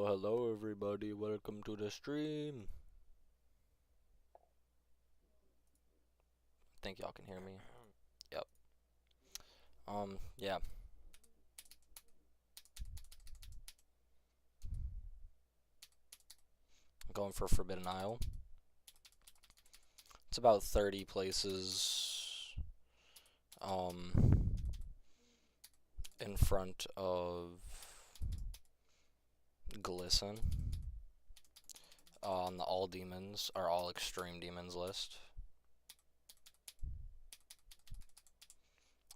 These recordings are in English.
Hello everybody, welcome to the stream. Think y'all can hear me. Yep. Yeah. I'm going for Forbidden Isle. It's about 30 places, in front of Glisten. On the all demons, or all extreme demons list.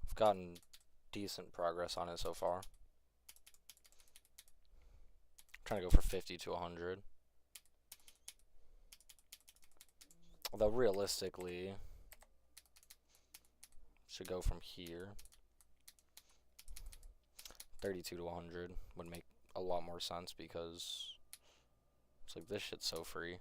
I've gotten decent progress on it so far. I'm trying to go for 50 to 100. Although realistically, should go from here. 32 to 100 would make a lot more sense because it's like this shit's so free.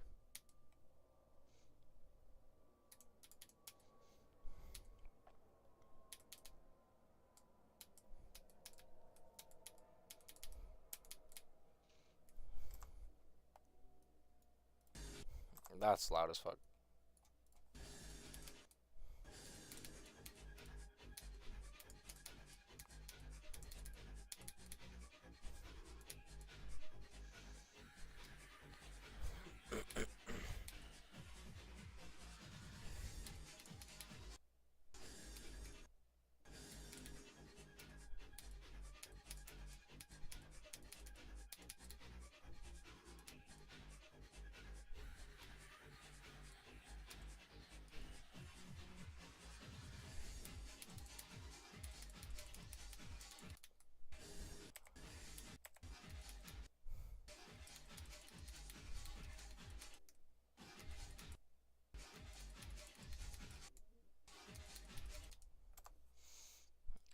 That's loud as fuck.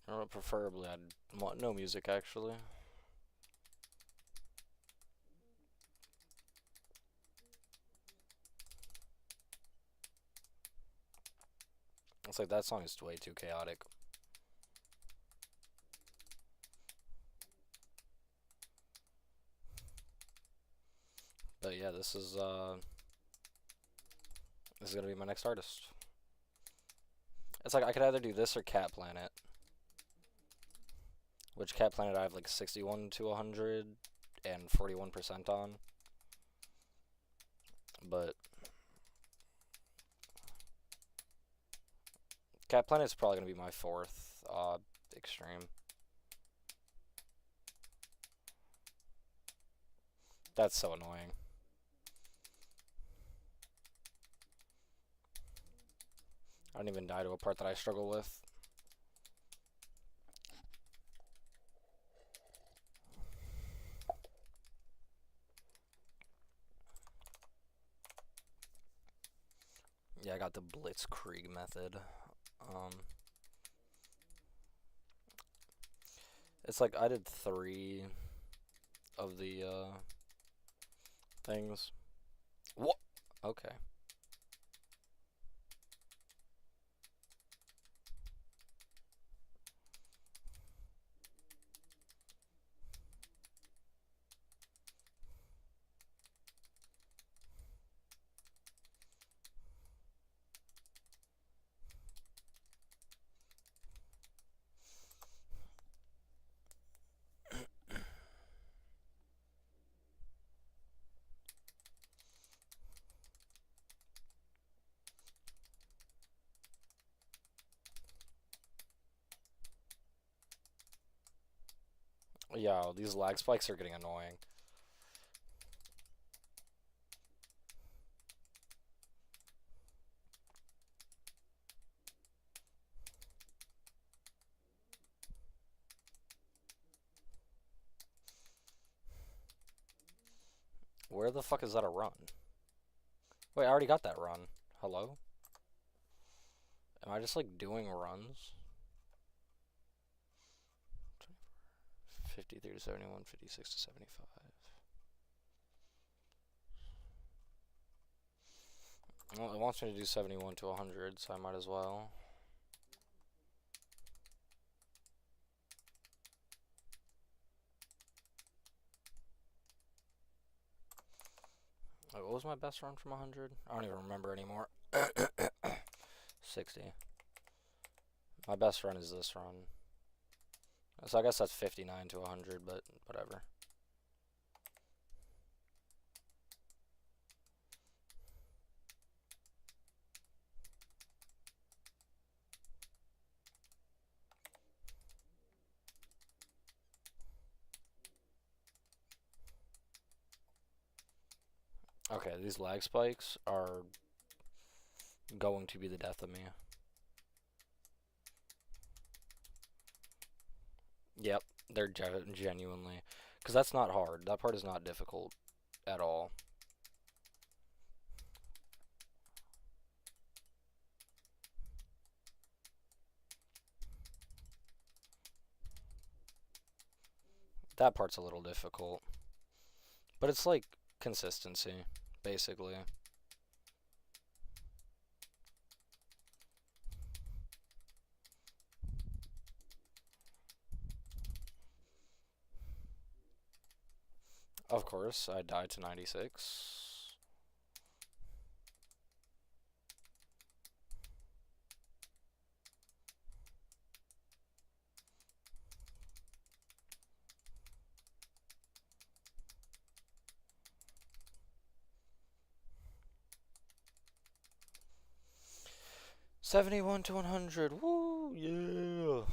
Or preferably, I'd want no music actually. It's like that song is way too chaotic. But yeah, this is gonna be my next artist. It's like I could either do this or Cat Planet. Which Cat Planet I have like 61 to 100 and 41% on. But Cat Planet's probably gonna be my fourth extreme. That's so annoying. I don't even die to a part that I struggle with. Yeah, I got the Blitzkrieg method. It's like I did 3 of the things. What? Okay. Yeah, these lag spikes are getting annoying. Where the fuck is that a run? Wait, I already got that run. Hello? Am I just like doing runs? 53 to 71, 56 to 75. Well, it wants me to do 71 to 100, so I might as well. was my best run from 100? I don't even remember anymore. 60. My best run is this run. So I guess that's 59 to 100, but whatever. Okay, these lag spikes are going to be the death of me. Yep, they're genuinely. Because that's not hard. That part is not difficult at all. That part's a little difficult. But it's like consistency, basically. Of course, I died to 96. $71 to 100. Woo, yeah.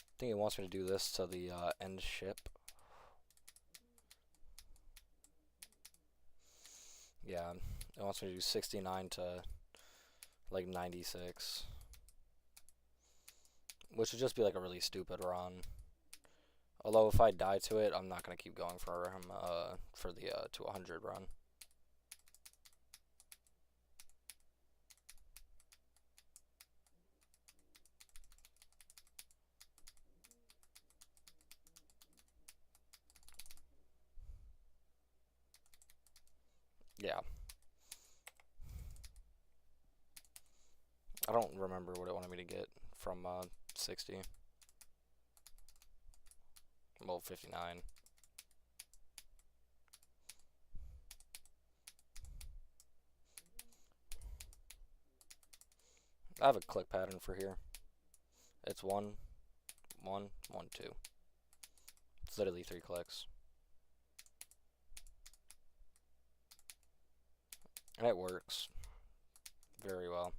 I think it wants me to do this to the end ship. Yeah, it wants me to do 69 to like 96. Which would just be like a really stupid run. Although if I die to it, I'm not gonna keep going for the to 100 run. Yeah. I don't remember what it wanted me to get from 60. Well, 59. I have a click pattern for here. It's 1, 1, 1, 2. It's literally 3 clicks. And it works very well.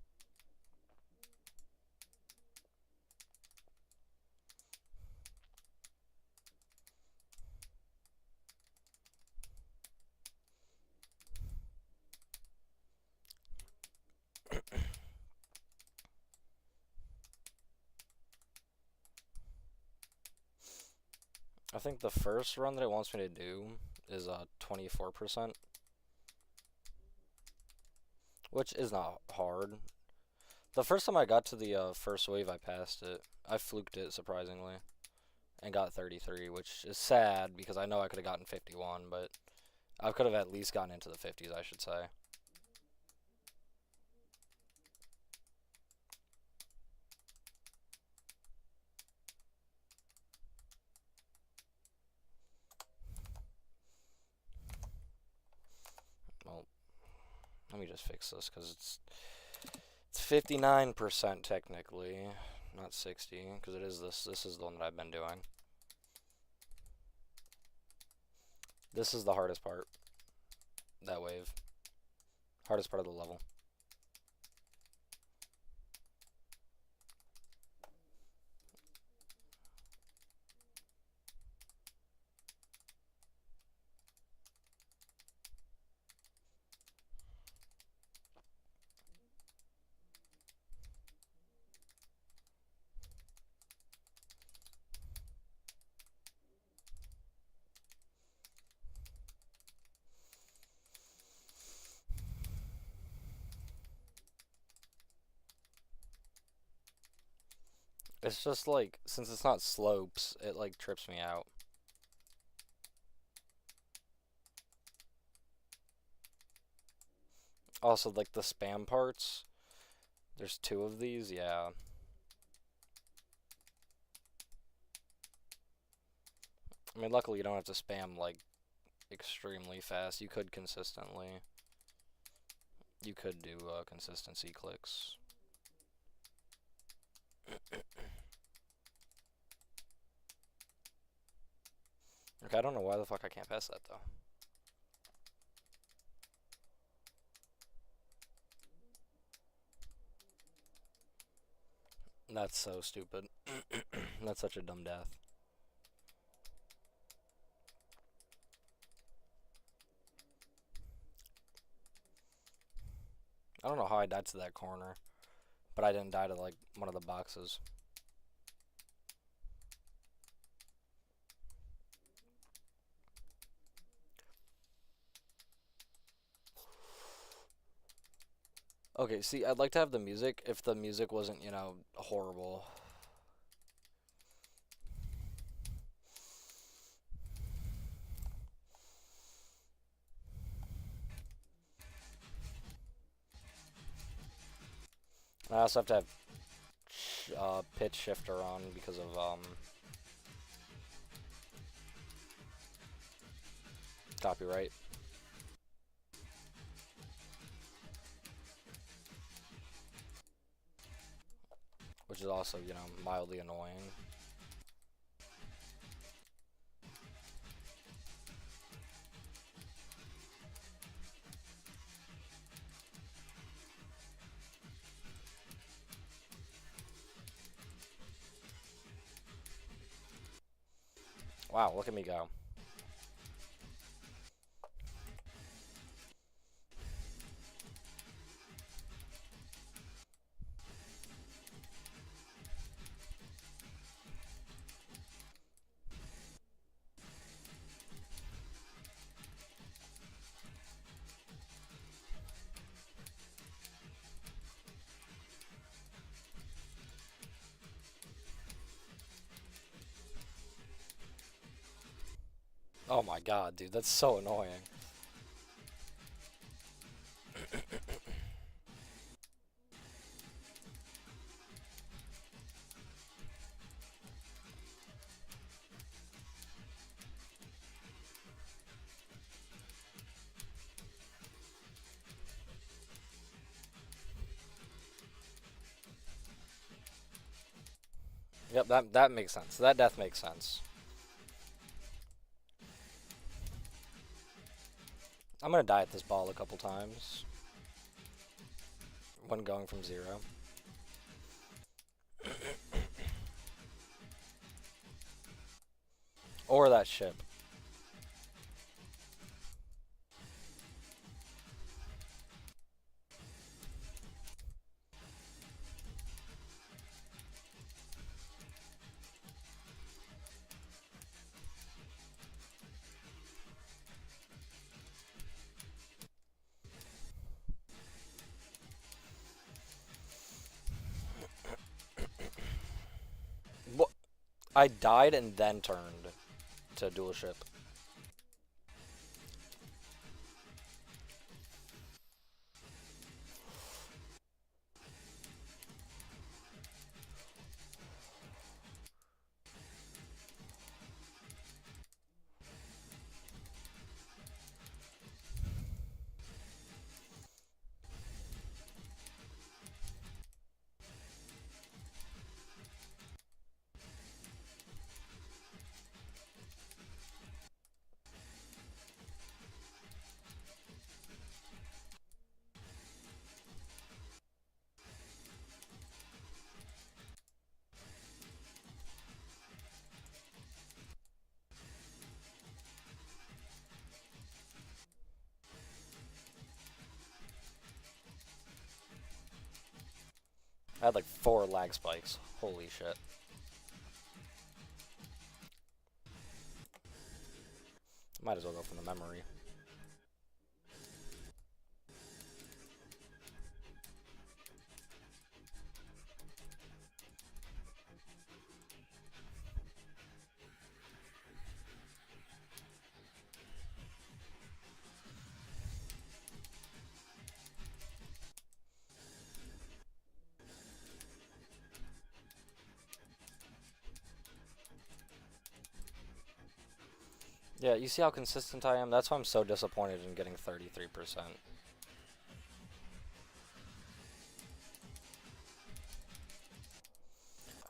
I think the first run that it wants me to do is 24%, which is not hard. The first time I got to the first wave, I passed it. I fluked it, surprisingly, and got 33, which is sad because I know I could have gotten 51, but I could have at least gotten into the 50s, I should say. Well, let me just fix this because it's 59% technically, not 60, because it is this. This is the one that I've been doing. This is the hardest part. That wave. Hardest part of the level. It's just like, since it's not slopes, it like trips me out. Also, like the spam parts, there's 2 of these, yeah. I mean, luckily you don't have to spam, like, extremely fast. You could consistently. You could do consistency clicks. Okay, I don't know why the fuck I can't pass that, though. That's so stupid. That's such a dumb death. I don't know how I died to that corner, but I didn't die to, like, one of the boxes. Okay, see, I'd like to have the music if the music wasn't, you know, horrible. I also have to have pitch shifter on because of copyright, which is also, you know, mildly annoying. Wow, look at me go. Oh my god, dude, that's so annoying. Yep, that makes sense. That death makes sense. I'm gonna die at this ball a couple times when going from 0. Or that ship. What? I died and then turned to dual ship. I had like 4 lag spikes. Holy shit. Might as well go from the memory. Yeah, you see how consistent I am? That's why I'm so disappointed in getting 33%.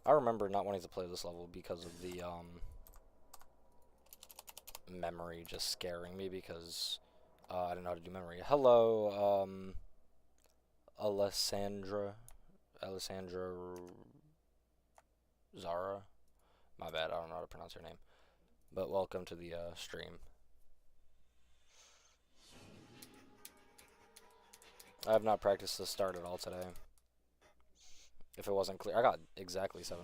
I remember not wanting to play this level because of the memory just scaring me because I didn't know how to do memory. Hello, Alessandra Zara. My bad, I don't know how to pronounce her name. But welcome to the stream. I have not practiced the start at all today. If it wasn't clear, I got exactly 7%.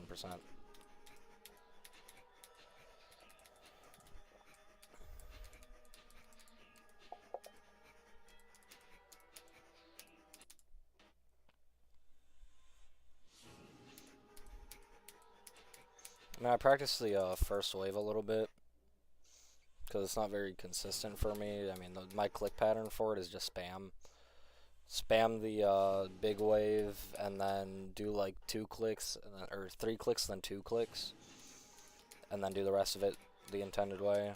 I mean, I practiced the first wave a little bit because it's not very consistent for me. I mean, my click pattern for it is just spam. Spam the big wave and then do like 2 clicks, and then, or 3 clicks, then 2 clicks, and then do the rest of it the intended way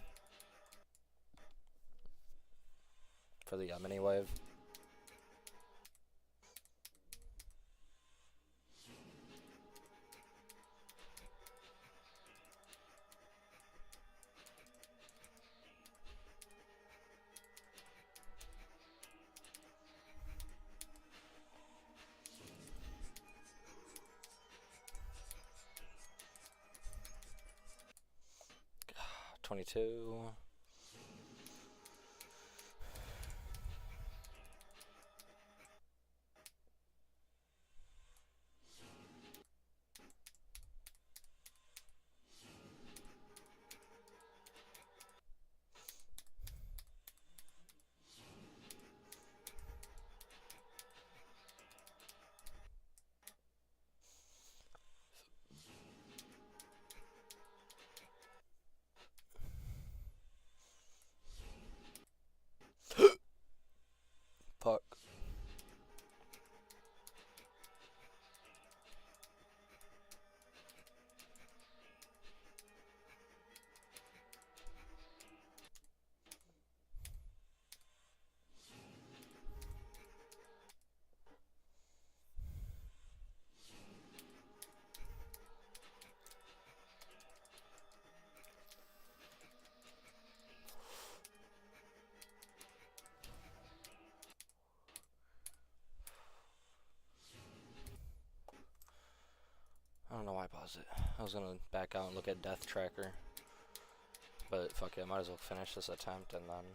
for the mini wave. 22. Fuck. I don't know why I paused it. I was gonna back out and look at Death Tracker. But fuck it, I might as well finish this attempt and then...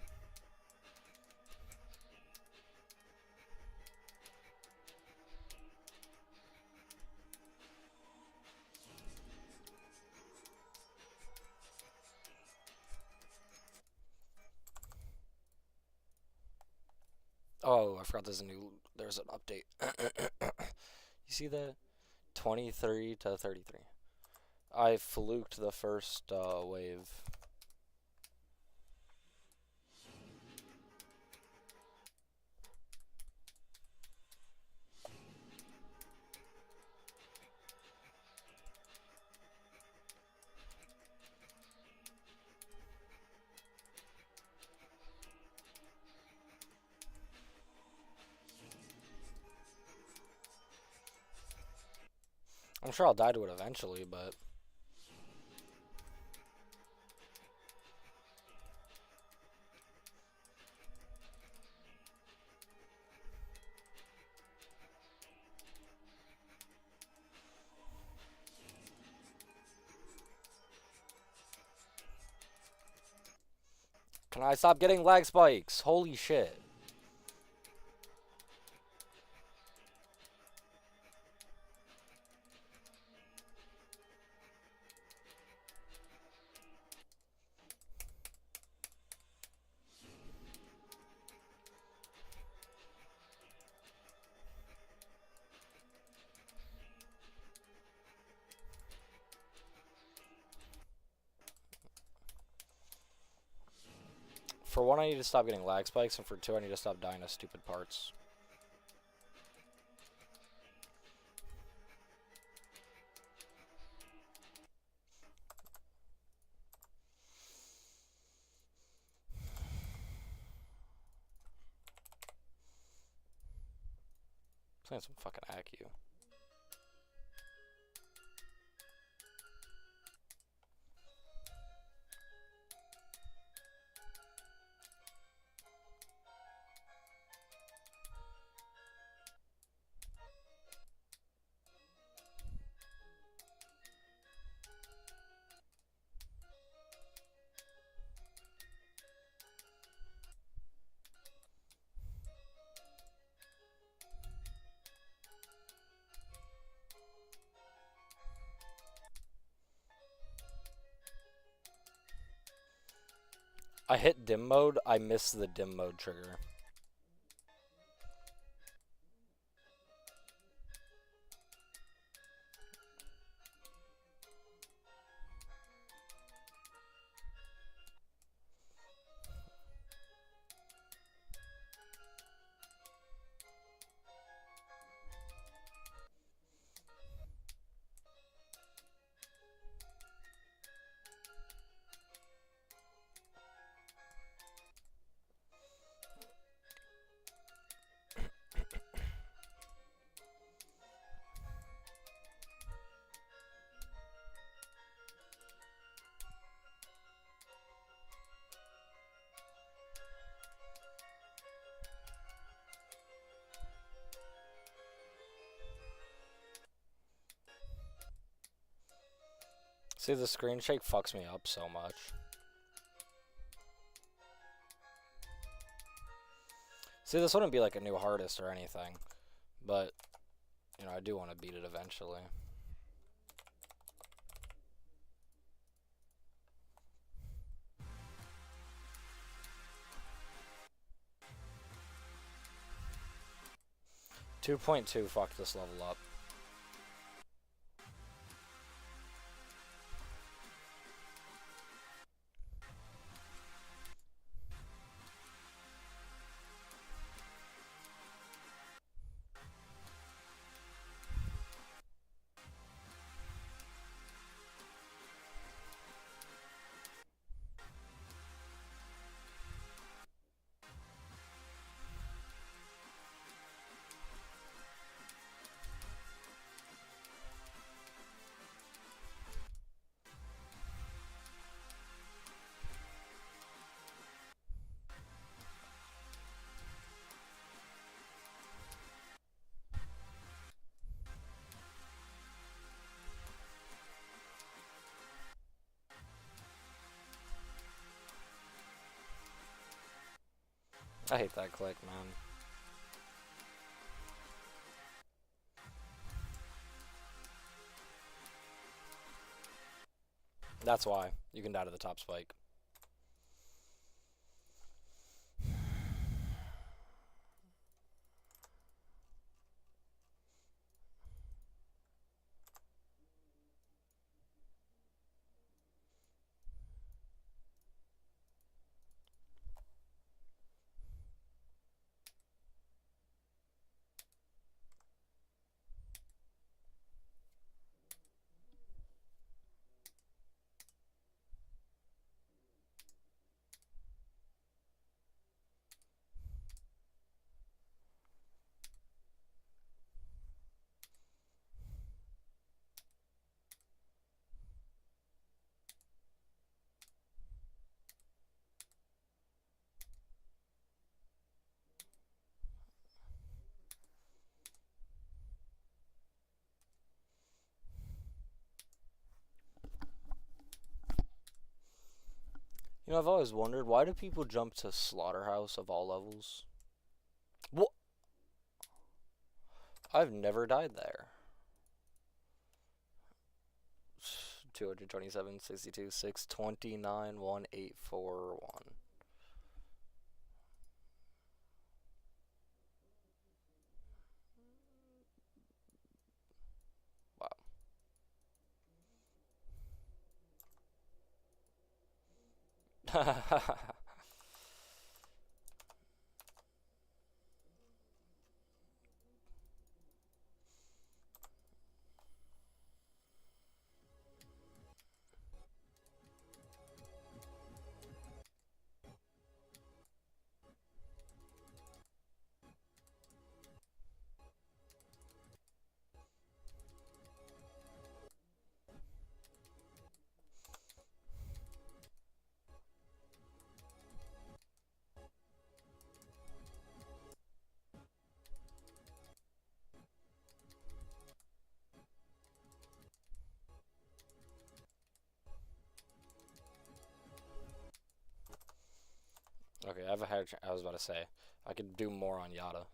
Oh, I forgot there's an update. You see that? 23 to 33. I fluked the first wave. I'm sure I'll die to it eventually, but... Can I stop getting lag spikes? Holy shit. For one, I need to stop getting lag spikes, and for two, I need to stop dying to stupid parts. Playing some fucking Accu. I hit dim mode, I missed the dim mode trigger. See, the screen shake fucks me up so much. See, this wouldn't be like a new hardest or anything, but, you know, I do want to beat it eventually. .2 fucked this level up. I hate that click, man. That's why. You can die to the top spike. You know, I've always wondered, why do people jump to Slaughterhouse of all levels? What? I've never died there. 227, 62, 629, 1841. Wow. Okay, I have a higher. I was about to say I could do more on Yada.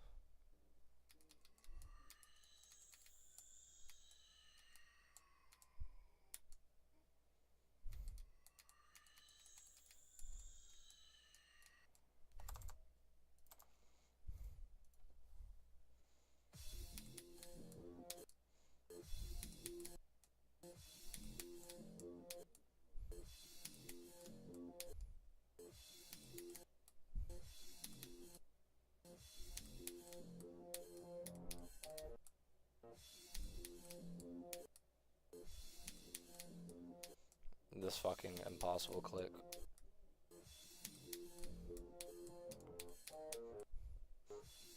This fucking impossible click.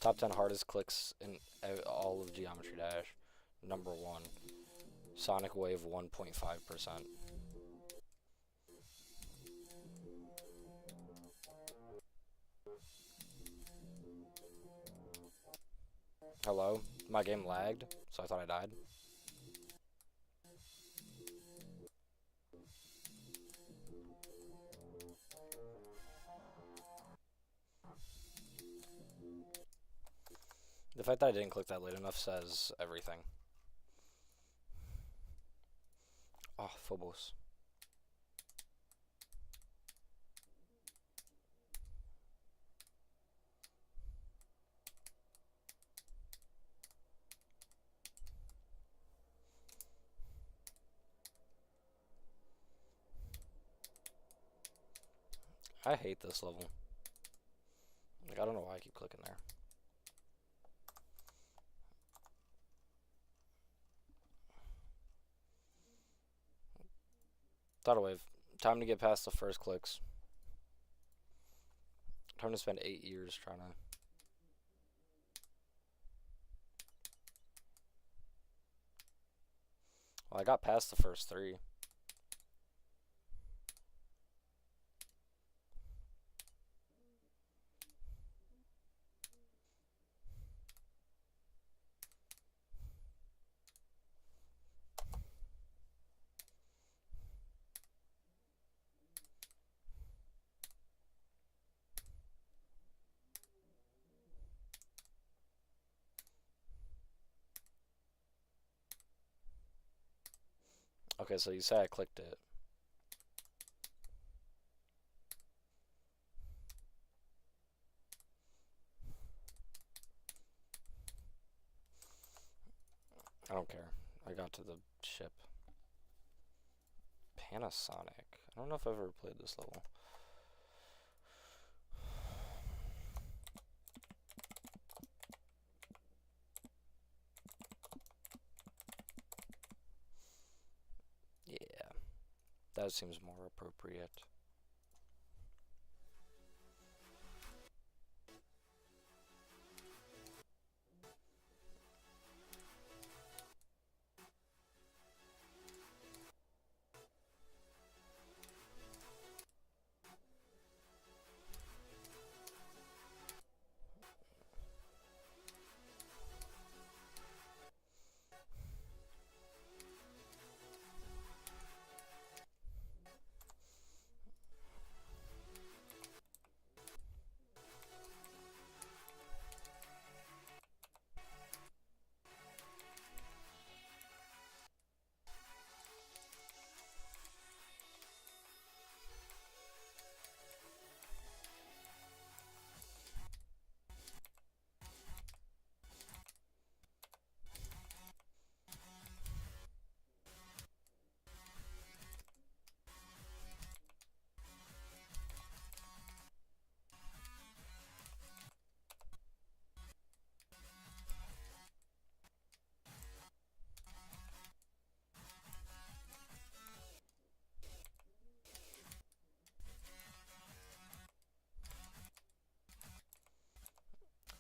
Top 10 hardest clicks in all of Geometry Dash. Number 1, Sonic Wave 1.5%. Hello? My game lagged, so I thought I died. The fact that I didn't click that late enough says everything. Oh, Phobos. I hate this level. Like, I don't know why I keep clicking there. Tidal Wave. Time to get past the first clicks. Time to spend 8 years trying to... Well, I got past the first 3. Okay, so you say I clicked it. I don't care. I got to the ship. Panasonic. I don't know if I've ever played this level. Yeah, that seems more appropriate.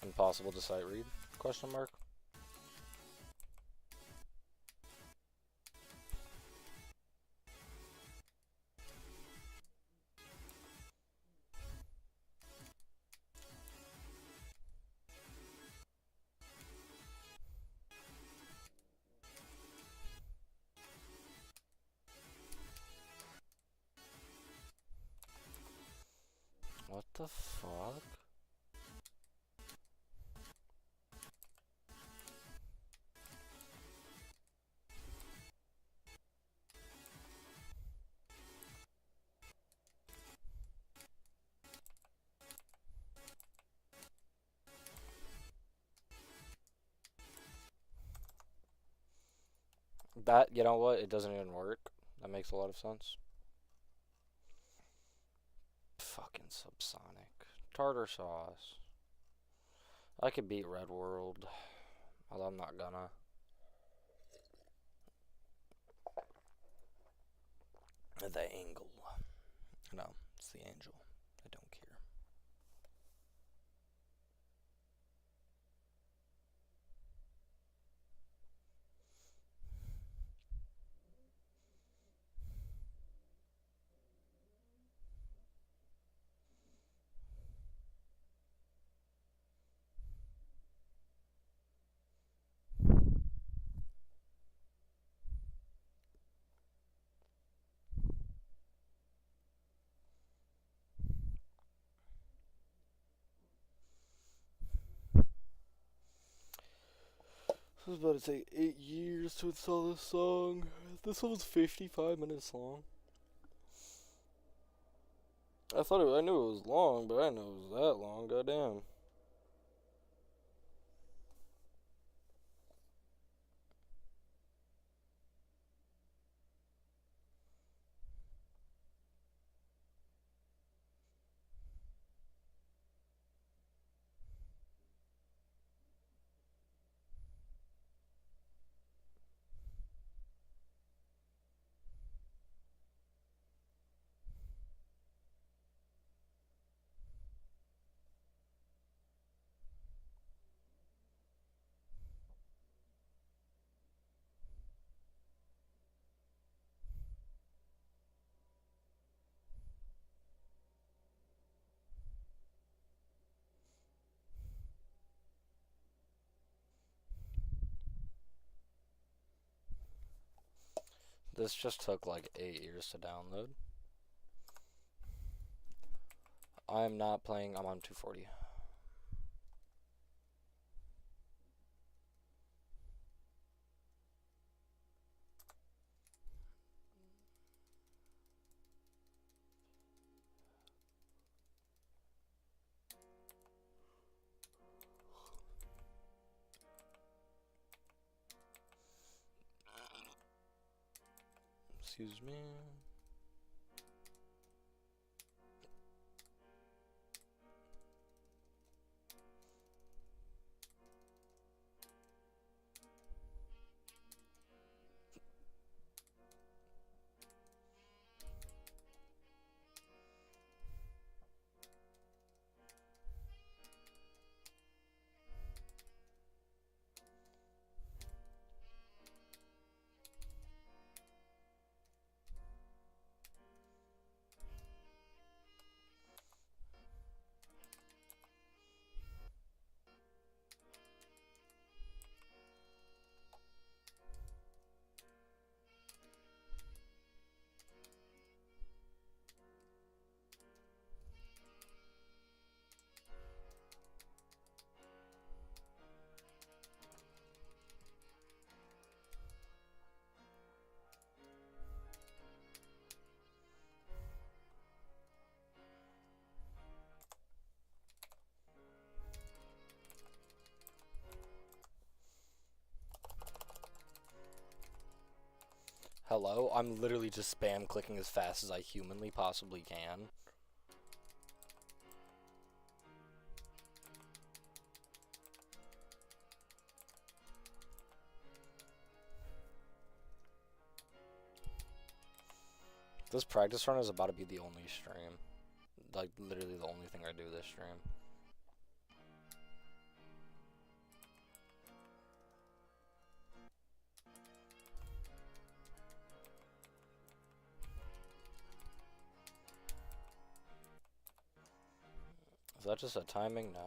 Impossible to sight read? Question mark. What the fuck? That, you know what? It doesn't even work. That makes a lot of sense. Fucking subsonic. Tartar sauce. I could beat Red World. Although I'm not gonna. The angle. No, it's the angel. I don't care. It was about to take 8 years to install this song. This one was 55 minutes long. I knew it was long, but I didn't know it was that long. Goddamn. This just took like 8 years to download. I'm not playing. I'm on 240. Excuse me. Hello? I'm literally just spam clicking as fast as I humanly possibly can. This practice run is about to be the only stream. Like, literally the only thing I do this stream. Is that just a timing? No.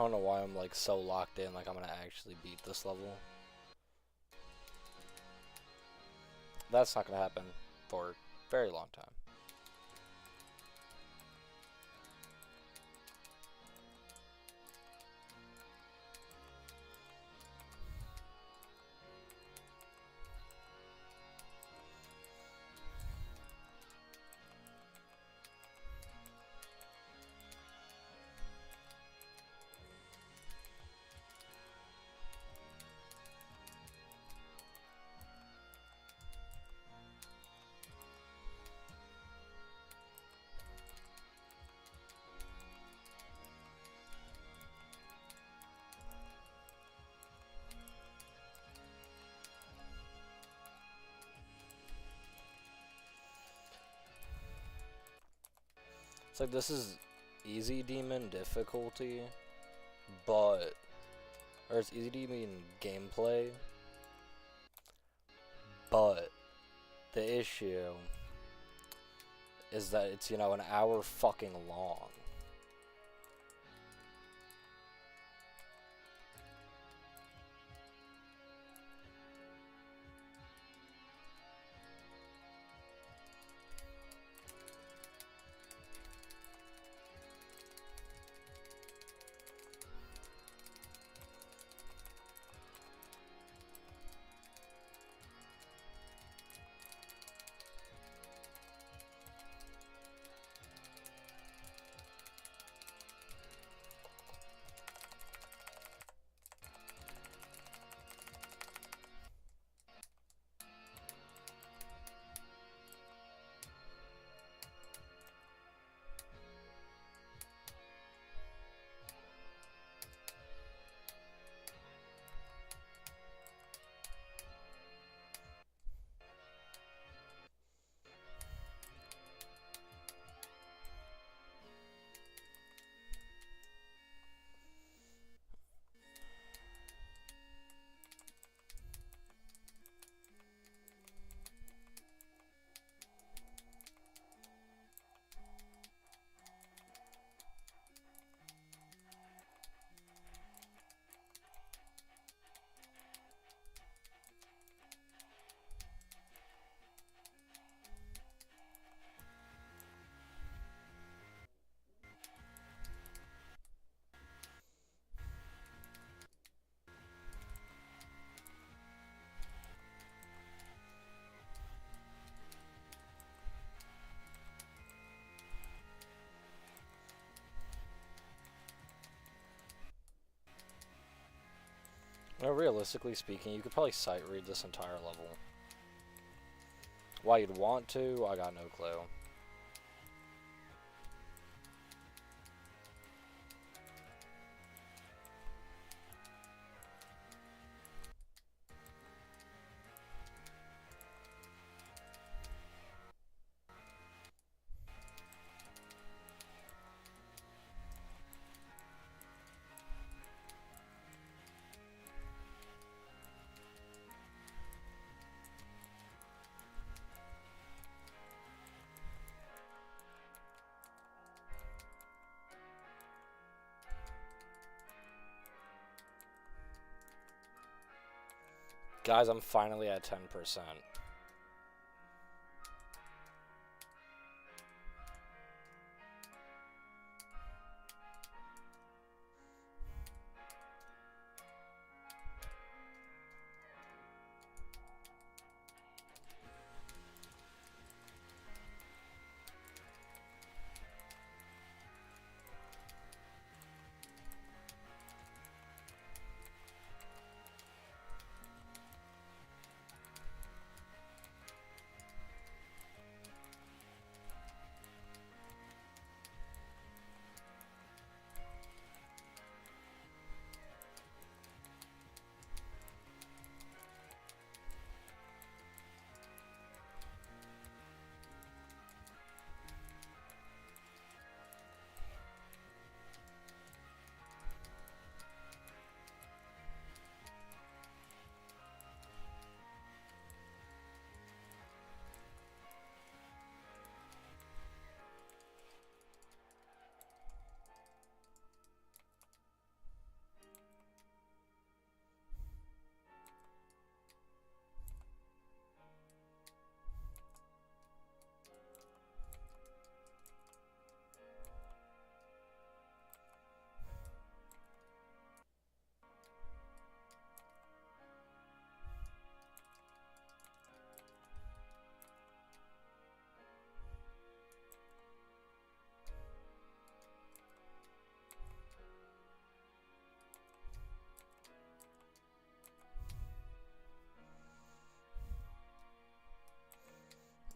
don't know why I'm like so locked in, like I'm gonna actually beat this level. That's not gonna happen for a very long time. It's like this is easy demon difficulty, but or it's easy demon gameplay, but the issue is that it's, you know, an hour fucking long. Now, realistically speaking, you could probably sight read this entire level. Why you'd want to, I got no clue. Guys, I'm finally at 10%.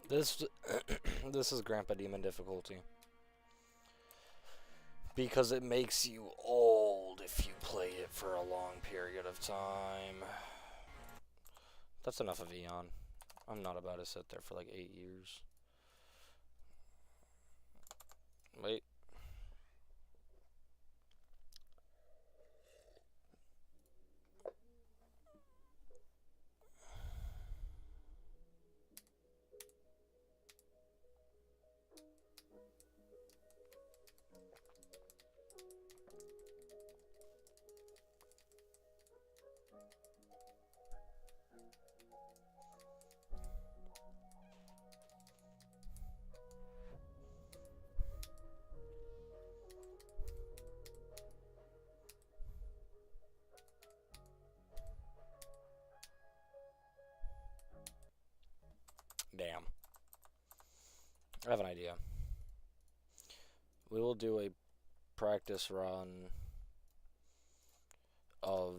This this is Grandpa Demon difficulty. Because it makes you old if you play it for a long period of time. That's enough of Eon. I'm not about to sit there for like 8 years. Wait. Damn. I have an idea. We will do a practice run of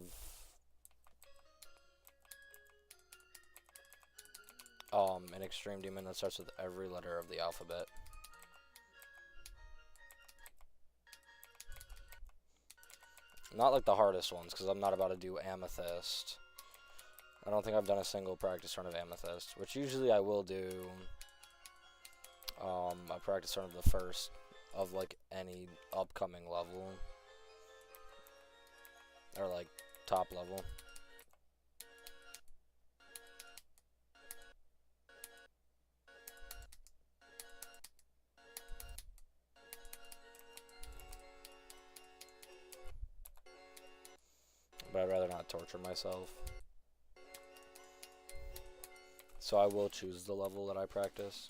an extreme demon that starts with every letter of the alphabet. Not like the hardest ones, because I'm not about to do Amethyst. I don't think I've done a single practice run of Amethyst, which usually I will do a practice run of the first of like any upcoming level. Or like top level. But I'd rather not torture myself. So I will choose the level that I practice.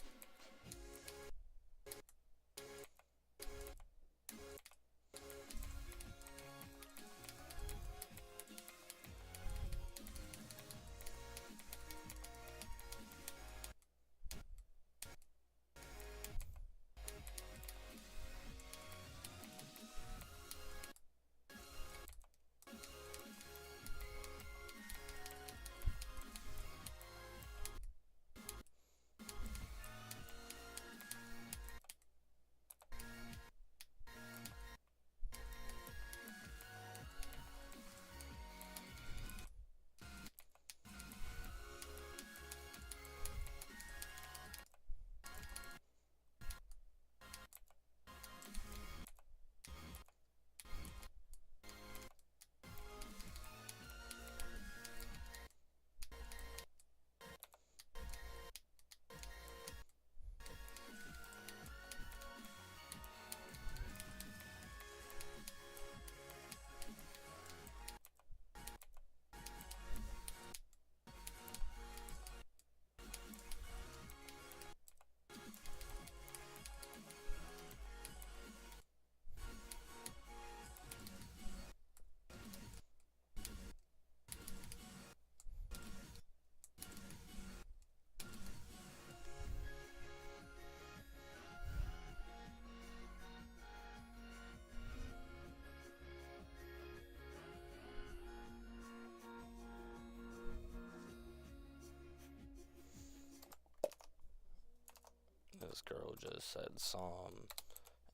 This girl just said some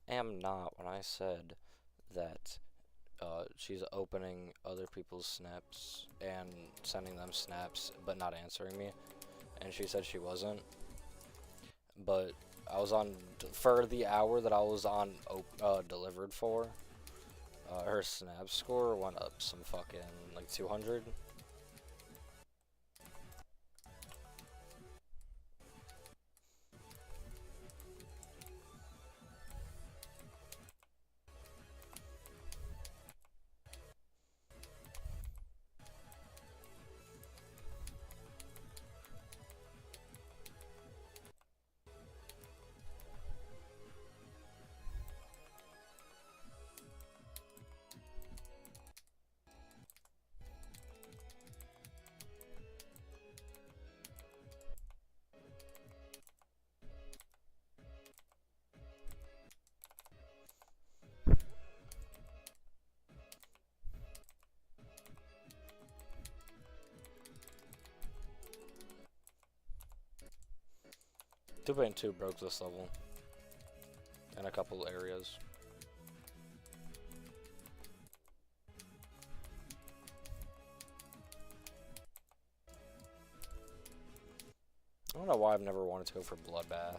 am not when I said that she's opening other people's snaps and sending them snaps but not answering me, and she said she wasn't, but I was on for the hour that I was on delivered for. Her snap score went up some fucking like 200. 2.2 broke this level in a couple areas. I don't know why I've never wanted to go for Bloodbath.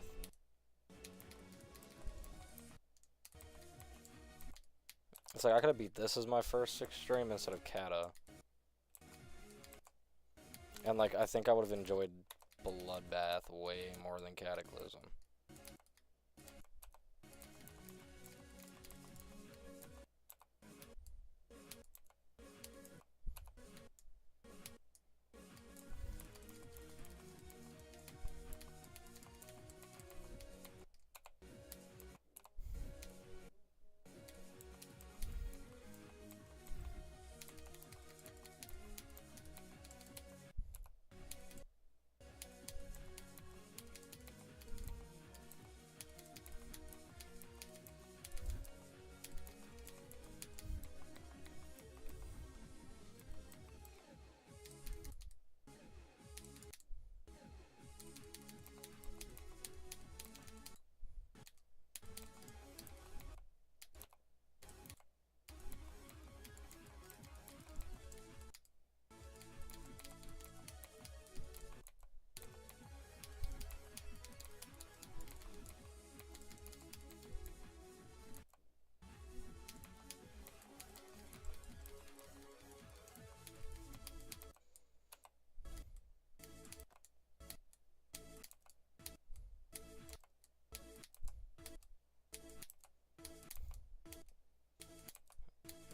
It's like I could have beat this as my first extreme instead of Kata. And like I think I would have enjoyed Bloodbath way more than Cataclysm.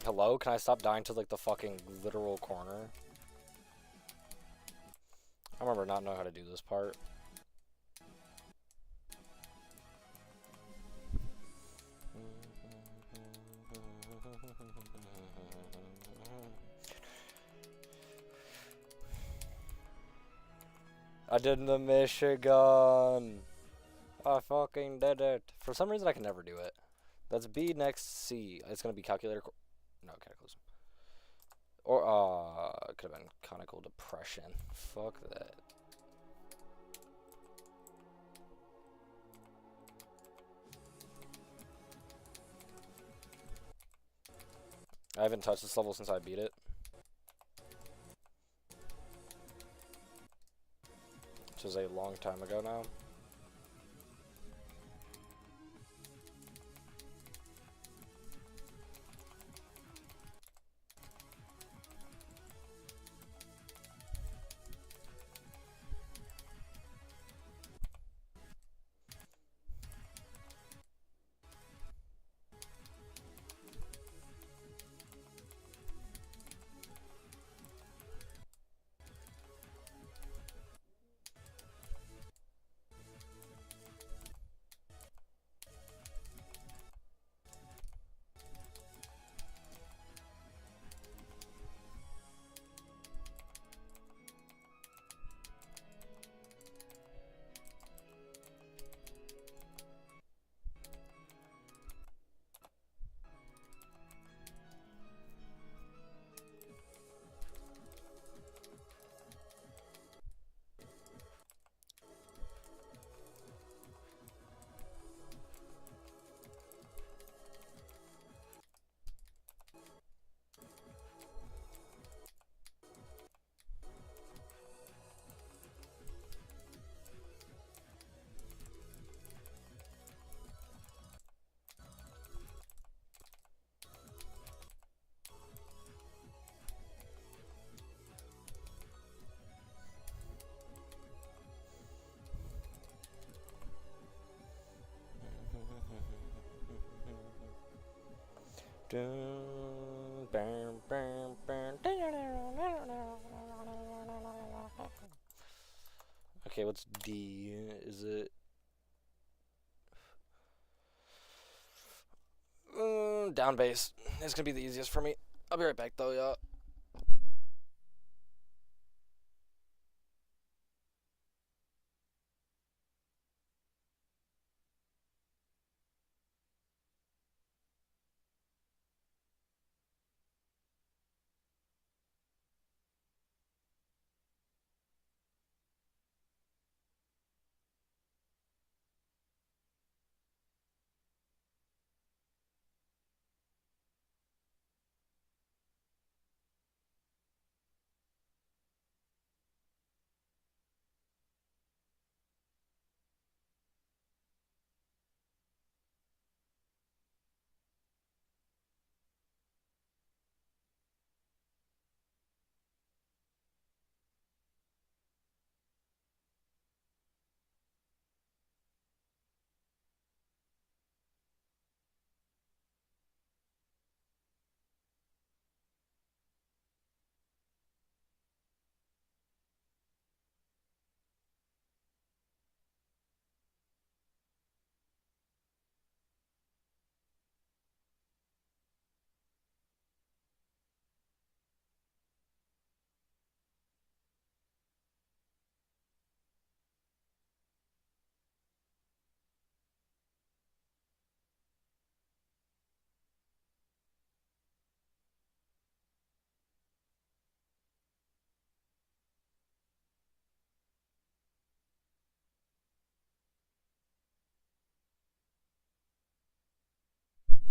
Hello? Can I stop dying to like the fucking literal corner? I remember not knowing how to do this part. I did the Michigan. I fucking did it. For some reason I can never do it. That's B next C. It's gonna be calculator. No, cataclysm. Or it could have been conical depression. Fuck that. I haven't touched this level since I beat it. Which is a long time ago now. Okay, what's D? Is it down bass? It's gonna be the easiest for me. I'll be right back though, y'all.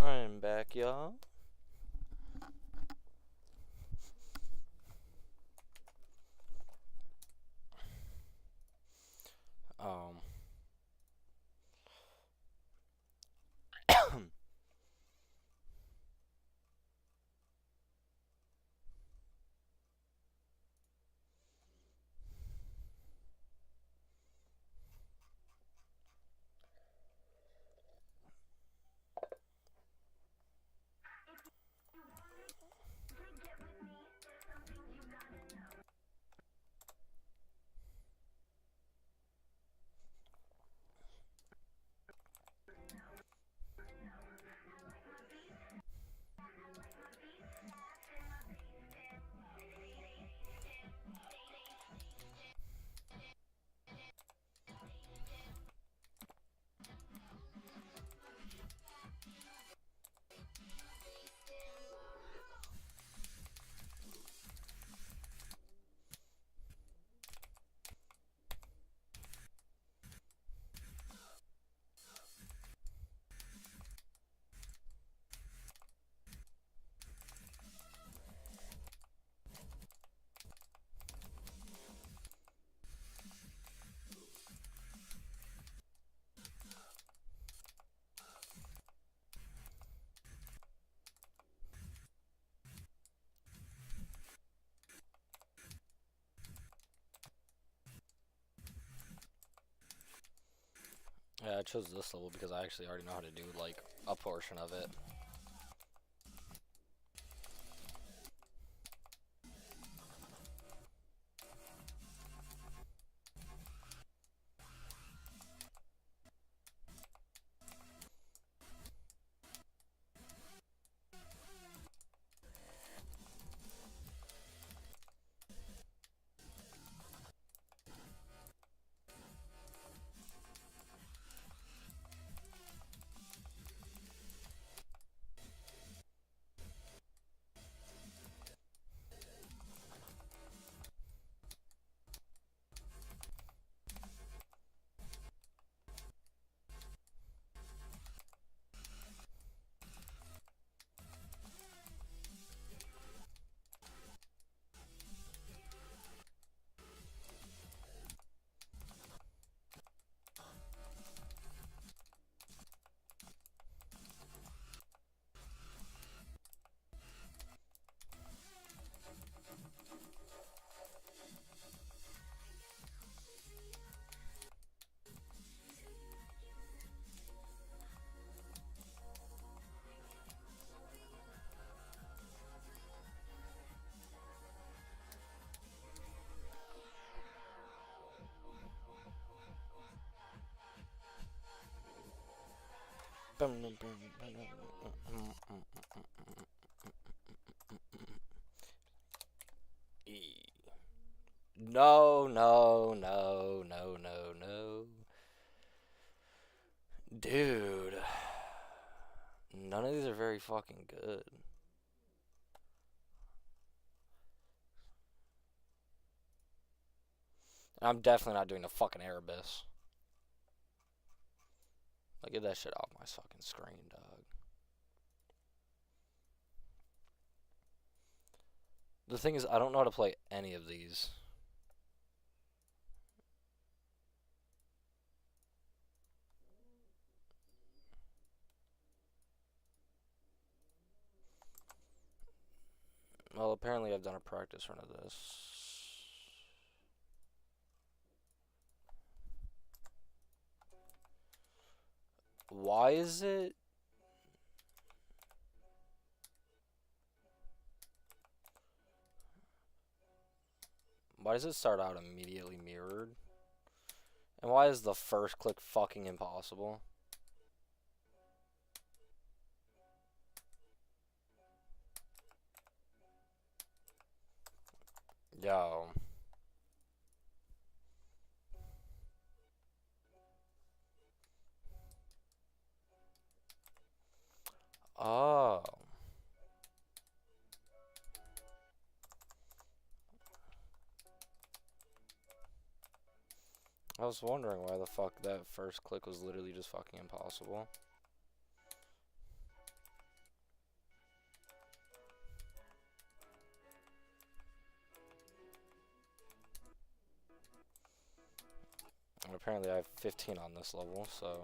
I'm back, y'all. Um. Yeah, I chose this level because I actually already know how to do, like, a portion of it. No, no, no, no, no, no. Dude. None of these are very fucking good. I'm definitely not doing the fucking Erebus. Like, get that shit off my fucking screen, dog. The thing is, I don't know how to play any of these. Well, apparently I've done a practice run of this. Why is it? Why does it start out immediately mirrored? And why is the first click fucking impossible? Yo. Oh. I was wondering why the fuck that first click was literally just fucking impossible. And apparently I have 15 on this level, so...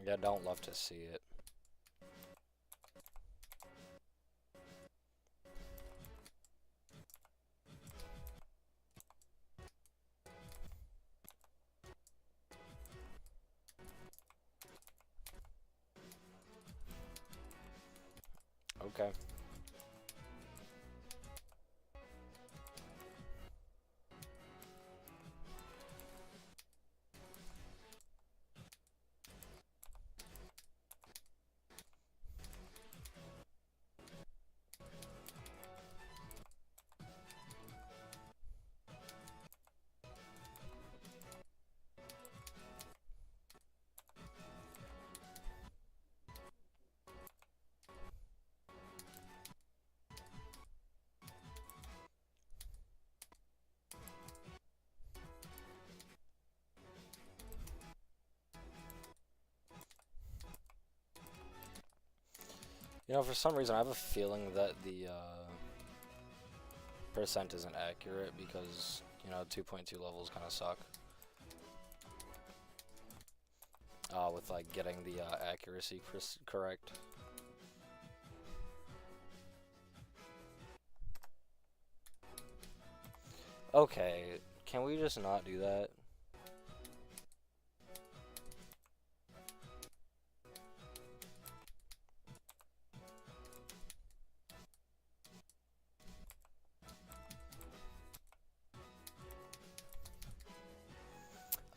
Yeah, don't love to see it. Okay. You know, for some reason I have a feeling that the percent isn't accurate because, you know, 2.2 levels kind of suck. With like getting the accuracy correct. Okay, can we just not do that?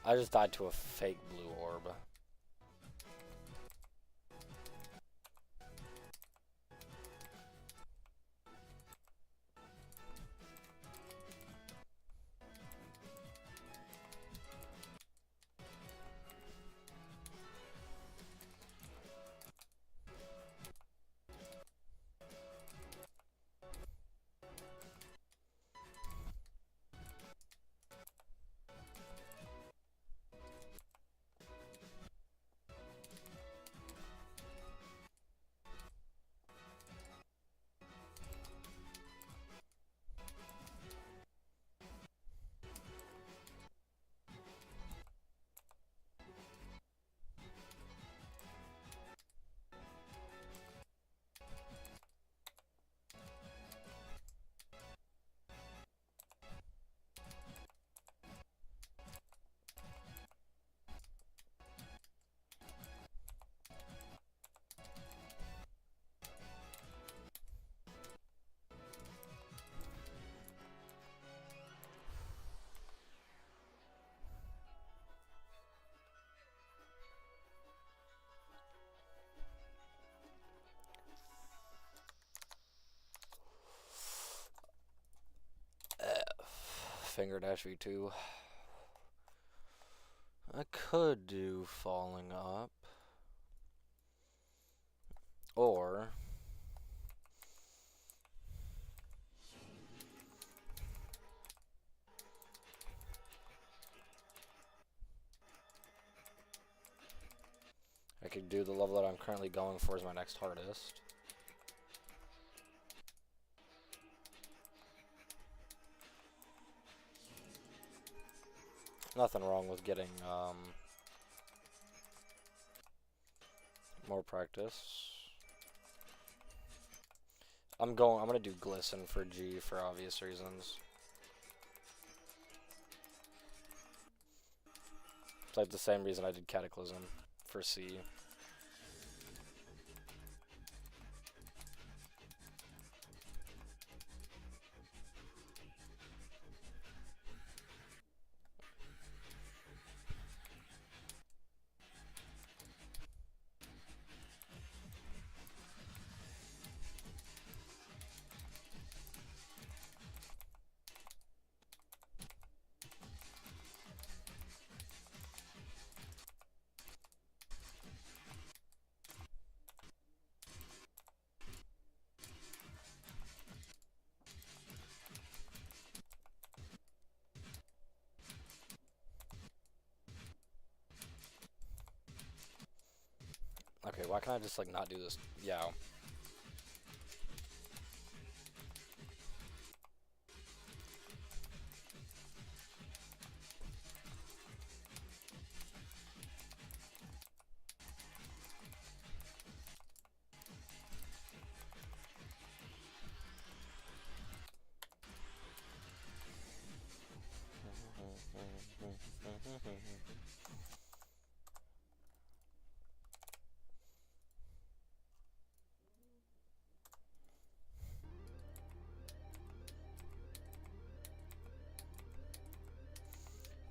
I just died to a fake blue orb. Finger Dash V2. I could do Falling Up. Or... I could do the level that I'm currently going for as my next hardest. Nothing wrong with getting more practice. I'm gonna do Glisten for G for obvious reasons. It's like the same reason I did Cataclysm for C. Why can't I just, like, not do this? Yeah.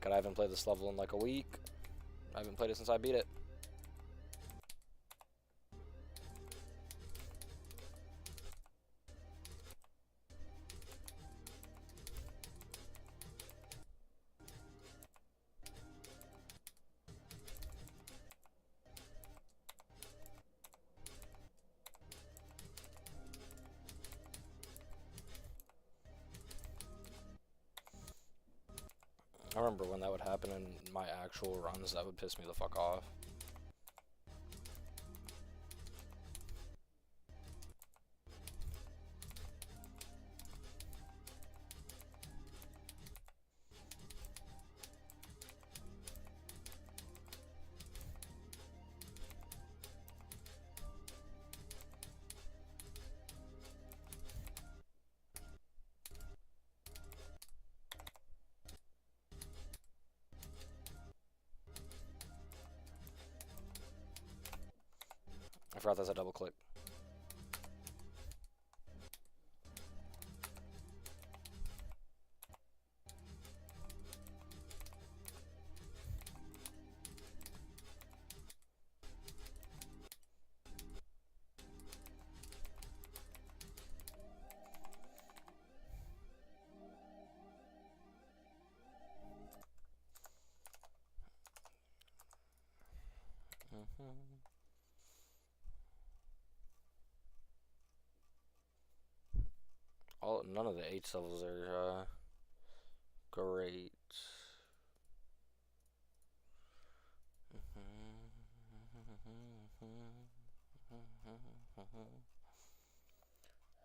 God, I haven't played this level in like a week. I haven't played it since I beat it. I remember when that would happen in my actual runs, that would piss me the fuck off. I forgot that's a double click. None of the H levels are great.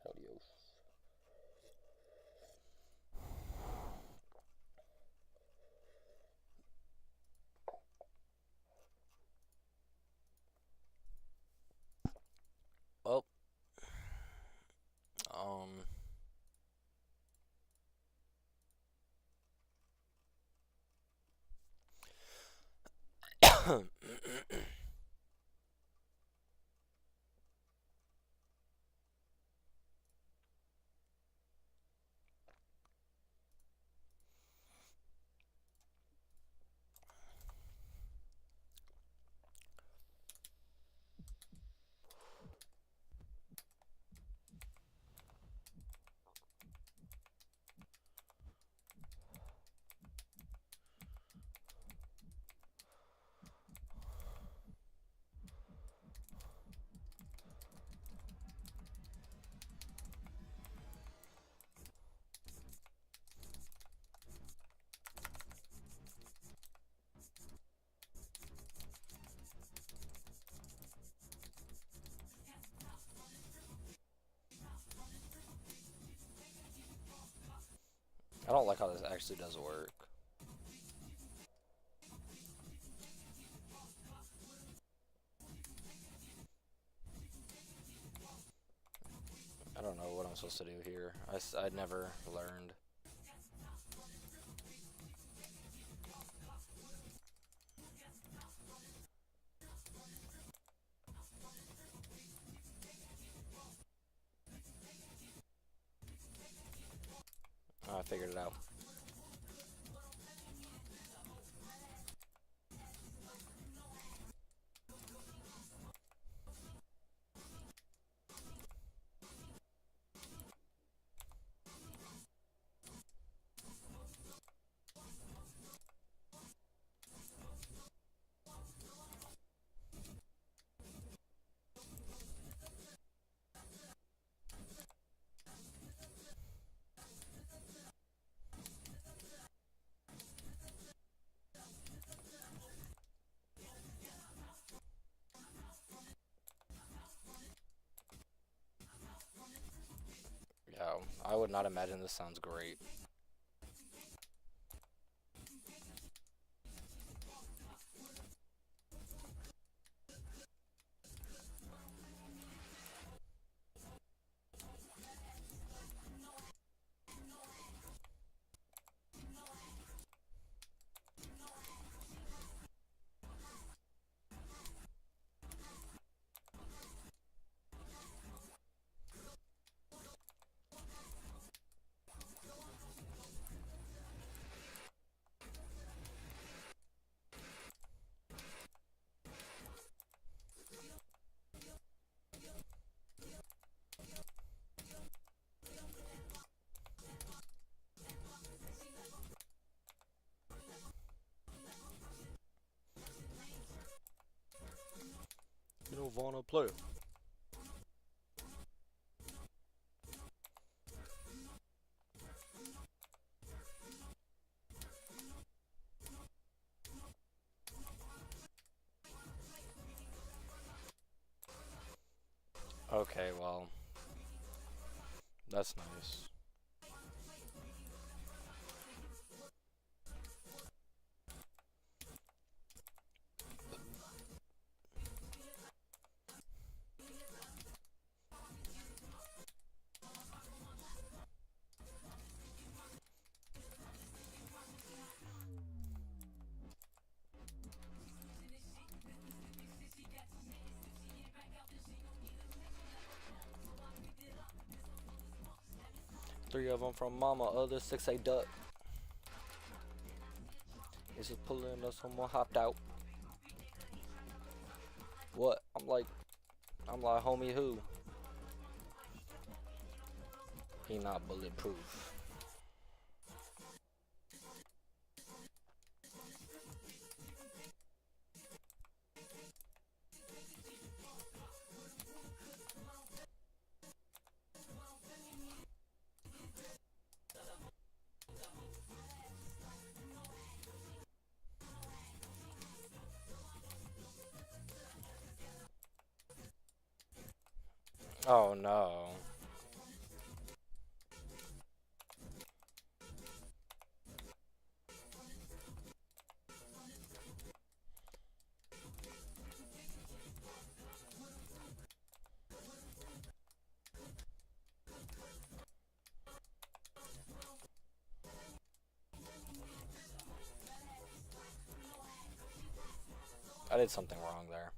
Adios. Well, I don't like how this actually does work. I don't know what I'm supposed to do here. I never learned. Oh, I figured it out. would not imagine this sounds great. You don't wanna play it. Okay, well, that's nice. Three of them from mama, other six a duck. He's just pulling us, someone hopped out. What? I'm like, homie, who? He not bulletproof. Oh no. I did something wrong there.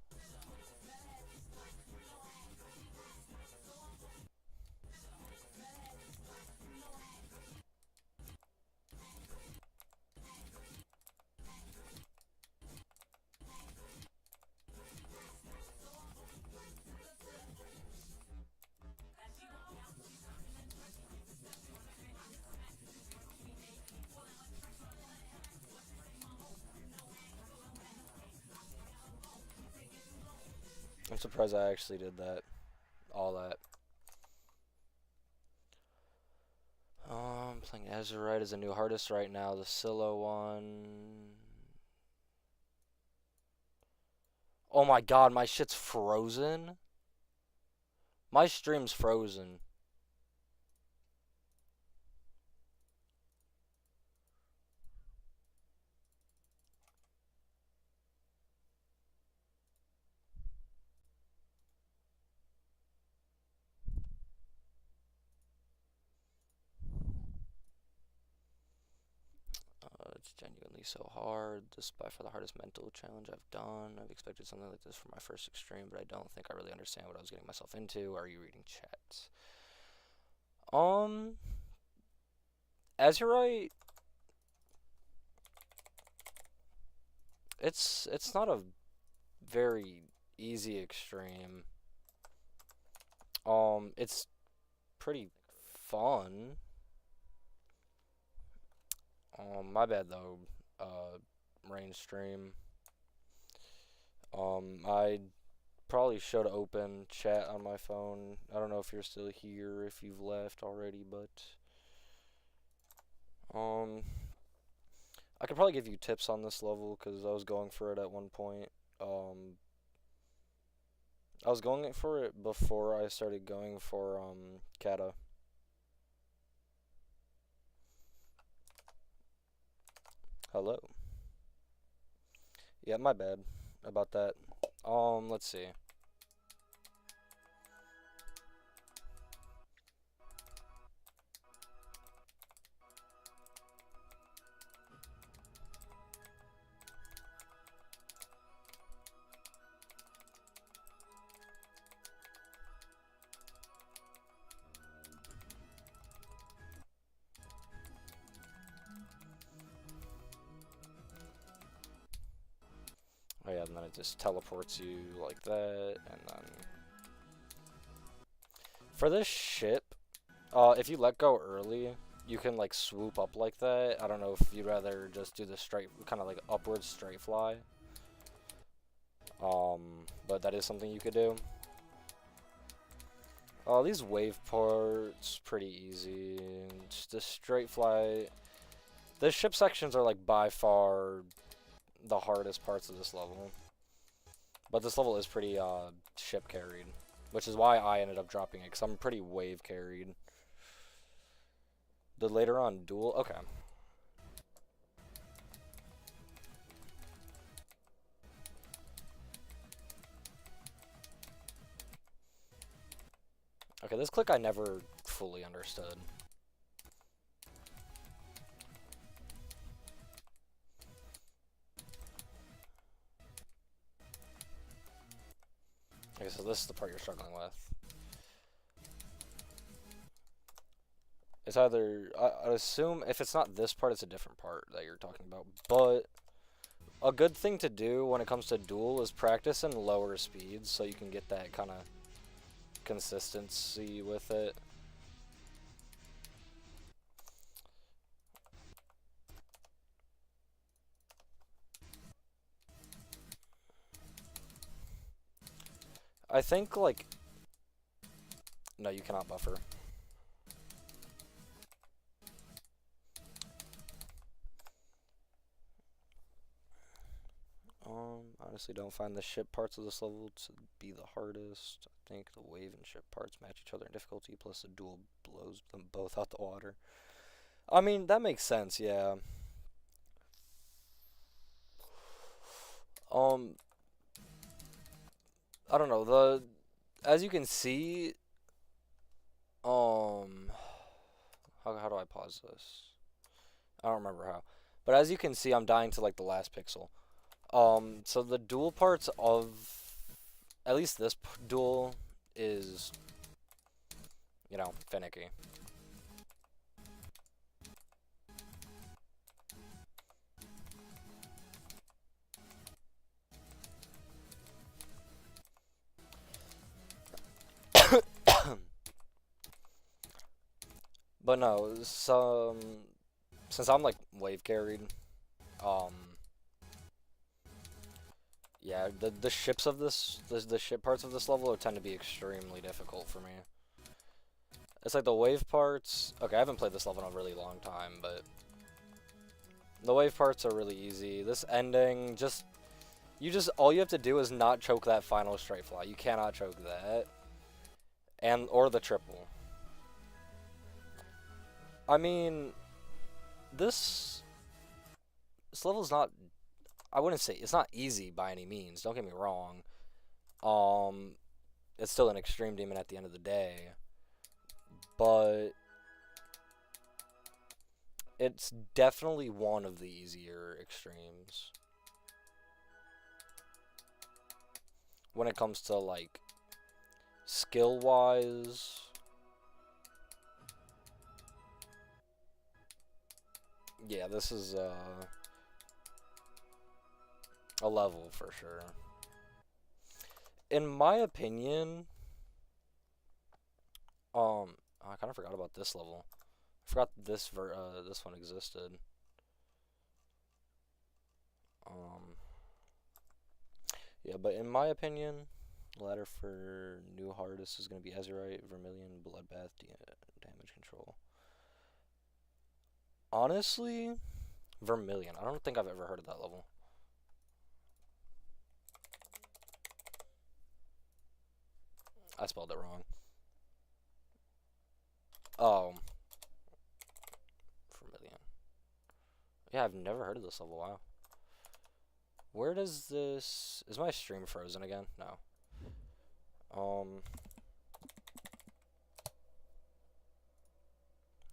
I'm surprised I actually did that. All that. Playing Azurite as a new hardest right now. The Scylla one. Oh my god, my shit's frozen. My stream's frozen. It's genuinely so hard. This is by far the hardest mental challenge I've done. I've expected something like this for my first extreme, but I don't think I really understand what I was getting myself into. Are you reading chat? Azurite, it's not a very easy extreme. It's pretty fun. My bad though. Rain stream. I probably should open chat on my phone. I don't know if you're still here, if you've left already, but I could probably give you tips on this level because I was going for it at one point. I was going for it before I started going for kata. Hello. Yeah, my bad about that. Let's see. Oh yeah, and then it just teleports you like that, and then for this ship, if you let go early, you can like swoop up like that. I don't know if you'd rather just do the straight, kind of like upward straight fly. But that is something you could do. These wave parts pretty easy. Just the straight fly. The ship sections are like by far the hardest parts of this level. But this level is pretty ship carried, which is why I ended up dropping it, because I'm pretty wave carried. The later on duel, okay. Okay, this click I never fully understood. Okay, so this is the part you're struggling with. It's either, I'd assume, if it's not this part, it's a different part that you're talking about. But a good thing to do when it comes to duel is practice in lower speeds so you can get that kind of consistency with it. I think, like, no, you cannot buffer. Honestly don't find the ship parts of this level to be the hardest. I think the wave and ship parts match each other in difficulty, plus the duel blows them both out the water. I mean, that makes sense, yeah. I don't know, as you can see, how do I pause this? I don't remember how. But as you can see, I'm dying to, like, the last pixel. So the duel parts of, at least this duel, is, you know, finicky. But no, since I'm like wave carried, yeah, the ships of the ship parts of this level tend to be extremely difficult for me. It's like the wave parts. Okay, I haven't played this level in a really long time, but the wave parts are really easy. This ending, all you have to do is not choke that final straight fly. You cannot choke that, or the triple. I mean, this level's not, I wouldn't say, it's not easy by any means, don't get me wrong. It's still an extreme demon at the end of the day, but it's definitely one of the easier extremes when it comes to, like, skill-wise. Yeah, this is a level for sure. In my opinion, I kind of forgot about this level. I forgot this one existed. Yeah, but in my opinion, the ladder for new hardest is going to be Azurite, Vermilion, Bloodbath, damage control. Honestly, Vermilion. I don't think I've ever heard of that level. I spelled it wrong. Oh. Vermilion. Yeah, I've never heard of this level. Wow. Where does this... Is my stream frozen again? No.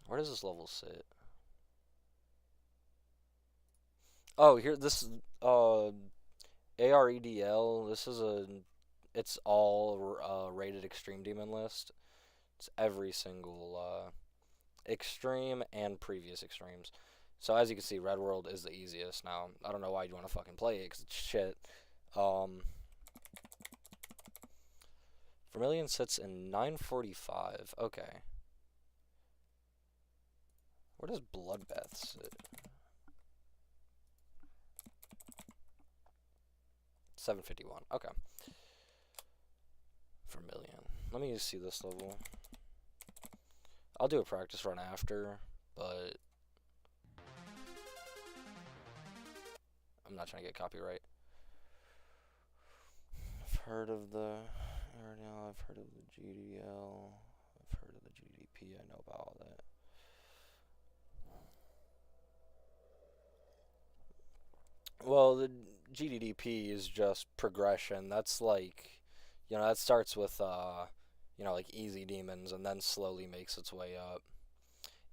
Where does this level sit? Oh, here, this, AREDL, this is it's all, rated Extreme Demon list. It's every single, Extreme and previous Extremes. So as you can see, Red World is the easiest. Now, I don't know why you want to fucking play it, because it's shit. Vermilion sits in 945. Okay. Where does Bloodbath sit? 751. Okay. Vermilion. Let me just see this level. I'll do a practice run after, but I'm not trying to get copyright. I've heard of the Aerodel, I've heard of the GDL, I've heard of the GDP, I know about all that. Well, the GDDP is just progression. That's like, that starts with, like easy demons and then slowly makes its way up.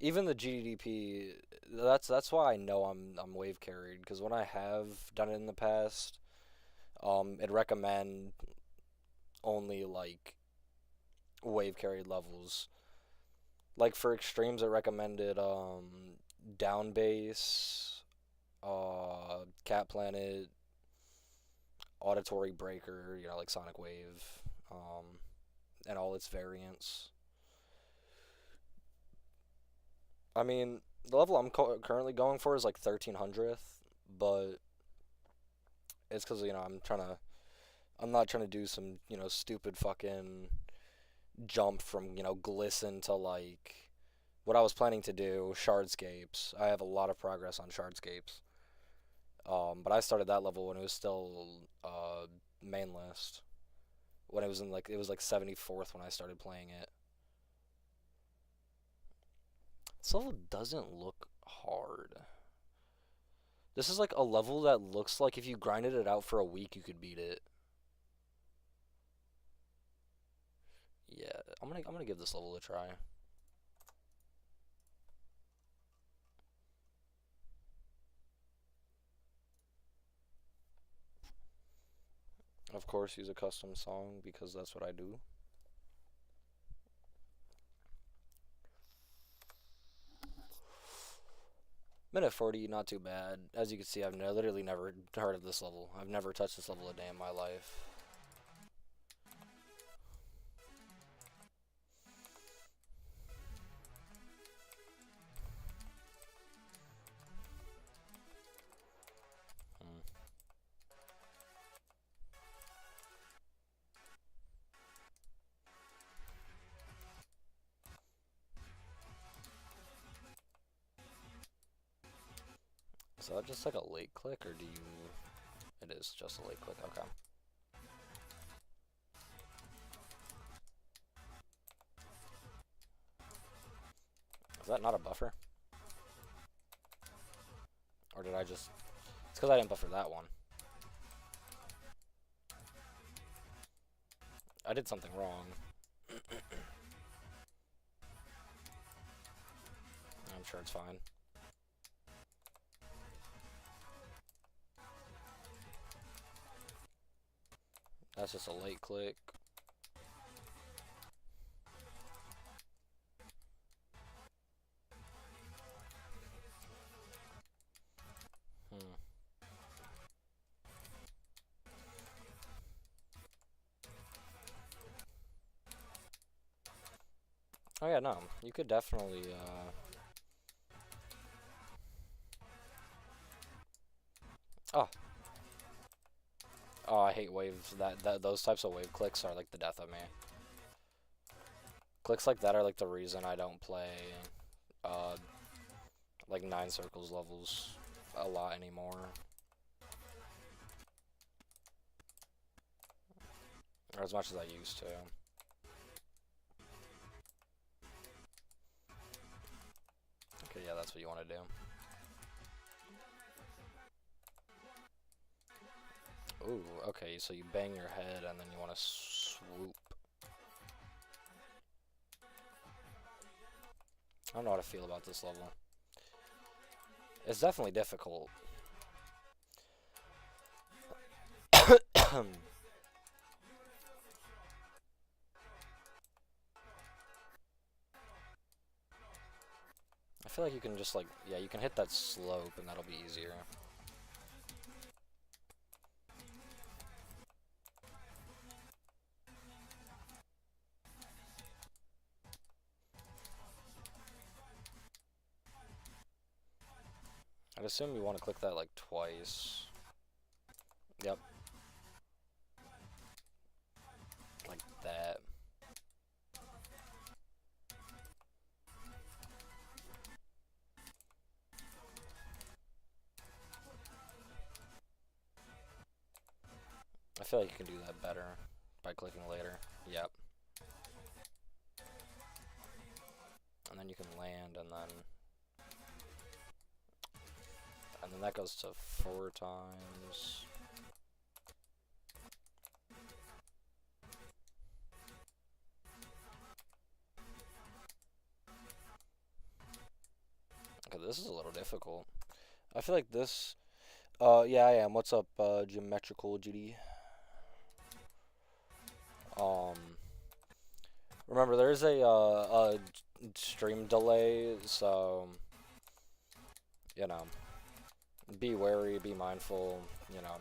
Even the GDDP, that's why I know I'm wave carried, because when I have done it in the past, it'd recommend only like wave carried levels. Like for extremes, it recommended down bass, Cat Planet, Auditory Breaker, like Sonic Wave, and all its variants. I mean, the level I'm currently going for is like 1300th, but it's because, I'm not trying to do some, stupid fucking jump from, Glisten to like what I was planning to do, Shardscapes. I have a lot of progress on Shardscapes. But I started that level when it was still main list. When it was it was like 74th when I started playing it. This level doesn't look hard. This is like a level that looks like if you grinded it out for a week, you could beat it. Yeah, I'm gonna give this level a try. Of course, use a custom song because that's what I do. Minute 40, not too bad. As you can see, I've literally never heard of this level. I've never touched this level a day in my life. Is that just like a late click, or do you... It is just a late click, okay. Is that not a buffer? Or did I just... It's because I didn't buffer that one. I did something wrong. I'm sure it's fine. That's just a late click. Oh yeah, no. You could definitely, Oh. Oh, I hate waves. Those types of wave clicks are like the death of me. Clicks like that are like the reason I don't play, like 9 circles levels a lot anymore. Or as much as I used to. Okay, yeah, that's what you want to do. Ooh, okay, so you bang your head and then you want to swoop. I don't know how to feel about this level. It's definitely difficult. I feel like you can just like, yeah, you can hit that slope and that'll be easier. I'd assume you want to click that like twice. Yep. Like that. I feel like you can do that better by clicking later. Yep. And then you can land and then that goes to 4 times. Okay, this is a little difficult. I feel like this, yeah, I am. What's up, Geometrical GD? Remember, there's a stream delay, so, you know, be wary, be mindful, you know.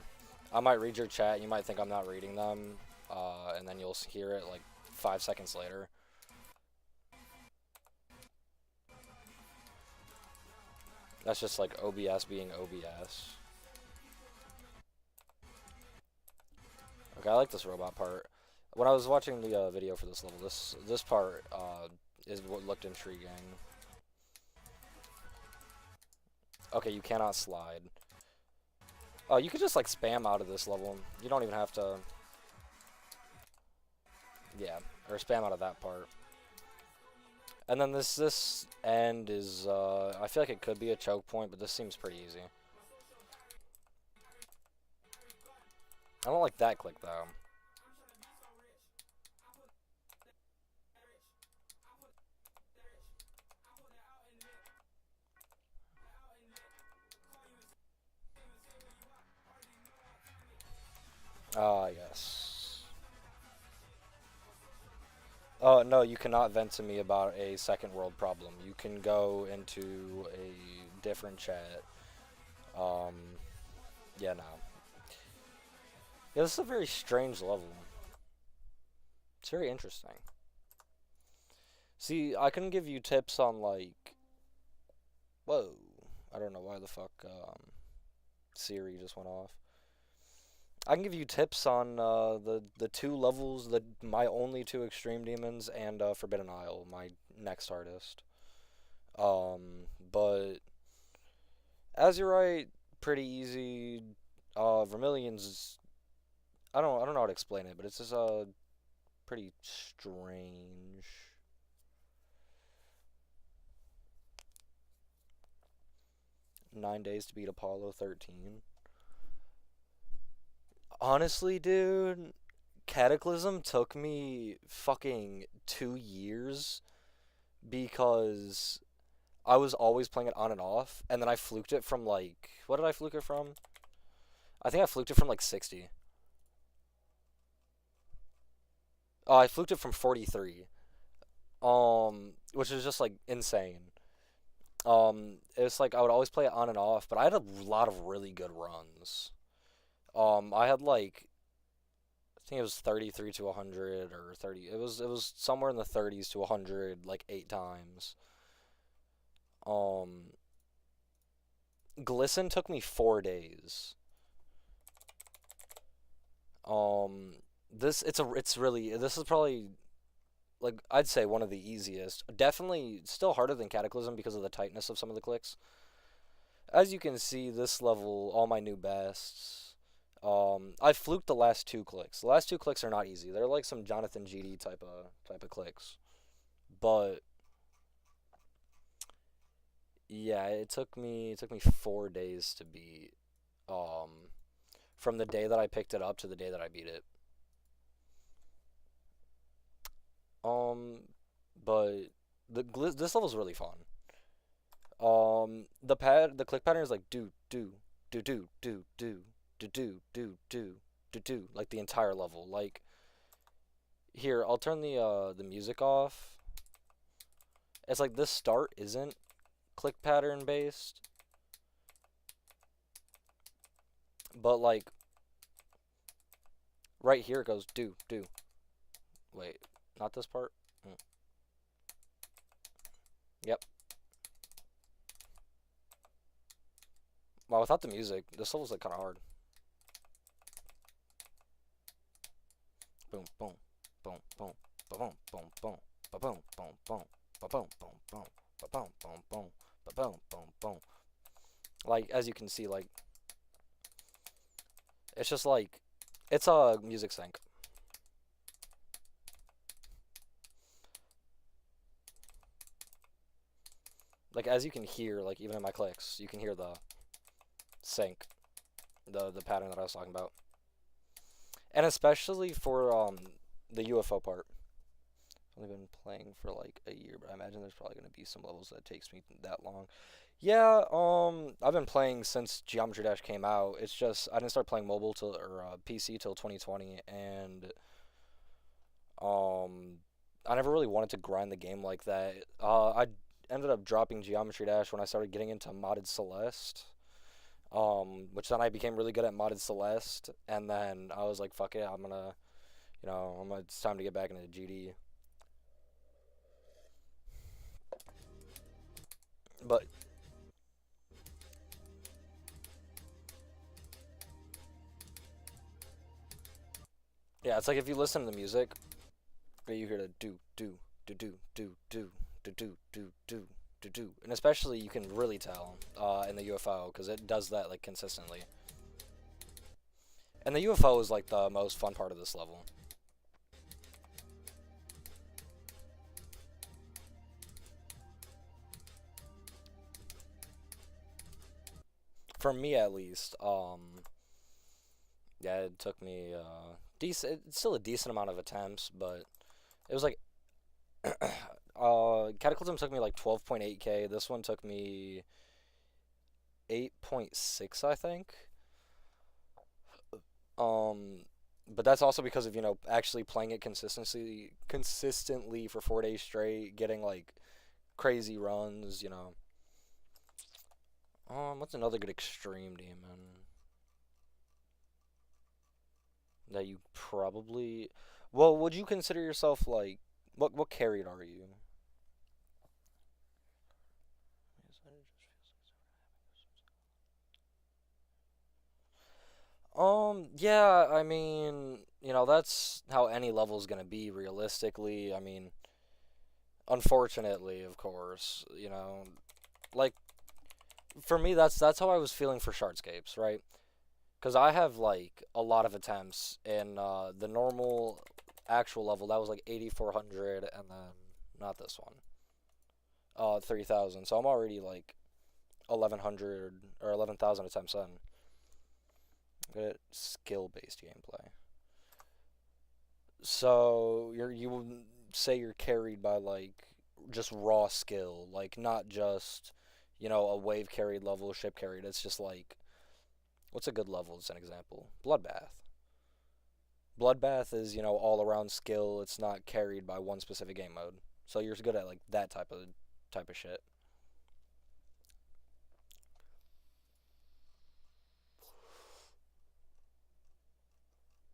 I might read your chat, you might think I'm not reading them, and then you'll hear it like 5 seconds later. That's just like OBS being OBS. Okay, I like this robot part. When I was watching the video for this level, this part is what looked intriguing. Okay, you cannot slide. Oh, you could just like spam out of this level. You don't even have to. Yeah, or spam out of that part. And then this end is I feel like it could be a choke point, but this seems pretty easy. I don't like that click though. Ah, yes. Oh, no, you cannot vent to me about a second world problem. You can go into a different chat. Yeah, no. Yeah, this is a very strange level. It's very interesting. See, I can give you tips on, like... Whoa. I don't know why the fuck, Siri just went off. I can give you tips on the 2 levels, my only 2 extreme demons, and Forbidden Isle, my next hardest. But Azurite, pretty easy. Vermilion's, I don't know how to explain it, but it's just pretty strange. "9 days to beat Apollo 13." Honestly, dude, Cataclysm took me fucking 2 years because I was always playing it on and off, and then I fluked it from like, what did I fluke it from? I think I fluked it from like 60. I fluked it from 43. Which is just like insane. It's like I would always play it on and off, but I had a lot of really good runs. I had like, I think it was 33 to 100 or 30. It was somewhere in the 30s to 100 like 8 times. Um, Glisten took me 4 days. This is probably like I'd say one of the easiest. Definitely still harder than Cataclysm because of the tightness of some of the clicks. As you can see, this level, all my new bests. I fluked the last 2 clicks. The last 2 clicks are not easy. They're like some Jonathan GD type of clicks. But yeah, it took me 4 days to beat. from the day that I picked it up to the day that I beat it. Um, but this level's really fun. The click pattern is like do do do do do do do do do do like the entire level. Like here, I'll turn the music off. It's like this start isn't click pattern based, but like right here it goes do do. Wait, not this part. Yep. Well, without the music, this level's like kind of hard. Boom, boom, boom, boom, boom, boom, boom, boom, boom, boom, boom, boom, boom, boom, boom, boom, boom, boom, boom. Like as you can see, like it's just like it's a music sync. Like as you can hear, like even in my clicks, you can hear the sync, the pattern that I was talking about, and especially for the UFO part. I've only been playing for like a year, but I imagine there's probably gonna be some levels that takes me that long. Yeah, I've been playing since Geometry Dash came out. It's just I didn't start playing mobile till or PC till 2020, and um, I never really wanted to grind the game like that. I ended up dropping Geometry Dash when I started getting into modded Celeste. Which then I became really good at modded Celeste, and then I was like, fuck it, it's time to get back into GD. But yeah, it's like if you listen to the music, you hear the do do do do do do do, and especially you can really tell in the UFO because it does that like consistently. And the UFO is like the most fun part of this level. For me at least, yeah, it took me decent. It's still a decent amount of attempts, but it was like Cataclysm took me like 12.8k. This one took me 8.6, I think. Um, but that's also because of actually playing it consistently for 4 days straight, getting like crazy runs. What's another good extreme demon that you probably? Well, would you consider yourself like what carried are you? Yeah, I mean, that's how any level's gonna be realistically. I mean, unfortunately, of course, like for me, that's how I was feeling for Shardscapes, right? Because I have like a lot of attempts in the normal actual level. That was like 8,400, and then not this one, 3,000. So I'm already like 1,100 or 11,000 attempts in. Good at skill-based gameplay. So you would say you're carried by like just raw skill, like not just a wave carried level, ship carried. It's just like what's a good level as an example? Bloodbath. Bloodbath is all around skill. It's not carried by one specific game mode. So you're good at like that type of shit.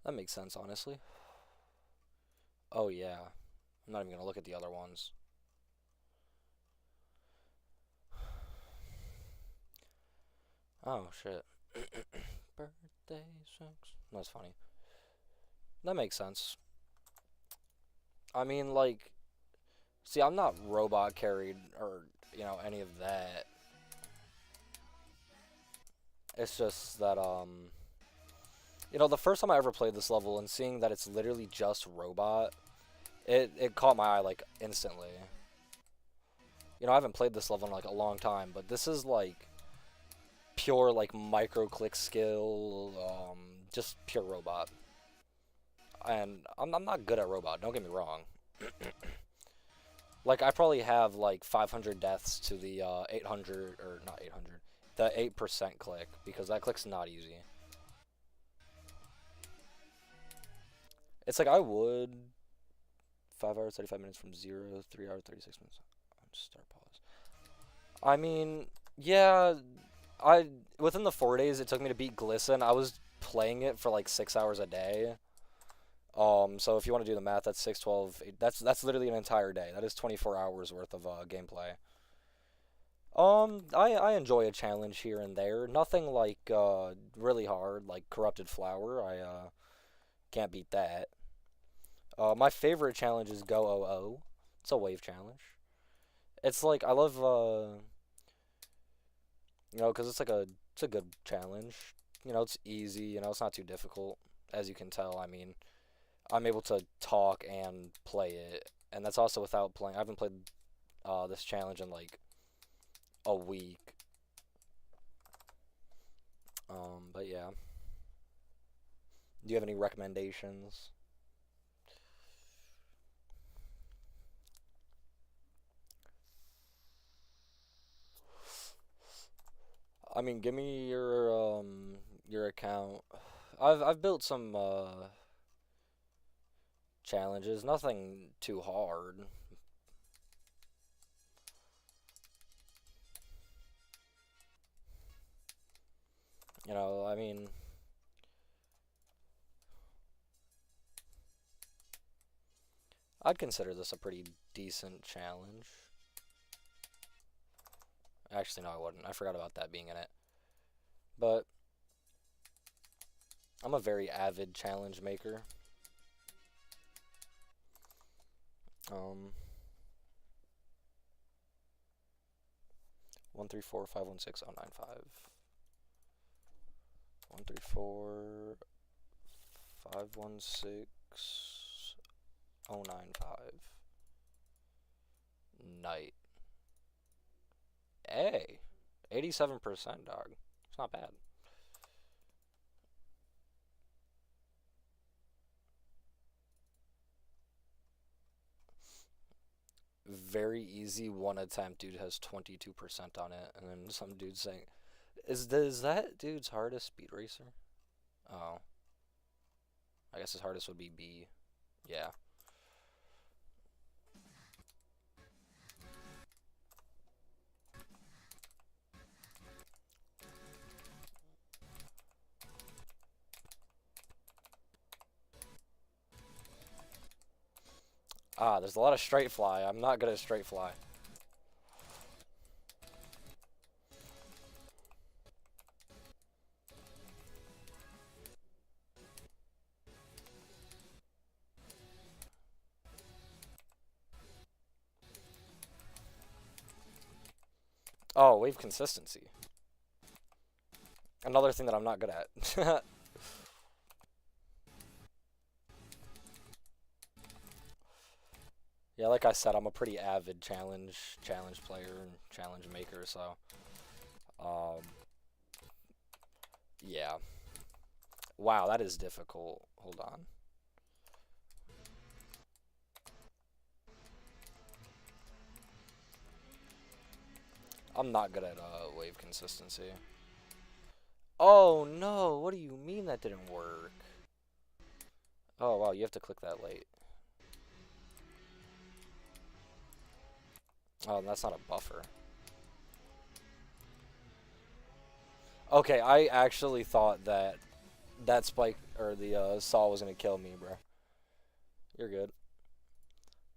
That makes sense, honestly. Oh yeah. I'm not even gonna look at the other ones. Oh shit. Birthday sex. That's funny. That makes sense. I mean, like, see, I'm not robot carried or any of that. It's just that the first time I ever played this level and seeing that it's literally just robot, it caught my eye like instantly. I haven't played this level in like a long time, but this is like pure like micro click skill, just pure robot. And I'm not good at robot, don't get me wrong. Like, I probably have like 500 deaths to the 800, or not 800, the 8% click, because that click's not easy. It's like I would 5 hours 35 minutes from 0, 3 hours 36 minutes. Start pause. I mean, yeah, I within the 4 days it took me to beat Glisten. I was playing it for like 6 hours a day. So if you want to do the math, that's 6, 12, 8, that's literally an entire day. That is 24 hours worth of gameplay. I enjoy a challenge here and there. Nothing like really hard, like Corrupted Flower. I can't beat that. My favorite challenge is Go OO. It's a wave challenge. It's like I love because it's a good challenge. It's easy. It's not too difficult, as you can tell. I mean, I'm able to talk and play it, and that's also without playing. I haven't played this challenge in like a week. But yeah. Do you have any recommendations? I mean, give me your account. I've built some challenges, nothing too hard. I mean, I'd consider this a pretty decent challenge. Actually, no, I wouldn't. I forgot about that being in it. But I'm a very avid challenge maker. 134516095. 134516095. Night. Hey, 87%, dog. It's not bad. Very easy one attempt. Dude has 22% on it, and then some dude saying, "Is that dude's hardest Speed Racer?" Oh, I guess his hardest would be B. Yeah. Ah, there's a lot of straight fly. I'm not good at straight fly. Oh, wave consistency. Another thing that I'm not good at. Yeah, like I said, I'm a pretty avid challenge player and challenge maker, so um yeah. Wow, that is difficult. Hold on. I'm not good at wave consistency. Oh no, what do you mean that didn't work? Oh wow, you have to click that late. Oh, that's not a buffer. Okay, I actually thought that spike or the saw was gonna kill me, bro. You're good.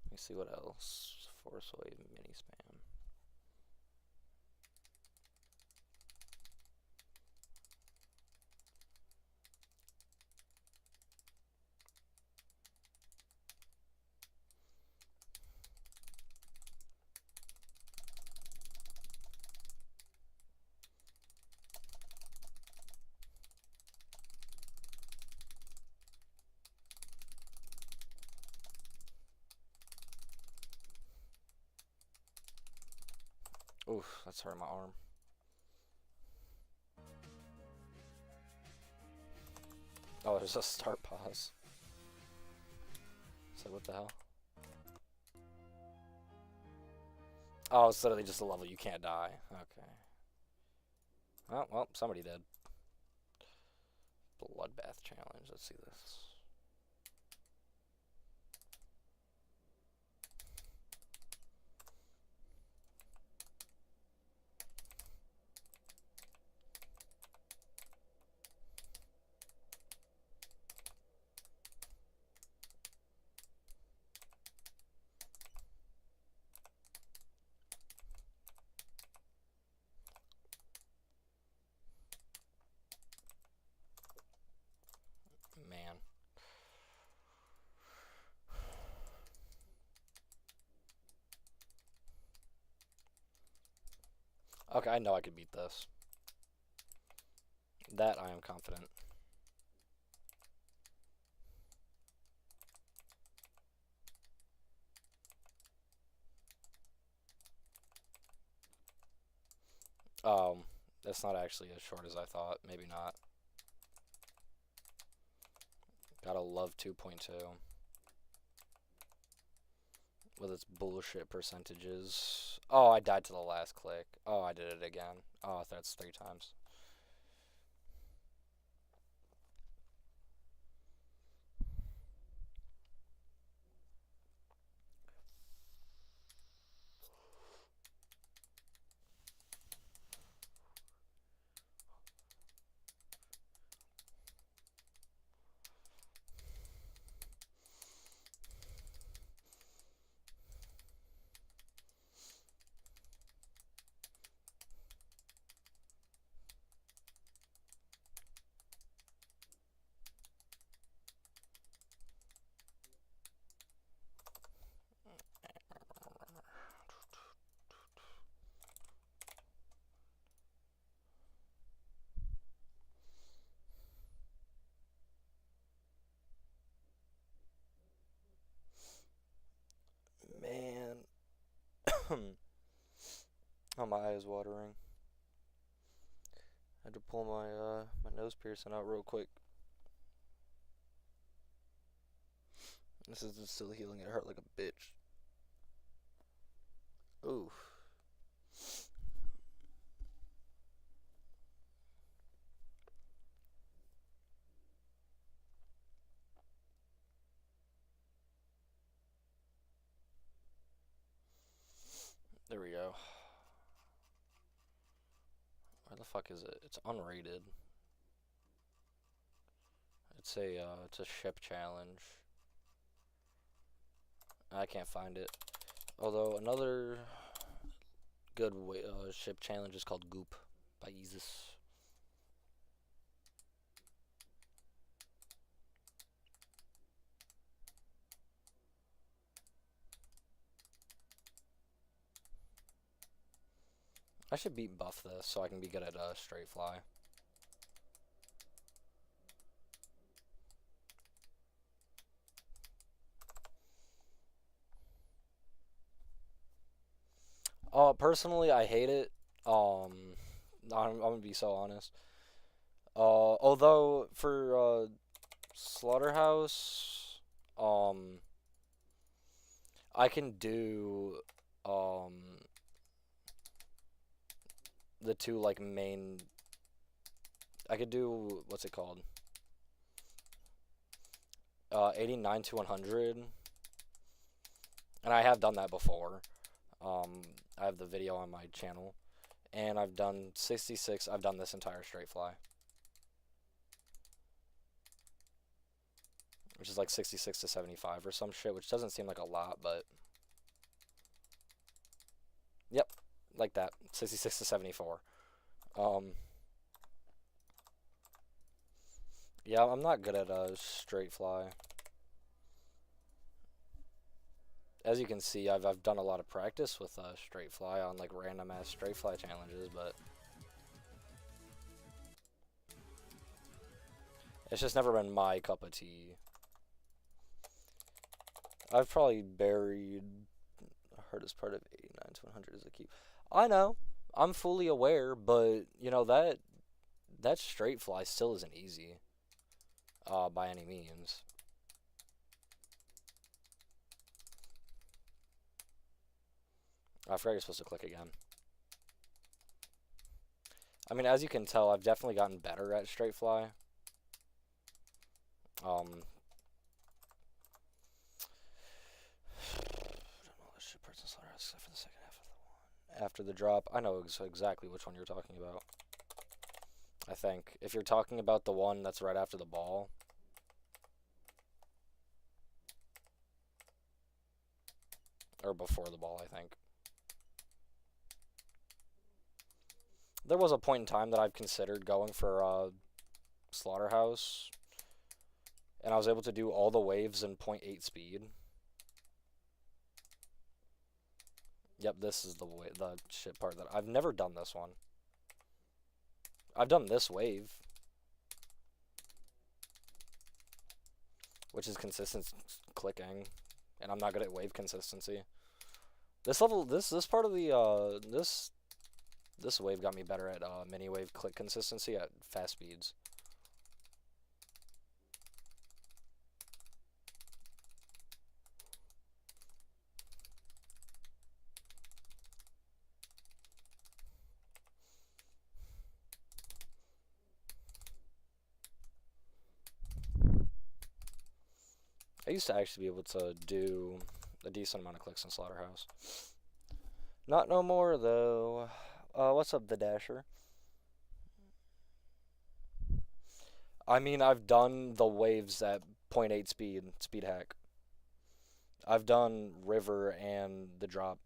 Let me see what else. Force wave mini spam. Oof, that's hurting my arm. there's a start pause. So what the hell? Oh, it's literally just a level you can't die. Okay. Oh, well, somebody did. Bloodbath challenge. Let's see this. Man. Okay, I know I could beat this. That I am confident. That's not actually as short as I thought. Maybe not. Gotta love 2.2. With its bullshit percentages. Oh, I died to the last click. Oh, I did it again. Oh, that's 3 times. Man. Oh, my eye is watering. I had to pull my nose piercing out real quick. This is still healing. It hurt like a bitch. Ooh. There we go. Where the fuck is it? It's unrated. It's a ship challenge. I can't find it. Although another good ship challenge is called Goop by Yeezus. I should beat buff this so I can be good at straight fly. Personally, I hate it. I'm gonna be so honest. Although for Slaughterhouse, I can do the two like main. I could do what's it called? 89 to 100, and I have done that before. I have the video on my channel, and I've done 66. I've done this entire straight fly, which is like 66 to 75 or some shit, which doesn't seem like a lot, but yep, like that, 66 to 74. Yeah, I'm not good at a straight fly. As you can see, I've done a lot of practice with straight fly on like random ass straight fly challenges, but it's just never been my cup of tea. I've probably buried the hardest part of 89 to 100 is a keep. I know, I'm fully aware, but you know that straight fly still isn't easy. by any means. I forgot you're supposed to click again. I mean, as you can tell, I've definitely gotten better at straight fly. I don't know this shit person slaughterhouse except for the second half of the one. After the drop, I know exactly which one you're talking about. I think. If you're talking about the one that's right after the ball. Or before the ball, I think. There was a point in time that I've considered going for slaughterhouse. And I was able to do all the waves in 0.8 speed. Yep, this is the shit part that I've never done this one. I've done this wave, which is consistent clicking, and I'm not good at wave consistency. This level, this part of the this wave got me better at mini wave click consistency at fast speeds. I used to actually be able to do a decent amount of clicks in Slaughterhouse. Not no more, though. What's up, the Dasher? I mean, I've done the waves at 0.8 speed hack. I've done river and the drop.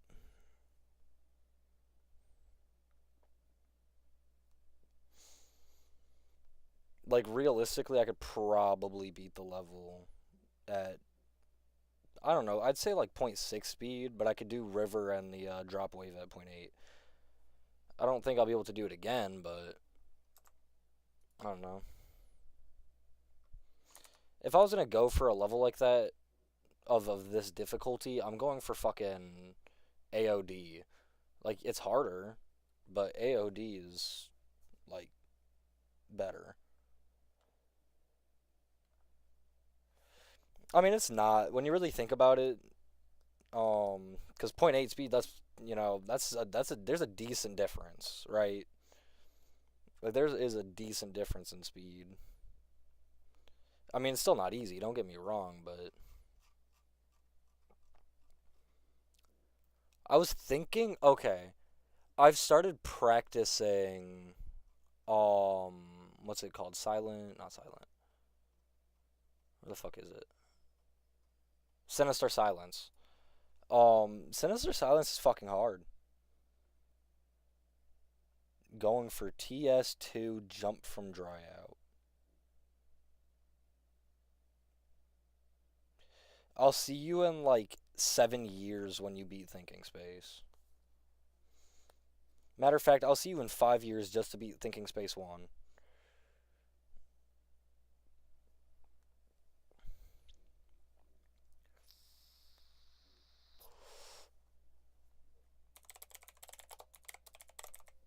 Like, realistically, I could probably beat the level at, I don't know, I'd say like 0.6 speed, but I could do river and the drop wave at 0.8. I don't think I'll be able to do it again, but I don't know. If I was going to go for a level like that, of this difficulty, I'm going for fucking AOD. Like, it's harder, but AOD is, like, better. I mean, it's not. When you really think about it, because 0.8 speed, that's, you know, there's a decent difference, right? Like, there is a decent difference in speed. I mean, it's still not easy, don't get me wrong, but I was thinking, okay, I've started practicing, what's it called? Silent, not silent. Where the fuck is it? Sinister Silence. Sinister Silence is fucking hard. Going for TS2 jump from dry out. I'll see you in like 7 years when you beat Thinking Space. Matter of fact, I'll see you in 5 years just to beat Thinking Space 1.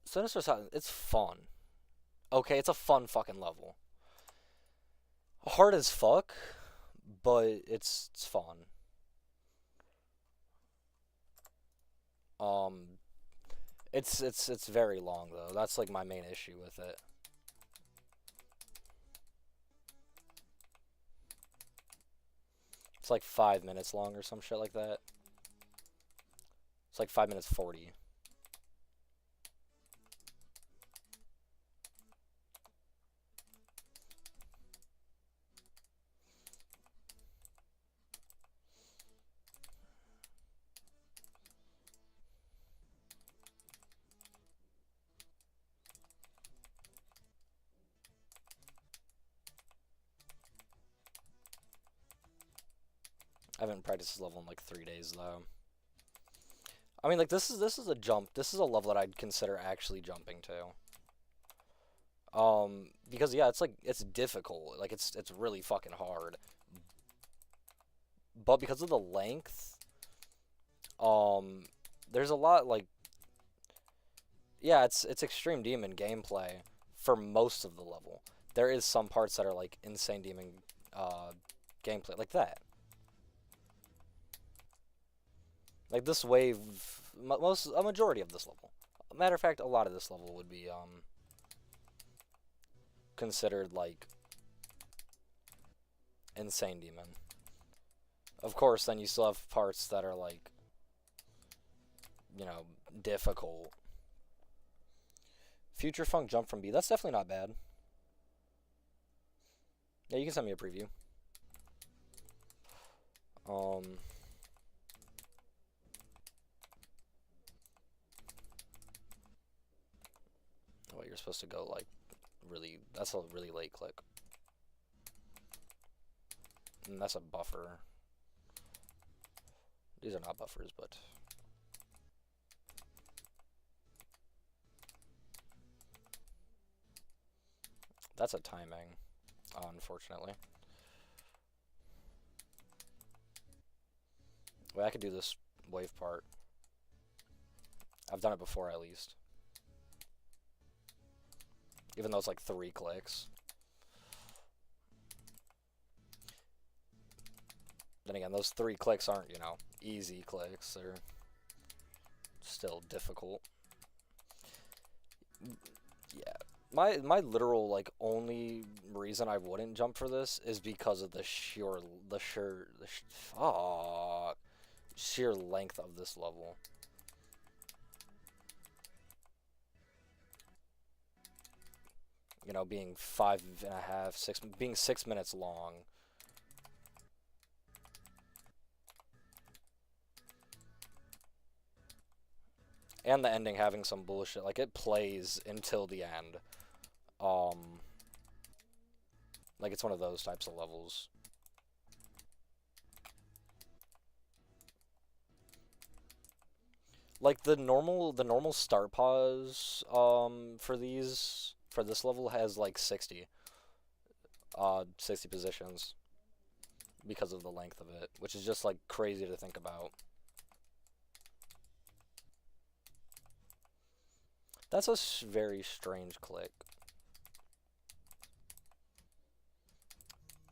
Sinister Silence, it's fun. Okay, it's a fun fucking level. Hard as fuck, but it's fun. Um, it's very long though. That's like my main issue with it. It's like 5 minutes long or some shit like that. It's like 5 minutes 40. I haven't practiced this level in like 3 days though. I mean, like this is a jump. This is a level that I'd consider actually jumping to. Because yeah, it's like it's difficult. Like it's really fucking hard. But because of the length, there's a lot like yeah, it's Extreme Demon gameplay for most of the level. there is some parts that are like Insane Demon gameplay, like that. Like this wave, a majority of this level. Matter of fact, a lot of this level would be considered like Insane Demon. Of course, then you still have parts that are like, you know, difficult. Future Funk Jump from B. That's definitely not bad. Yeah, you can send me a preview. Oh, you're supposed to go like really. That's a really late click. And that's a buffer. These are not buffers, but that's a timing, unfortunately. Wait, I could do this wave part. I've done it before, at least. Even though it's like 3 clicks. Then again, those 3 clicks aren't, you know, easy clicks. They're still difficult. Yeah. My literal, like, only reason I wouldn't jump for this is because of the sheer length of this level. You know, being 5.5, 6, being 6 minutes long. And the ending having some bullshit. Like, it plays until the end. Like, it's one of those types of levels. Like, the normal start pause, for this level has, like, 60 positions. Because of the length of it. Which is just, like, crazy to think about. That's a very strange click.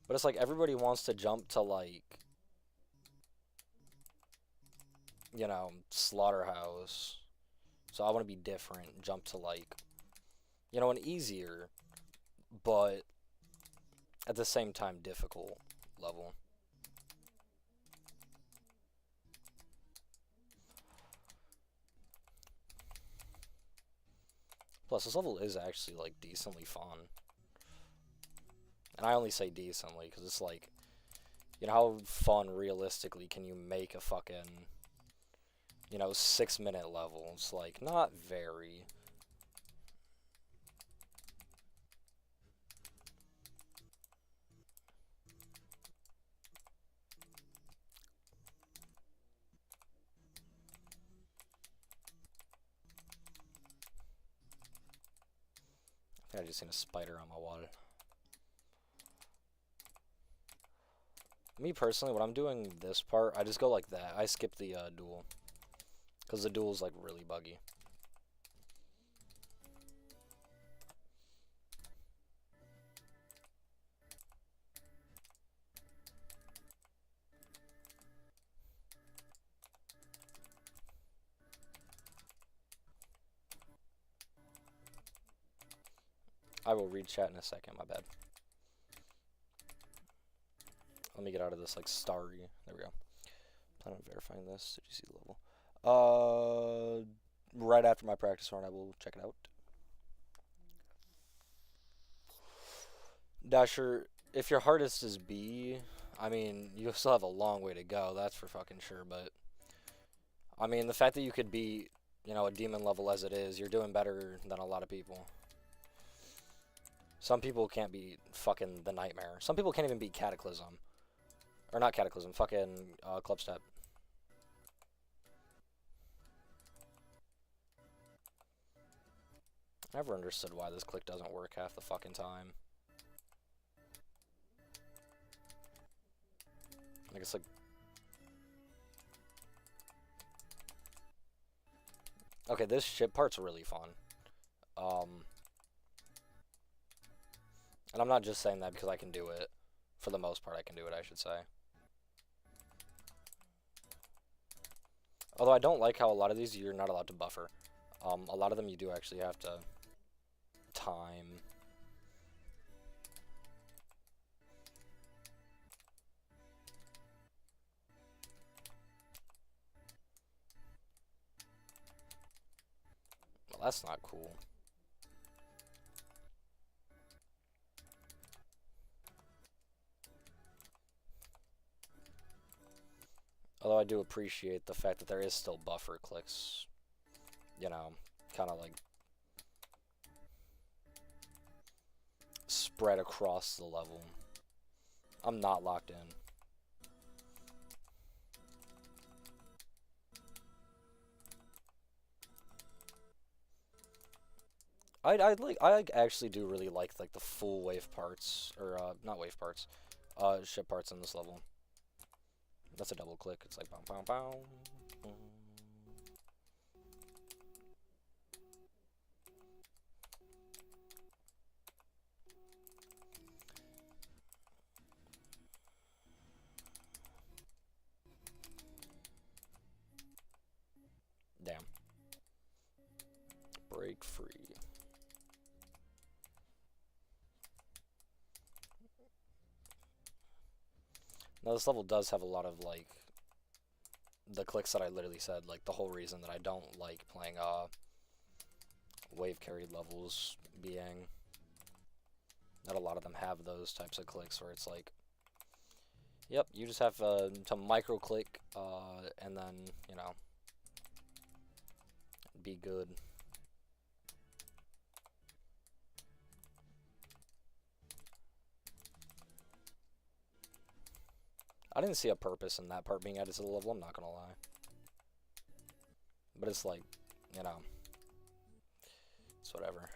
But it's like everybody wants to jump to, like, you know, Slaughterhouse. So I want to be different. Jump to, like, you know, an easier, but at the same time difficult level. Plus, this level is actually, like, decently fun. And I only say decently because it's like, you know, how fun realistically can you make a fucking, you know, 6-minute level? It's like, not very. I think I just seen a spider on my wall. Me personally, when I'm doing this part, I just go like that. I skip the duel. Because the duel's like really buggy. I will read chat in a second, my bad. Let me get out of this, like, starry. There we go. Plan on verifying this. Did you see the level? Right after my practice run, I will check it out. Dasher, if your hardest is B, I mean, you still have a long way to go, that's for fucking sure, but I mean, the fact that you could beat, you know, a demon level as it is, you're doing better than a lot of people. Some people can't beat fucking the Nightmare. Some people can't even beat Cataclysm. Or not Cataclysm, fucking Clubstep. I never understood why this click doesn't work half the fucking time. Like, it's like... Okay, this shit part's really fun. And And I'm not just saying that because I can do it. For the most part, I can do it, I should say. Although I don't like how a lot of these you're not allowed to buffer. A lot of them you do actually have to time. Well, that's not cool. Although I do appreciate the fact that there is still buffer clicks. You know, kind of like spread across the level. I'm not locked in. I actually do really like the full wave parts, or not wave parts, ship parts in this level. That's a double click. It's like bow bow bow. Damn. Break free. Now this level does have a lot of like the clicks that I literally said, like the whole reason that I don't like playing wave carried levels being that a lot of them have those types of clicks where it's like, yep, you just have to micro click and then, you know, be good. I didn't see a purpose in that part being added to the level, I'm not gonna lie. But it's like, you know, it's whatever.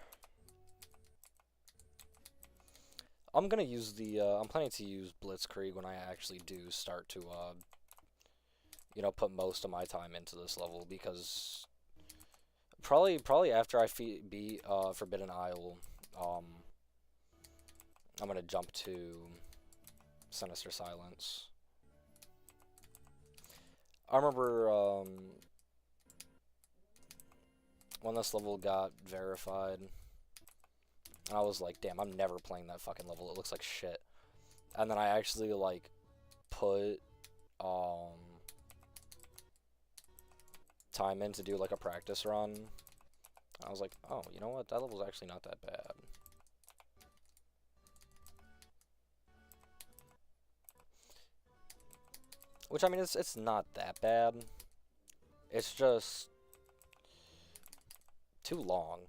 I'm gonna use the, I'm planning to use Blitzkrieg when I actually do start to, you know, put most of my time into this level, because probably after I beat Forbidden Isle, I'm gonna jump to Sinister Silence. I remember when this level got verified, I was like, damn, I'm never playing that fucking level. It looks like shit. And then I actually like put time in to do like a practice run. I was like, oh, you know what? That level's actually not that bad. Which, I mean, it's not that bad. It's just too long.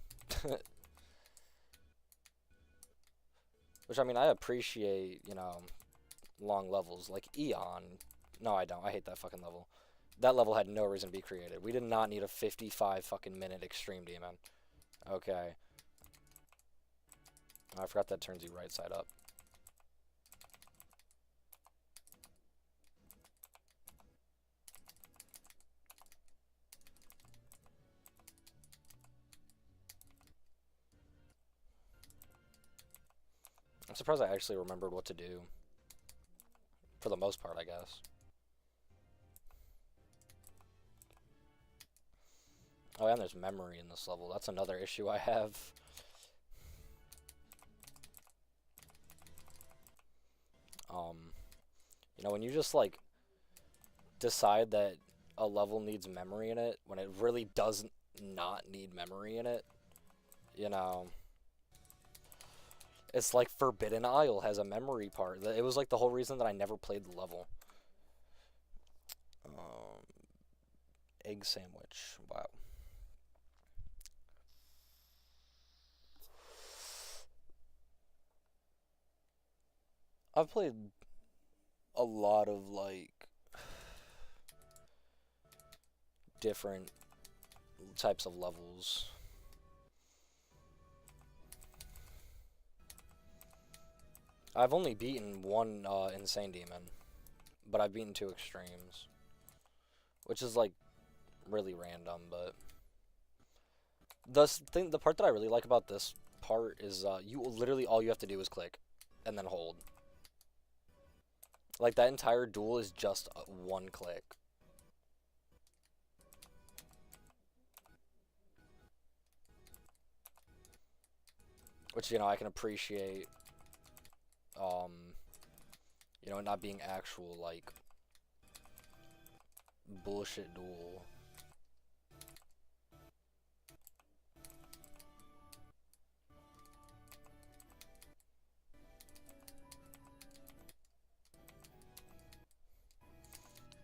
Which, I mean, I appreciate, you know, long levels. Like Eon. No, I don't. I hate that fucking level. That level had no reason to be created. We did not need a 55 fucking minute Extreme Demon. Okay. I forgot that turns you right side up. I'm surprised I actually remembered what to do. For the most part, I guess. Oh, and there's memory in this level. That's another issue I have. You know, when you just, like, decide that a level needs memory in it, when it really does not need memory in it, you know... It's like Forbidden Isle has a memory part. It was like the whole reason that I never played the level. Egg sandwich. Wow. I've played a lot of like different types of levels. I've only beaten one Insane Demon, but I've beaten 2 Extremes, which is like really random. But the part that I really like about this part is you literally all you have to do is click and then hold. Like that entire duel is just one click. Which, you know, I can appreciate, you know, not being actual, like, bullshit duel.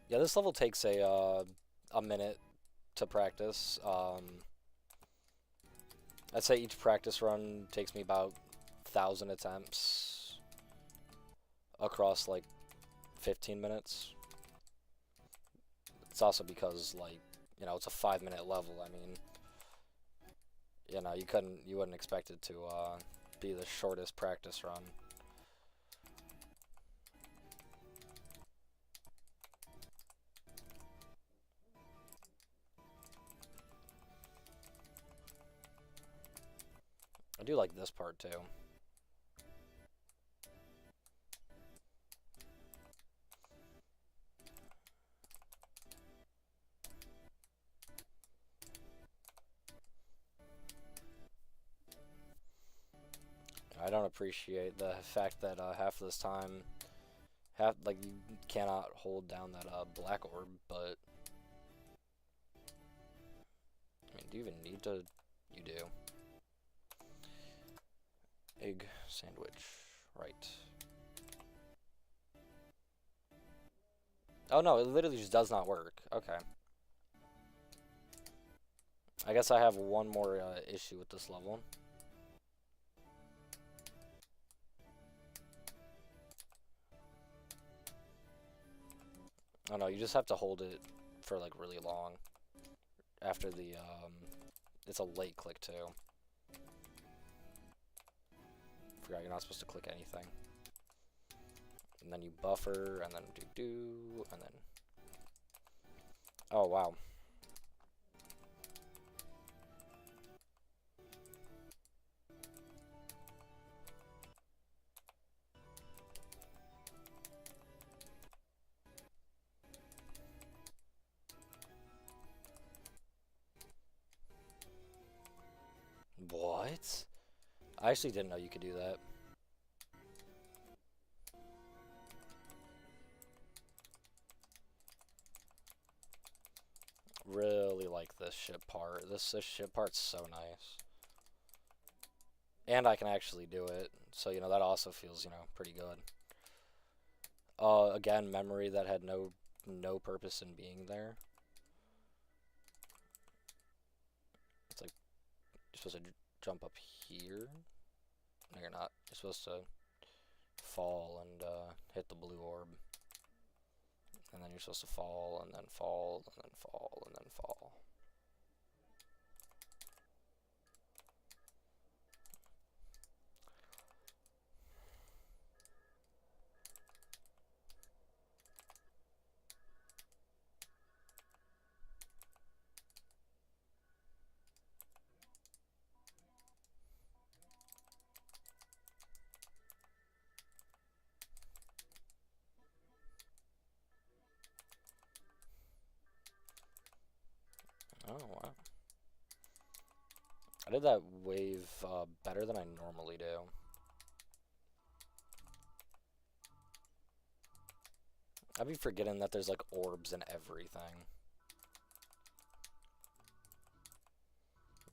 Yeah, this level takes a minute to practice. I'd say each practice run takes me about 1,000 attempts across like 15 minutes. It's also because, like, you know, it's a 5-minute level. I mean, you know, you wouldn't expect it to be the shortest practice run. I do like this part too. I don't appreciate the fact that half of this time, like you cannot hold down that black orb, but I mean, do you even need to? You do. Egg sandwich, right? Oh no, it literally just does not work. Okay. I guess I have one more issue with this level. Oh no, you just have to hold it for like really long. After the, it's a late click too. Forgot you're not supposed to click anything. And then you buffer, and then do, and then... Oh, wow. What? I actually didn't know you could do that. Really like this ship part. This ship part's so nice. And I can actually do it. So, you know, that also feels, you know, pretty good. Again, memory that had no purpose in being there. It's like, you're supposed to jump up here. No, you're not. You're supposed to fall and hit the blue orb. And then you're supposed to fall, and then fall, and then fall, and then fall. Oh, wow. I did that wave better than I normally do. I'd be forgetting that there's like orbs and everything.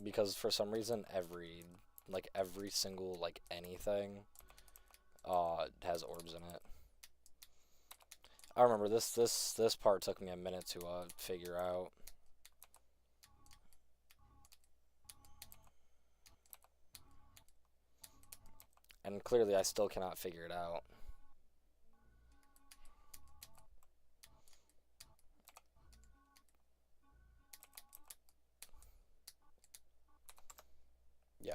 Because for some reason every single like anything has orbs in it. I remember this part took me a minute to figure out. And clearly I still cannot figure it out. Yeah.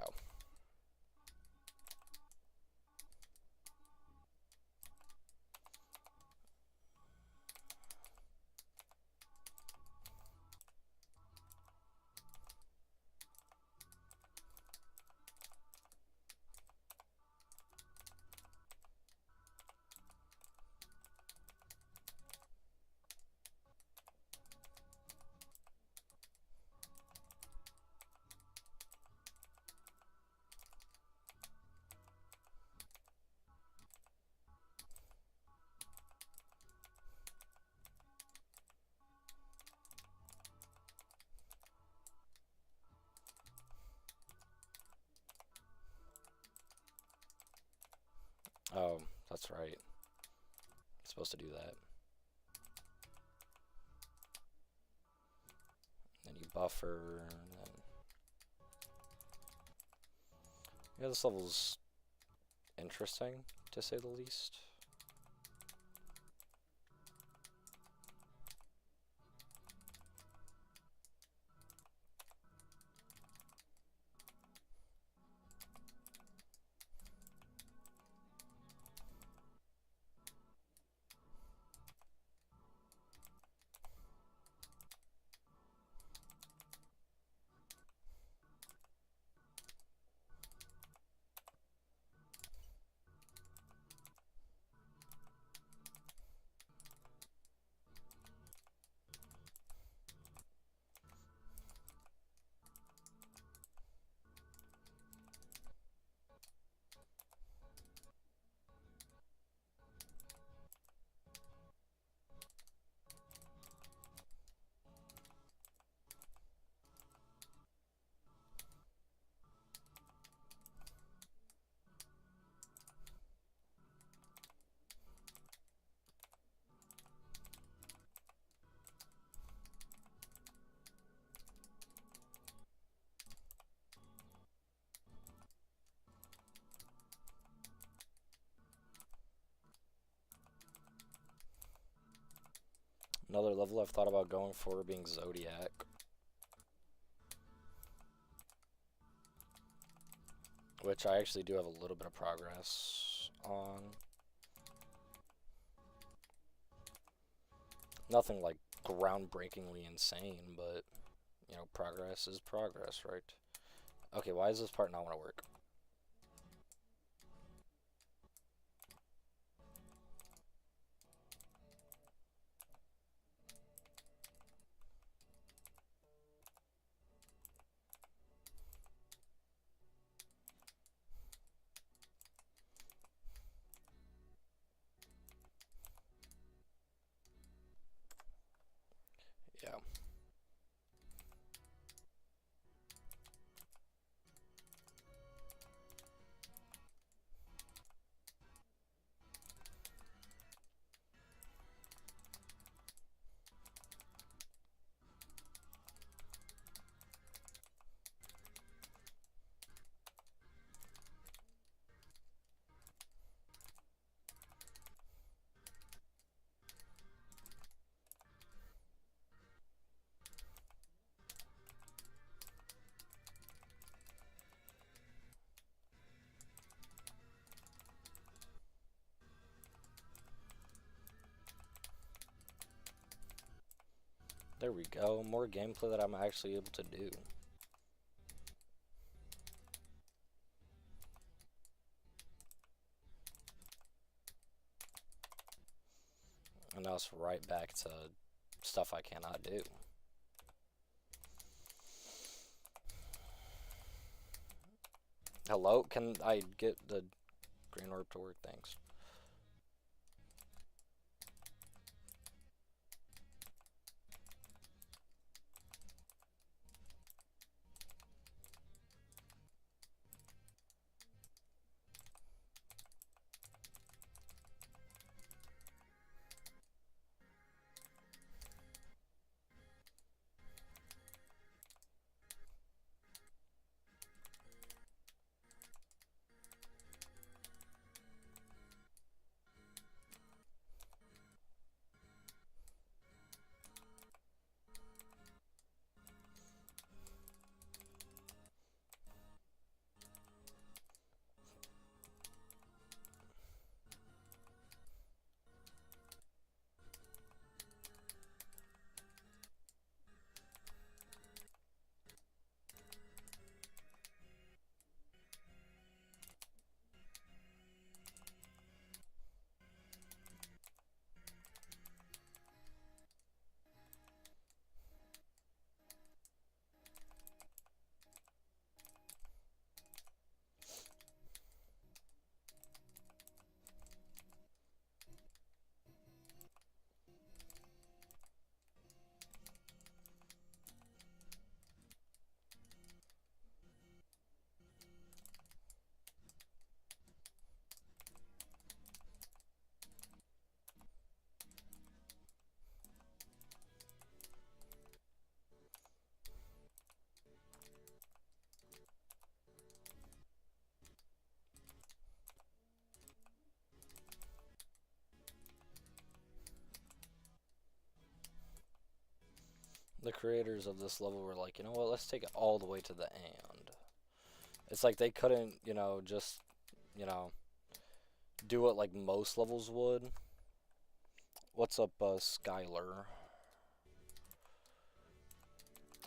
Oh, that's right. I'm supposed to do that. Then you buffer, and then... Yeah, this level's interesting, to say the least. Another level I've thought about going for being Zodiac. Which I actually do have a little bit of progress on. Nothing like groundbreakingly insane, but, you know, progress is progress, right? Okay, why does this part not want to work? Yeah. There we go. More gameplay that I'm actually able to do. And now it's right back to stuff I cannot do. Hello? Can I get the green orb to work? Thanks. The creators of this level were like, you know what, let's take it all the way to the end. It's like they couldn't, just, you know, do it like most levels would. What's up, Skylar?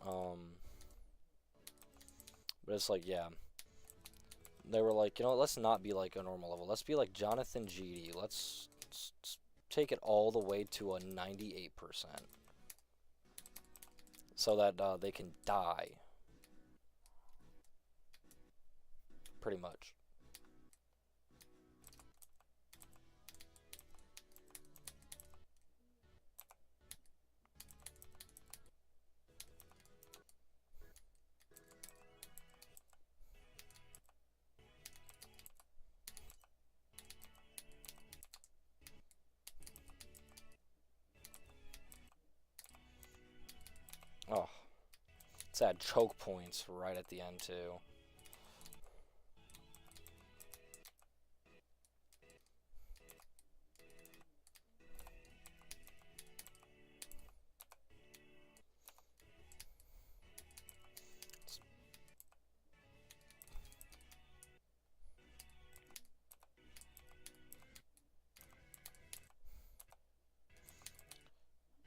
But it's like, yeah. They were like, you know, let's not be like a normal level. Let's be like Jonathan GD. Let's take it all the way to a 98%. So that they can die. Pretty much. Oh. Let's add choke points right at the end, too.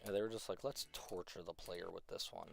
Yeah, they were just like, let's torture the player with this one.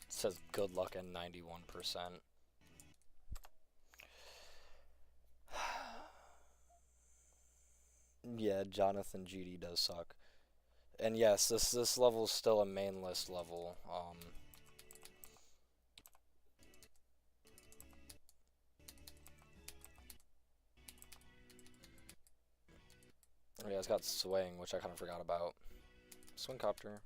It says good luck at 91%. Yeah, Jonathan GD does suck. And yes, this level is still a main list level. Yeah, it's got swing, which I kind of forgot about. Swing copter.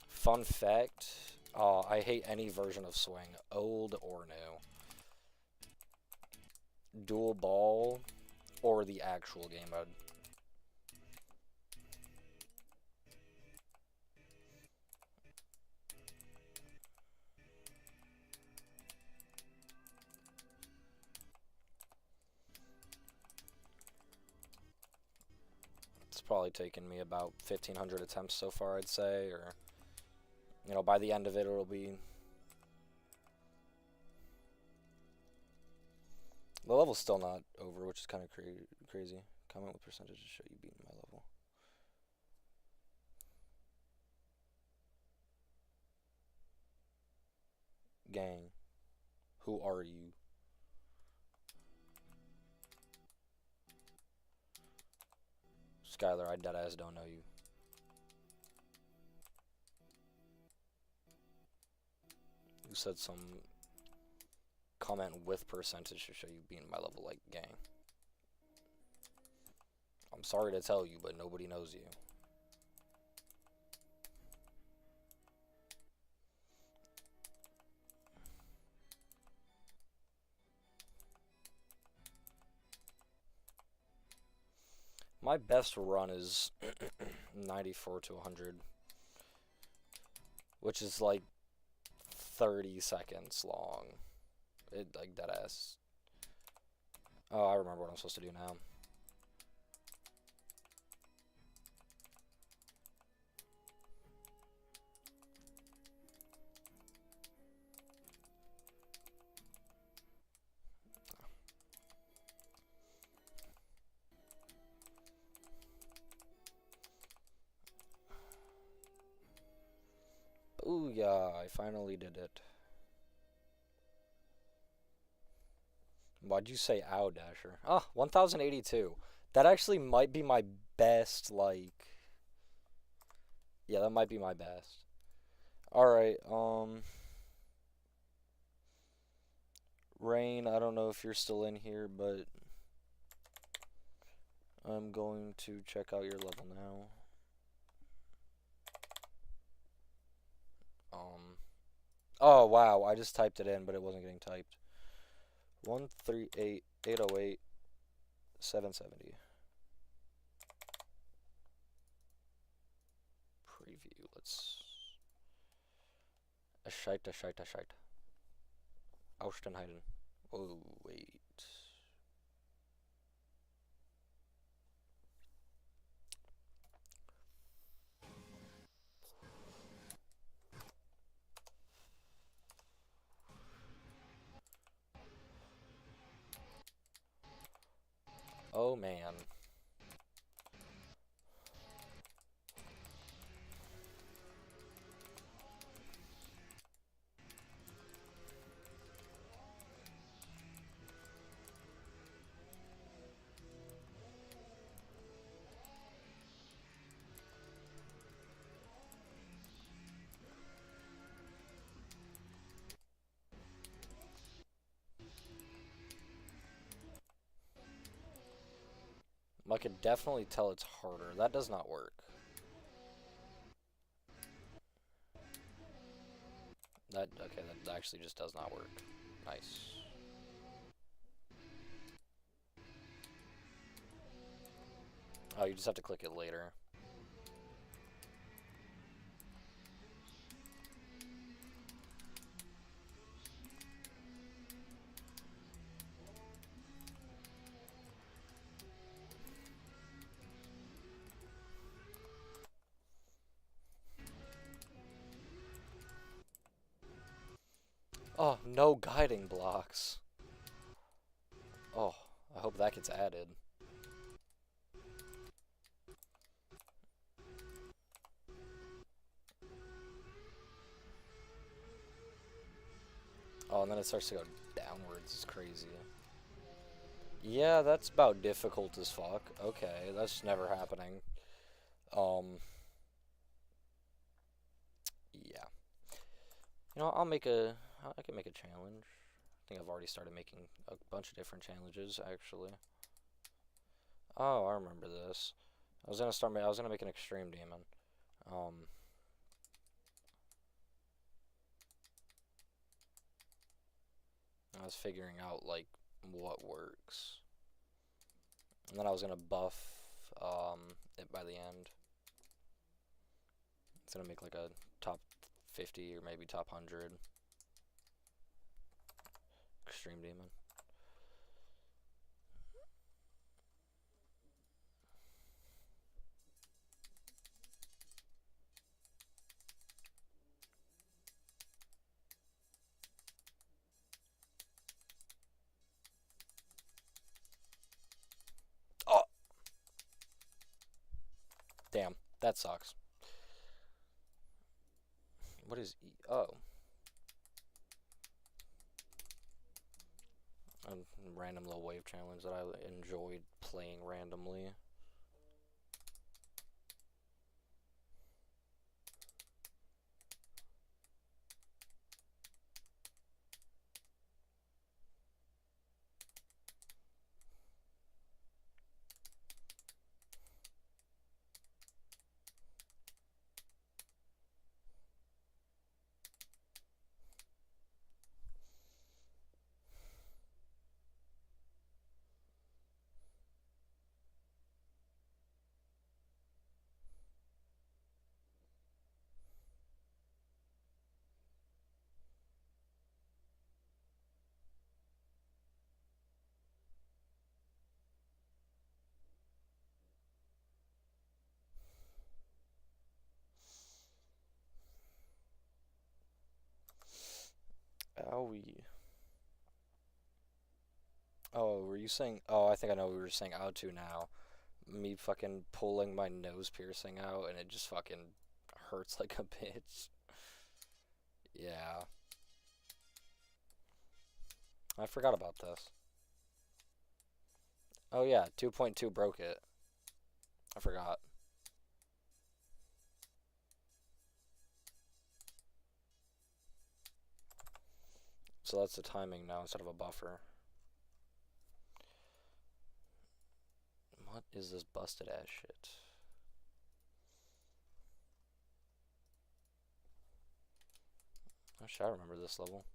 Fun fact, I hate any version of swing, old or new. Dual ball or the actual game mode. It's probably taken me about 1,500 attempts so far, I'd say, or, by the end of it, it'll be... The level's still not over, which is kind of crazy. Comment what percentage to show you beating my level. Gang, who are you? Skylar, I deadass don't know you. You said some comment with percentage to show you beating my level, like, gang. I'm sorry to tell you, but nobody knows you. My best run is 94 to 100, which is like 30 seconds long. Like, deadass. Oh, I remember what I'm supposed to do now. Ooh, yeah, I finally did it. Why'd you say ow, Dasher? Ah, 1082. That actually might be my best, like... Yeah, that might be my best. Alright, Rain, I don't know if you're still in here, but... I'm going to check out your level now. Oh, wow, I just typed it in, but it wasn't getting typed. 138, 808, 770. Preview, let's... A shite. Austenheiden. Oh, wait. Oh, man. I can definitely tell it's harder. That does not work. Okay, that actually just does not work. Nice. Oh, you just have to click it later. Oh, no guiding blocks. Oh, I hope that gets added. Oh, and then it starts to go downwards. It's crazy. Yeah, that's about difficult as fuck. Okay, that's never happening. Yeah. You know, I can make a challenge. I think I've already started making a bunch of different challenges, actually. Oh, I remember this. I was gonna make an extreme demon. I was figuring out, like, what works. And then I was gonna buff, it by the end. It's gonna make, like, a top 50 or maybe top 100 extreme demon. Oh! Damn, that sucks. What is E? Oh. A random little wave challenge that I enjoyed playing randomly. Owie. Oh, were you saying? Oh, I think I know what we were saying out to now. Me fucking pulling my nose piercing out and it just fucking hurts like a bitch. Yeah. I forgot about this. Oh yeah, 2.2 broke it. I forgot. So that's the timing now instead of a buffer. What is this busted ass shit? Oh shit, I remember this level.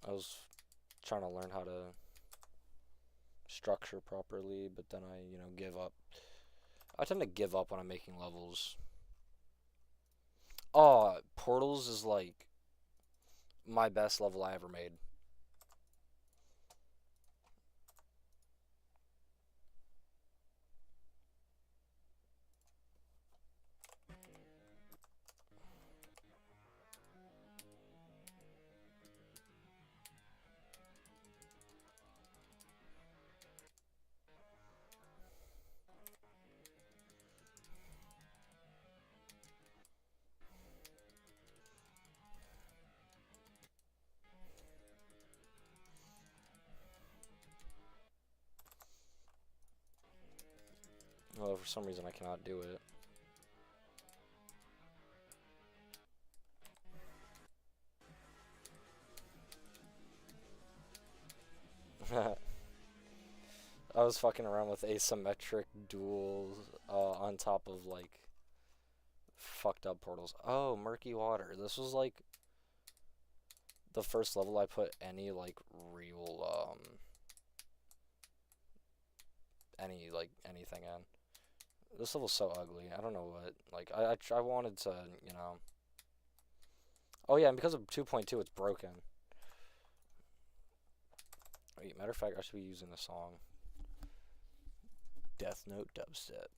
I was trying to learn how to structure properly, but then I, give up. I tend to give up when I'm making levels. Oh, Portals is like my best level I ever made. Well, for some reason I cannot do it. I was fucking around with asymmetric duels on top of like fucked up portals. Oh, murky water. This was like the first level I put any like real anything in. This level's so ugly. I don't know what. Like I wanted to, Oh yeah, and because of 2.2 it's broken. Wait, matter of fact, I should be using the song. Death Note Dubstep.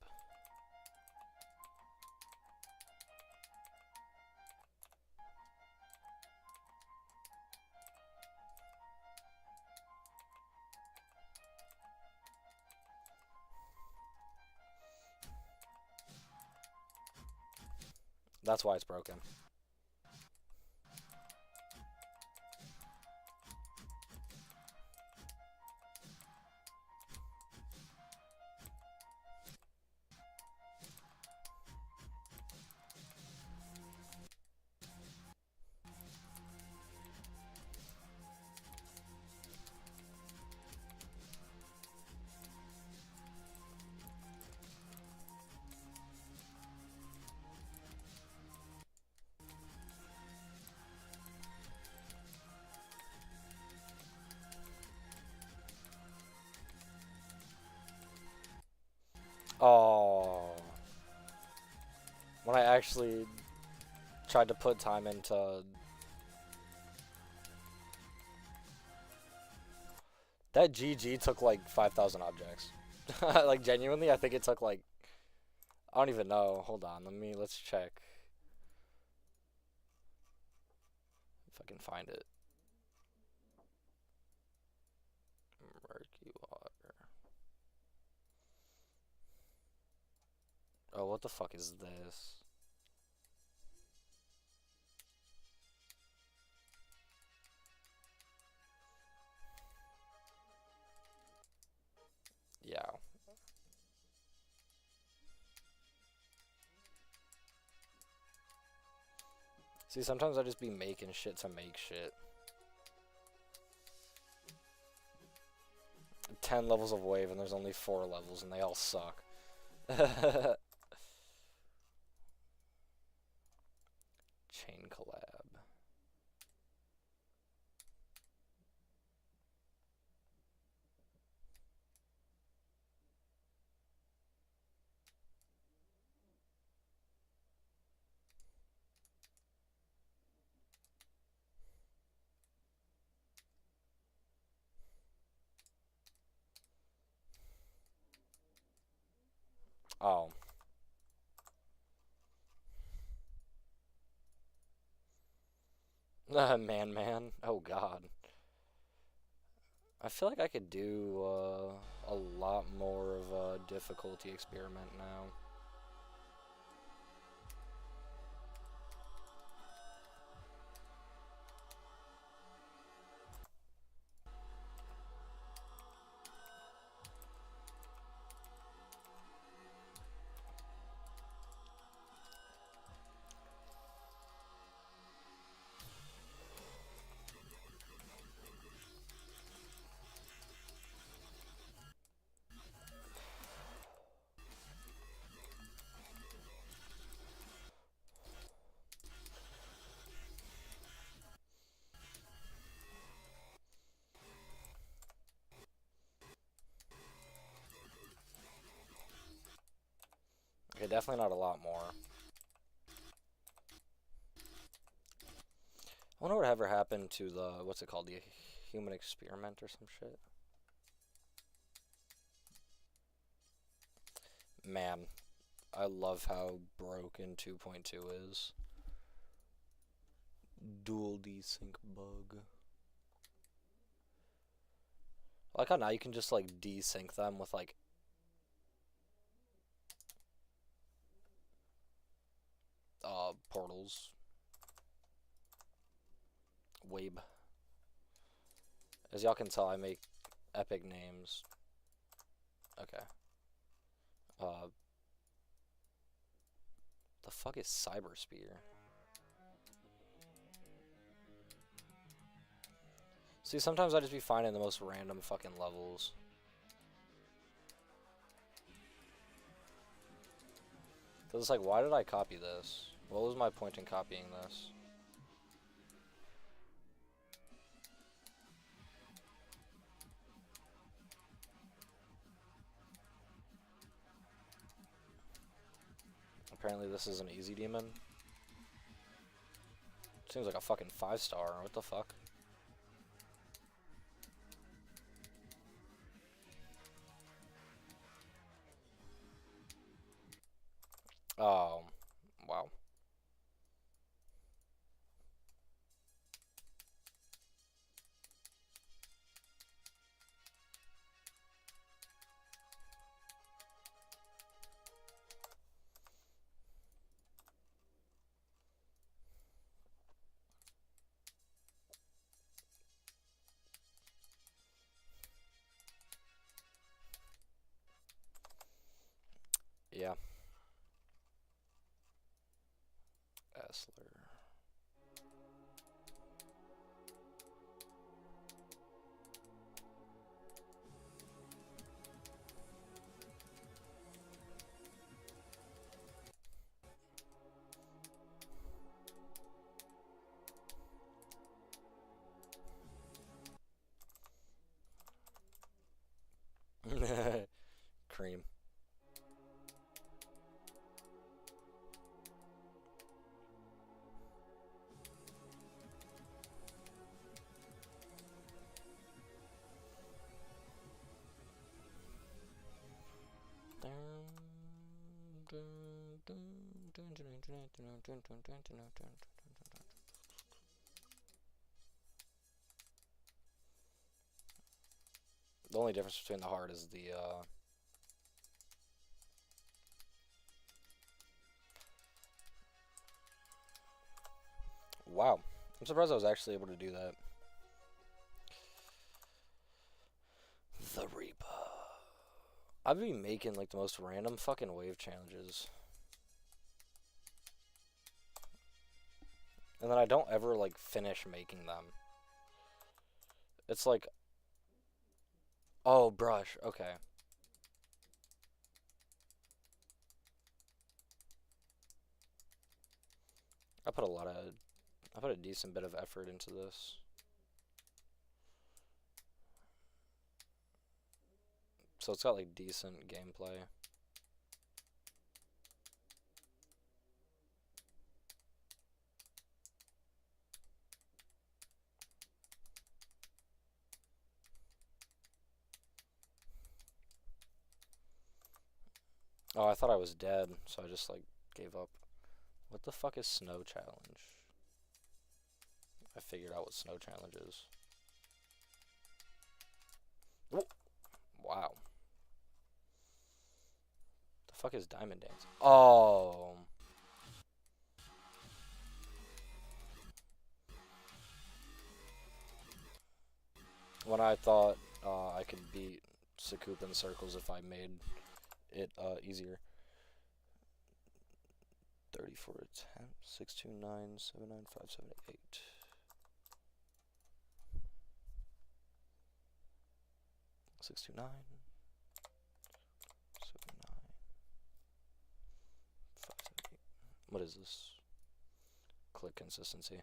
That's why it's broken. Oh. When I actually tried to put time into... That GG took like 5,000 objects. Like, genuinely, I think it took like... I don't even know. Hold on, let's check. If I can find it. Murky water. Oh, what the fuck is this? Yeah. See, sometimes I just be making shit to make shit. 10 levels of wave and there's only 4 levels and they all suck. Chain collab. Oh. Man. Oh god. I feel like I could do a lot more of a difficulty experiment now. Okay, definitely not a lot more. I wonder what ever happened to the, what's it called, the human experiment or some shit. Man, I love how broken 2.2 is. Dual desync bug. I like how now you can just like desync them with like portals. Wabe. As y'all can tell, I make epic names. Okay. The fuck is Cyber Spear? See, sometimes I just be finding the most random fucking levels. Cause it's like, why did I copy this? What was my point in copying this? Apparently this is an easy demon. Seems like a fucking 5-star. What the fuck? Oh, wow. Yeah. Essler. Cream. The only difference between the heart is the wow. I'm surprised I was actually able to do that. The Reaper. I've been making like the most random fucking wave challenges. And then I don't ever like finish making them. It's like, oh, brush, okay. I put a decent bit of effort into this. So it's got like decent gameplay. Oh, I thought I was dead, so I just like gave up. What the fuck is Snow Challenge? I figured out what Snow Challenge is. Whoa. Wow. The fuck is Diamond Dance? Oh. When I thought I could beat Sakup in circles if I made it easier. 34 attempts, 629, 79578. 629, 79, 578. What is this? Click consistency.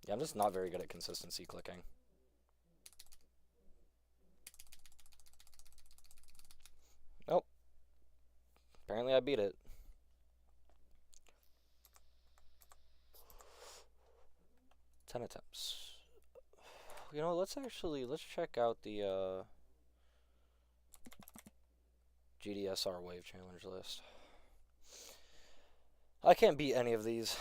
Yeah, I'm just not very good at consistency clicking. Nope. Apparently I beat it. Ten attempts. You know, let's check out the GDSR Wave Challenge list. I can't beat any of these.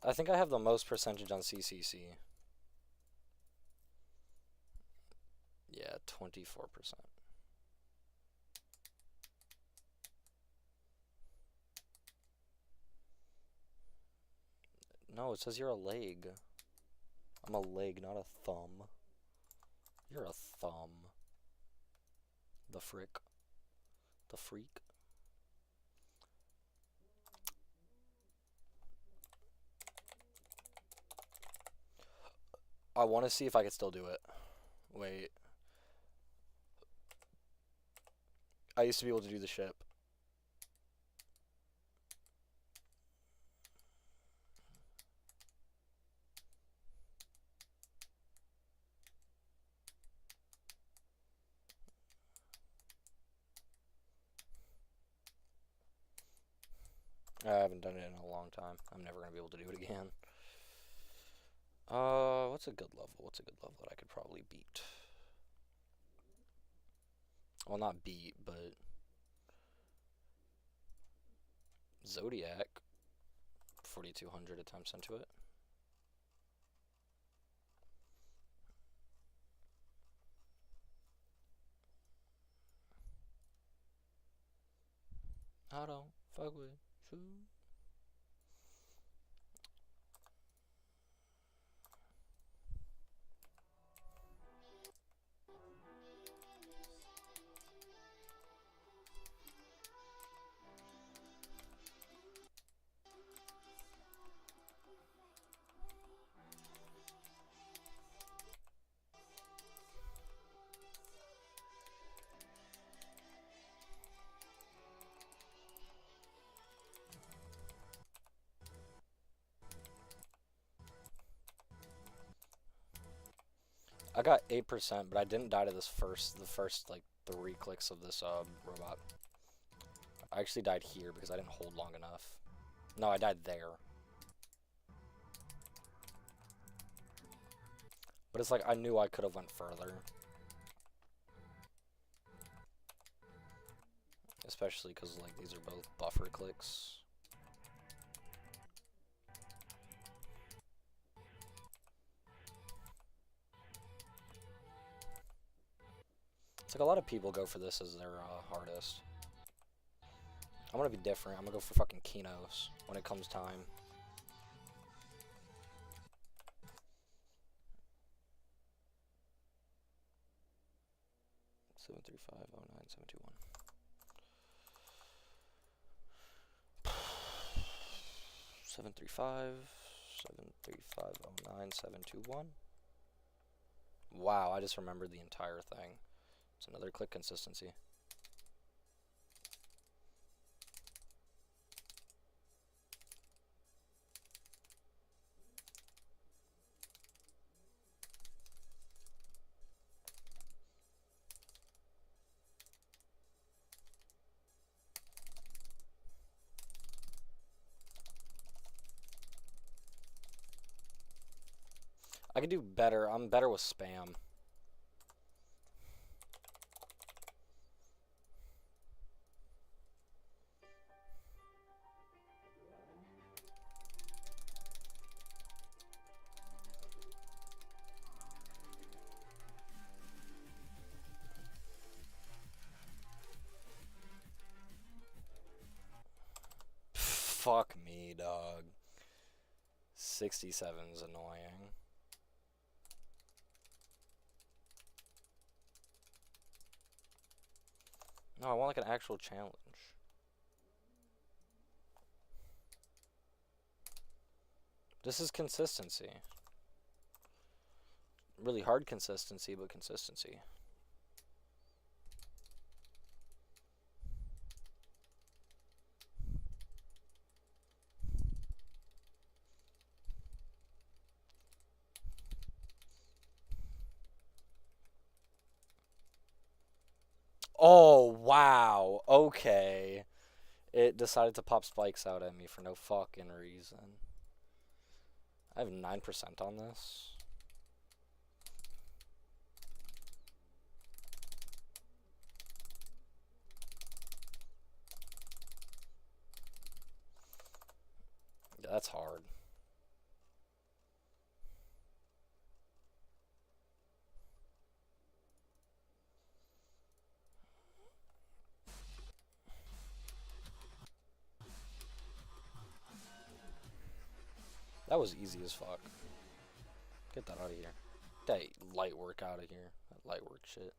I think I have the most percentage on CCC. Yeah, 24%. No, it says you're a leg. I'm a leg, not a thumb. You're a thumb. The frick. The freak. I want to see if I could still do it. Wait. I used to be able to do the ship. I haven't done it in a long time. I'm never going to be able to do it again. What's a good level? What's a good level that I could probably beat? Well, not beat, but Zodiac. 4,200 attempts into it. I don't fuck with you. I got 8%, but I didn't die to the first like 3 clicks of this robot. I actually died here because I didn't hold long enough. No, I died there. But it's like I knew I could have went further. Especially because like these are both buffer clicks. It's like a lot of people go for this as their hardest. I'm gonna be different. I'm gonna go for fucking Kinos when it comes time. Seven 73509 721. Wow, I just remembered the entire thing. It's another click consistency. I could do better. I'm better with spam. Fuck me, dog. 67's annoying. No, I want like an actual challenge. This is consistency. Really hard consistency, but consistency. Oh, wow. Okay. It decided to pop spikes out at me for no fucking reason. I have 9% on this. Yeah, that's hard. That was easy as fuck. Get that out of here. That light work out of here. That light work shit.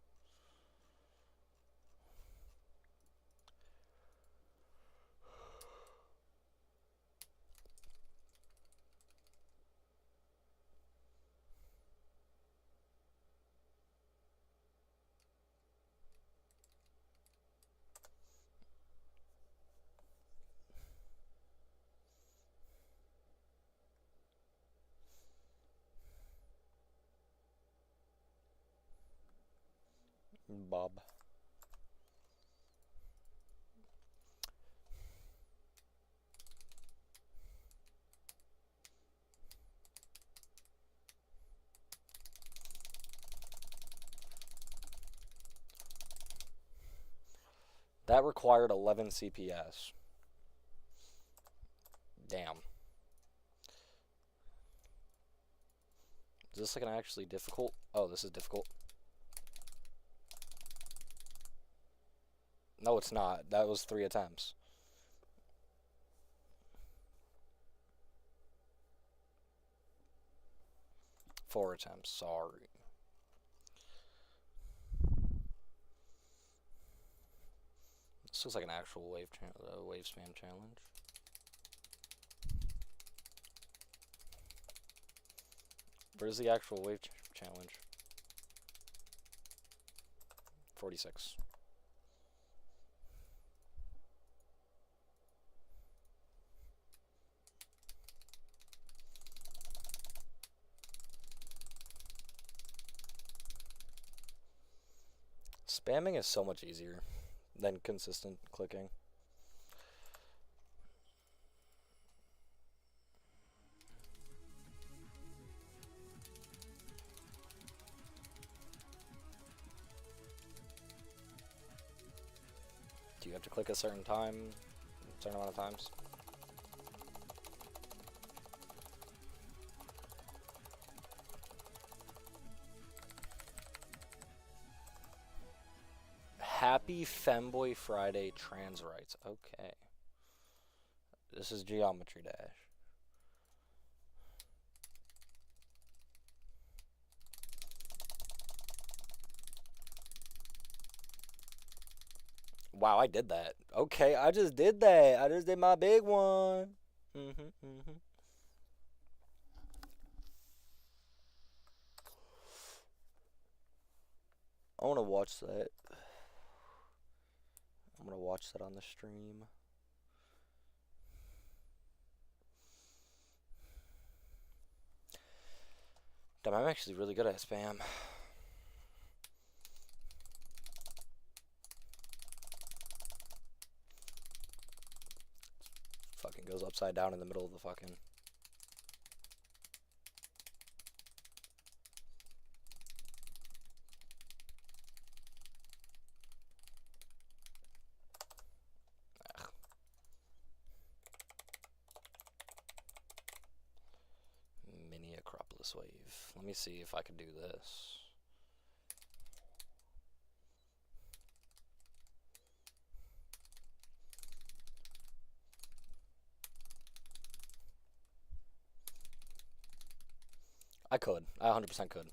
Bob. That required 11 CPS. Damn. Is this like an actually difficult? Oh, this is difficult. No, it's not. That was 3 attempts. 4 attempts. Sorry. This looks like an actual wave spam challenge. Where's the actual wave challenge? 46. Spamming is so much easier than consistent clicking. Do you have to click a certain amount of times? Happy Femboy Friday trans rights. Okay. This is Geometry Dash. Wow, I did that. Okay, I just did that. I just did my big one. I want to watch that. I'm going to watch that on the stream. Damn, I'm actually really good at spam. Fucking goes upside down in the middle of the fucking... Ugh. Mini Acropolis wave. Let me see if I can do this. I could. I 100% could.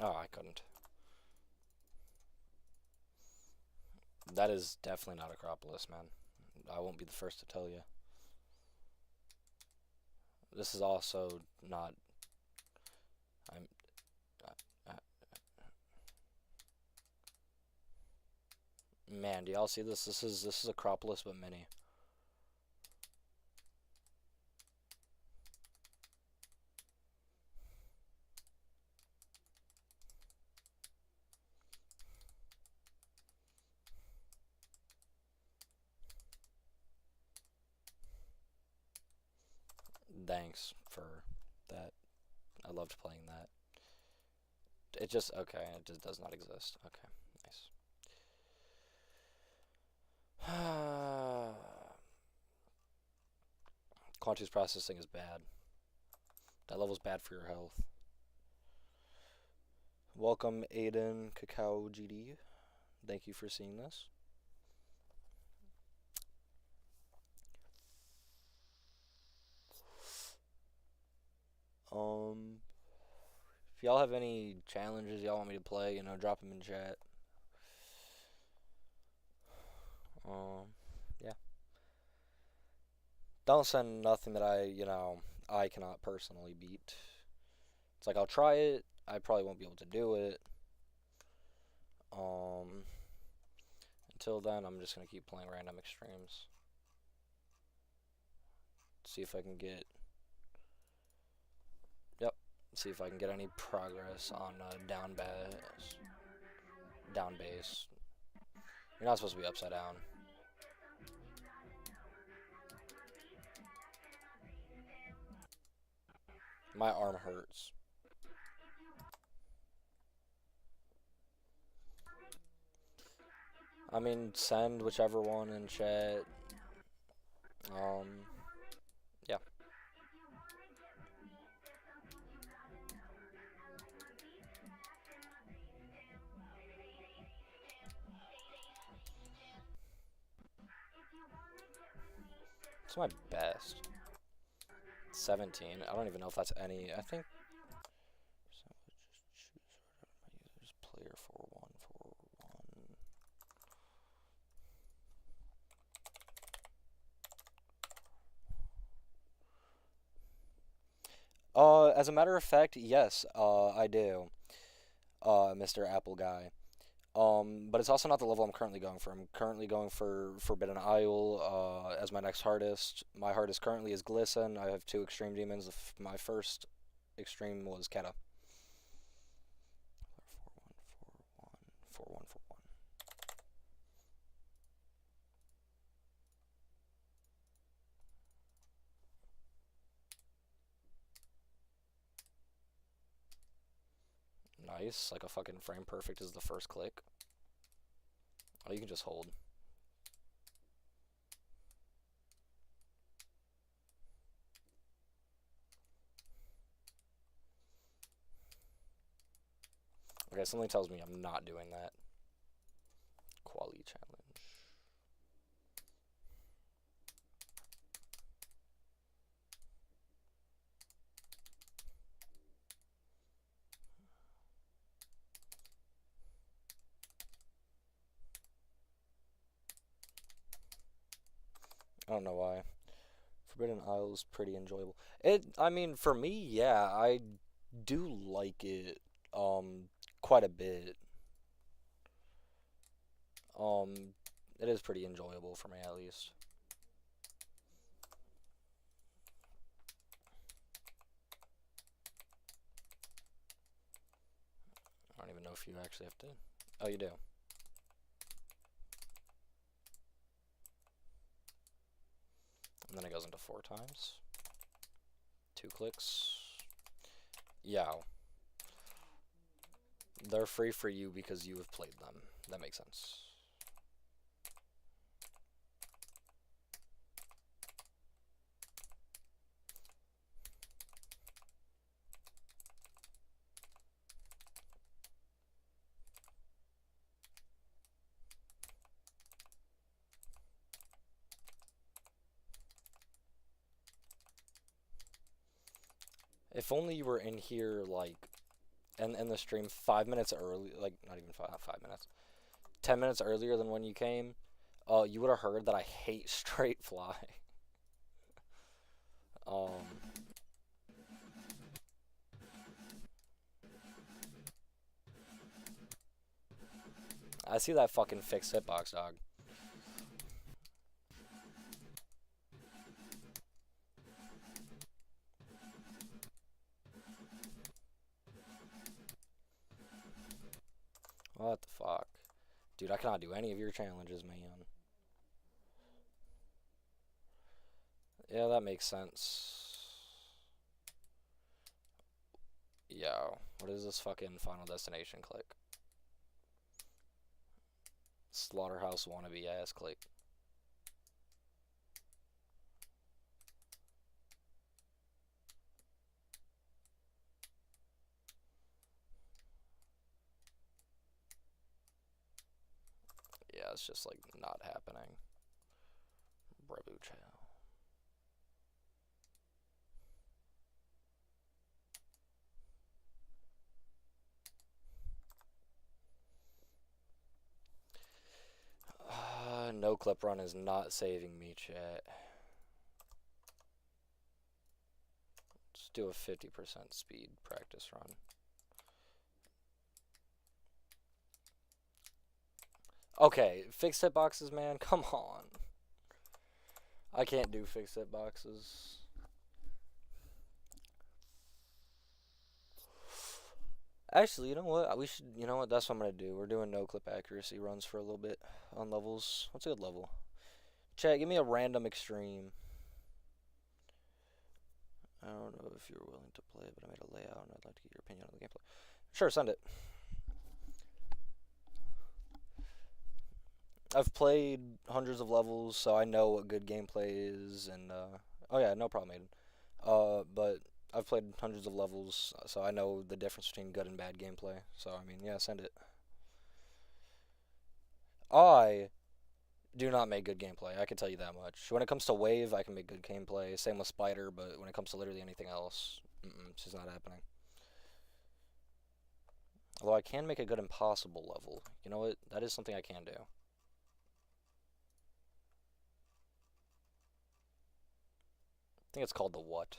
Oh, I couldn't. That is definitely not Acropolis, man. I won't be the first to tell you. This is also not. I'm. Man, do y'all see this? This is Acropolis but mini. Thanks for that. I loved playing that. It just okay. It just does not exist. Okay, nice. Quantity's processing is bad. That level's bad for your health. Welcome, Aiden Cacao GD. Thank you for seeing this. If y'all have any challenges y'all want me to play, drop them in chat. Yeah. Don't send nothing that I cannot personally beat. It's like I'll try it. I probably won't be able to do it. Until then, I'm just gonna keep playing random extremes. See if I can get. Yep. See if I can get any progress on down bass. Down bass. You're not supposed to be upside down. My arm hurts. I mean, send whichever one in chat. Yeah. It's my best. 17. I don't even know if that's any. I think. Users player 4141. As a matter of fact, yes, I do. Mr. Apple Guy. But it's also not the level I'm currently going for. I'm currently going for Forbidden Isle as my next hardest. My hardest currently is Glisten. I have 2 extreme demons. My first extreme was Keta. 4141. Nice. Like a fucking frame perfect is the first click. Oh, you can just hold. Okay, something tells me I'm not doing that. Quality challenge. I don't know why. Forbidden Isle is pretty enjoyable. I mean, for me, yeah, I do like it, quite a bit. It is pretty enjoyable for me, at least. I don't even know if you actually have to. Oh, you do. And then it goes into 4 times. 2 clicks. Yeah. They're free for you because you have played them. That makes sense. If only you were in here, like, in the stream 5 minutes early, like, not even 5 minutes. 10 minutes earlier than when you came, you would have heard that I hate straight fly. I see that fucking fixed hitbox, dog. What the fuck? Dude, I cannot do any of your challenges, man. Yeah, that makes sense. Yo, what is this fucking Final Destination click? Slaughterhouse wannabe ass click. Yeah, it's just like not happening. Brabu Chow. No clip run is not saving me, chat. Let's do a 50% speed practice run. Okay, fixed hitboxes, man. Come on. I can't do fixed hitboxes. Actually, you know what? We should. You know what? That's what I'm gonna do. We're doing no clip accuracy runs for a little bit on levels. What's a good level? Chat, give me a random extreme. I don't know if you're willing to play, but I made a layout and I'd like to get your opinion on the gameplay. Sure, send it. I've played hundreds of levels, so I know what good gameplay is, and oh yeah, no problem, Aiden. But I've played hundreds of levels, so I know the difference between good and bad gameplay. So I mean, yeah, send it. I do not make good gameplay. I can tell you that much. When it comes to Wave, I can make good gameplay. Same with Spider, but when it comes to literally anything else, it's just not happening. Although I can make a good impossible level. You know what? That is something I can do. I think it's called the what?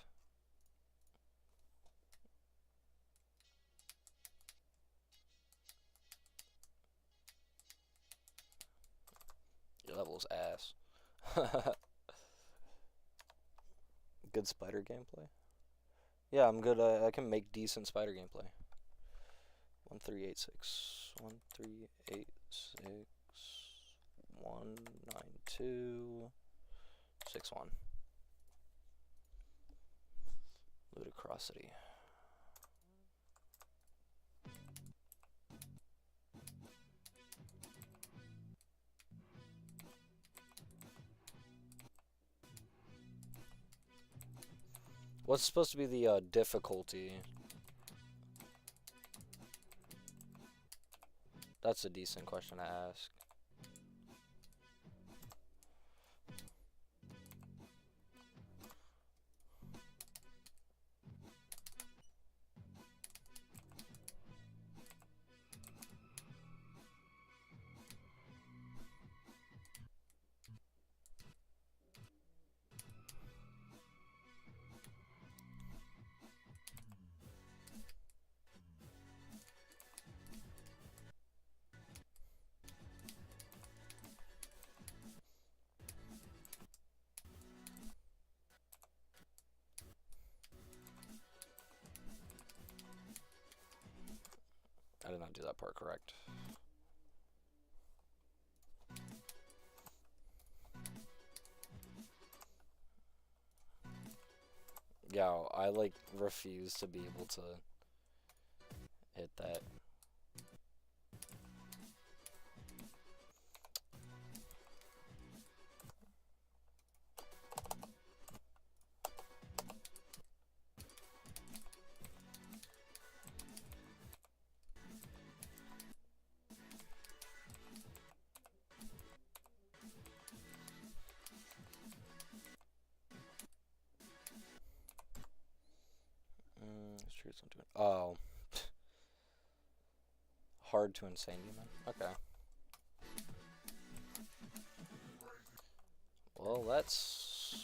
Your level's ass. Good Spider gameplay? Yeah, I'm good. I can make decent Spider gameplay. 1386. 1386. 192. 61. Ludicrosity. What's supposed to be the difficulty? That's a decent question to ask. I did not do that part correct. Yeah, I like refuse to be able to hit that. Oh. Hard to insane demon. Okay. Well, that's...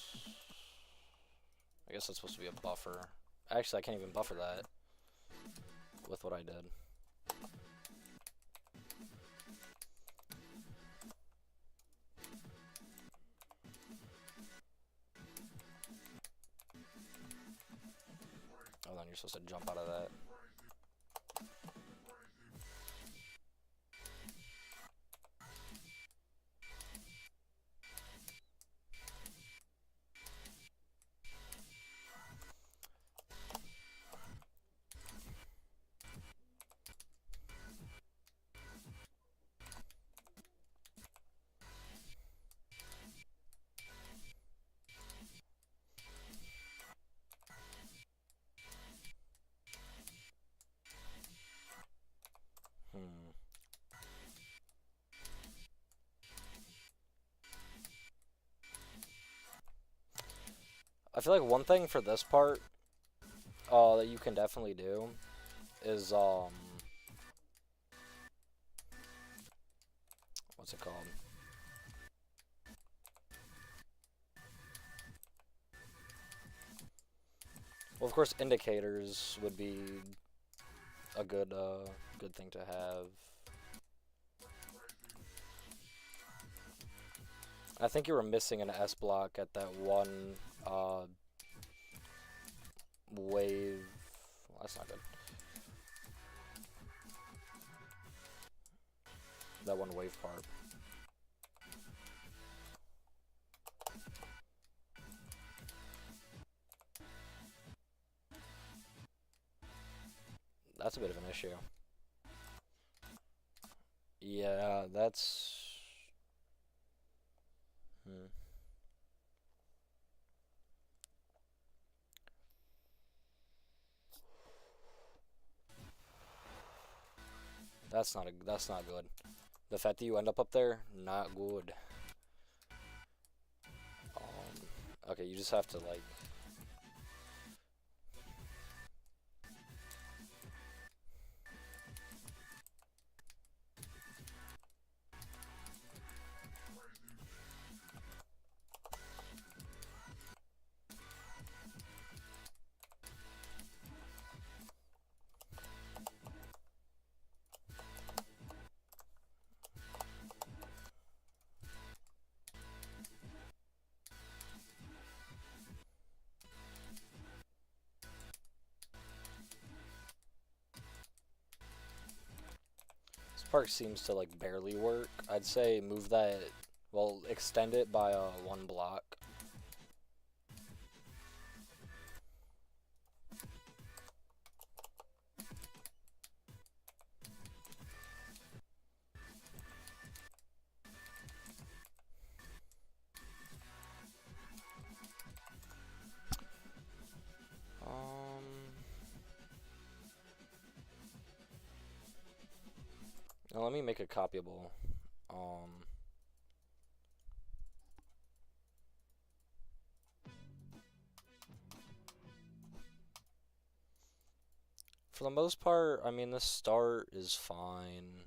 I guess that's supposed to be a buffer. Actually, I can't even buffer that with what I did. you're supposed to jump out of that. I feel like one thing for this part that you can definitely do is what's it called? Well, of course, indicators would be a good thing to have. I think you were missing an S block at that one wave. Well, that's not good. That one wave part. That's a bit of an issue. Yeah, that's... That's not good. The fact that you end up there, not good. Okay, you just have to like... Park seems to like barely work. I'd say move that, well, extend it by one block. Now let me make a copyable. For the most part, I mean, the start is fine.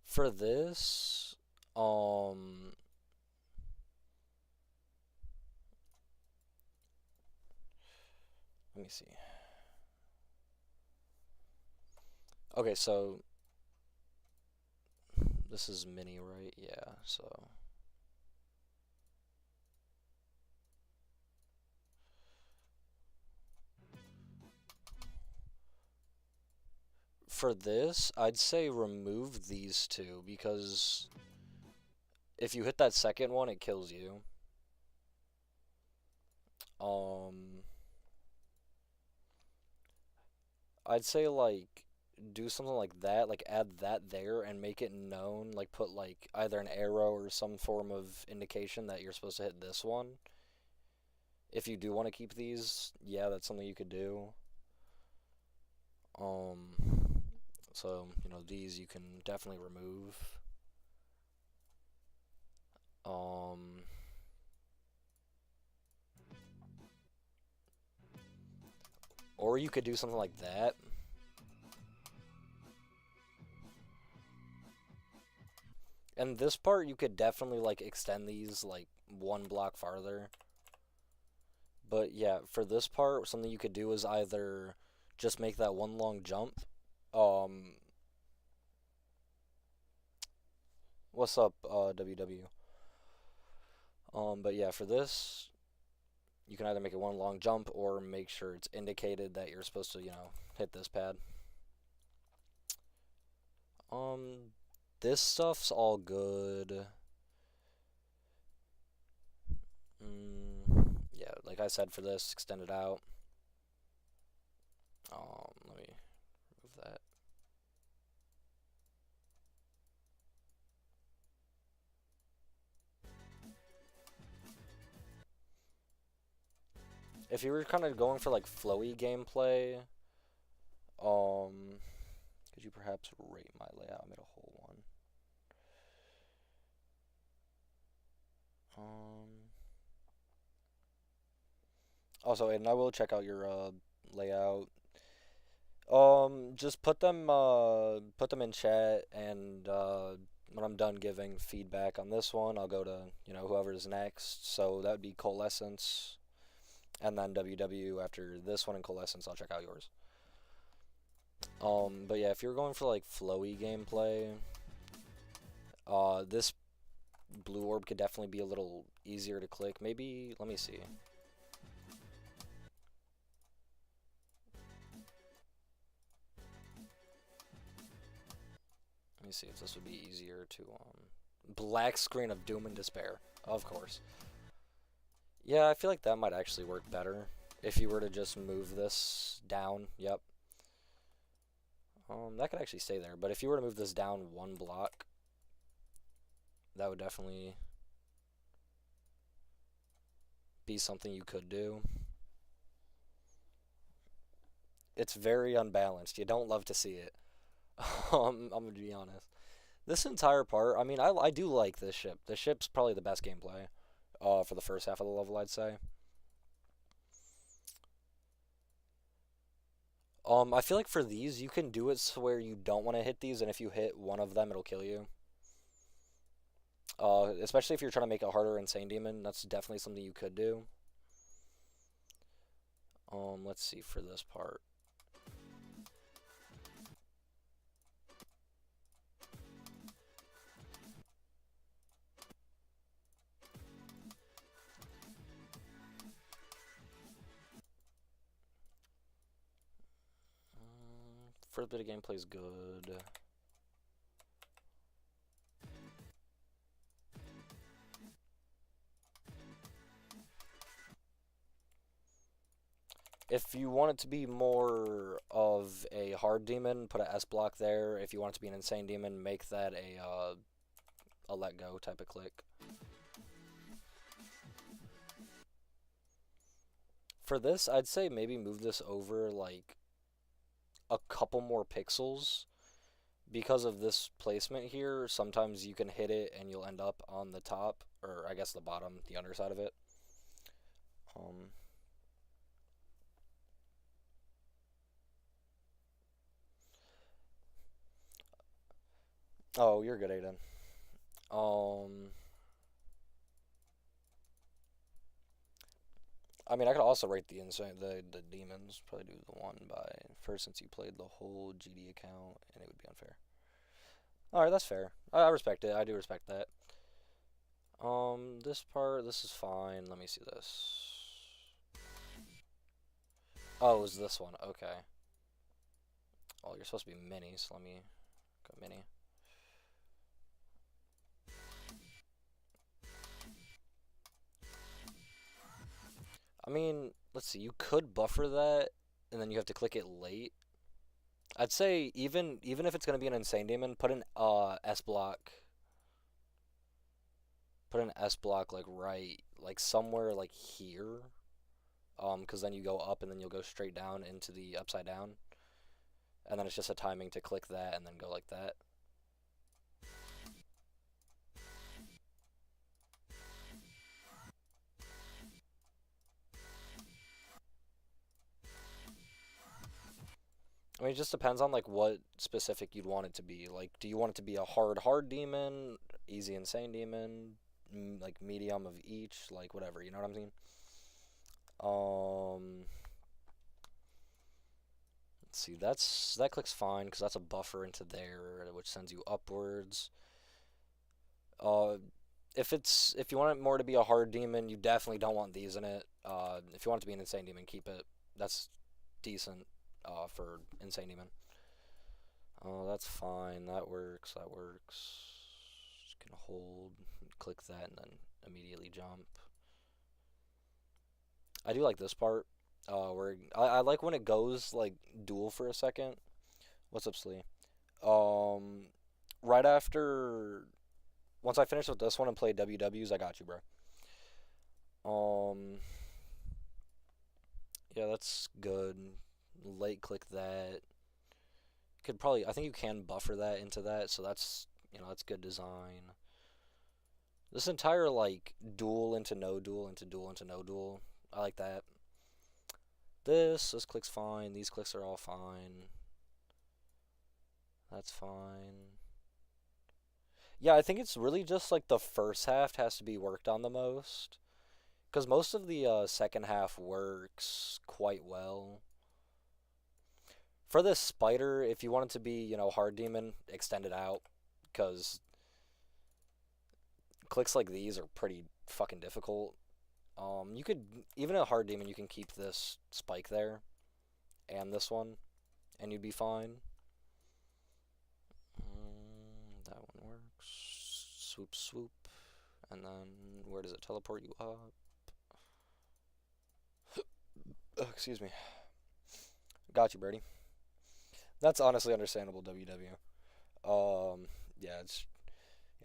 For this, let me see. Okay, so this is mini, right? Yeah, so for this, I'd say remove these two because if you hit that second one, it kills you. I'd say like do something like that, like add that there and make it known, like put like either an arrow or some form of indication that you're supposed to hit this one. If you do want to keep these, yeah, that's something you could do. So, you know, these you can definitely remove. Or you could do something like that. And this part, you could definitely, like, extend these, like, one block farther. But, yeah, for this part, something you could do is either just make that one long jump, What's up, WW? But yeah, for this, you can either make it one long jump or make sure it's indicated that you're supposed to, hit this pad. Um, this stuff's all good. Yeah, like I said, for this, extend it out. Let me remove that. If you were kind of going for like flowy gameplay, could you perhaps rate my layout? I made a whole one. Also, and I will check out your layout. Just put them in chat, and when I'm done giving feedback on this one, I'll go to whoever's next. So that would be Coalescence, and then WW after this one and Coalescence. I'll check out yours. But yeah, if you're going for like flowy gameplay, this blue orb could definitely be a little easier to click. Maybe, let me see. Let me see if this would be easier to, black screen of doom and despair, of course. Yeah, I feel like that might actually work better if you were to just move this down. Yep. That could actually stay there, but if you were to move this down one block, that would definitely be something you could do. It's very unbalanced. You don't love to see it. I'm gonna be honest. This entire part, I mean, I do like this ship. This ship's probably the best gameplay for the first half of the level, I'd say. I feel like for these, you can do it so where you don't want to hit these, and if you hit one of them, it'll kill you. Especially if you're trying to make it harder Insane Demon, that's definitely something you could do. Let's see for this part. First bit of gameplay is good. If you want it to be more of a hard demon, put a S block there. If you want it to be an insane demon, make that a let go type of click. For this, I'd say maybe move this over like a couple more pixels. Because of this placement here, sometimes you can hit it and you'll end up on the top, or I guess the bottom, the underside of it. Oh, you're good, Aiden. I mean, I could also rate the demons. Probably do the one by first since you played the whole GD account, and it would be unfair. All right, that's fair. I respect it. I do respect that. This part, this is fine. Let me see this. Oh, it was this one. Okay. Oh, you're supposed to be mini, so let me go mini. I mean, let's see. You could buffer that, and then you have to click it late. I'd say even if it's gonna be an insane demon, put an S block. Put an S block like right, like somewhere like here. Because then you go up and then you'll go straight down into the upside down, and then it's just a timing to click that and then go like that. I mean, it just depends on like what specific you'd want it to be. Like, do you want it to be a hard demon, easy insane demon, like medium of each, like whatever, you know what I'm saying? Let's see, that clicks fine because that's a buffer into there, which sends you upwards. Uh, if you want it more to be a hard demon, you definitely don't want these in it. If you want it to be an insane demon, keep it. That's decent for insane demon. Oh, that's fine. That works. That works. Just gonna hold, click that, and then immediately jump. I do like this part. Where I like when it goes like dual for a second. What's up, Slee? Um, right after once I finish with this one and play WWs, I got you, bro. Um, yeah, that's good. Late click that. Could probably, I think you can buffer that into that, so that's, that's good design. This entire, like, dual into no dual into dual into no dual, I like that. This click's fine, these clicks are all fine. That's fine. Yeah, I think it's really just, like, the first half has to be worked on the most. Because most of the second half works quite well. For this spider, if you want it to be, hard demon, extend it out. Because clicks like these are pretty fucking difficult. You could, even a hard demon, you can keep this spike there. And this one. And you'd be fine. That one works. Swoop, swoop. And then, where does it teleport you up? Oh, excuse me. Got you, Birdie. That's honestly understandable, WW. Yeah, it's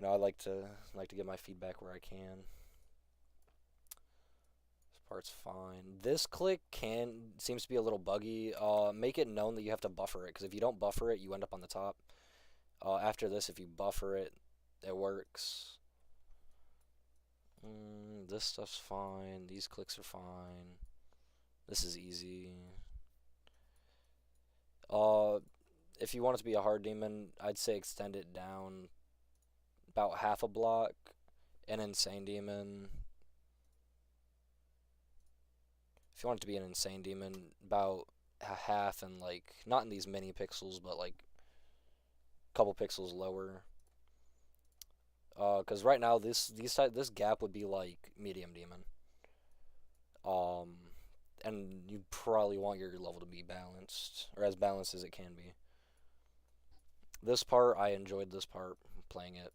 I like to get my feedback where I can. This part's fine. This click seems to be a little buggy. Make it known that you have to buffer it, because if you don't buffer it, you end up on the top. After this, if you buffer it, it works. This stuff's fine. These clicks are fine. This is easy. If you want it to be a hard demon, I'd say extend it down about half a block. An insane demon. If you want it to be an insane demon, about a half, and like not in these mini pixels, but like a couple pixels lower. Because right now this gap would be like medium demon. And you probably want your level to be balanced, or as balanced as it can be. This part, I enjoyed this part, playing it.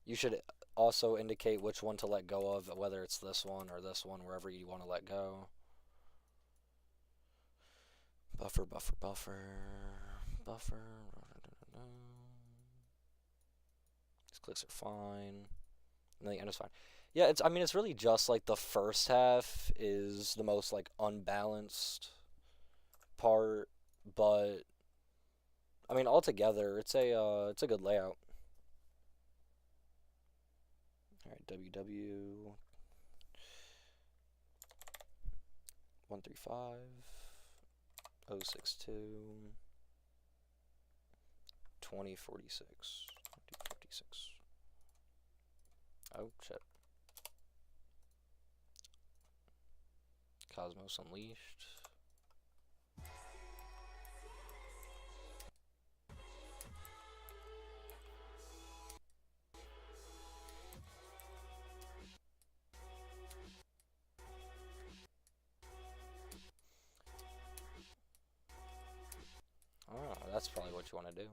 You should also indicate which one to let go of, whether it's this one or this one, wherever you want to let go. Buffer, buffer, buffer, buffer. These clicks are fine. And the end is fine. Yeah, it's really just like the first half is the most like unbalanced part, but I mean altogether it's a good layout. All right, WW 135 062 2046 2056. Oh shit. Cosmos Unleashed. Oh, that's probably what you want to do.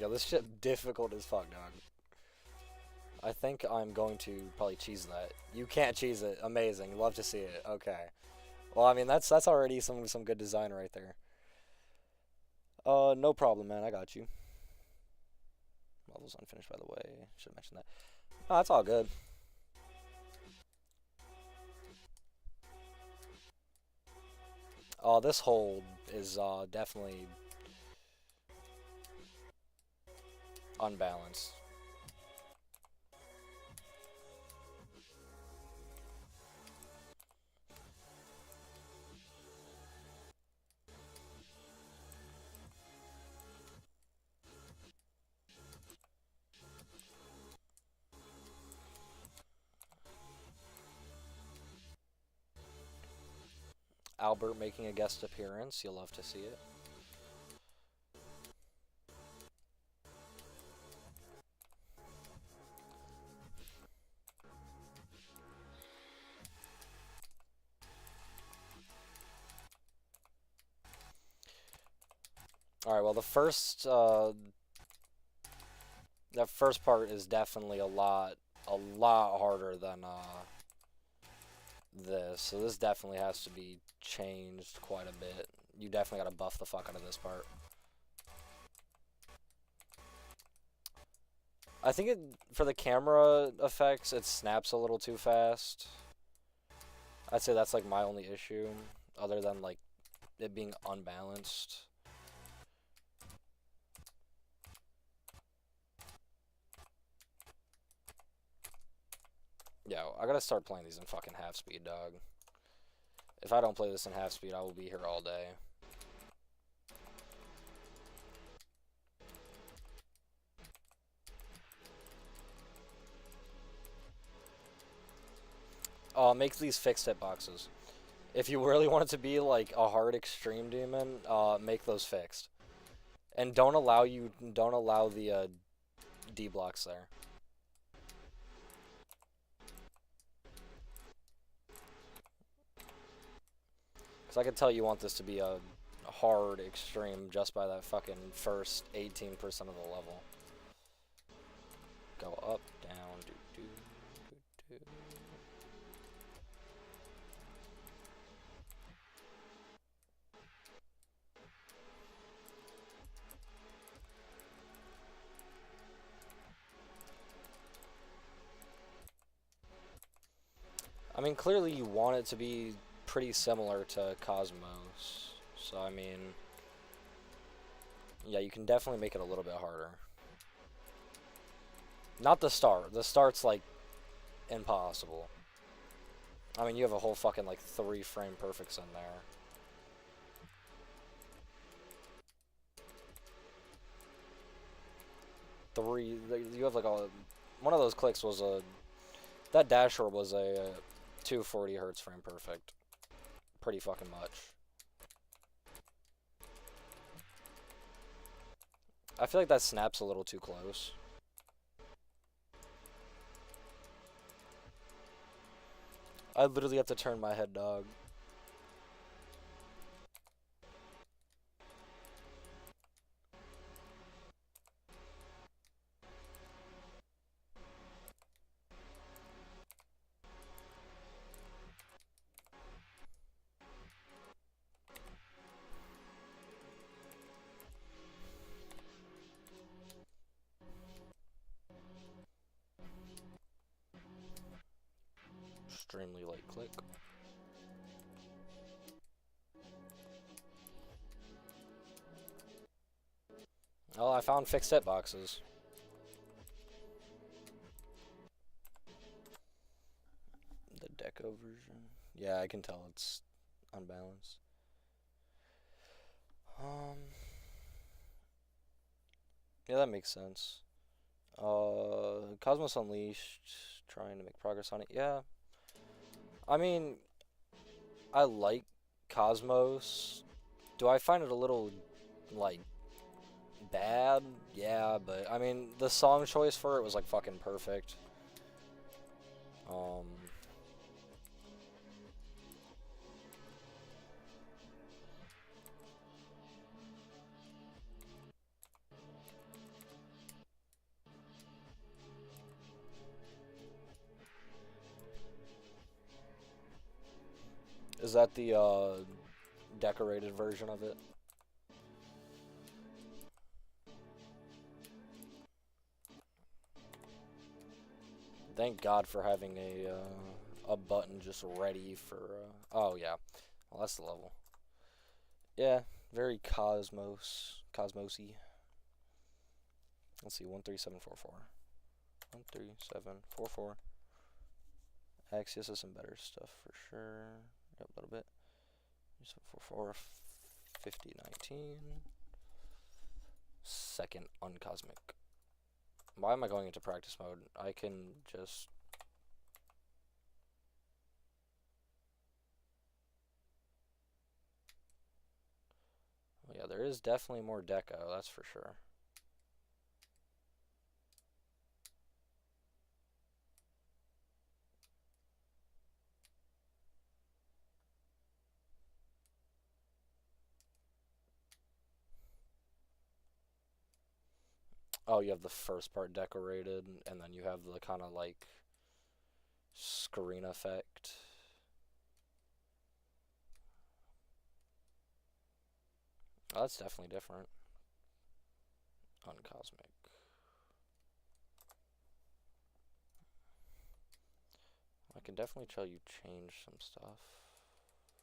Yeah, this shit difficult as fuck, dog. I think I'm going to probably cheese that. You can't cheese it. Amazing. Love to see it. Okay. Well, I mean that's already some good design right there. No problem, man. I got you. Level's unfinished, by the way. Should have mentioned that. Oh, that's all good. This hold is definitely unbalanced. Albert making a guest appearance. You'll love to see it. Alright, well, that first part is definitely a lot harder than, this. So this definitely has to be changed quite a bit. You definitely gotta buff the fuck out of this part. I think for the camera effects, it snaps a little too fast. I'd say that's, like, my only issue, other than, like, it being unbalanced. Yo, I gotta start playing these in fucking half speed, dog. If I don't play this in half speed, I will be here all day. Make these fixed hitboxes. If you really want it to be like a hard extreme demon, make those fixed. And don't allow the D blocks there. Because I can tell you want this to be a hard extreme just by that fucking first 18% of the level. Go up, down, do. I mean, clearly you want it to be pretty similar to Cosmos. So, I mean, yeah, you can definitely make it a little bit harder. Not the start. The start's, like, impossible. I mean, you have a whole fucking, like, 3 frame perfects in there. You have, like, one of those clicks was that dash orb was a 240 hertz frame perfect. Pretty fucking much. I feel like that snaps a little too close. I literally have to turn my head, dog. Extremely light click. Oh, I found fixed hitboxes. The Deco version. Yeah, I can tell it's unbalanced. Yeah, that makes sense. Cosmos Unleashed, trying to make progress on it. Yeah. I mean, I like Cosmos. Do I find it a little, like, bad? Yeah, but, I mean, the song choice for it was, like, fucking perfect. Is that the, decorated version of it? Thank God for having a button just ready for, oh yeah. Well, that's the level. Yeah, very Cosmosy. Let's see, 13744. 13744. Axios has some better stuff for sure. Yep, a little bit. 744, 5019. Second uncosmic. Why am I going into practice mode? I can just... there is definitely more deco, that's for sure. Oh, you have the first part decorated, and then you have the kind of like screen effect. Oh, that's definitely different. Uncosmic. I can definitely tell you change some stuff.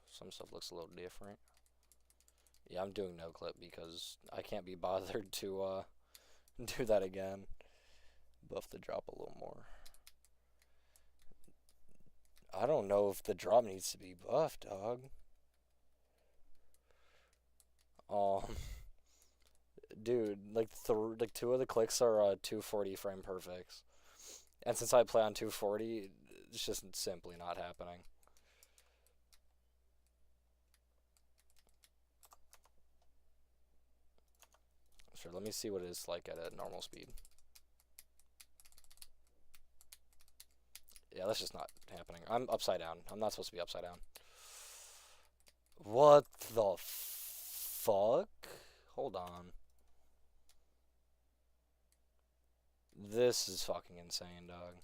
Some stuff looks a little different. Yeah, I'm doing no clip because I can't be bothered to do that again. Buff the drop a little more. I don't know if the drop needs to be buffed, dog. Dude, like two of the clicks are 240 frame perfects, and since I play on 240, it's just simply not happening. Sure, let me see what it's like at a normal speed. Yeah, that's just not happening. I'm upside down. I'm not supposed to be upside down. What the fuck? Hold on. This is fucking insane, dog.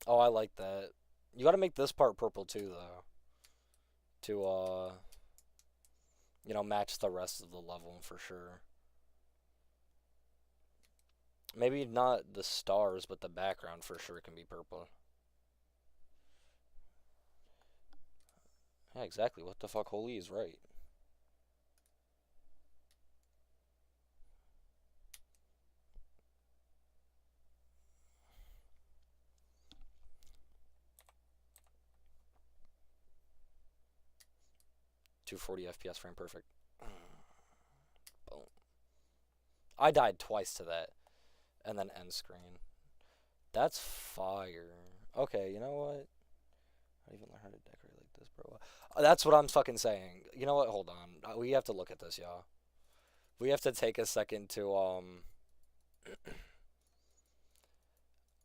Oh, I like that. You gotta make this part purple too, though. To, you know, match the rest of the level for sure. Maybe not the stars, but the background for sure can be purple. Yeah, exactly. What the fuck? Holy is right. .240 FPS frame perfect. Boom. I died twice to that. And then end screen. That's fire. Okay, you know what? I even learned how to decorate like this, bro. That's what I'm fucking saying. You know what? Hold on. We have to look at this, y'all. We have to take a second to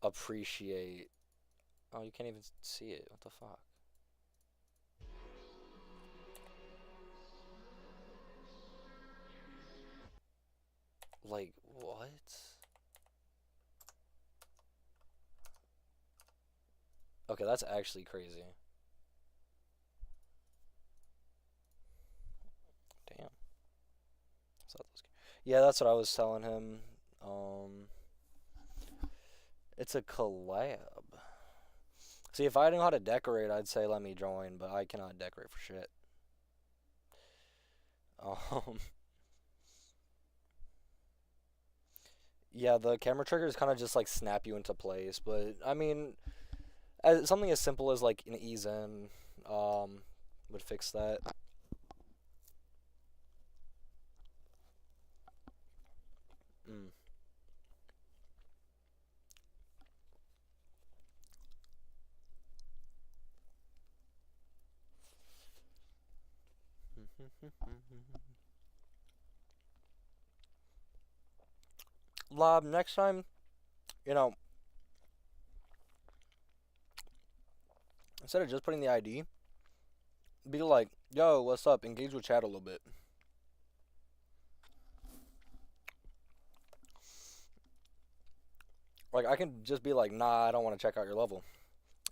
appreciate. Oh, you can't even see it. What the fuck? Like, what? Okay, that's actually crazy. Damn. Yeah, that's what I was telling him. It's a collab. See, if I knew how to decorate, I'd say let me join, but I cannot decorate for shit. Um, yeah, the camera triggers kind of just like snap you into place, but I mean, something as simple as like an ease in, would fix that. Mm. Lob, next time, you know, instead of just putting the ID, be like, yo, what's up? Engage with chat a little bit. Like, I can just be like, nah, I don't want to check out your level.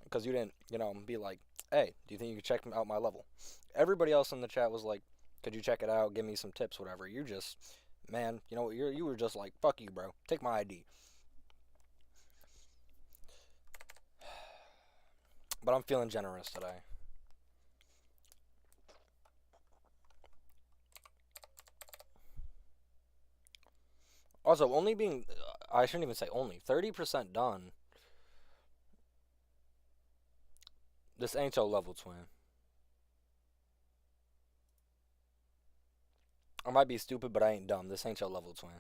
Because you didn't, you know, be like, hey, do you think you could check out my level? Everybody else in the chat was like, could you check it out? Give me some tips, whatever. You just, man, you know, you were just like, fuck you, bro. Take my ID. But I'm feeling generous today. Also, only being, I shouldn't even say only, 30% done. This ain't your level, twin. I might be stupid, but I ain't dumb. This ain't your level, twin.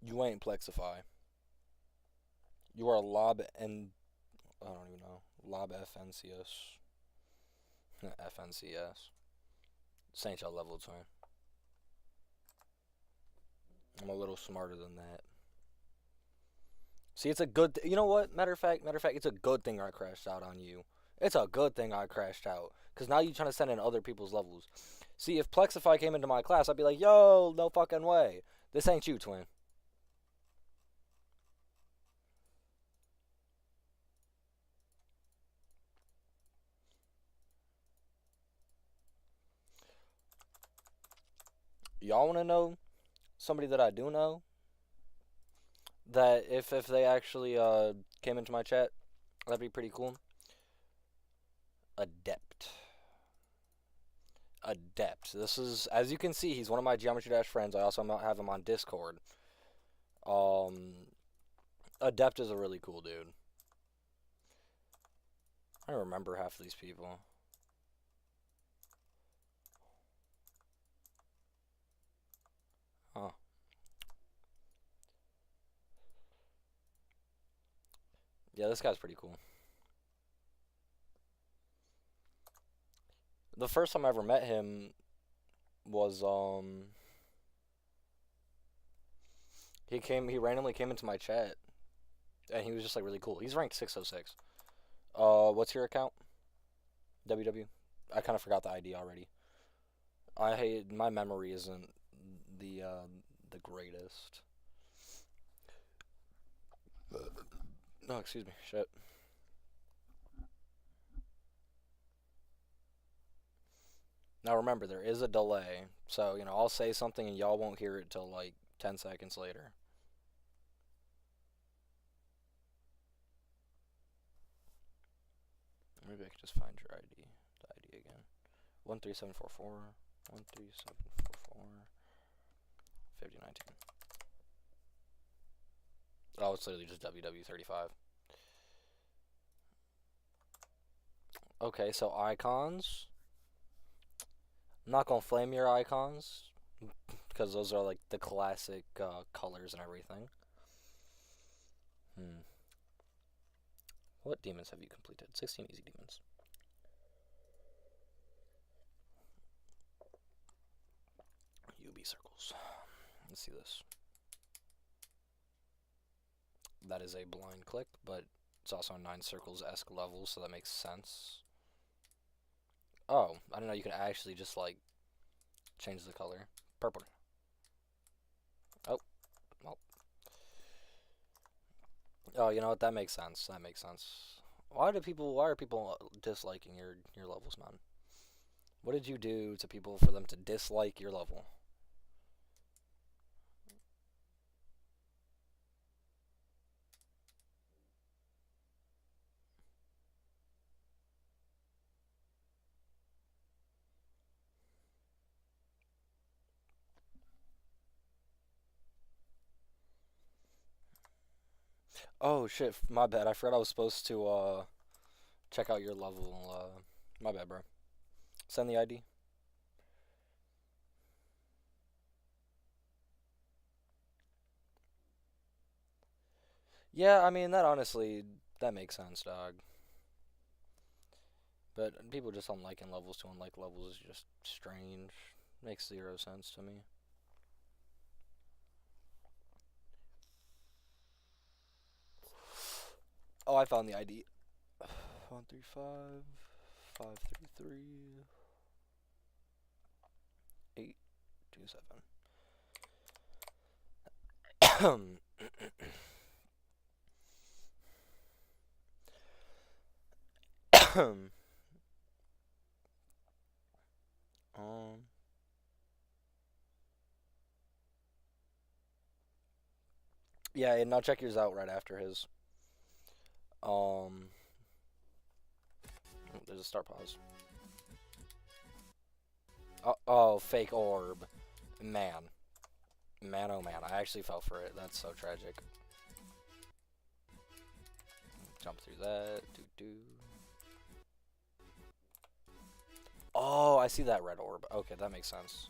You ain't Plexify. You are Lob and I don't even know. Lob FNCS. FNCS. This ain't your level, twin. I'm a little smarter than that. See, it's a good. You know what? Matter of fact, it's a good thing I crashed out on you. It's a good thing I crashed out, cause now you're trying to send in other people's levels. See, if Plexify came into my class, I'd be like, yo, no fucking way. This ain't you, twin. Y'all want to know somebody that I do know? That if they actually came into my chat, that'd be pretty cool. Adept. Adept. This is, as you can see, he's one of my Geometry Dash friends. I also have him on Discord. Adept is a really cool dude. I don't remember half of these people. Oh. Yeah, this guy's pretty cool. The first time I ever met him was he randomly came into my chat and he was just like really cool. He's ranked 606. What's your account? WW. I kind of forgot the ID already. My memory isn't the greatest. No, excuse me. Shit. Now remember, there is a delay, so I'll say something and y'all won't hear it till like 10 seconds later. Maybe I could just find your ID. The ID again. 13744. 13744. 5019. Oh, it's literally just WW35. Okay, so icons. I'm not gonna flame your icons because those are like the classic colors and everything. What demons have you completed? 16 easy demons. UB circles. Let's see this. That is a blind click, but it's also a 9 circles-esque level, so that makes sense. Oh, I didn't know you could actually just like change the color. Purple. Oh, well. Oh, you know what? That makes sense. That makes sense. Why are people disliking your levels, man? What did you do to people for them to dislike your level? Oh shit, my bad. I forgot I was supposed to check out your level. My bad, bro. Send the ID. Yeah, I mean that honestly that makes sense, dog. But people just unliking levels to unlike levels is just strange. Makes 0 sense to me. Oh, I found the ID. 135 533 827. um Yeah, and now check yours out right after his. There's a start pause. Oh, fake orb. Man. Man, oh man, I actually fell for it. That's so tragic. Jump through that. Doo doo. Oh, I see that red orb. Okay, that makes sense.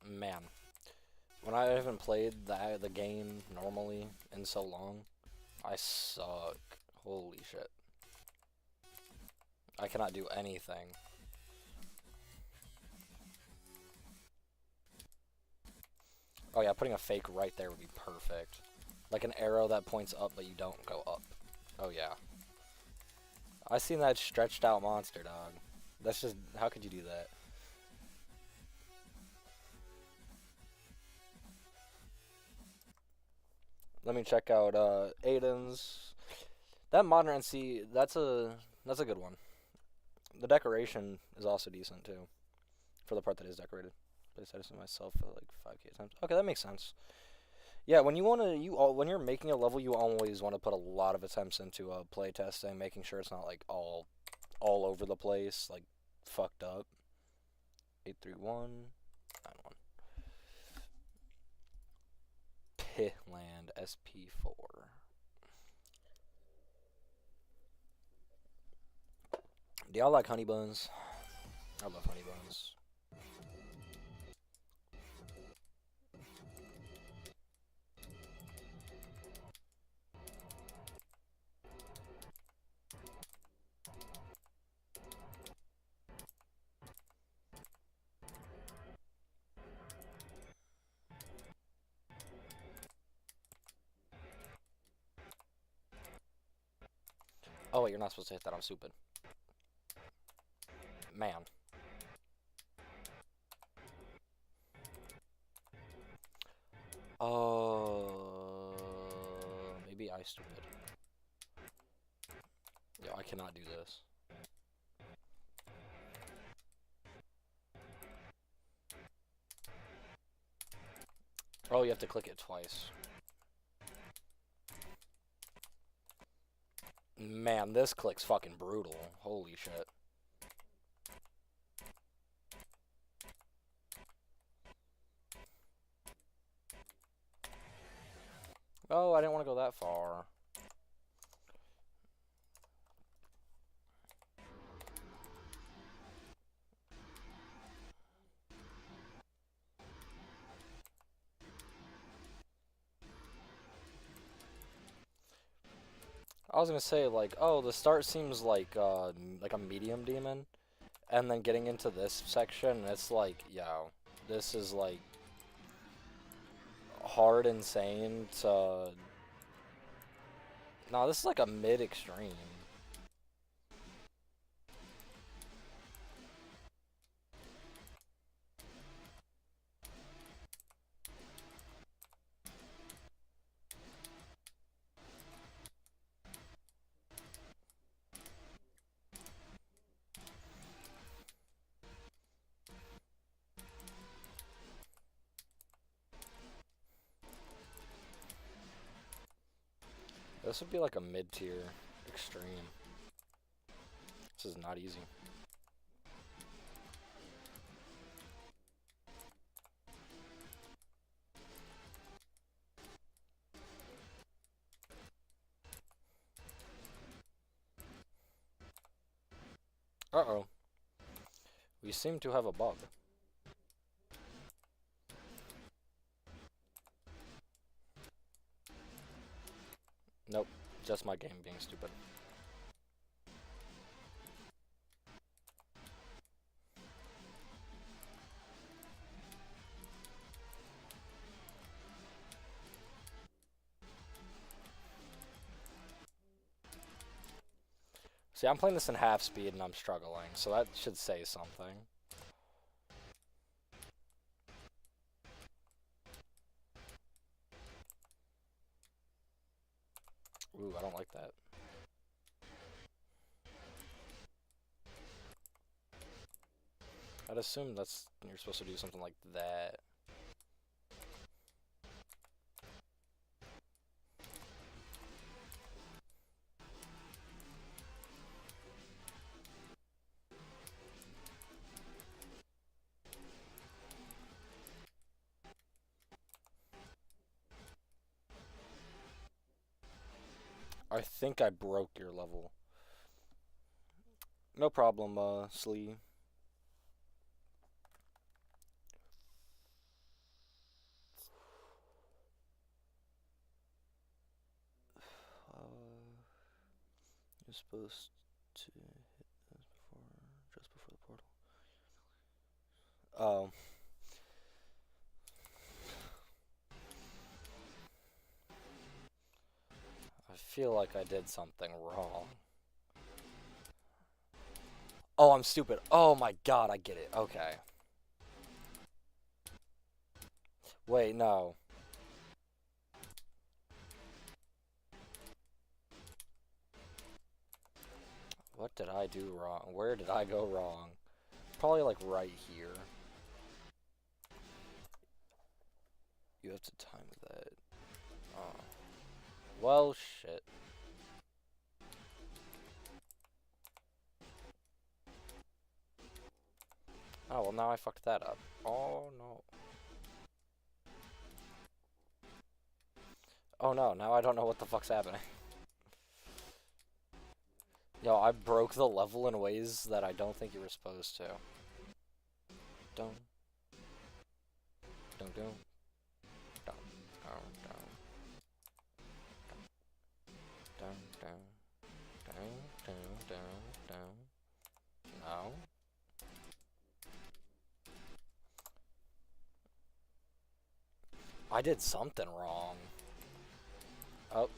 Man, when I haven't played the game normally in so long, I suck. Holy shit. I cannot do anything. Oh yeah, putting a fake right there would be perfect. Like an arrow that points up, but you don't go up. Oh yeah. I seen that stretched out monster, dog. That's just, how could you do that? Let me check out Aiden's. That modern NC, that's a good one. The decoration is also decent too, for the part that is decorated. But I said myself for like 5k times. Okay, that makes sense. Yeah, when when you're making a level, you always want to put a lot of attempts into play testing, making sure it's not like all over the place, like fucked up. 83191. Pitland SP4. Do y'all like honey buns? I love honey buns. Oh wait, you're not supposed to hit that. I'm stupid. Man. Maybe I stupid. Yo, I cannot do this. Oh, you have to click it twice. Man, this click's fucking brutal. Holy shit. Oh, I didn't want to go that far. I was gonna say, like, oh, the start seems like a medium demon, and then getting into this section, it's like, yo, this is like hard insane to. No, this is like a mid extreme. This would be like a mid tier extreme. This is not easy. Uh-oh. We seem to have a bug. Nope. Just my game being stupid. See, I'm playing this in half speed and I'm struggling, so that should say something. Ooh, I don't like that. I'd assume you're supposed to do something like that. I think I broke your level. No problem, Slee. You're supposed to hit this just before the portal. Oh. I feel like I did something wrong. Oh, I'm stupid. Oh my god, I get it. Okay. Wait, no. What did I do wrong? Where did I go wrong? Probably like right here. You have to time that. Oh. Well, shit. Oh, well now I fucked that up. Oh, no. Oh, no. Now I don't know what the fuck's happening. Yo, I broke the level in ways that I don't think you were supposed to. Don't. Don't. Don't. Don't. Don't. Don't. Don't. Don't. Don't. Don't. No. I did something wrong. Oh.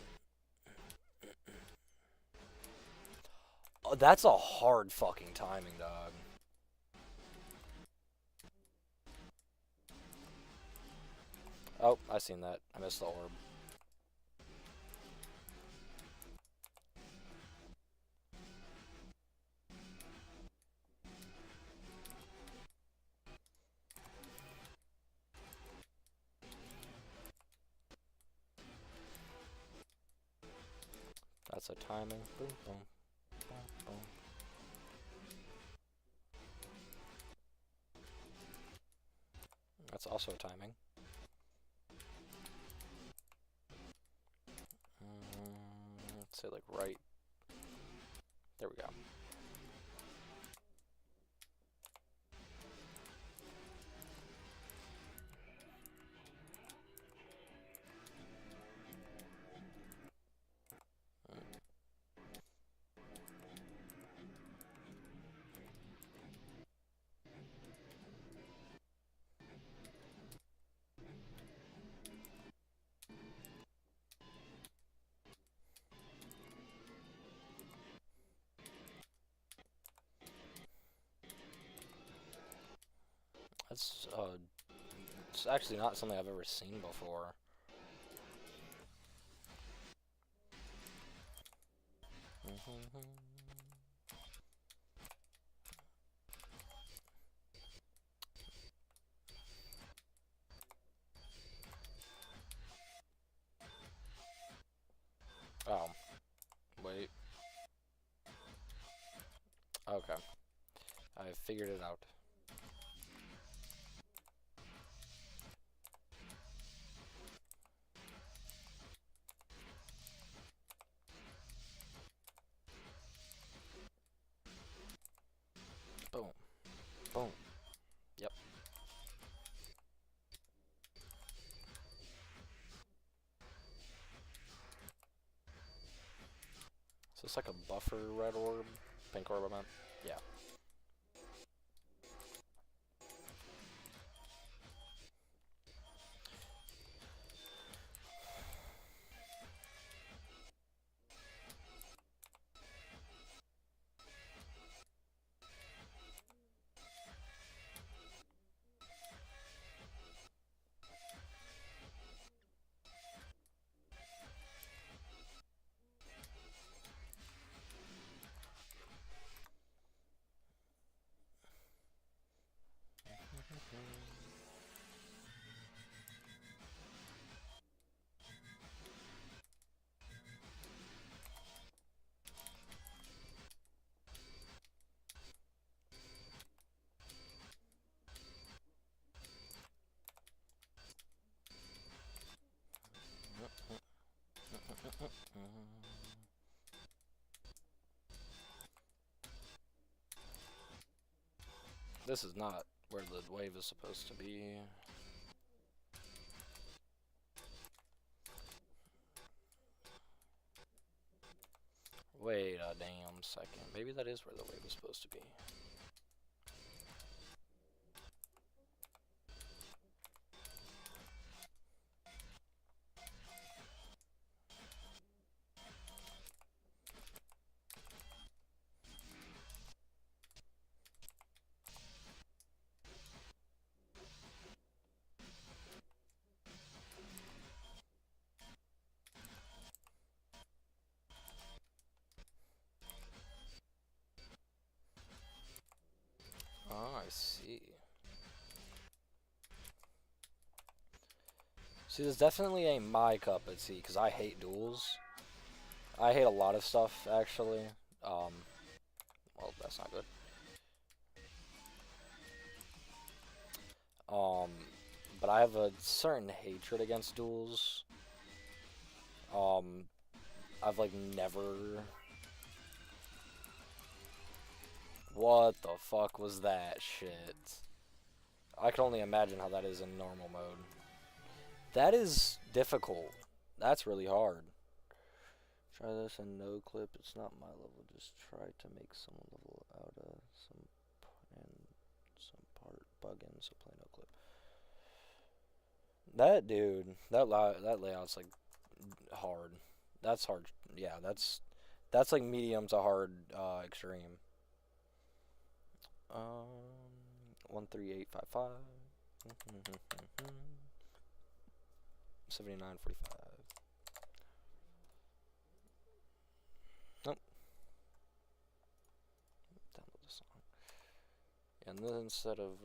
Oh, that's a hard fucking timing, dog. Oh, I seen that. I missed the orb. That's a timing. Boom, boom, boom, boom. That's also timing. Let's say like right. There we go. That's it's actually not something I've ever seen before. Oh, wait. Okay, I figured it out. Boom. Boom. Yep. Is this like a buffer red orb? Pink orb, I meant? Yeah. This is not where the wave is supposed to be. Wait a damn second. Maybe that is where the wave is supposed to be. Oh, I see. See, there's definitely ain't my cup of tea, because I hate duels. I hate a lot of stuff, actually. Well, that's not good. But I have a certain hatred against duels. I've, like, never... What the fuck was that shit? I can only imagine how that is in normal mode. That is difficult. That's really hard. Try this in no clip. It's not my level. Just try to make some level out of some part bug in. So play no clip. That dude, that layout's like hard. That's hard. Yeah, that's like medium to hard extreme. 13855. 7945. Nope. Download the song. And then instead of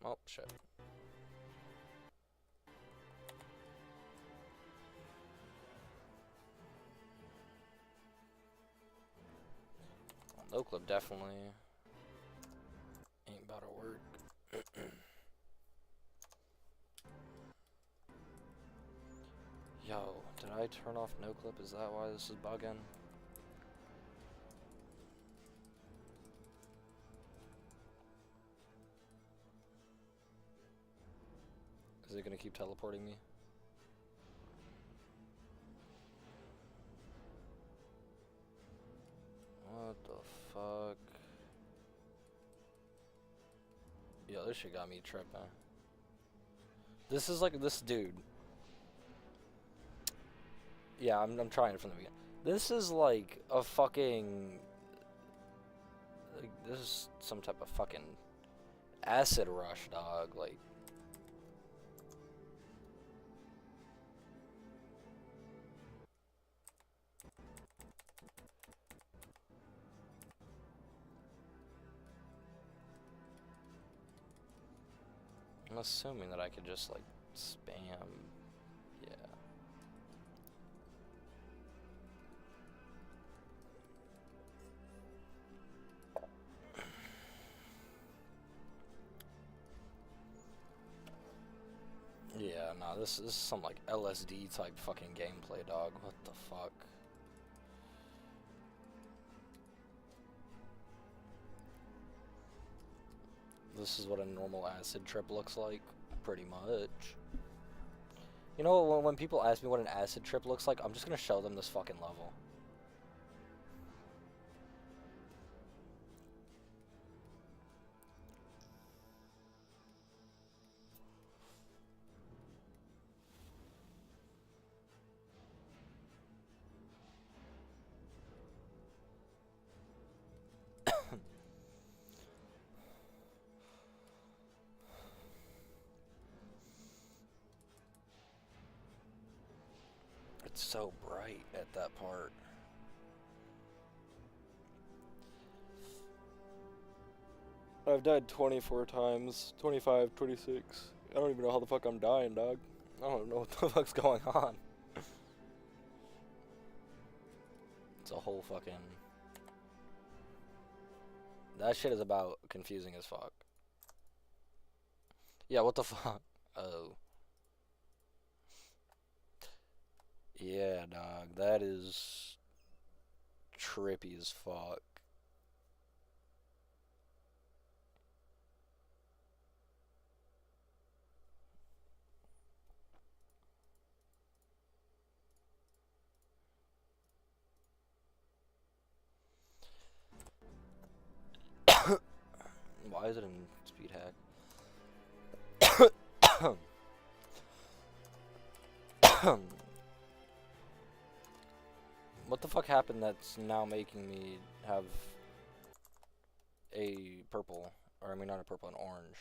oh shit. No clip definitely ain't about to work. Yo, did I turn off no clip? Is that why this is bugging? Is it gonna keep teleporting me? What the fuck? Yo, this shit got me tripping. This is like this dude. Yeah, I'm trying it from the beginning. This is like a fucking... Like, this is some type of fucking acid rush, dog. Like... I'm assuming that I could just, like, spam... Yeah. Yeah, nah, this is some, like, LSD type fucking gameplay, dog. What the fuck? This is what a normal acid trip looks like, pretty much. You know, when people ask me what an acid trip looks like, I'm just gonna show them this fucking level. It's so bright at that part. I've died 24 times, 25, 26. I don't even know how the fuck I'm dying, dog. I don't know what the fuck's going on. It's a whole fucking... That shit is about confusing as fuck. Yeah, what the fuck? Oh. Yeah, dog, that is trippy as fuck. Why is it in speed hack? What the fuck happened that's now making me have a purple? Or I mean not a purple, an orange.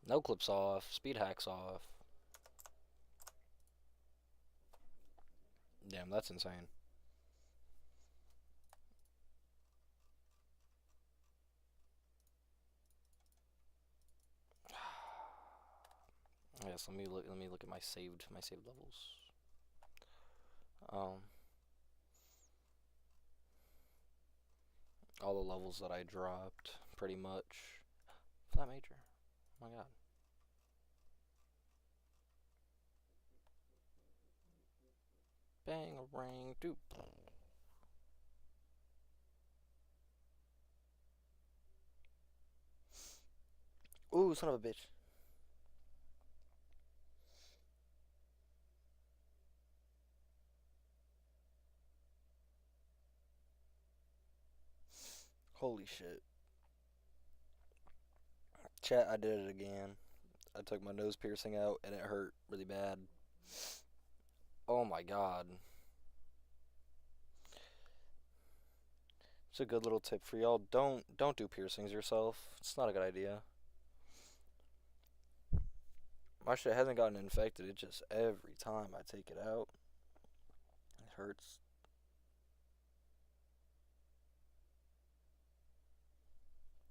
No clips off, speed hacks off. Damn, that's insane. Yes, let me look at my saved levels. Um all the levels that I dropped, pretty much. Flat major. Oh my god. Bang a ring, doop. Ooh, son of a bitch. Holy shit. Chat, I did it again. I took my nose piercing out and it hurt really bad. Oh my god. It's a good little tip for y'all. Don't do piercings yourself. It's not a good idea. My shit hasn't gotten infected. It just every time I take it out, it hurts.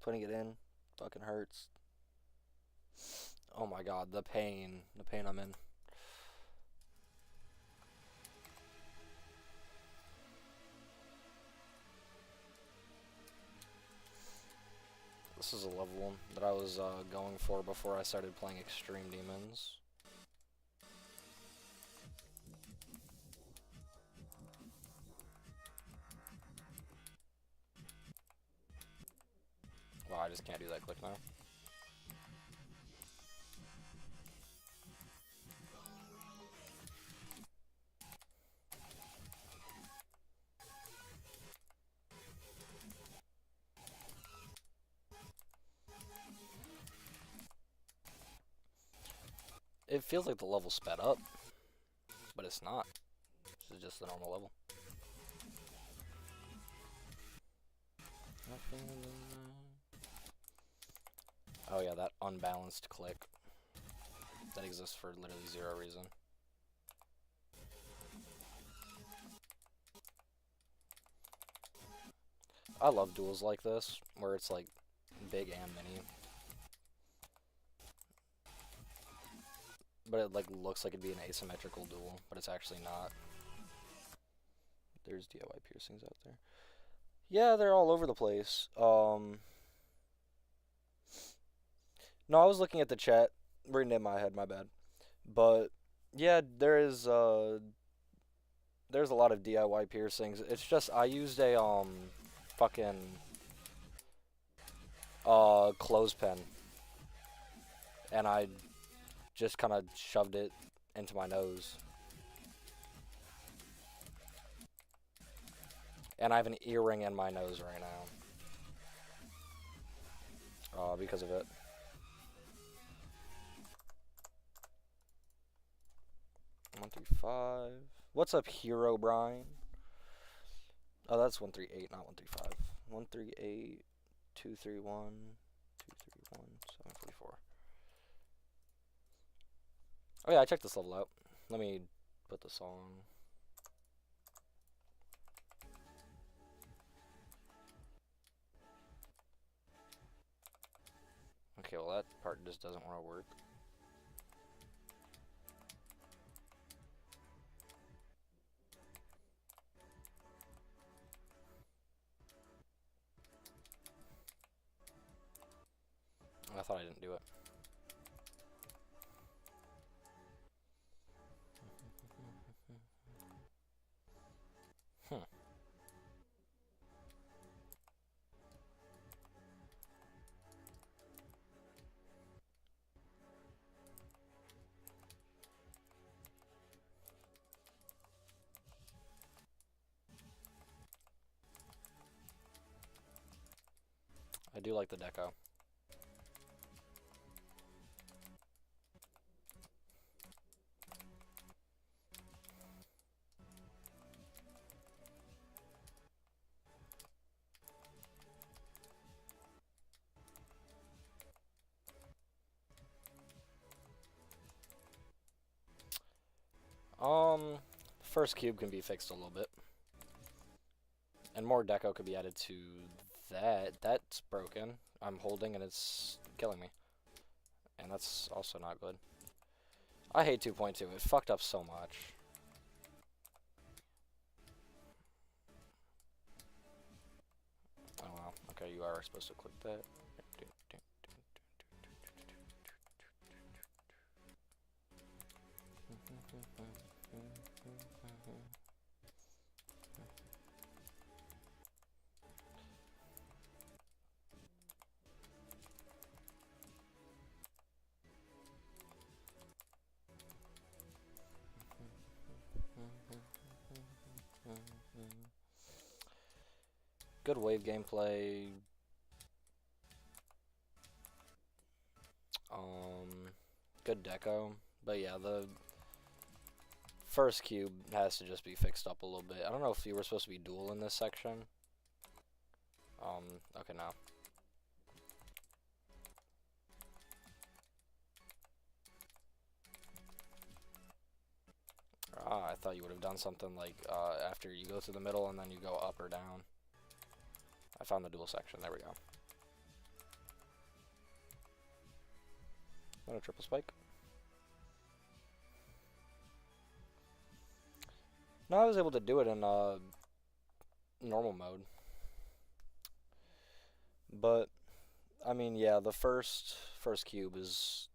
Putting it in fucking hurts. Oh my god, the pain. The pain I'm in. This is a level that I was going for before I started playing Extreme Demons. Wow, I just can't do that click now. It feels like the level sped up, but it's not. This is just the normal level. Oh yeah, that unbalanced click that exists for literally zero reason. I love duels like this, where it's like big and mini. But it like looks like it'd be an asymmetrical duel, but it's actually not. There's DIY piercings out there. Yeah, they're all over the place. No, I was looking at the chat, reading it in my head, my bad. But yeah, there's a lot of DIY piercings. It's just I used a fucking clothespin and I just kind of shoved it into my nose. And I have an earring in my nose right now. Because of it. One, three, five. What's up, Hero Brian? Oh, that's 138, not 135. 138, 231, 231, 744. Oh yeah, I checked this level out. Let me put the song. Okay, well that part just doesn't want to work. I thought I didn't do it. I do like the deco. First cube can be fixed a little bit. And more deco could be added to that. That's broken. I'm holding and it's killing me. And that's also not good. I hate 2.2. It fucked up so much. Oh wow. Okay, you are supposed to click that. Good wave gameplay. Good deco. But yeah, the first cube has to just be fixed up a little bit. I don't know if you were supposed to be dual in this section. Okay, now. I thought you would have done something like after you go through the middle and then you go up or down. I found the dual section. There we go. Not a triple spike. No, I was able to do it in normal mode. But I mean, yeah, the first cube is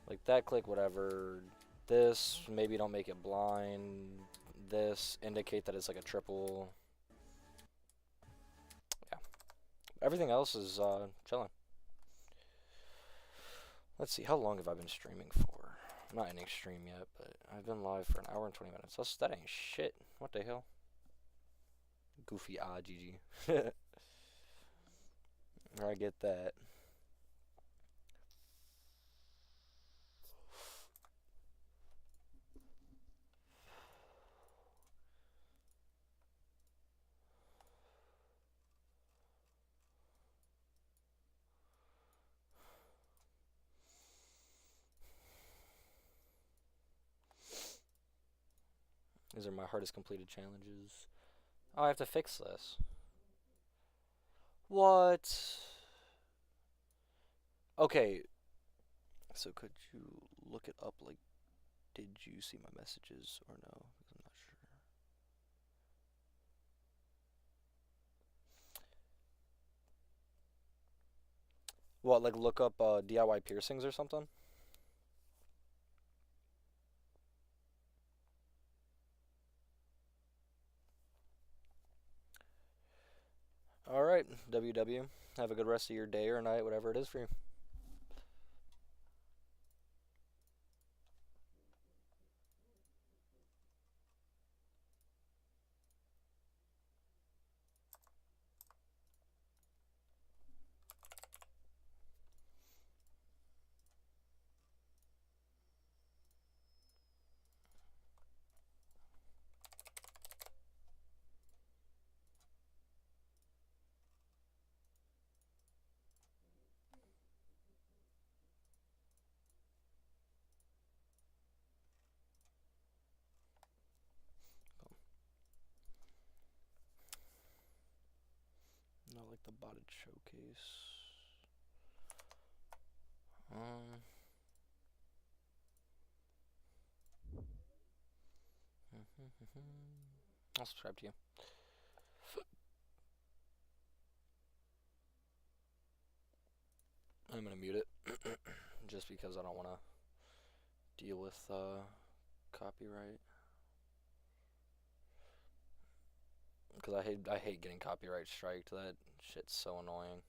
like that click whatever. This, maybe don't make it blind. This, indicate that it's like a triple. Yeah. Everything else is chilling. Let's see, how long have I been streaming for? I'm not ending stream yet, but I've been live for an hour and 20 minutes. That ain't shit. What the hell? Goofy GG. I get that. These are my hardest completed challenges. Oh, I have to fix this. What? Okay. So could you look it up, like, did you see my messages or no? Because I'm not sure. What, like look up DIY piercings or something? Alright, WW. Have a good rest of your day or night, whatever it is for you. Not like the botted showcase. I'll subscribe to you. I'm gonna mute it just because I don't want to deal with copyright. Because I hate getting copyright striked. That shit's so annoying.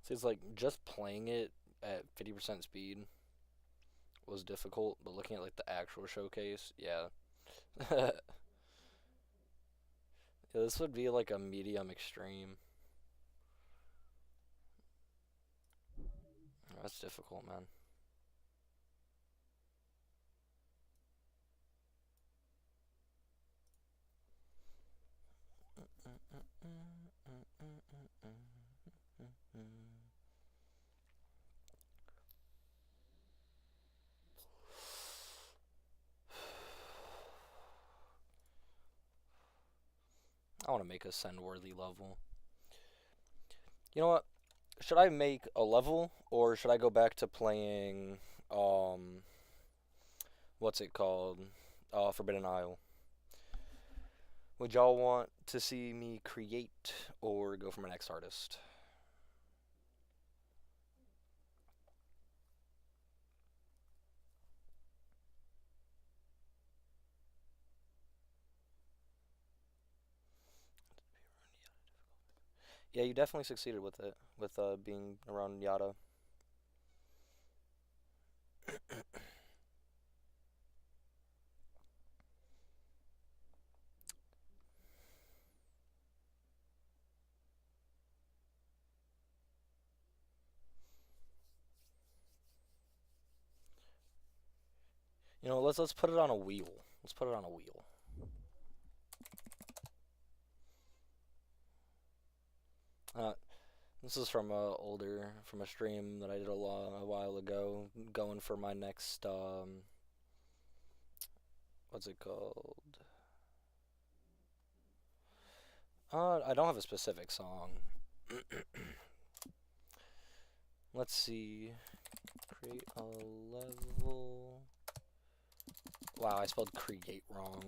See, it's like just playing it at 50% speed was difficult, but looking at like the actual showcase, yeah. Yeah, this would be like a medium extreme. That's difficult, man. I want to make a send worthy level. You know what? Should I make a level or should I go back to playing what's it called? Forbidden Isle. Would y'all want to see me create or go for my next artist? Yeah, you definitely succeeded with it, with being around Yada. You know, let's put it on a wheel. Let's put it on a wheel. Uh, this is from from a stream that I did a while ago, going for my next what's it called? I don't have a specific song. Let's see. Create a level. Wow, I spelled create wrong.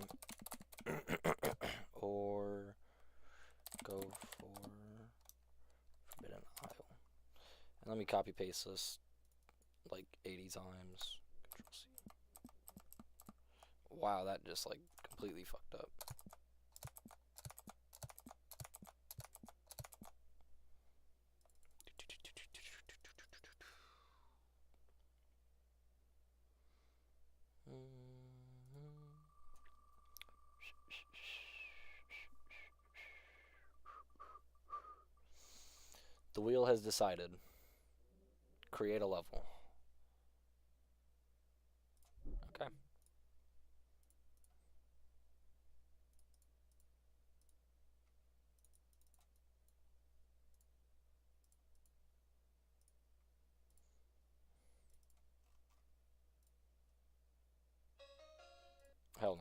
Or go for Forbidden Isle. And let me copy paste this like 80 times. Control C. Wow, that just like completely fucked up. The wheel has decided. Create a level. Okay. Hell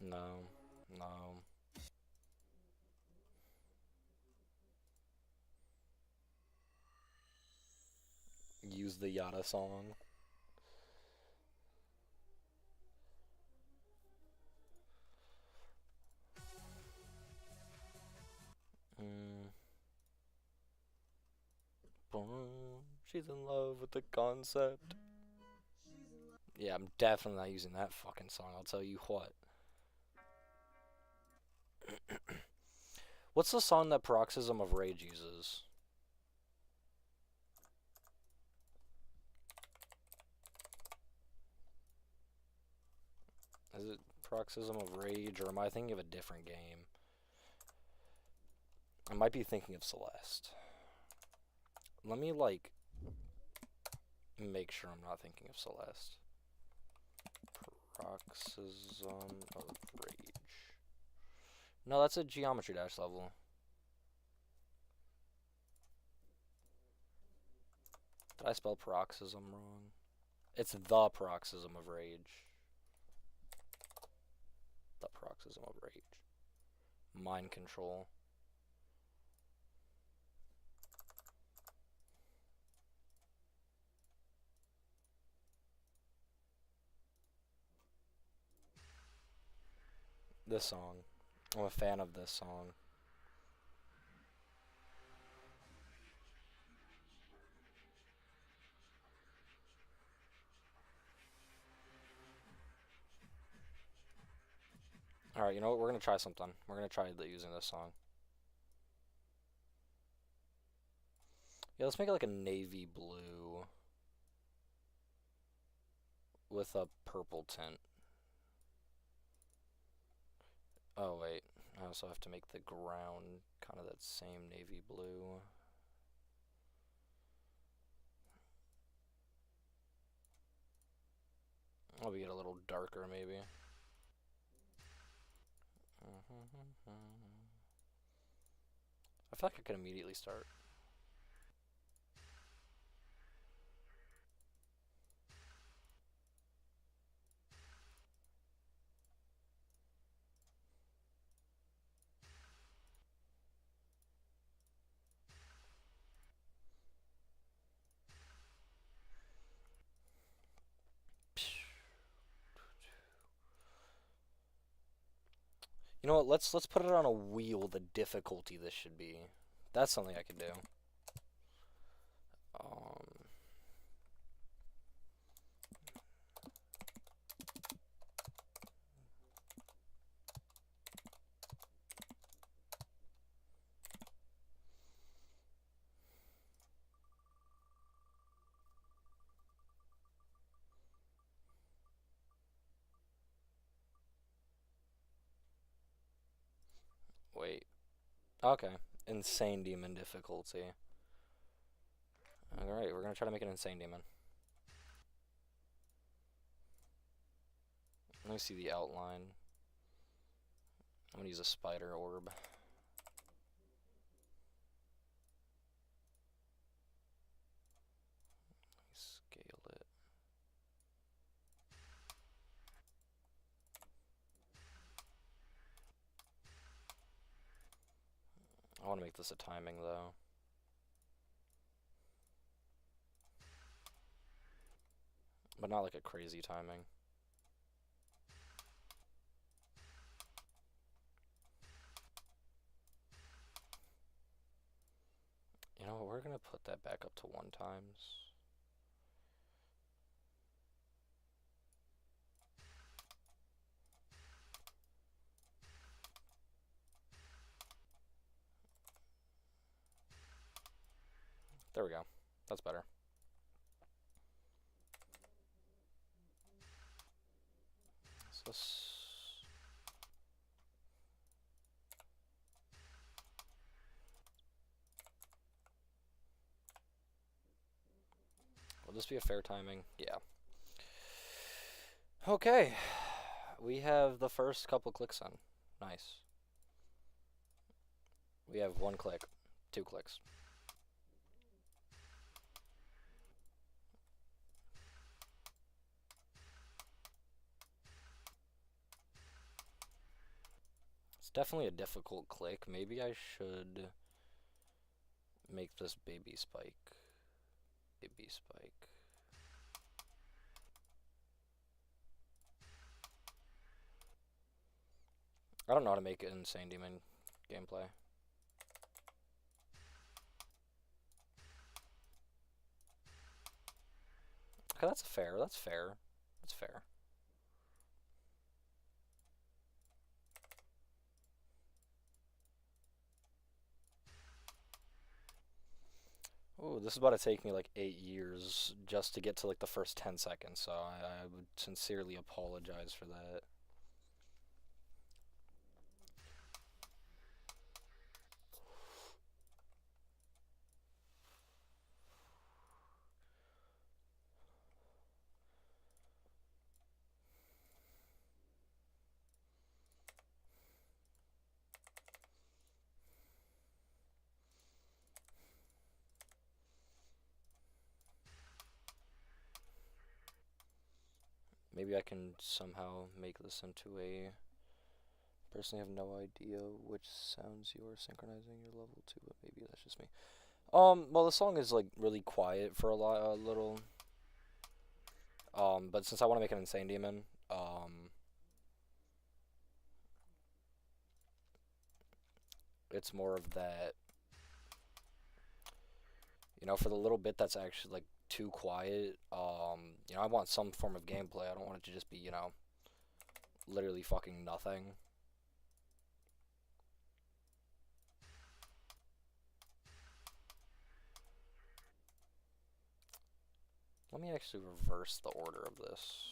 no. No. No. Use the Yada song. Mm. She's in love with the concept. Yeah, I'm definitely not using that fucking song, I'll tell you what. What's the song that Paroxysm of Rage uses? Is it Paroxysm of Rage, or am I thinking of a different game? I might be thinking of Celeste. Let me, like, make sure I'm not thinking of Celeste. Paroxysm of Rage. No, that's a Geometry Dash level. Did I spell paroxysm wrong? It's the Paroxysm of Rage. The Paroxysm of Rage. Mind Control. This song. I'm a fan of this song. Alright, you know what? We're gonna try something. We're gonna try using this song. Yeah, let's make it like a navy blue with a purple tint. Oh, wait. I also have to make the ground kind of that same navy blue. I'll get a little darker, maybe. I feel like I could immediately start. You know what? Let's put it on a wheel. The difficulty this should be. That's something I could do. Wait. Okay. Insane demon difficulty. Alright, we're gonna try to make an insane demon. Let me see the outline. I'm gonna use a spider orb. Scale it. I want to make this a timing though. But not like a crazy timing. You know what, we're gonna put that back up to 1 times. There we go. That's better. So will this be a fair timing? Yeah. Okay. We have the first couple clicks on. Nice. We have 1 click, 2 clicks. It's definitely a difficult click. Maybe I should make this baby spike. Baby spike. I don't know how to make an insane demon gameplay. Okay, that's fair. That's fair. That's fair. Ooh, this is about to take me like 8 years just to get to like the first 10 seconds, so I would sincerely apologize for that. Maybe I can somehow make this into a... Personally, have no idea which sounds you are synchronizing your level to, but maybe that's just me. Well, the song is like really quiet for a little. But since I want to make an insane demon, it's more of that. You know, for the little bit that's actually like too quiet, you know, I want some form of gameplay. I don't want it to just be, you know, literally fucking nothing. Let me actually reverse the order of this.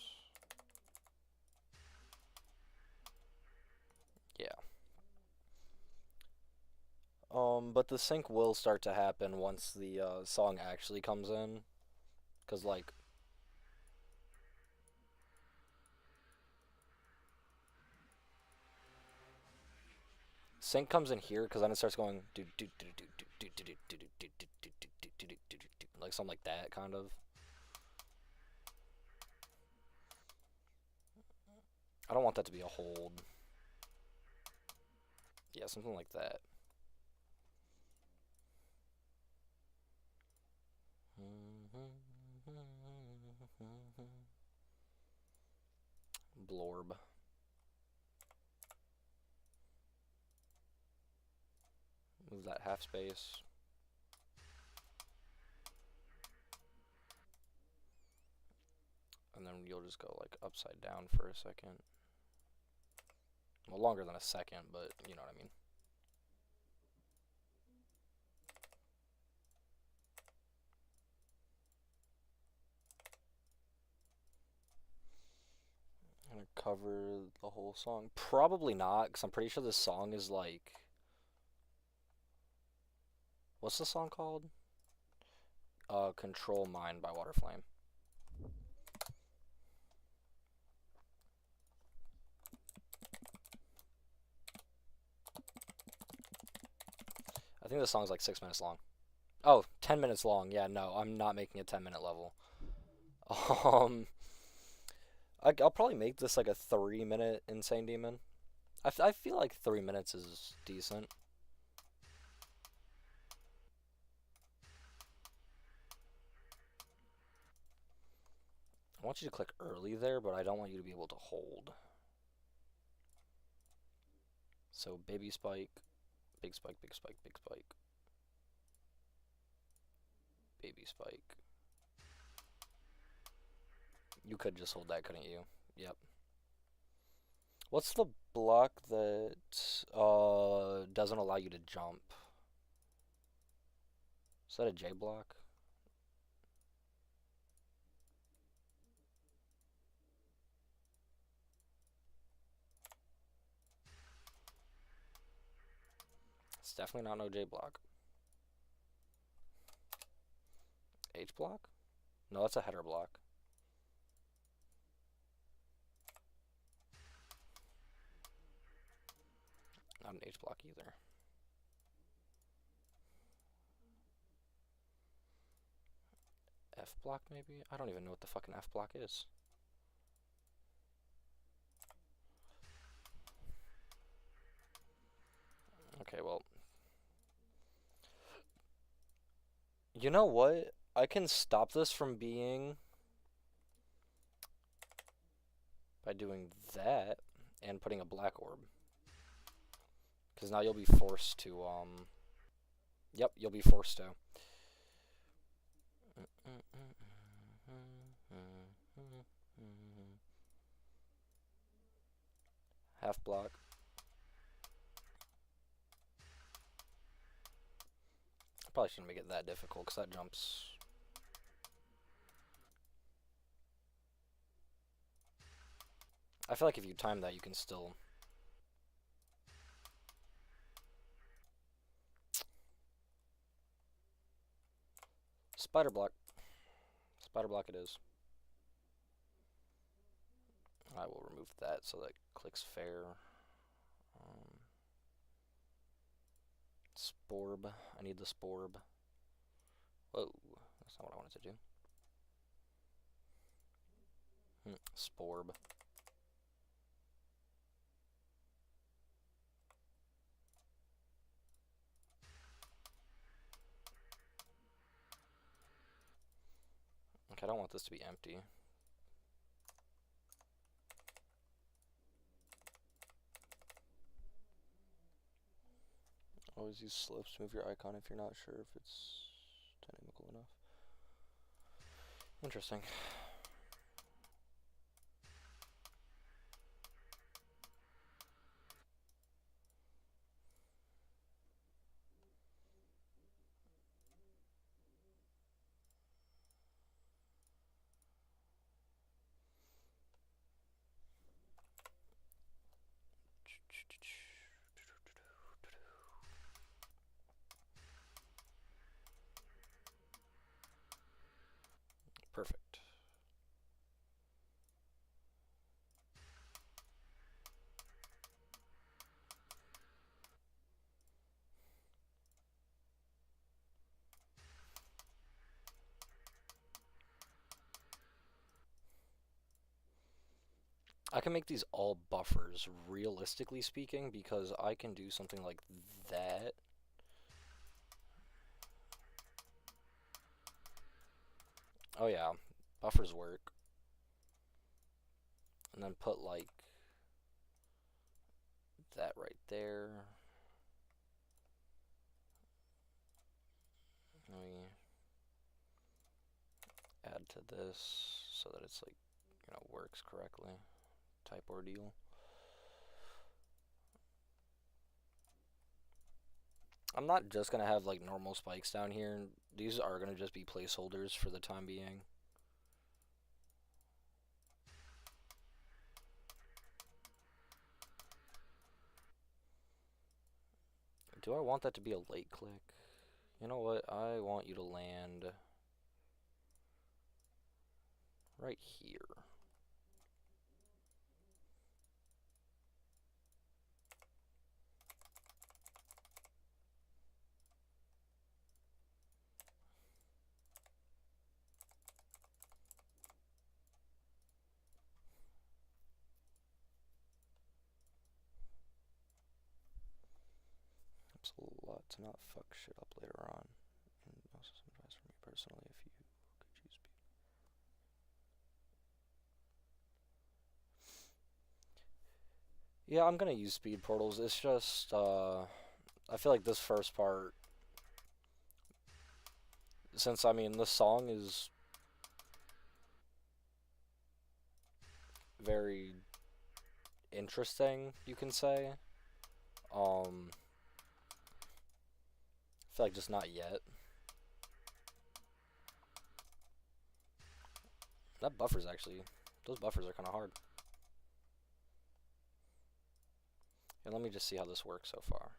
Yeah. But the sync will start to happen once the song actually comes in. Because, like, sync comes in here because then it starts going like something like that, kind of. I don't want that to be a hold. Yeah, something like that. Blorb. Move that half space. And then you'll just go like upside down for a second. Well, longer than a second, but you know what I mean. Gonna cover the whole song? Probably not, because I'm pretty sure this song is like... What's the song called? Control Mind by Waterflame. I think the song's like 6 minutes long. Oh, 10 minutes long. Yeah, no, I'm not making a 10-minute level. I'll probably make this like a 3-minute Insane Demon. I feel like 3 minutes is decent. I want you to click early there, but I don't want you to be able to hold. So baby spike, big spike, big spike, big spike. Baby spike. You could just hold that, couldn't you? Yep. What's the block that doesn't allow you to jump? Is that a J block? It's definitely not no J block. H block? No, that's a header block. Not an H block either. F block maybe? I don't even know what the fucking F block is. Okay, well. You know what? I can stop this from being by doing that and putting a black orb. Because now you'll be forced to, Yep, you'll be forced to. Half block. I probably shouldn't make it that difficult because that jumps. I feel like if you time that, you can still. Spider block. Spider block it is. I will remove that so that clicks fair. Sporb. I need the sporb. Whoa, that's not what I wanted to do. Sporb. Okay, I don't want this to be empty. Always use slopes to move your icon if you're not sure if it's dynamical enough. Interesting. I can make these all buffers, realistically speaking, because I can do something like that. Oh yeah, buffers work. And then put like that right there. Let me add to this so that it's like, works correctly type ordeal. I'm not just gonna have like normal spikes down here. These are gonna just be placeholders for the time being. Do I want that to be a late click? You know what? I want you to land right here. Helps a lot to not fuck shit up later on. And also some advice for me personally if you could choose speed. Yeah, I'm gonna use speed portals. It's just, I feel like this first part, since, I mean, the song is very interesting, you can say. I feel like just not yet. That buffer's actually, those buffers are kind of hard. And let me just see how this works so far.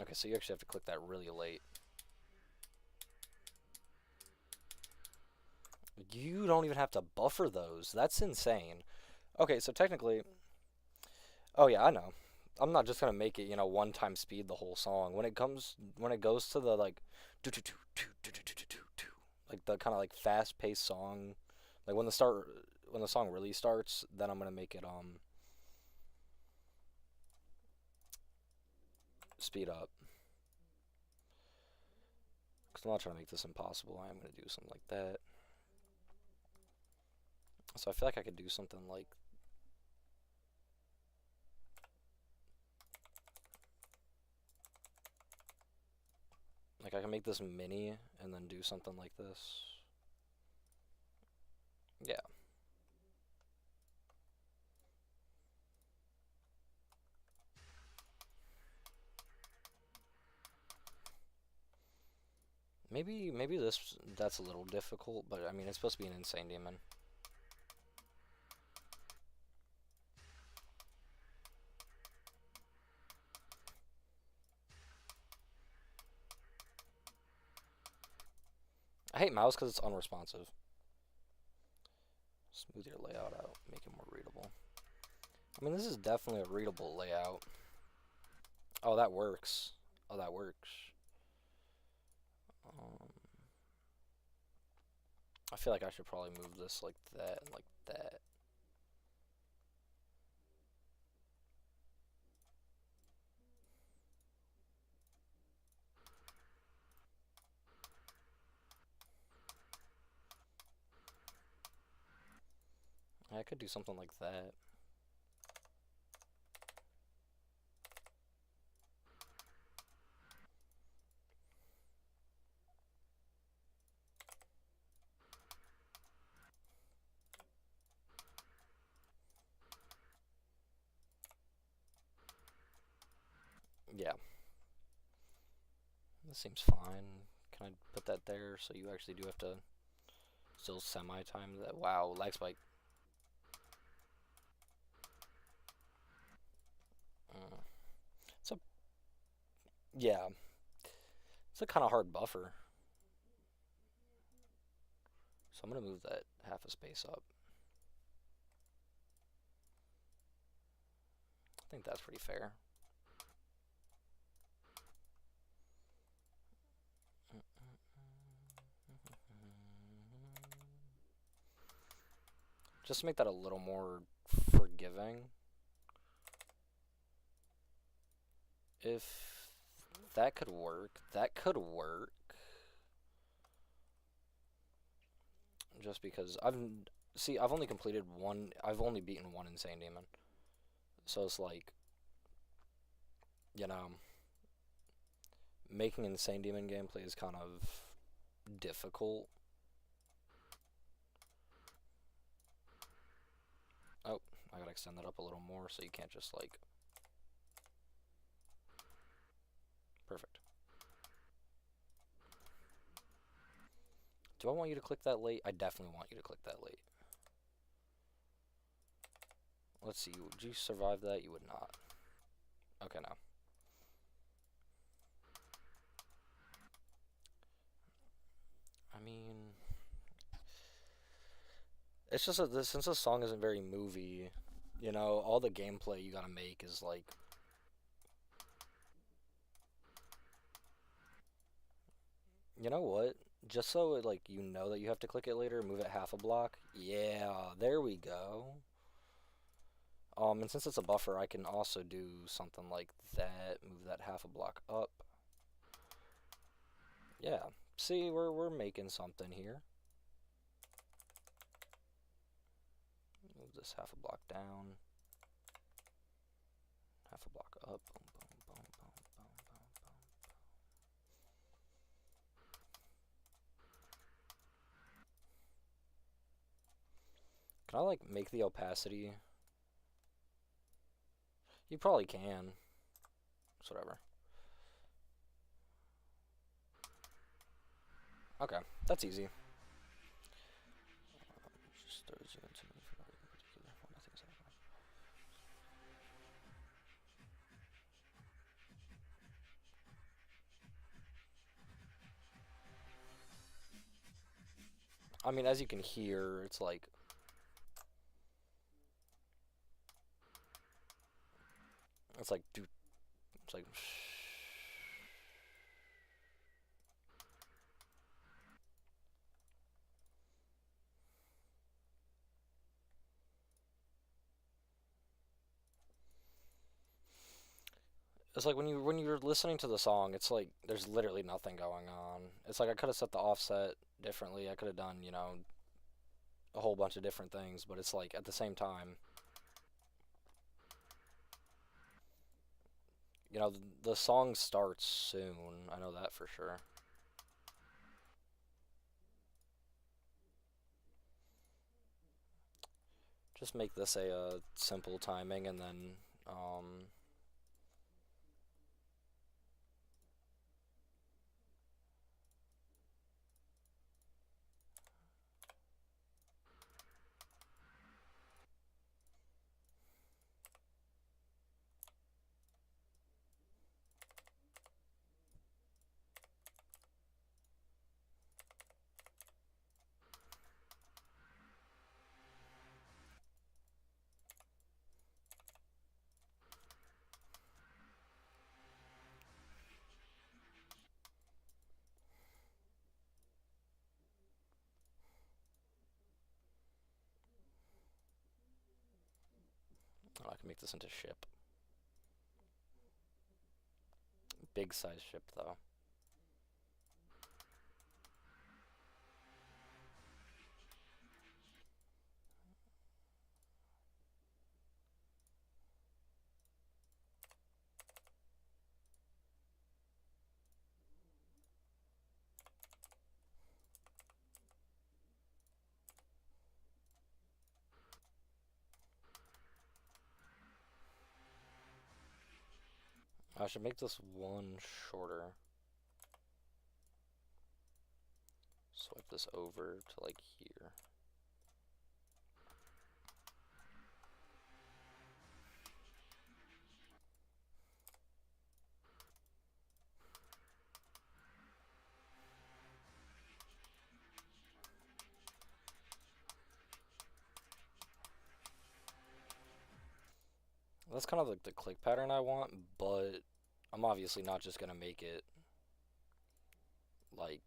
Okay, so you actually have to click that really late. You don't even have to buffer those. That's insane. Okay, so technically, oh yeah, I know. I'm not just gonna make it, one time speed the whole song. When it goes to the like, like the kind of like fast paced song, like when the song really starts, then I'm gonna make it speed up. Cause I'm not trying to make this impossible. I am gonna do something like that. So I feel like I could do something like I can make this mini and then do something like this. Yeah. Maybe that's a little difficult, but I mean it's supposed to be an insane demon. I hate mouse because it's unresponsive. Smooth your layout out, make it more readable. I mean, this is definitely a readable layout. Oh, that works. Oh, that works. I feel like I should probably move this like that and like that. I could do something like that. Yeah. This seems fine. Can I put that there so you actually do have to still semi-time that? Wow, lag spike. It's a, yeah. It's a kind of hard buffer. So I'm going to move that half a space up. I think that's pretty fair. Just to make that a little more forgiving. If that could work, that could work. Just because I've only completed one. I've only beaten one Insane Demon, so it's like, you know, making Insane Demon gameplay is kind of difficult. Oh, I gotta extend that up a little more so you can't just like. Perfect. Do I want you to click that late? I definitely want you to click that late. Let's see, would you survive that? You would not. Okay, no. I mean, it's just that since the song isn't very movie, you know, all the gameplay you gotta make is like. You know what? Just so it, like, you know that you have to click it later, move it half a block. Yeah, there we go. And since it's a buffer, I can also do something like that. Move that half a block up. Yeah. See, we're making something here. Move this half a block down. Half a block up. Boom, boom, boom, boom, boom, boom, boom. Can I, like, make the opacity? You probably can. It's whatever. Okay, that's easy. I mean, as you can hear, it's like. It's like, dude. It's like. It's like when you're listening to the song, it's like there's literally nothing going on. It's like I could have set the offset differently. I could have done, you know, a whole bunch of different things, but it's like at the same time, you know, the song starts soon. I know that for sure. Just make this a simple timing and then oh, I can make this into ship. Big size ship though. I should make this one shorter. Swipe this over to like here. That's kind of like the click pattern I want, but I'm obviously not just gonna make it like.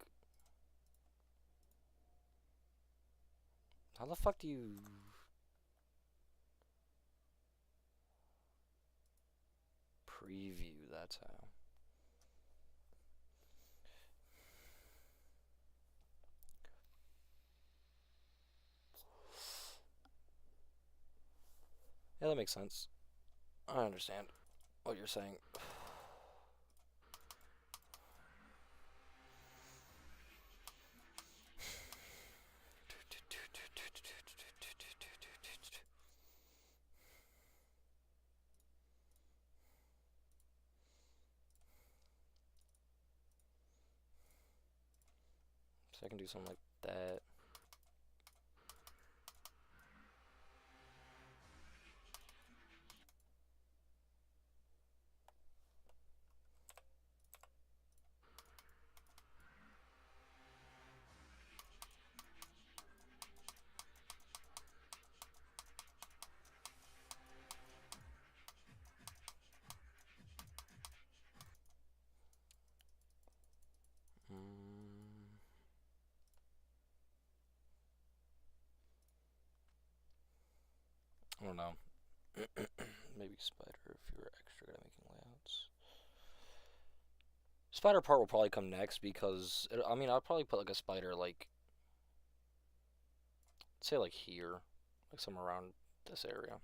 How the fuck do you preview, that's how. Yeah, that makes sense. I understand what you're saying. So I can do something like that. I don't know. Maybe spider if you're extra good at making layouts. Spider part will probably come next because I mean I'll probably put like a spider like say like here, like somewhere around this area.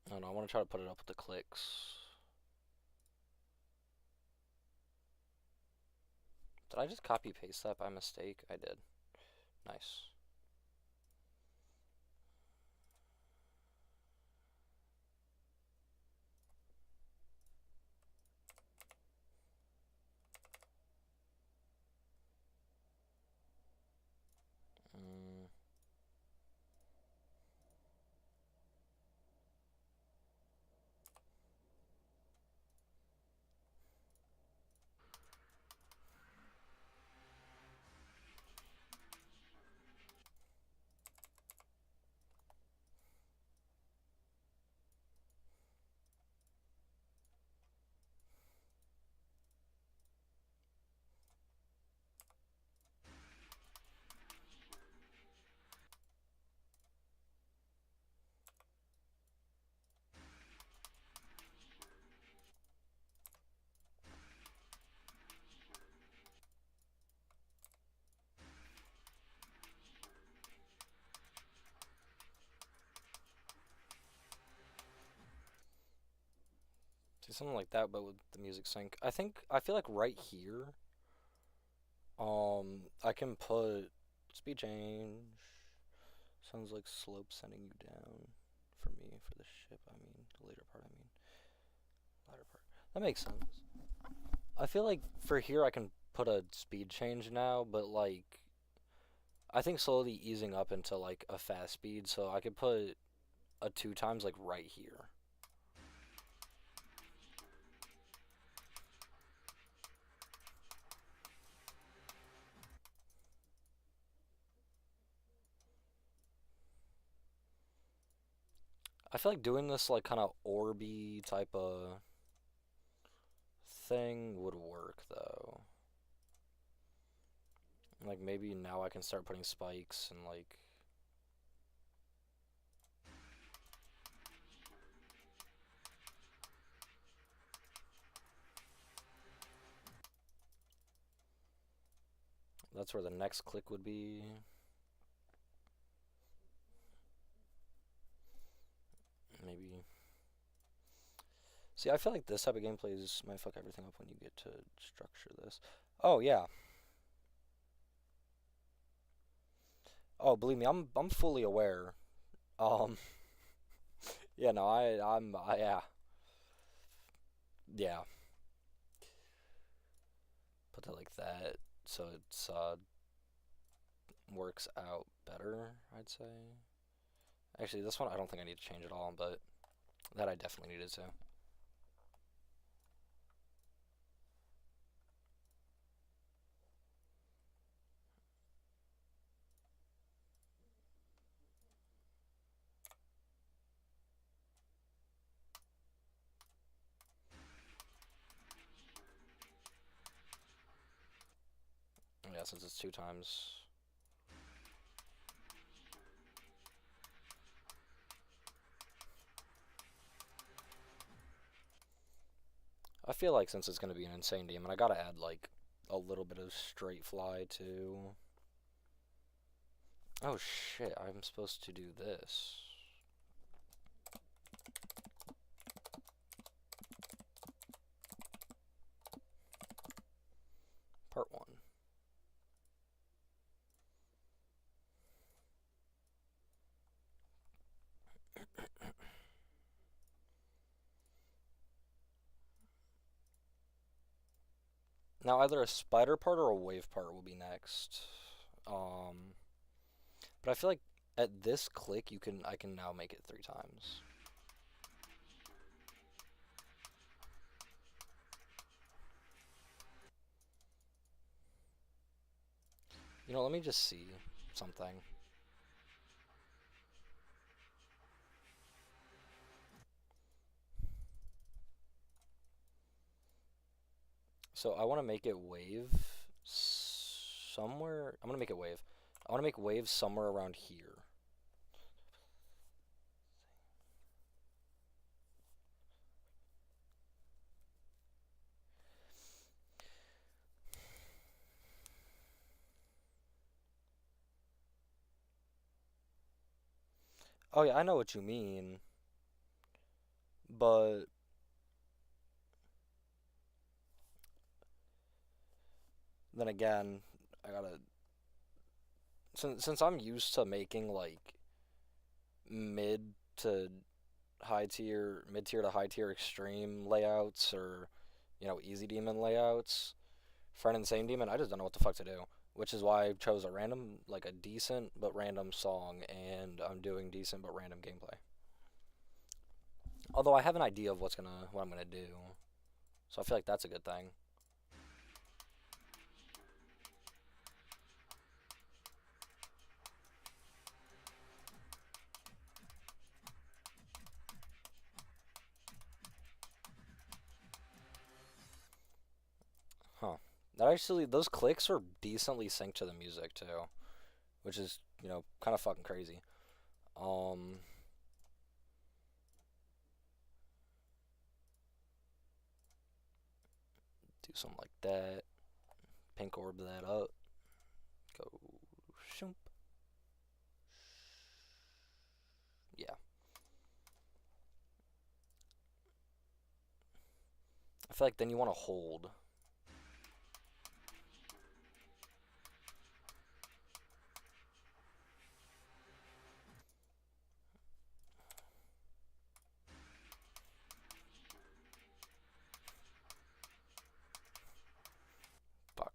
I don't know. I want to try to put it up with the clicks. Did I just copy paste that by mistake? I did. Nice. See something like that, but with the music sync. I feel like right here, I can put speed change. Sounds like slope sending you down. For me, for the ship, I mean, the later part, I mean, latter part. That makes sense. I feel like for here I can put a speed change now, but like, I think slowly easing up into like a fast speed, so I could put a 2 times like right here. I feel like doing this like kind of orby type of thing would work though. Like maybe now I can start putting spikes and like that's where the next click would be. Maybe. See, I feel like this type of gameplay might fuck everything up when you get to structure this. Oh yeah. Oh, believe me, I'm fully aware. Um, yeah, no, yeah, yeah. Put that like that, so it's works out better, I'd say. Actually, this one I don't think I need to change at all, but that I definitely needed to. since it's 2 times. I feel like since it's going to be an insane demon, I gotta add, like, a little bit of straight fly, too. Oh, shit, I'm supposed to do this. Part 1. Now, either a spider part or a wave part will be next. But I feel like at this click, I can now make it 3 times. You know, let me just see something. So I want to make it wave somewhere. I'm going to make it wave. I want to make wave somewhere around here. Oh yeah, I know what you mean. But then again, I gotta since I'm used to making like mid to mid tier to high tier extreme layouts, or you know, easy demon layouts for an insane demon, I just don't know what the fuck to do. Which is why I chose a random, like a decent but random song, and I'm doing decent but random gameplay. Although I have an idea of what I'm gonna do, so I feel like that's a good thing. Huh. That actually, those clicks are decently synced to the music too, which is, you know, kind of fucking crazy. Um, do something like that. Pink orb that up. Go shoomp. Yeah. I feel like then you want to hold. Fuck.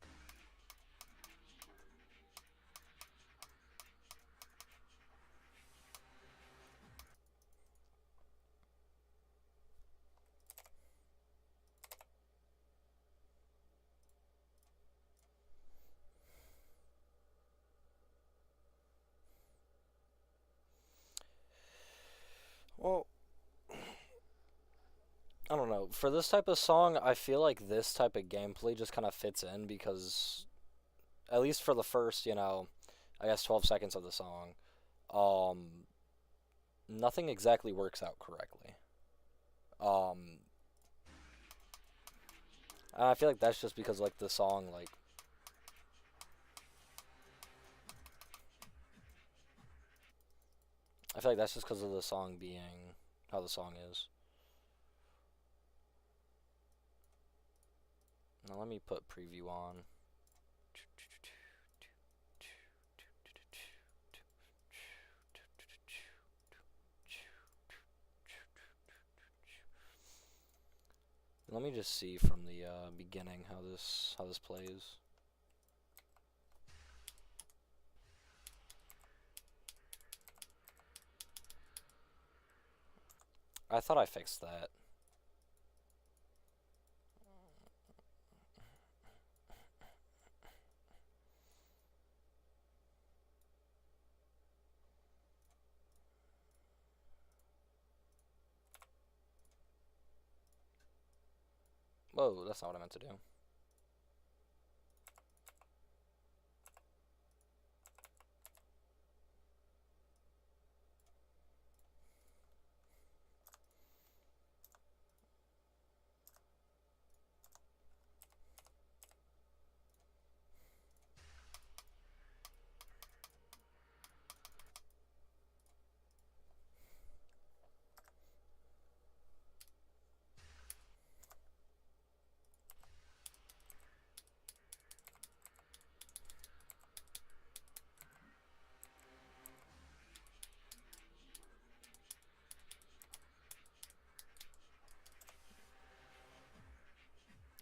Well, I don't know. For this type of song, I feel like this type of gameplay just kind of fits in because, at least for the first, you know, I guess 12 seconds of the song, um, nothing exactly works out correctly. Um, and I feel like that's just because, like, the song, like, I feel like that's just because of the song being how the song is. Now let me put preview on. Let me just see from the beginning how this plays. I thought I fixed that. Whoa, that's not what I meant to do.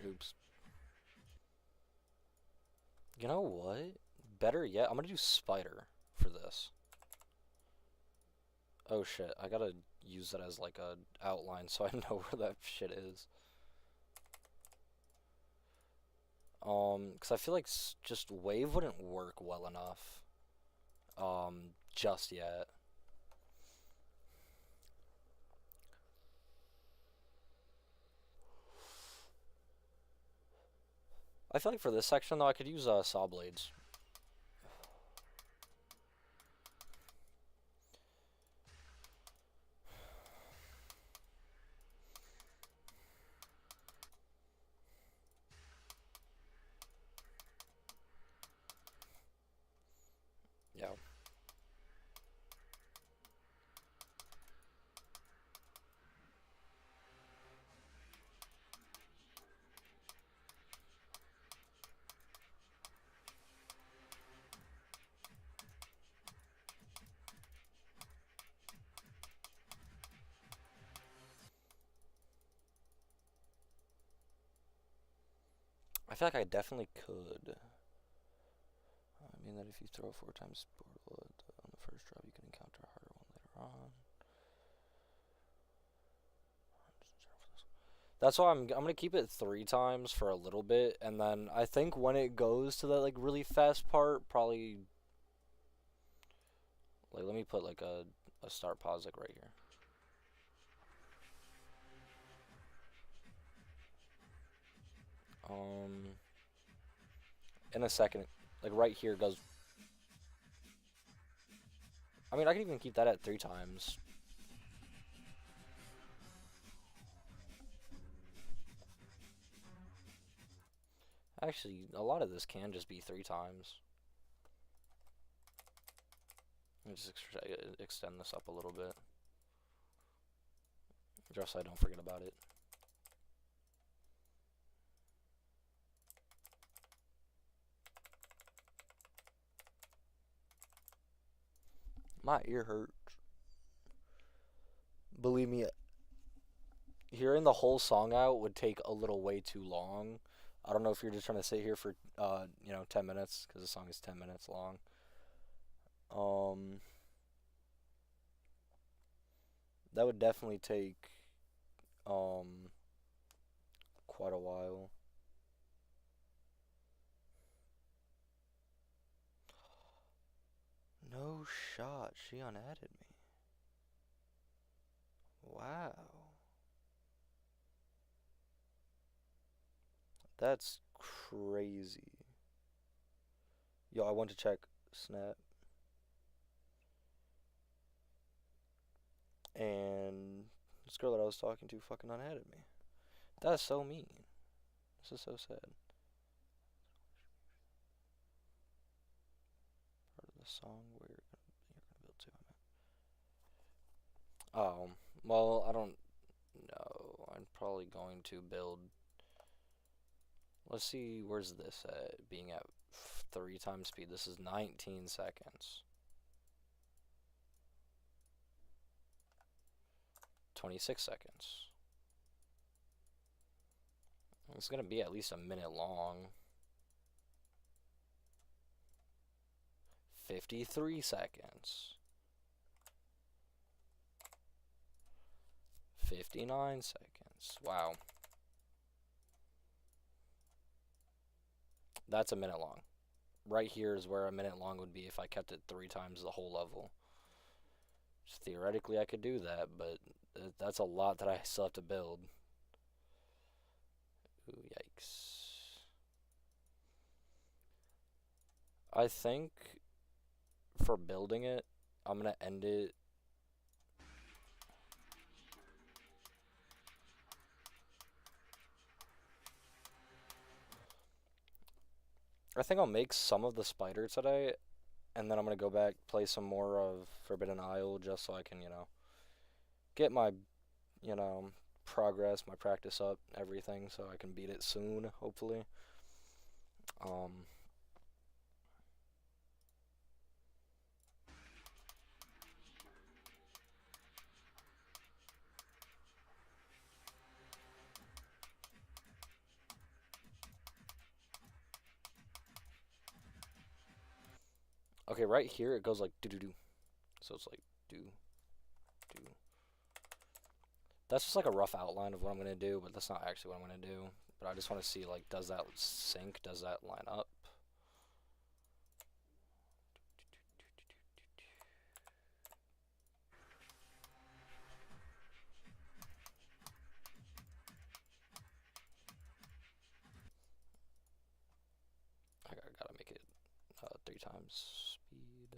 Oops. You know what? Better yet, I'm gonna do spider for this. Oh shit, I gotta use that as like a outline so I know where that shit is. Because I feel like just wave wouldn't work well enough. Just yet. I feel like for this section though, I could use saw blades. Yeah. I feel like I definitely could. I mean that if you throw 4 times portal on the first drop, you can encounter a harder one later on. That's why I'm gonna keep it 3 times for a little bit, and then I think when it goes to that like really fast part, probably like let me put like a start pause like right here. In a second, like right here goes. I mean, I can even keep that at 3 times. Actually, a lot of this can just be 3 times. Let me just extend this up a little bit. Just so I don't forget about it. My ear hurts. Believe me, hearing the whole song out would take a little way too long. I don't know if you're just trying to sit here for, 10 minutes, because the song is 10 minutes long. That would definitely take, quite a while. No shot, she unadded me. Wow. That's crazy. Yo, I want to check Snap. And this girl that I was talking to fucking unadded me. That's so mean. This is so sad. Part of the song where you're gonna build to. Oh, well, I don't know. I'm probably going to build. Let's see, where's this at? Being at 3 times speed. This is 19 seconds. 26 seconds. It's gonna be at least a minute long. 53 seconds. 59 seconds. Wow. That's a minute long. Right here is where a minute long would be if I kept it 3 times the whole level. Just theoretically, I could do that, but that's a lot that I still have to build. Ooh, yikes. I think for building it, I'm gonna end it. I think I'll make some of the spider today, and then I'm gonna go back, play some more of Forbidden Isle, just so I can, get my, progress, my practice up, everything, so I can beat it soon, hopefully. Um, Okay, right here it goes like do do do. So it's like do do. That's just like a rough outline of what I'm gonna do, but that's not actually what I'm gonna do. But I just want to see, like, does that sync? Does that line up? I gotta make it 3 times speed.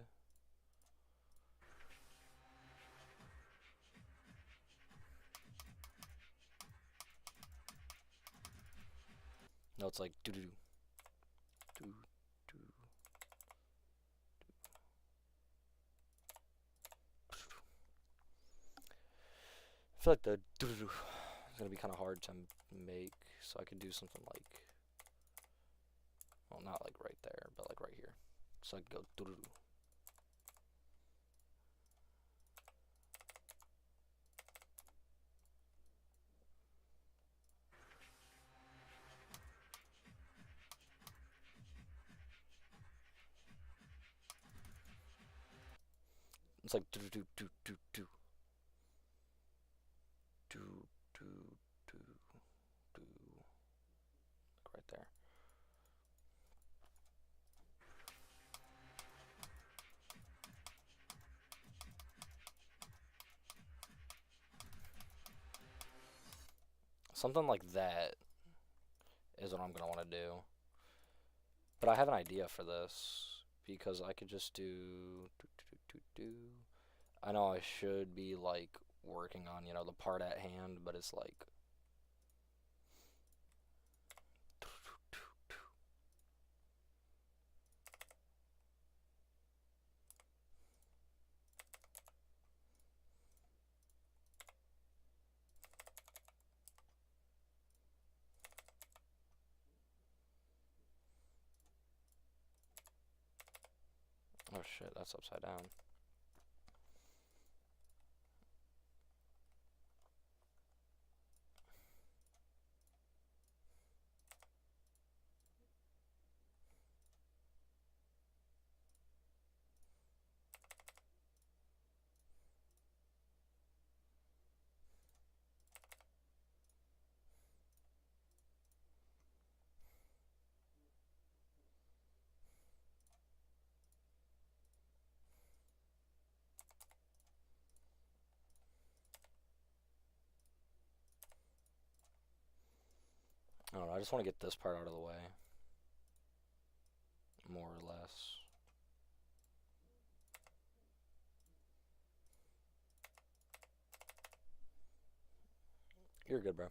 No, it's like do do do do do. I feel like the do do do is gonna be kind of hard to make, so I could do something like, well, not like right there, but like right here. So I could go do do do. It's like do do do do do do do do do, like right there. Something like that is what I'm gonna want to do. But I have an idea for this because I could just do. I know I should be like working on, the part at hand, but it's like oh shit, that's upside down. I don't know, I just want to get this part out of the way. More or less. You're good, bro.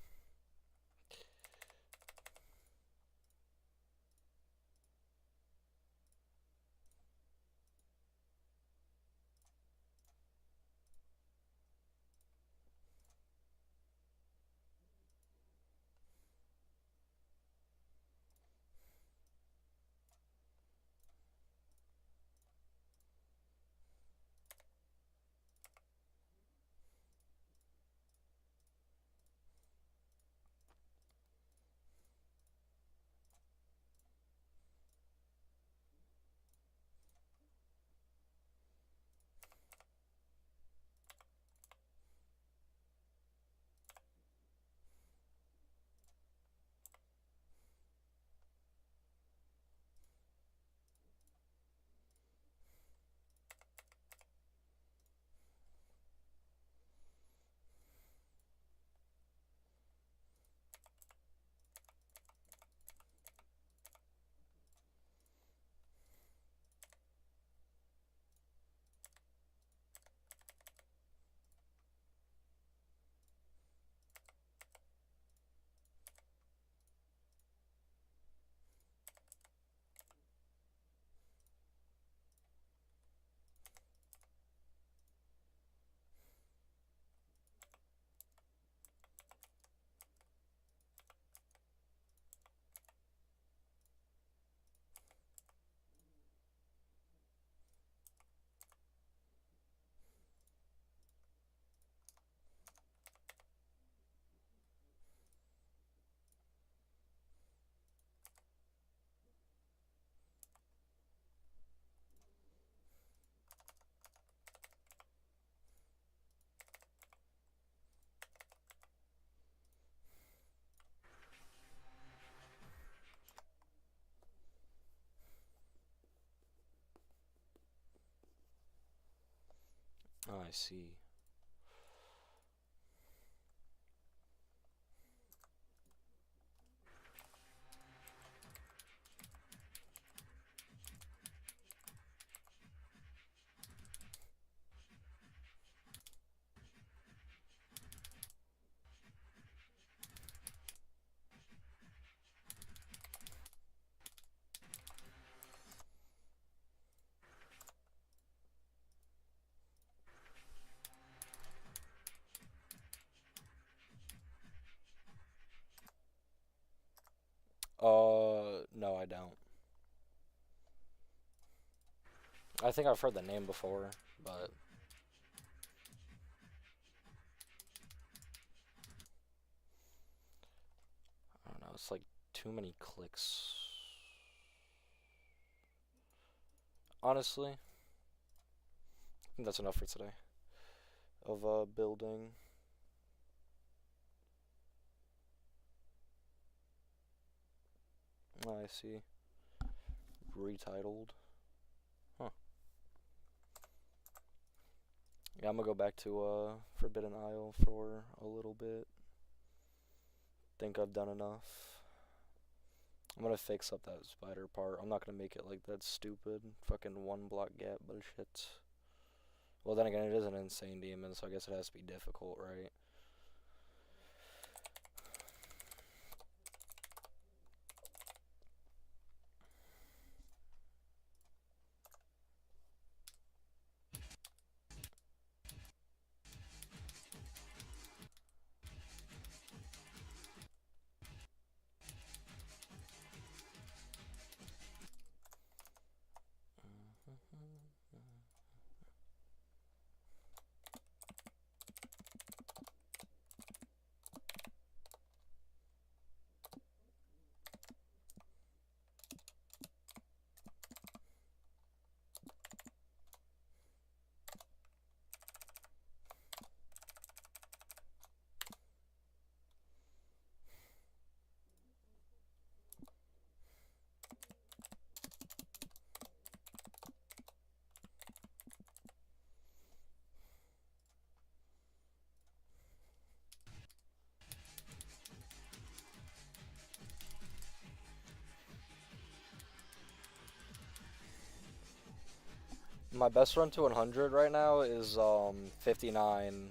I see. No, I don't. I think I've heard the name before, but I don't know. It's like too many clicks. Honestly, I think that's enough for today. Of building. I see. Retitled. Huh. Yeah, I'm gonna go back to Forbidden Isle for a little bit. Think I've done enough. I'm gonna fix up that spider part. I'm not gonna make it like that stupid fucking 1 block gap bullshit. Well, then again, it is an insane demon, so I guess it has to be difficult, right? My best run to 100 right now is 59.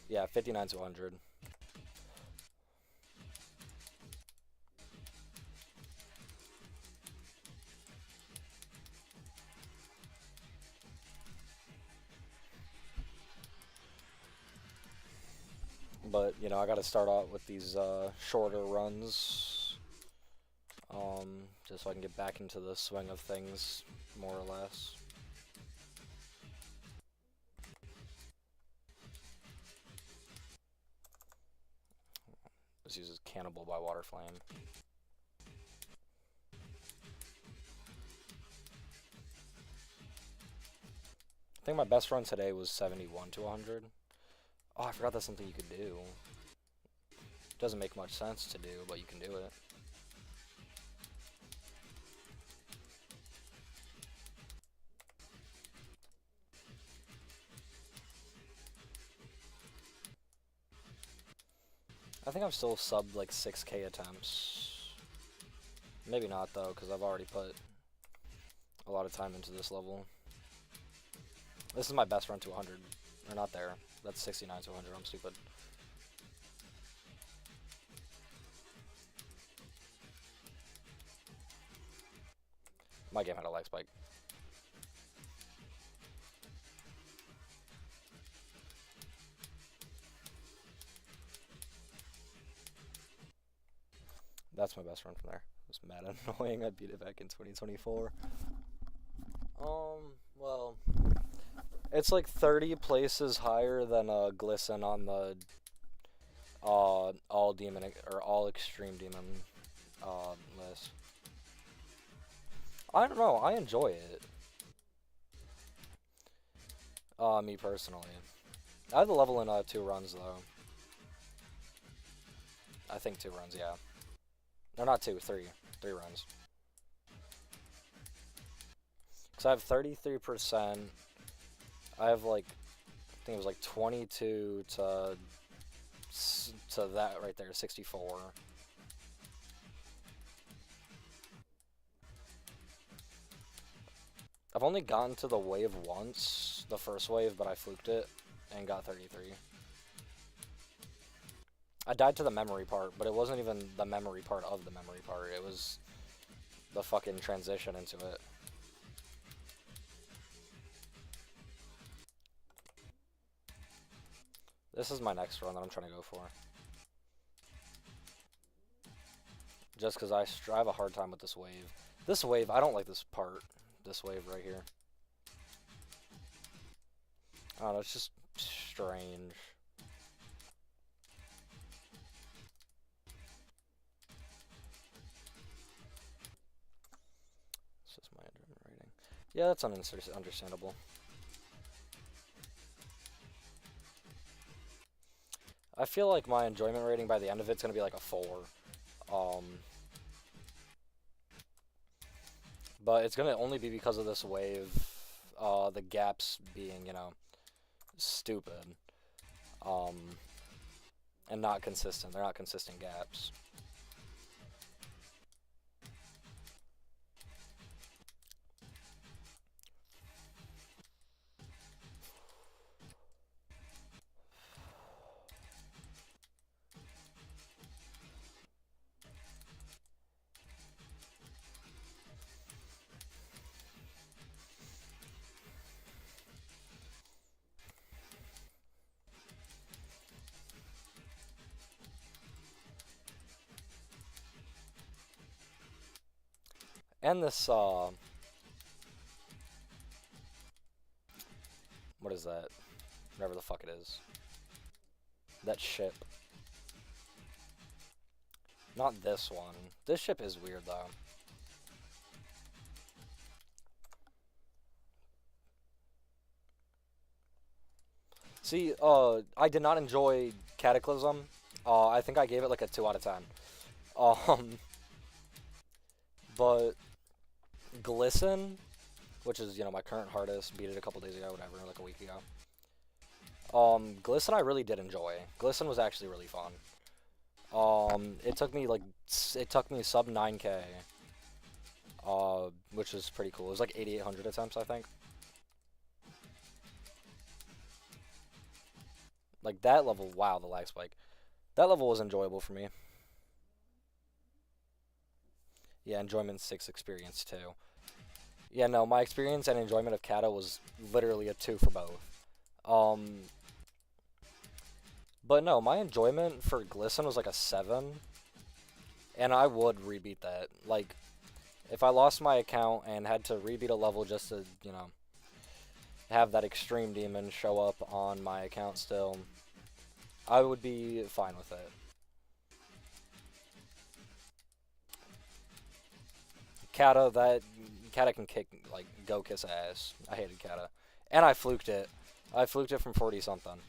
Yeah, 59 to 100. But, you know, I gotta start out with these shorter runs. Just so I can get back into the swing of things, more or less. This uses Cannibal by Water Flame. I think my best run today was 71 to 100. Oh, I forgot that's something you could do. Doesn't make much sense to do, but you can do it. I think I'm still sub like 6k attempts. Maybe not though, because I've already put a lot of time into this level. This is my best run to 100. Or not there. That's 69 to 100. I'm stupid. My game had a lag spike. That's my best run from there. It was mad annoying. I beat it back in 2024. Well, it's like 30 places higher than Glisten on the all demon or all extreme demon list. I don't know. I enjoy it. Me personally, I had the level in 2 runs though. I think 2 runs, yeah. No, not 2, 3. 3 runs. Because I have 33%. I have like think it was like 22 to that right there, 64. I've only gotten to the wave once, the first wave, but I fluked it and got 33. I died to the memory part, but it wasn't even the memory part of the memory part. It was the fucking transition into it. This is my next run that I'm trying to go for. Just because I have a hard time with this wave. This wave, I don't like this part. This wave right here. I don't know, it's just strange. It's just my enjoyment rating. Yeah, that's understandable. I feel like my enjoyment rating by the end of it's gonna be like a 4. But it's gonna only be because of this wave, the gaps being, you know, stupid, and not consistent. They're not consistent gaps. And this, what is that? Whatever the fuck it is. That ship. Not this one. This ship is weird, though. See, I did not enjoy Cataclysm. I think I gave it like a 2 out of 10. But Glisten, which is, you know, my current hardest, beat it a couple days ago, whatever, like a week ago. Glisten I really did enjoy. Glisten was actually really fun. It took me sub 9K, which is pretty cool. It was like 8,800 attempts, I think. Like that level, wow, the lag spike. That level was enjoyable for me. Yeah, enjoyment 6 experience 2. Yeah, no, my experience and enjoyment of Kata was literally a 2 for both. But no, my enjoyment for Glisten was like a 7. And I would rebeat that. Like, if I lost my account and had to rebeat a level just to, you know, have that extreme demon show up on my account still, I would be fine with it. Kata can kick, like, go kiss ass. I hated Kata. And I fluked it. I fluked it from 40-something.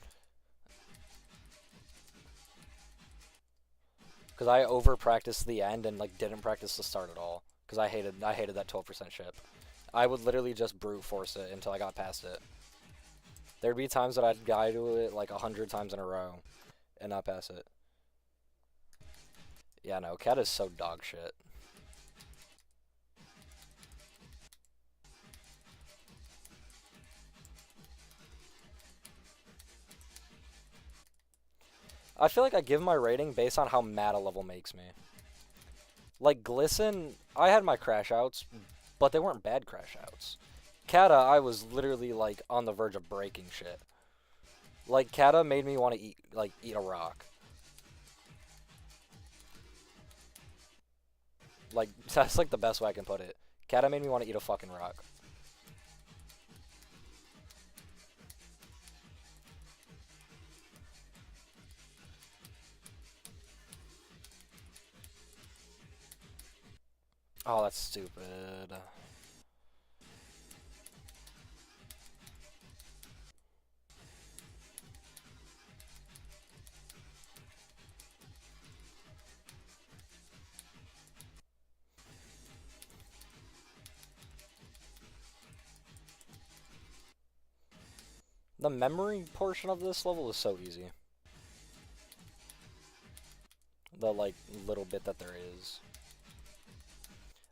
Because I over-practiced the end and, like, didn't practice the start at all. Because I hated that 12% ship. I would literally just brute force it until I got past it. There'd be times that I'd guy to it, like, 100 times in a row. And not pass it. Yeah, no, Kata's so dog shit. I feel like I give my rating based on how mad a level makes me. Like Glisten, I had my crash outs, but they weren't bad crash outs. Kata, I was literally like on the verge of breaking shit. Like Kata made me want to eat a rock. Like that's like the best way I can put it. Kata made me want to eat a fucking rock. Oh, that's stupid. The memory portion of this level is so easy. The, like, little bit that there is.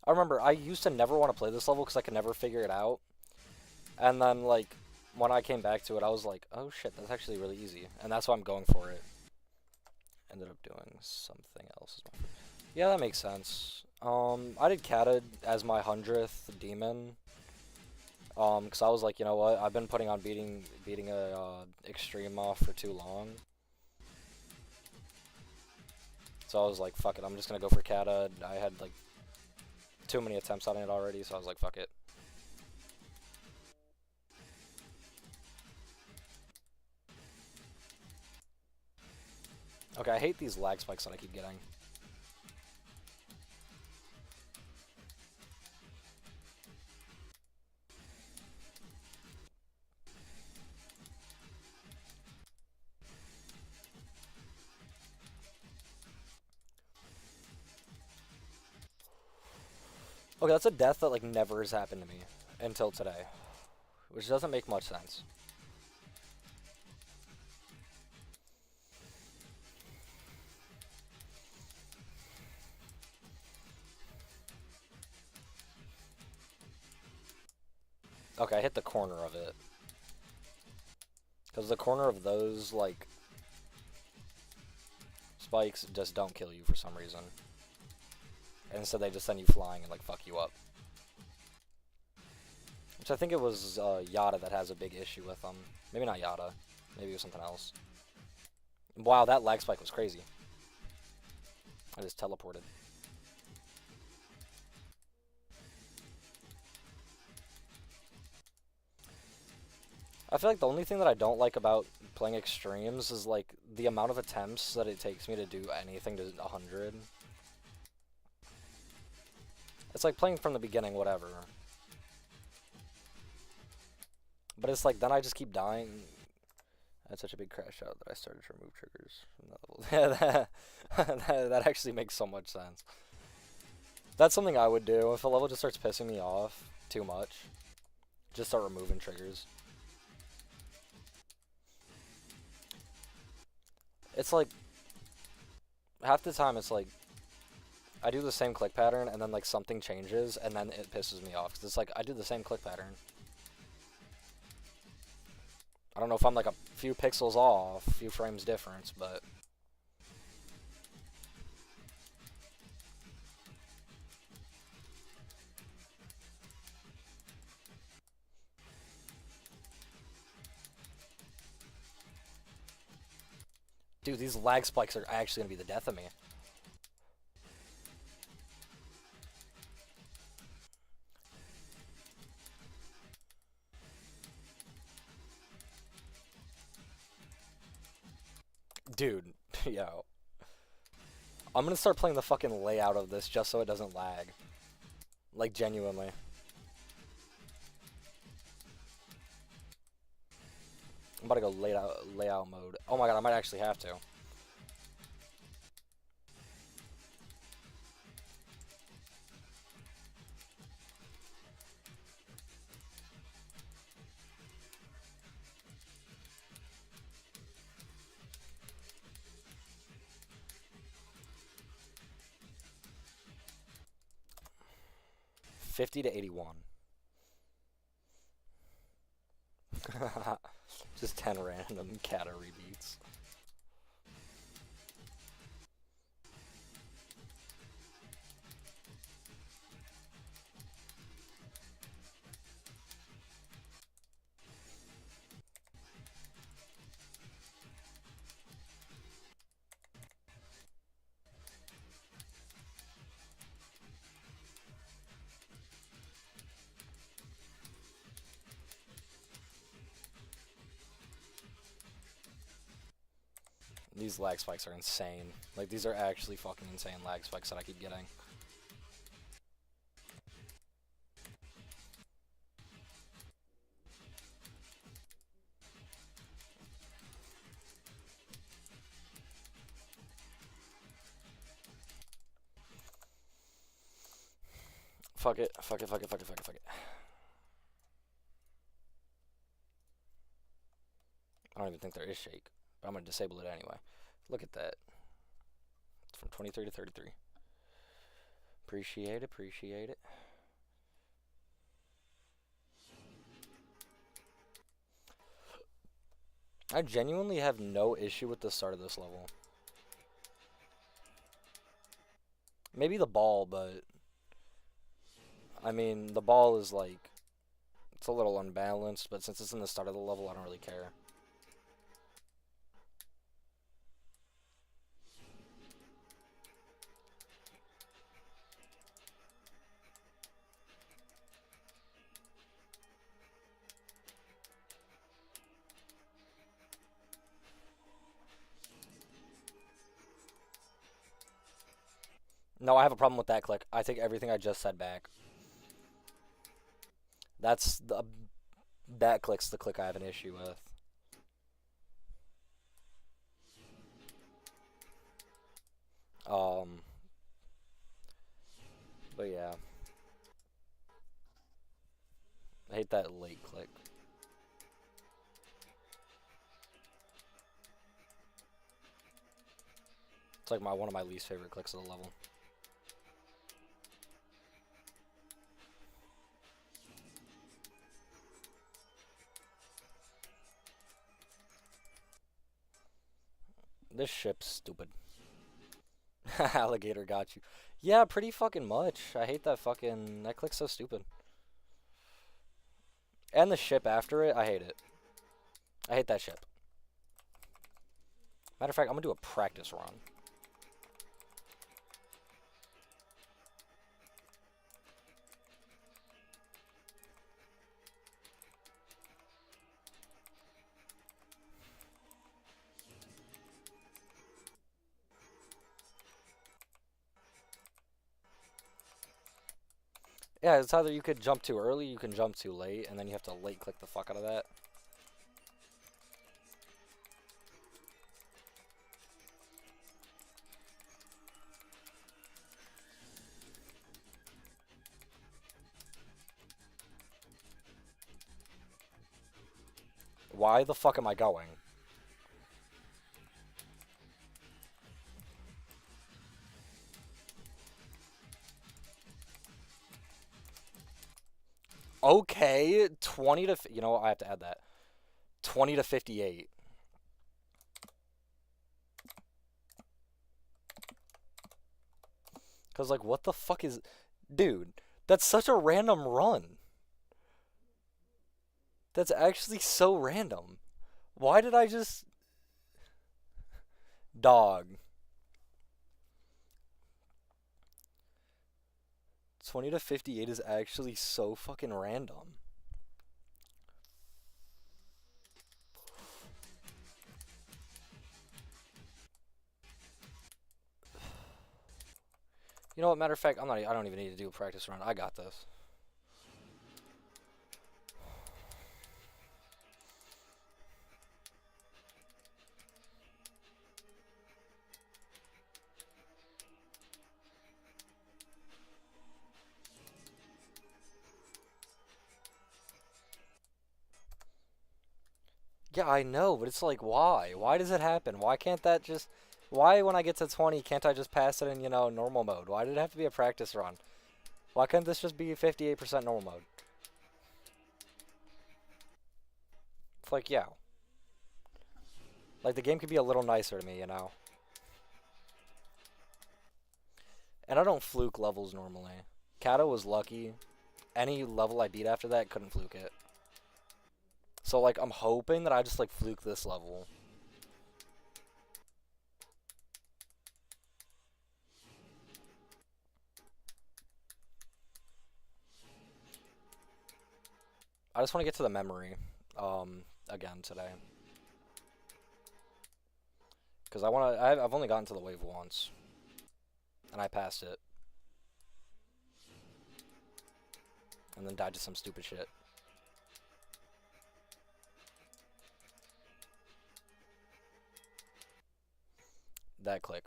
I remember, I used to never want to play this level because I could never figure it out. And then, like, when I came back to it, I was like, oh shit, that's actually really easy. And that's why I'm going for it. Ended up doing something else. Yeah, that makes sense. I did Kata as my 100th demon. Because I was like, you know what, I've been putting on beating a extreme off for too long. So I was like, fuck it, I'm just gonna go for Kata. I had like too many attempts on it already, so I was like, fuck it. Okay, I hate these lag spikes that I keep getting. Okay, that's a death that like never has happened to me until today, which doesn't make much sense. Okay, I hit the corner of it. Because the corner of those, like, spikes just don't kill you for some reason. And so they just send you flying and, like, fuck you up. Which I think it was Yada that has a big issue with them. Maybe not Yada. Maybe it was something else. Wow, that lag spike was crazy. I just teleported. I feel like the only thing that I don't like about playing extremes is like the amount of attempts that it takes me to do anything to 100. It's like playing from the beginning, whatever. But it's like then I just keep dying. I had such a big crash out that I started to remove triggers from that level. that actually makes so much sense. That's something I would do if a level just starts pissing me off too much. Just start removing triggers. It's like, half the time it's like, I do the same click pattern and then like something changes and then it pisses me off. Cause it's like, I do the same click pattern. I don't know if I'm like a few pixels off, a few frames difference, but... Dude, these lag spikes are actually gonna be the death of me. Dude, yo. I'm gonna start playing the fucking layout of this just so it doesn't lag. Like, genuinely. I'm about to go layout mode. Oh my god, I might actually have to. $50 to 81. Just 10 random Kata rebeats. These lag spikes are insane. Like, these are actually fucking insane lag spikes that I keep getting. Fuck it, fuck it, fuck it, fuck it, fuck it, fuck it. don't even think there is shake, but I'm gonna disable it anyway. Look at that. It's from 23 to 33. Appreciate it, appreciate it. I genuinely have no issue with the start of this level. Maybe the ball, but I mean, the ball is like, it's a little unbalanced, but since it's in the start of the level, I don't really care. No, I have a problem with that click. I take everything I just said back. That click's the click I have an issue with. But yeah. I hate that late click. It's like one of my least favorite clicks of the level. This ship's stupid. Alligator got you. Yeah, pretty fucking much. I hate that click's so stupid. And the ship after it, I hate it. I hate that ship. Matter of fact, I'm gonna do a practice run. Yeah, it's either you could jump too early, you can jump too late, and then you have to late click the fuck out of that. Why the fuck am I going? Okay, 20 to... You know what? I have to add that. 20 to 58. Because, like, what the fuck is... Dude, that's such a random run. That's actually so random. Why did I just... Dog. 20 to 58 is actually so fucking random. You know what, matter of fact, I don't even need to do a practice run. I got this. Yeah, I know, but it's like, why? Why does it happen? Why can't that just... Why, when I get to 20, can't I just pass it in, you know, normal mode? Why did it have to be a practice run? Why couldn't this just be 58% normal mode? It's like, yeah. Like, the game could be a little nicer to me, you know? And I don't fluke levels normally. Kato was lucky. Any level I beat after that, couldn't fluke it. So, like, I'm hoping that I just, like, fluke this level. I just want to get to the memory, again today. Because I've only gotten to the wave once. And I passed it. And then died to some stupid shit. That click.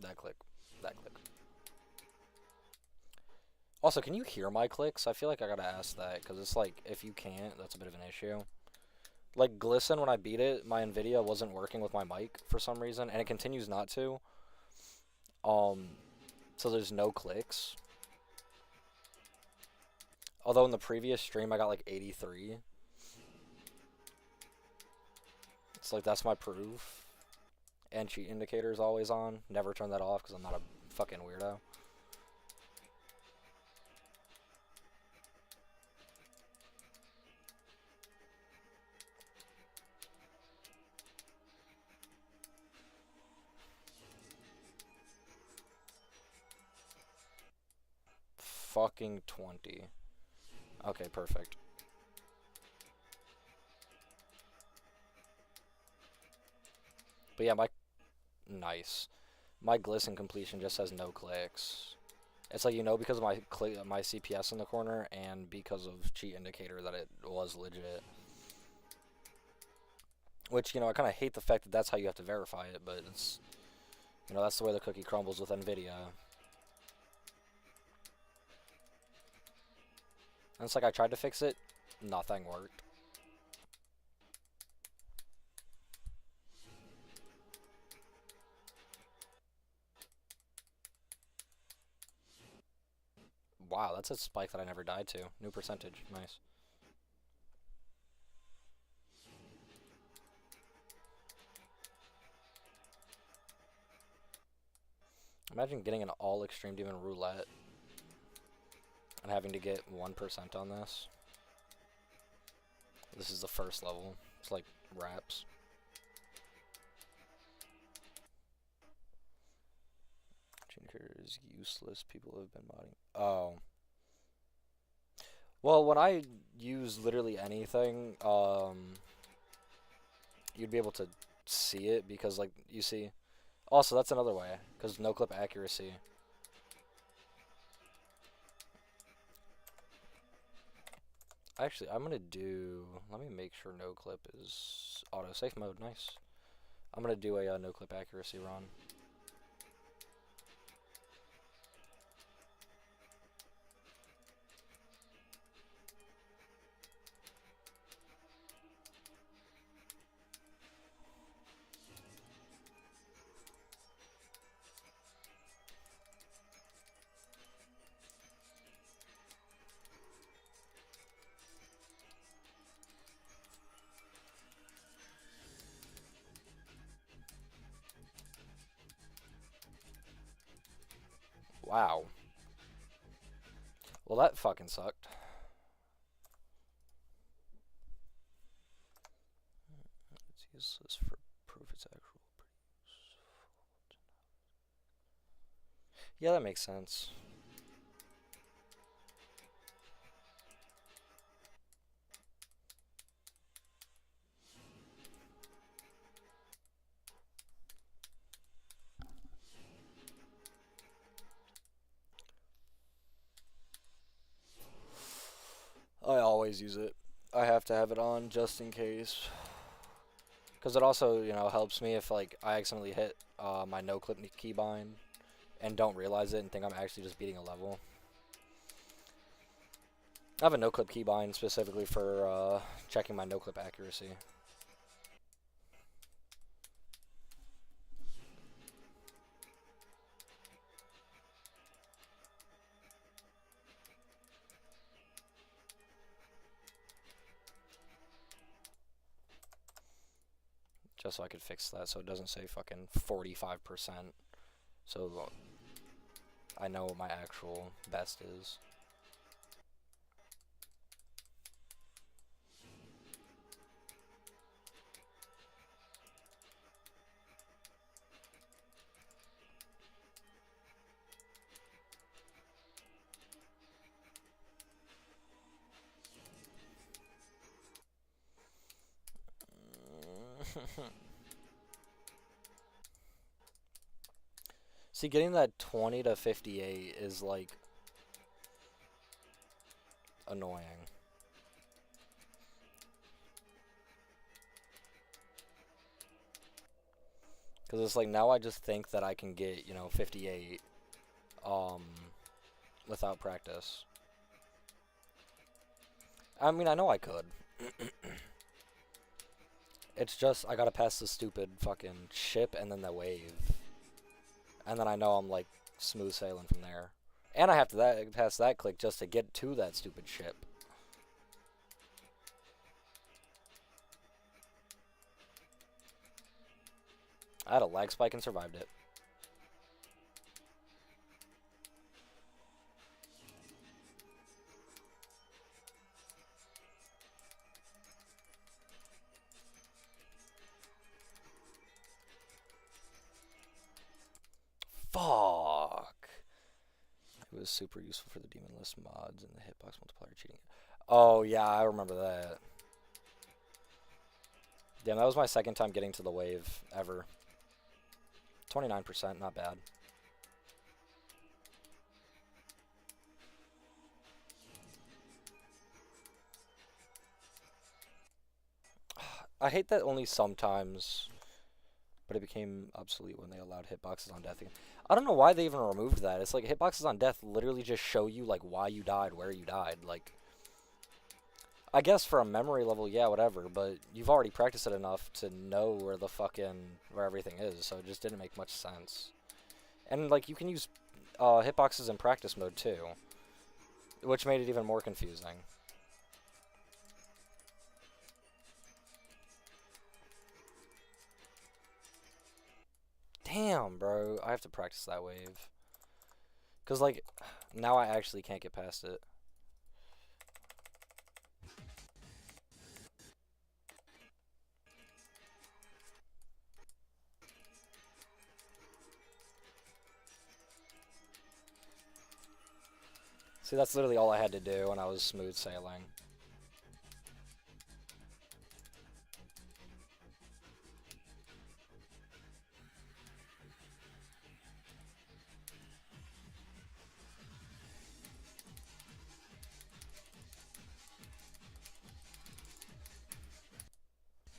That click. That click. Also, can you hear my clicks? I feel like I gotta ask that, because it's like, if you can't, that's a bit of an issue. Like Glisten, when I beat it, my Nvidia wasn't working with my mic for some reason, and it continues not to. Um, so there's no clicks. Although in the previous stream I got like 83. It's like that's my proof. And cheat indicator is always on. Never turn that off because I'm not a fucking weirdo. Fucking 20. Okay, perfect. But yeah, nice. My Glisten completion just has no clicks. It's like, you know, because of my CPS in the corner and because of cheat indicator that it was legit. Which, you know, I kind of hate the fact that that's how you have to verify it, but it's, you know, that's the way the cookie crumbles with Nvidia. And it's like I tried to fix it, nothing worked. Wow, that's a spike that I never died to. New percentage, nice. Imagine getting an all Extreme Demon Roulette and having to get 1% on this. This is the first level. It's like raps. Jinker is useless. People have been modding. Oh. Well, when I use literally anything, you'd be able to see it because, like, you see. Also, that's another way, because no clip accuracy. Actually, I'm gonna do. Let me make sure no clip is auto safe mode. Nice. I'm gonna do a no clip accuracy run. Wow. Well, that fucking sucked. It's useless for proof it's actual. Yeah, that makes sense. I always use it. I have to have it on just in case. Because it also, you know, helps me if, like, I accidentally hit my no-clip keybind and don't realize it and think I'm actually just beating a level. I have a no-clip keybind specifically for checking my no-clip accuracy. Just so I could fix that so it doesn't say fucking 45%. So I know what my actual best is. See, getting that 20 to 58 is, like, annoying. Because it's like, now I just think that I can get, you know, 58 without practice. I mean, I know I could. It's just I gotta pass the stupid fucking ship and then the wave. And then I know I'm like smooth sailing from there. And I have to pass that click just to get to that stupid ship. I had a lag spike and survived it. Fuck. It was super useful for the demon list mods and the hitbox multiplier cheating. Oh yeah, I remember that. Damn, that was my second time getting to the wave ever. 29%, not bad. I hate that only sometimes, but it became obsolete when they allowed hitboxes on death again. I don't know why they even removed that. It's like hitboxes on death literally just show you like why you died, where you died. Like, I guess for a memory level, yeah, whatever, but you've already practiced it enough to know where everything is, so it just didn't make much sense. And like, you can use hitboxes in practice mode too, which made it even more confusing. Damn, bro, I have to practice that wave. Because, like, now I actually can't get past it. See, that's literally all I had to do when I was smooth sailing.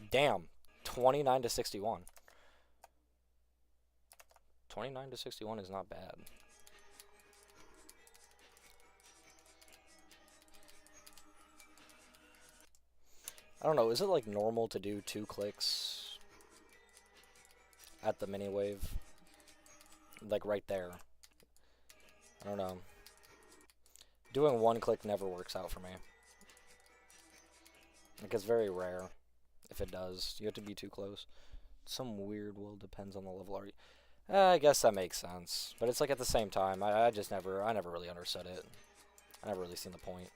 Damn, 29 to 61. 29 to 61 is not bad. I don't know, is it like normal to do 2 clicks at the mini wave? Like right there. I don't know. Doing 1 click never works out for me. Like, it's very rare if it does. You have to be too close. Some weird, well, depends on the level. Are you? I guess that makes sense. But it's like at the same time, I never really understood it. I never really seen the point.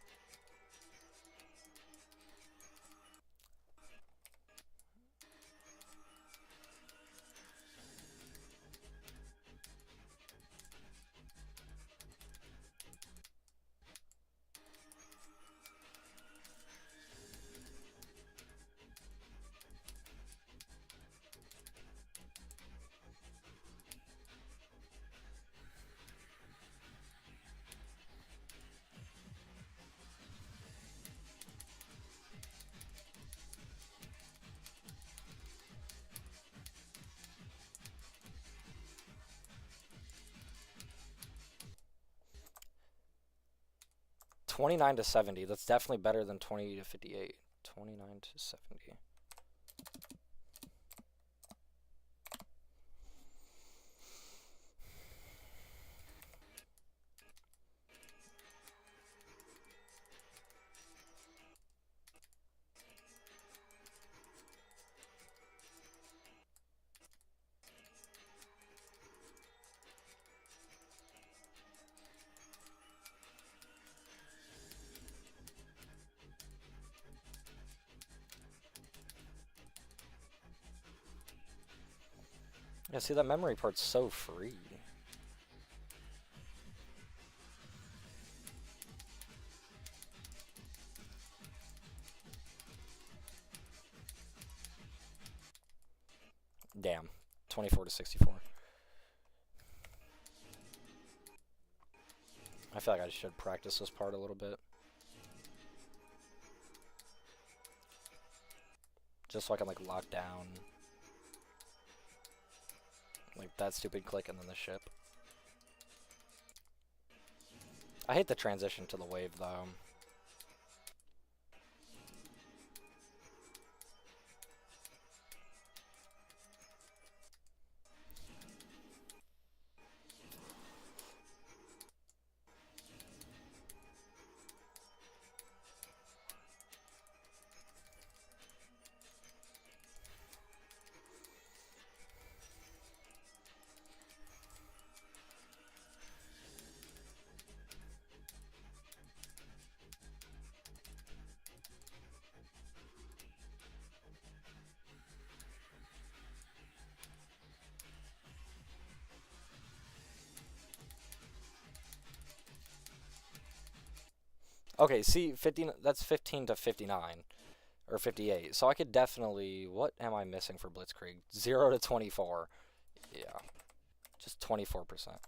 $29 to $70. That's definitely better than $20 to $58. $29 to $70. Yeah, see, that memory part's so free. Damn. 24 to 64. I feel like I should practice this part a little bit. Just so I can, like, lock down. Like, that stupid click and then the ship. I hate the transition to the wave, though. Okay, see, 15. That's 15 to 59 or 58. So I could definitely. What am I missing for Blitzkrieg? 0 to 24. Yeah, just 24%.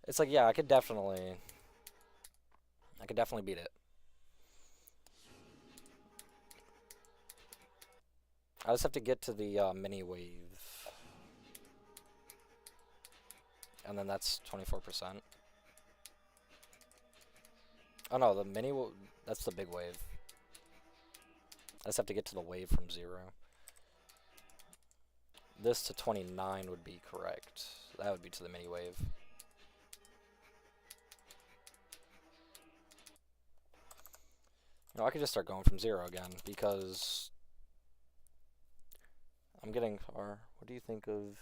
It's like, yeah, I could definitely. I could definitely beat it. I just have to get to the mini wave, and then that's 24%. Oh no, the that's the big wave. I just have to get to the wave from 0. This to 29 would be correct. That would be to the mini wave. I could just start going from 0 again because I'm getting far. What do you think of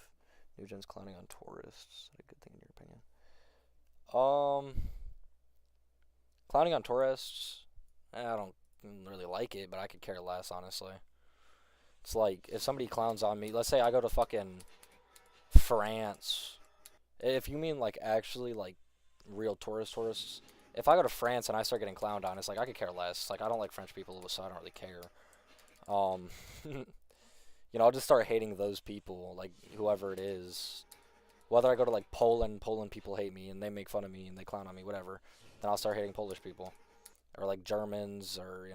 Nugent's clowning on tourists? Is that a good thing in your opinion? Clowning on tourists, I don't really like it, but I could care less, honestly. It's like, if somebody clowns on me, let's say I go to fucking France. If you mean, like, actually, like, real tourists, if I go to France and I start getting clowned on, it's like, I could care less. Like, I don't like French people, so I don't really care. I'll just start hating those people, like, whoever it is. Whether I go to, like, Poland people hate me, and they make fun of me, and they clown on me, whatever. Then I'll start hating Polish people. Or, like, Germans, or,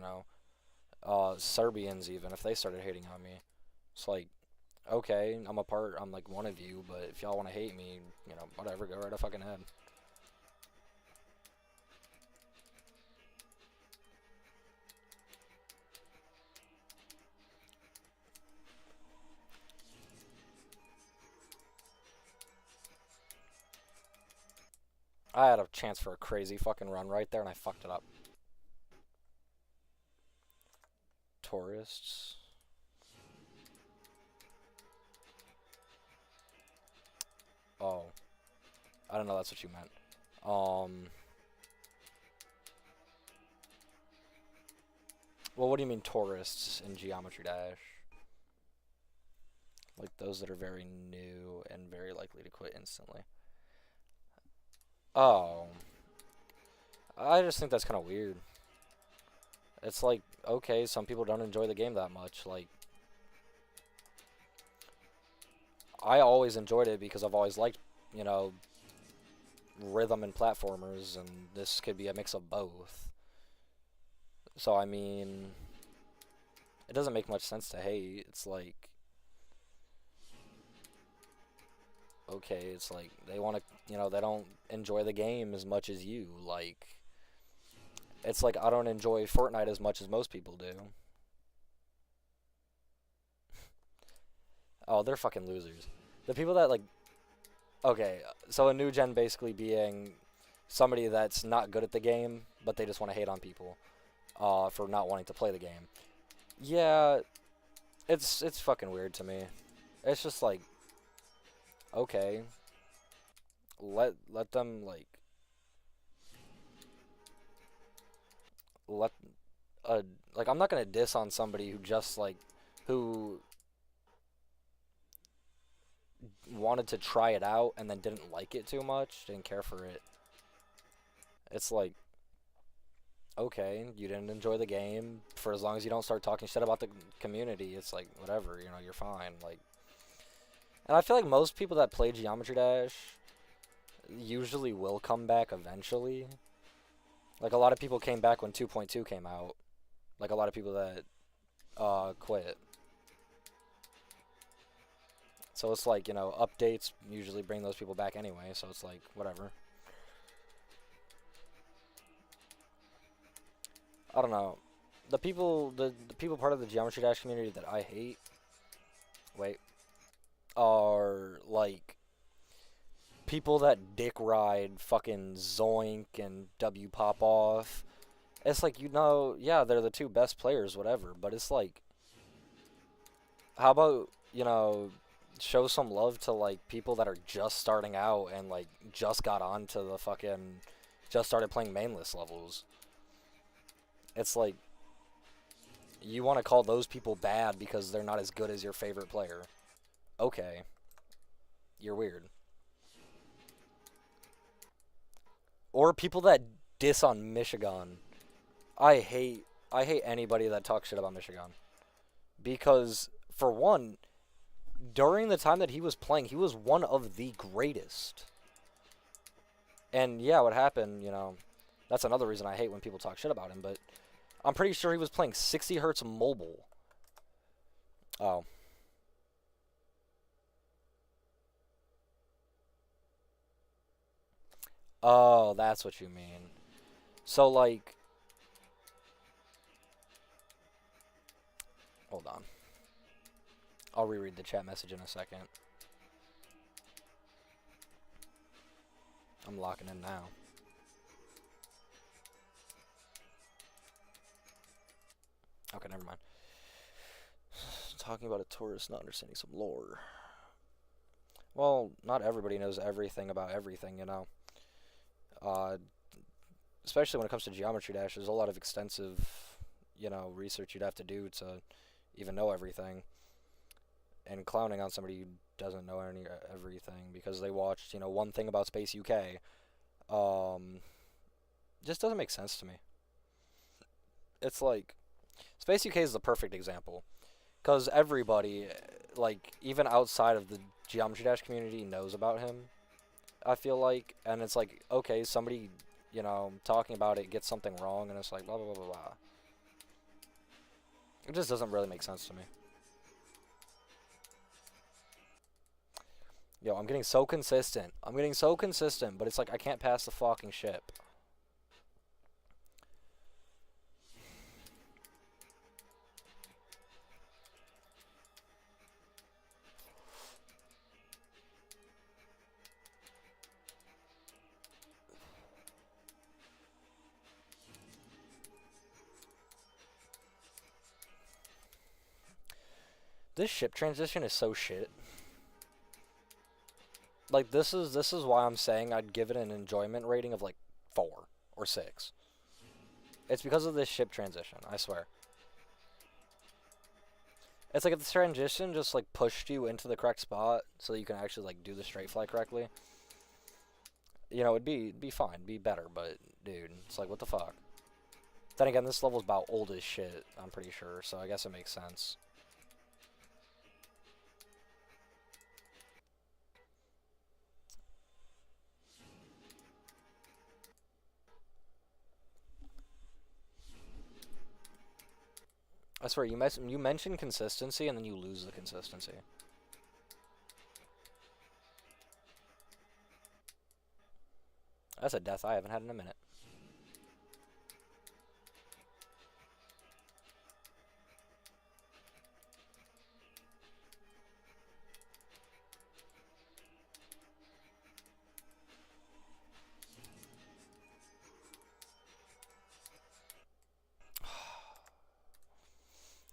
Serbians, even, if they started hating on me. It's like, okay, I'm like one of you, but if y'all want to hate me, whatever, go right a fucking head. I had a chance for a crazy fucking run right there, and I fucked it up. Tourists. Oh. I don't know that's what you meant. Well, what do you mean tourists in Geometry Dash? Like those that are very new and very likely to quit instantly. Oh. I just think that's kind of weird. It's like, okay, some people don't enjoy the game that much. Like, I always enjoyed it because I've always liked, rhythm and platformers, and this could be a mix of both. So, I mean, it doesn't make much sense to hate. It's like, okay, it's like they want to, they don't enjoy the game as much as you. Like, it's like I don't enjoy Fortnite as much as most people do. Oh, they're fucking losers. The people that, like, okay, so a new gen basically being somebody that's not good at the game, but they just want to hate on people for not wanting to play the game. Yeah, it's fucking weird to me. It's just like, okay, let them let like I'm not gonna diss on somebody who just who wanted to try it out and then didn't like it too much, didn't care for it. It's like, okay, you didn't enjoy the game. For as long as you don't start talking shit about the community, it's like, whatever, you're fine. Like, and I feel like most people that play Geometry Dash usually will come back eventually. Like, a lot of people came back when 2.2 came out. Like, a lot of people that quit. So it's like, updates usually bring those people back anyway, so it's like, whatever. I don't know. The people part of the Geometry Dash community that I hate, wait, are like people that dick ride fucking Zoink and W Pop Off. It's like, yeah, they're the two best players, whatever, but it's like, how about, show some love to like people that are just starting out and like just got onto the fucking, just started playing mainless levels. It's like, you want to call those people bad because they're not as good as your favorite player. Okay. You're weird. Or people that diss on Michigan. I hate anybody that talks shit about Michigan. Because, for one, during the time that he was playing, he was one of the greatest. And yeah, what happened, that's another reason I hate when people talk shit about him, but I'm pretty sure he was playing 60 hertz mobile. Oh. Oh, that's what you mean. So, like... Hold on. I'll reread the chat message in a second. I'm locking in now. Okay, never mind. Talking about a tourist not understanding some lore. Well, not everybody knows everything about everything, Especially when it comes to Geometry Dash, there's a lot of extensive, research you'd have to do to even know everything. And clowning on somebody who doesn't know everything because they watched, one thing about Space UK, just doesn't make sense to me. It's like, Space UK is the perfect example. Because everybody, like, even outside of the Geometry Dash community knows about him, I feel like. And it's like, okay, somebody, talking about it gets something wrong, and it's like, blah, blah, blah, blah, blah. It just doesn't really make sense to me. Yo, I'm getting so consistent. But it's like I can't pass the fucking ship. This ship transition is so shit. Like, this is why I'm saying I'd give it an enjoyment rating of, like, 4 or 6. It's because of this ship transition, I swear. It's like if the transition just, like, pushed you into the correct spot so that you can actually, like, do the straight fly correctly. It'd be fine, be better, but, dude, it's like, what the fuck? Then again, this level's about old as shit, I'm pretty sure, so I guess it makes sense. I swear, you mention consistency, and then you lose the consistency. That's a death I haven't had in a minute.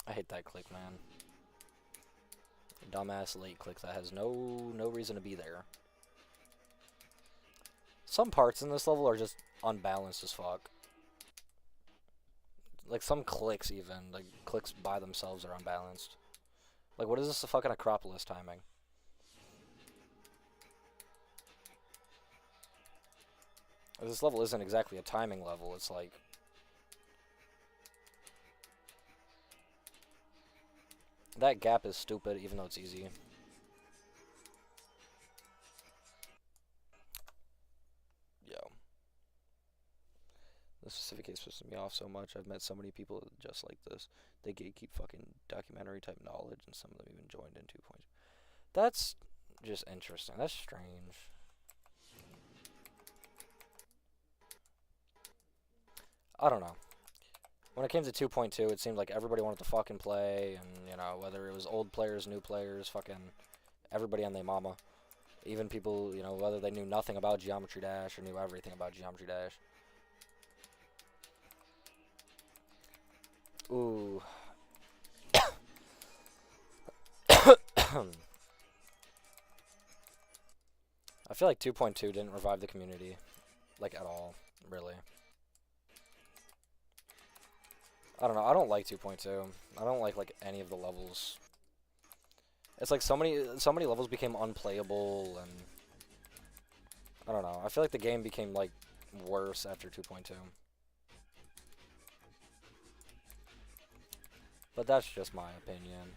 I hate that click, man. Dumbass late click that has no reason to be there. Some parts in this level are just unbalanced as fuck. Like, some clicks even. Like, clicks by themselves are unbalanced. Like, what is this, the fucking Acropolis timing? This level isn't exactly a timing level, it's like... That gap is stupid, even though it's easy. Yo. This specific case pisses me off so much. I've met so many people just like this. They gatekeep fucking documentary type knowledge, and some of them even joined in 2 points. That's just interesting. That's strange. I don't know. When it came to 2.2, it seemed like everybody wanted to fucking play, and, whether it was old players, new players, fucking everybody and their mama. Even people, whether they knew nothing about Geometry Dash or knew everything about Geometry Dash. Ooh. I feel like 2.2 didn't revive the community, like, at all, really. I don't know, I don't like 2.2. I don't like any of the levels. It's like so many levels became unplayable, and I don't know. I feel like the game became, like, worse after 2.2. But that's just my opinion.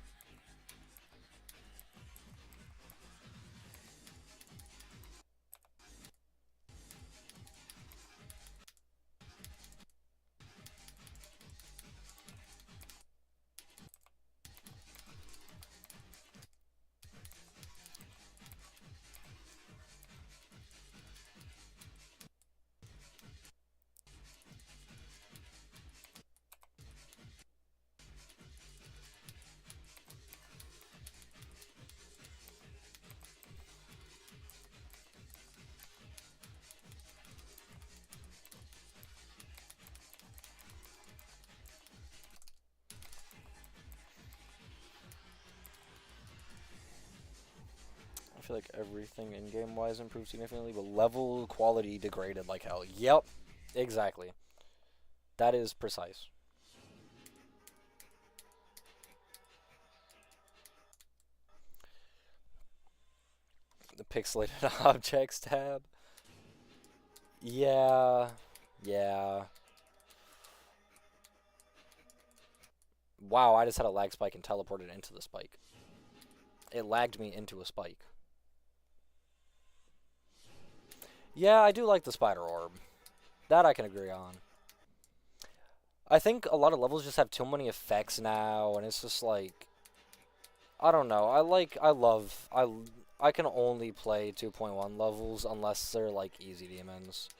I feel like everything in-game wise improved significantly, but level quality degraded like hell. Yep, exactly. That is precise. The pixelated objects tab. Yeah, yeah. Wow, I just had a lag spike and teleported into the spike. It lagged me into a spike. Yeah, I do like the spider orb. That I can agree on. I think a lot of levels just have too many effects now, and it's just like, I don't know. I can only play 2.1 levels unless they're like easy demons.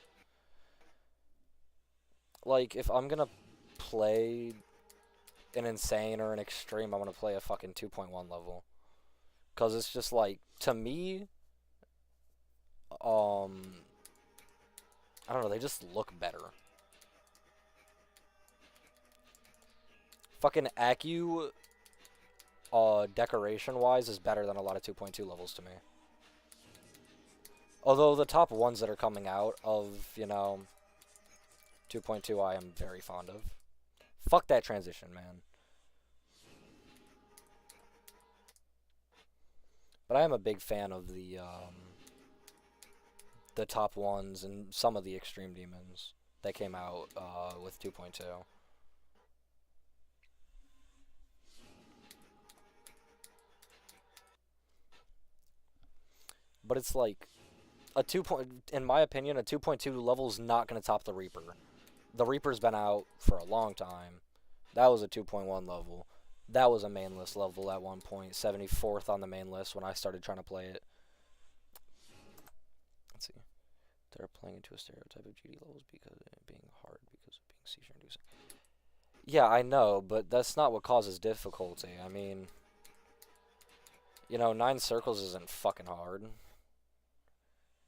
Like if I'm gonna play an insane or an extreme, I'm gonna play a fucking 2.1 level. Cause it's just like, to me, I don't know, they just look better. Fucking Acu, decoration-wise, is better than a lot of 2.2 levels to me. Although the top ones that are coming out of, 2.2 I am very fond of. Fuck that transition, man. But I am a big fan of the top ones and some of the extreme demons that came out with 2.2. But it's like in my opinion, a 2.2 level is not going to top the Reaper. The Reaper's been out for a long time. That was a 2.1 level. That was a main list level at one point, 74th on the main list when I started trying to play it. Let's see. They're playing into a stereotype of GD levels because of it being hard, because of being seizure inducing. Yeah, I know, but that's not what causes difficulty. I mean, 9 circles isn't fucking hard.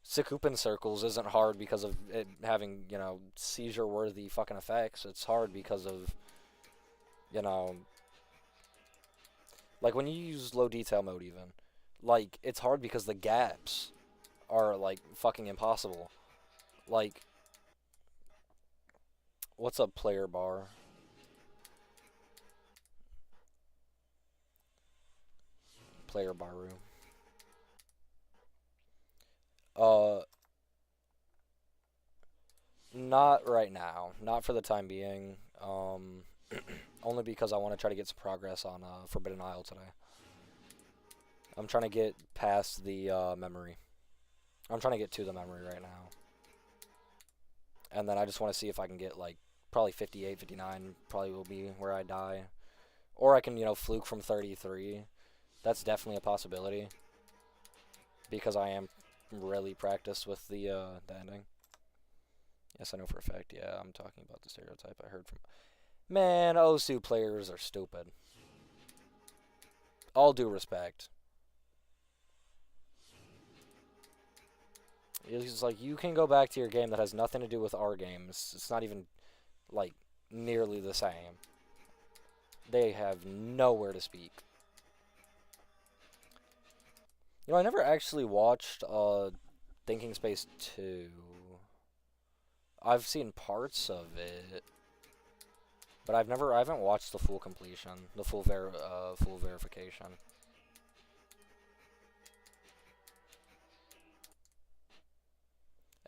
Sakupin circles isn't hard because of it having, seizure-worthy fucking effects. It's hard because of, like when you use low detail mode even, like, it's hard because the gaps are, like, fucking impossible. Like, what's up, player bar? Player bar room. Not right now. Not for the time being. Only because I want to try to get some progress on Forbidden Isle today. I'm trying to get past the memory. I'm trying to get to the memory right now. And then I just want to see if I can get, like, probably 58, 59 probably will be where I die. Or I can, fluke from 33. That's definitely a possibility. Because I am really practiced with the ending. Yes, I know for a fact. Yeah, I'm talking about the stereotype I heard from... Man, Osu players are stupid. All due respect. It's like, you can go back to your game that has nothing to do with our games. It's not even, like, nearly the same. They have nowhere to speak. I never actually watched Thinking Space 2. I've seen parts of it, but I haven't watched the full completion, the full verification.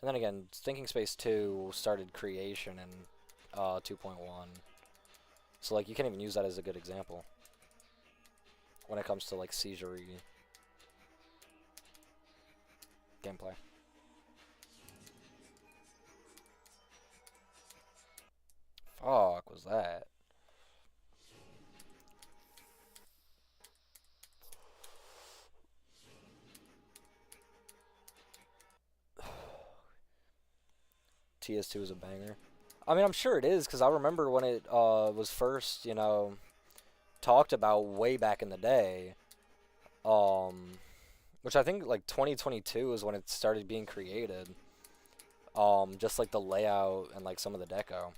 And then again, Thinking Space 2 started creation in 2.1. So like you can't even use that as a good example when it comes to like seizure gameplay. Fuck was that? TS2 is a banger. I mean, I'm sure it is because I remember when it was first, talked about way back in the day. Which I think like 2022 is when it started being created. Just like the layout and like some of the deco.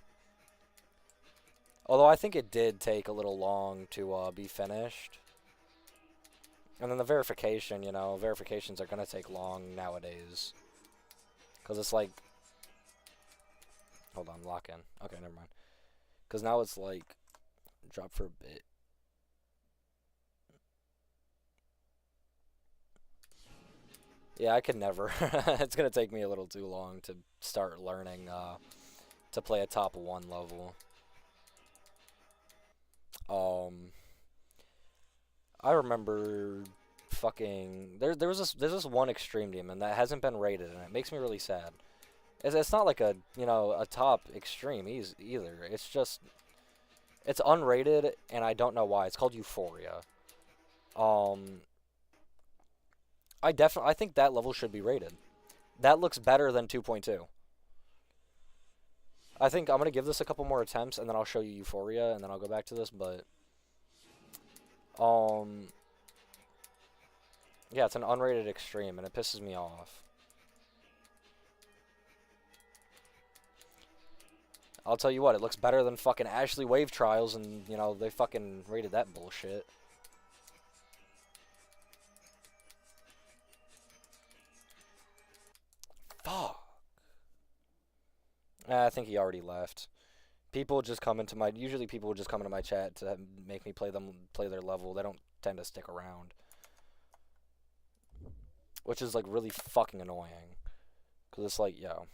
Although I think it did take a little long to be finished. And then the verification, verifications are gonna take long nowadays. Cause it's like, hold on, lock in. Okay, never mind. Cause now it's like, drop for a bit. Yeah, I could never. It's gonna take me a little too long to start learning to play a top 1 level. I remember fucking there's this one extreme demon that hasn't been rated, and it makes me really sad. It's not like a top extreme either. It's just it's unrated, and I don't know why. It's called Euphoria. Um, I think that level should be rated. That looks better than 2.2. I think I'm gonna give this a couple more attempts, and then I'll show you Euphoria, and then I'll go back to this. But um, yeah, it's an unrated extreme, and it pisses me off. I'll tell you what, it looks better than fucking Ashley Wave Trials, and they fucking rated that bullshit. Fuck. I think he already left. Usually people will just come into my chat to make me play their level. They don't tend to stick around. Which is like really fucking annoying. Cause it's like, yo.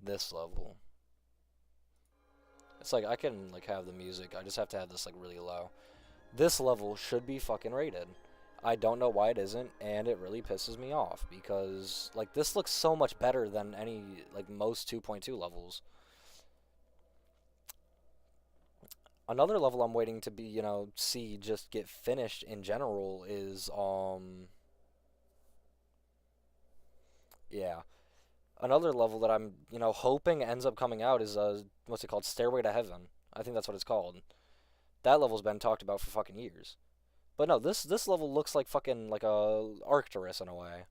This level. It's like I can like have the music. I just have to have this like really low. This level should be fucking rated. I don't know why it isn't, and it really pisses me off because like this looks so much better than most 2.2 levels. Another level I'm waiting to be, see just get finished in general is yeah. Another level that I'm, hoping ends up coming out is what's it called? Stairway to Heaven. I think that's what it's called. That level's been talked about for fucking years. But no, this level looks like fucking like a Arcturus in a way.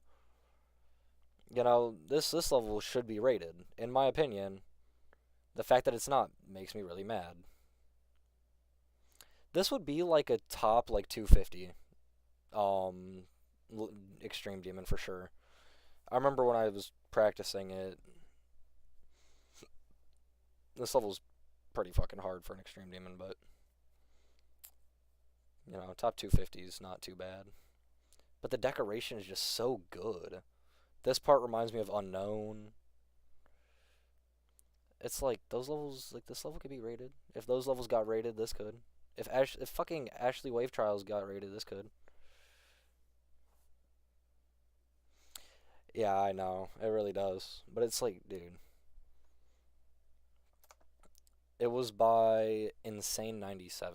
This level should be rated. In my opinion, the fact that it's not makes me really mad. This would be like a top like 250 um extreme demon for sure. I remember when I was practicing it. This level's pretty fucking hard for an extreme demon, but top 250 is not too bad. But the decoration is just so good. This part reminds me of Unknown. It's like those levels, like this level could be rated. If those levels got rated, this could. If fucking Ashley Wave Trials got rated, this could. Yeah, I know. It really does. But it's like, dude. It was by Insane 97.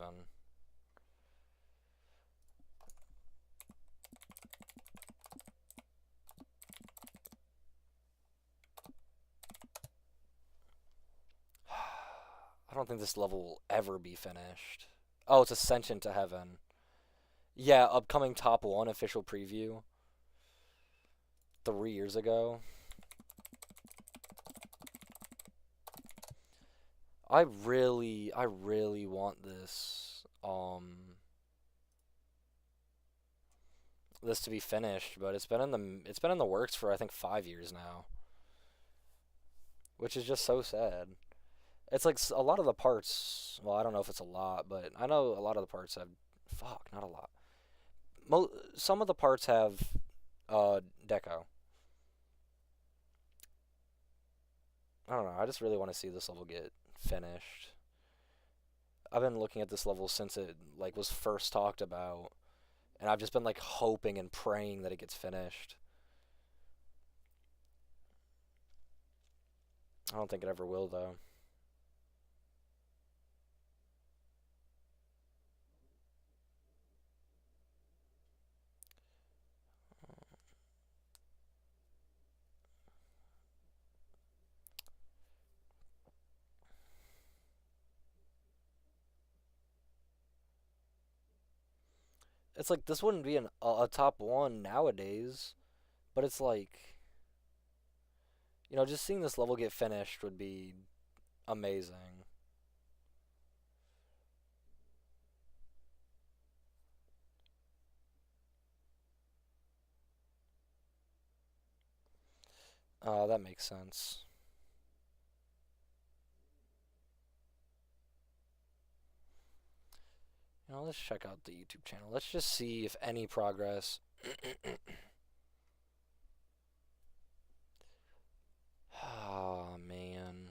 I don't think this level will ever be finished. Oh, it's Ascension to Heaven. Yeah, upcoming top 1 official preview. 3 years ago. I really want this to be finished, but it's been in the works for I think 5 years now, which is just so sad. It's like a lot of the parts. Well, I don't know if it's a lot, but I know a lot of the parts have. Fuck, not a lot. Some of the parts have deco. I don't know. I just really want to see this level get finished. I've been looking at this level since it like was first talked about, and I've just been like hoping and praying that it gets finished. I don't think it ever will though. It's like this wouldn't be a top one nowadays, but it's like, just seeing this level get finished would be amazing. That makes sense. Let's check out the YouTube channel. Let's just see if any progress. Oh, man.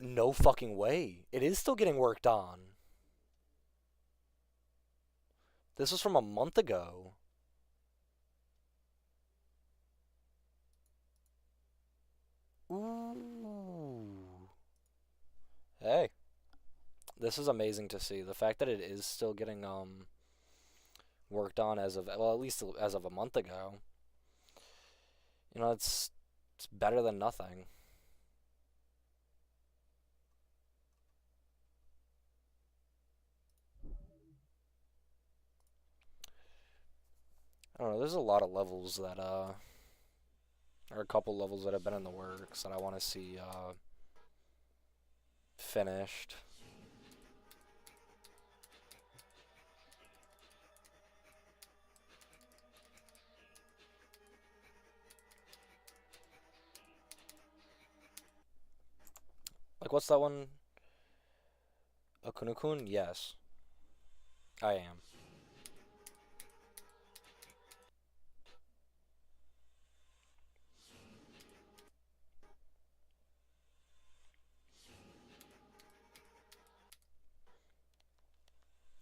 No fucking way. It is still getting worked on. This was from a month ago. Ooh. Hey. This is amazing to see. The fact that it is still getting worked on as of, well, at least as of a month ago. It's better than nothing. I don't know, there's a lot of levels that or a couple levels that have been in the works that I want to see finished. Like, what's that one? Akunukun? Yes, I am.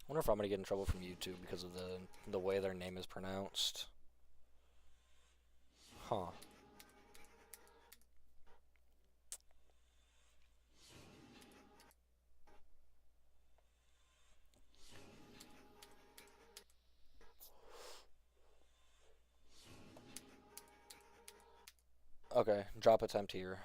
I wonder if I'm gonna get in trouble from YouTube because of the way their name is pronounced. Huh. Okay, drop attempt here.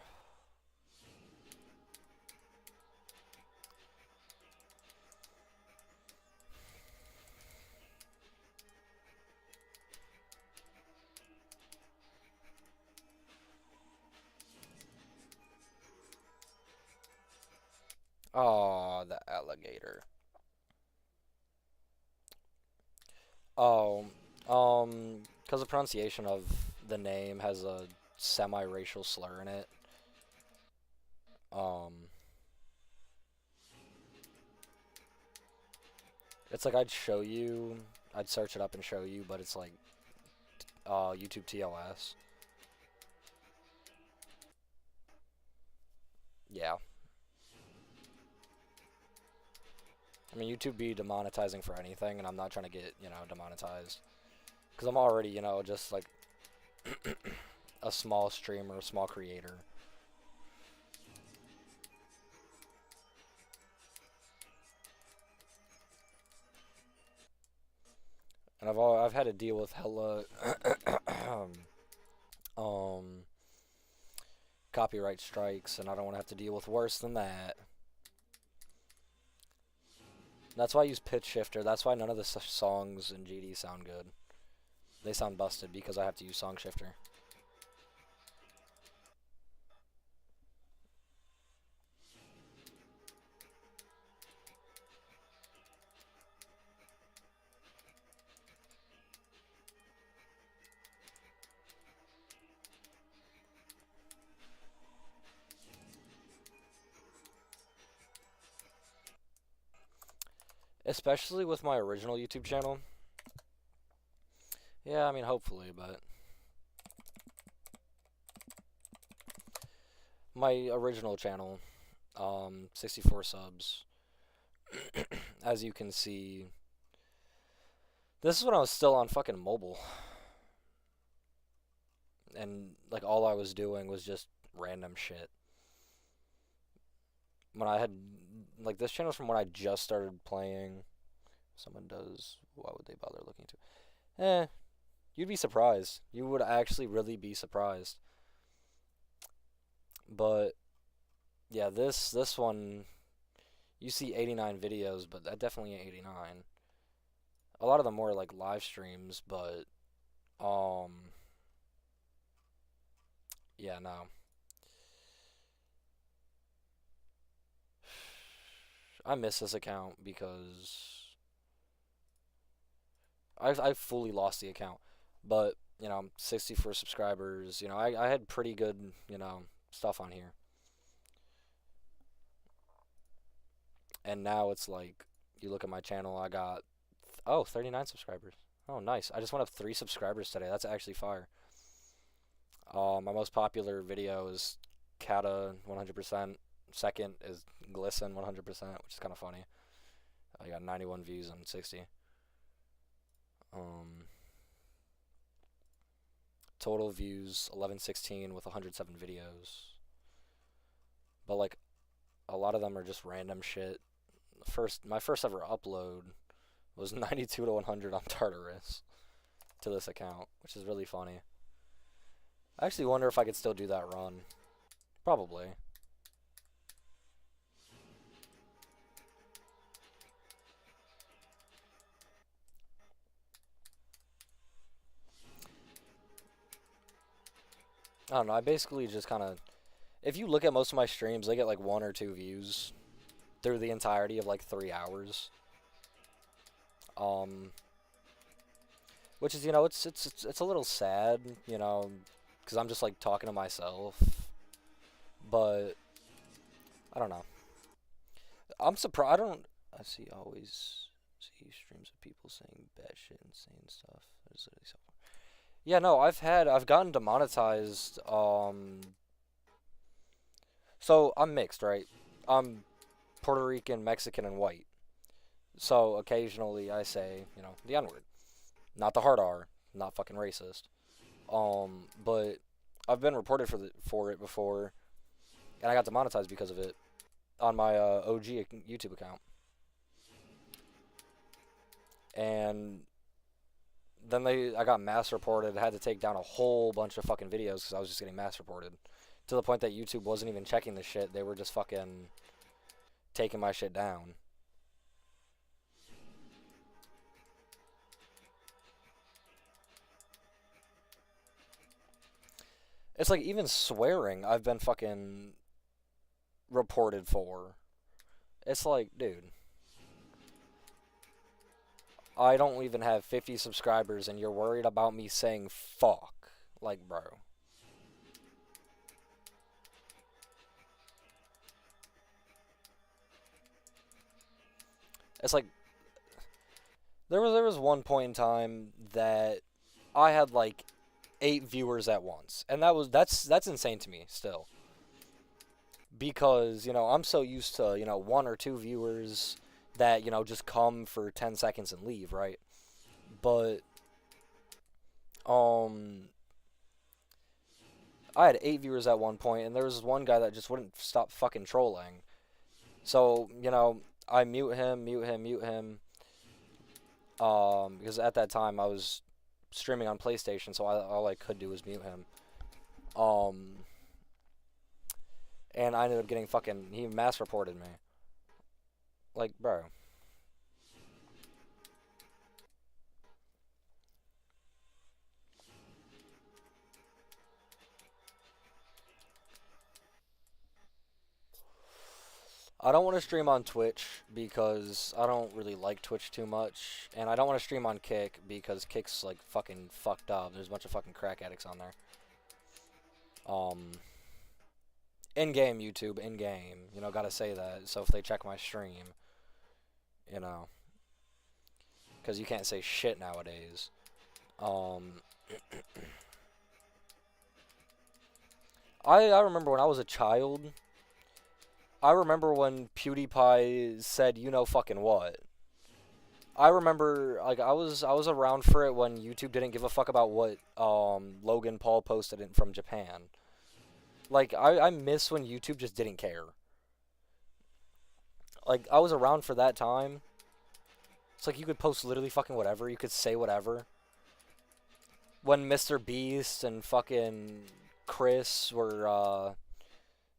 Oh, the alligator. Oh, because the pronunciation of the name has a semi-racial slur in it. Um, it's like I'd search it up and show you, but it's like YouTube TOS. Yeah. I mean, YouTube be demonetizing for anything, and I'm not trying to get, demonetized. Because I'm already, just like a small streamer, a small creator. And I've had to deal with hella um copyright strikes, and I don't want to have to deal with worse than that. That's why I use pitch shifter. That's why none of the songs in GD sound good. They sound busted because I have to use song shifter. Especially with my original YouTube channel. Yeah, I mean, hopefully, but my original channel, 64 subs. As you can see, this is when I was still on fucking mobile. And, like, all I was doing was just random shit. When I had, like, this channel's from when I just started playing. If someone does, why would they bother looking to? You'd be surprised. You would actually really be surprised. But, yeah, this one, you see 89 videos, but that definitely ain't 89. A lot of them were, like, live streams, but, yeah, no. I miss this account because I fully lost the account. But, 64 subscribers, I had pretty good, stuff on here. And now it's like, you look at my channel, I got, 39 subscribers. Oh, nice. I just went up 3 subscribers today. That's actually fire. My most popular video is Kata 100%. Second is Glisten 100%, which is kind of funny. I got 91 views on 60. Total views 1116 with 107 videos. But like a lot of them are just random shit. My first ever upload was 92 to 100 on Tartarus to this account, which is really funny. I actually wonder if I could still do that run. Probably. I don't know. I basically just kind of, if you look at most of my streams, they get like 1 or 2 views through the entirety of like 3 hours. Which is, it's a little sad, because I'm just like talking to myself. But I don't know. I'm surprised. I see always see streams of people saying bad shit, insane stuff. Yeah, no, I've gotten demonetized. So I'm mixed, right? I'm Puerto Rican, Mexican, and white. So occasionally I say, the N word, not the hard R, not fucking racist. But I've been reported for it before, and I got demonetized because of it on my OG YouTube account. And then I got mass reported. I had to take down a whole bunch of fucking videos because I was just getting mass reported. To the point that YouTube wasn't even checking the shit. They were just fucking taking my shit down. It's like even swearing I've been fucking reported for. It's like, dude, I don't even have 50 subscribers and you're worried about me saying fuck. Like, bro. It's like there was one point in time that I had like 8 viewers at once. And that's insane to me still. Because, I'm so used to, 1 or 2 viewers that, just come for 10 seconds and leave, right? But I had 8 viewers at one point, and there was one guy that just wouldn't stop fucking trolling. So, I mute him, mute him. Because at that time I was streaming on PlayStation, so all I could do was mute him. And I ended up getting he mass reported me. Like, bro. I don't want to stream on Twitch because I don't really like Twitch too much, and I don't want to stream on Kick because Kick's like fucking fucked up. There's a bunch of fucking crack addicts on there. In-game YouTube, in-game, gotta say that. So if they check my stream, because you can't say shit nowadays. I remember when I was a child. I remember when PewDiePie said, "You know fucking what." I remember, like, I was around for it when YouTube didn't give a fuck about what Logan Paul posted from Japan. Like, I miss when YouTube just didn't care. Like, I was around for that time. It's like you could post literally fucking whatever. You could say whatever. When Mr. Beast and fucking Chris were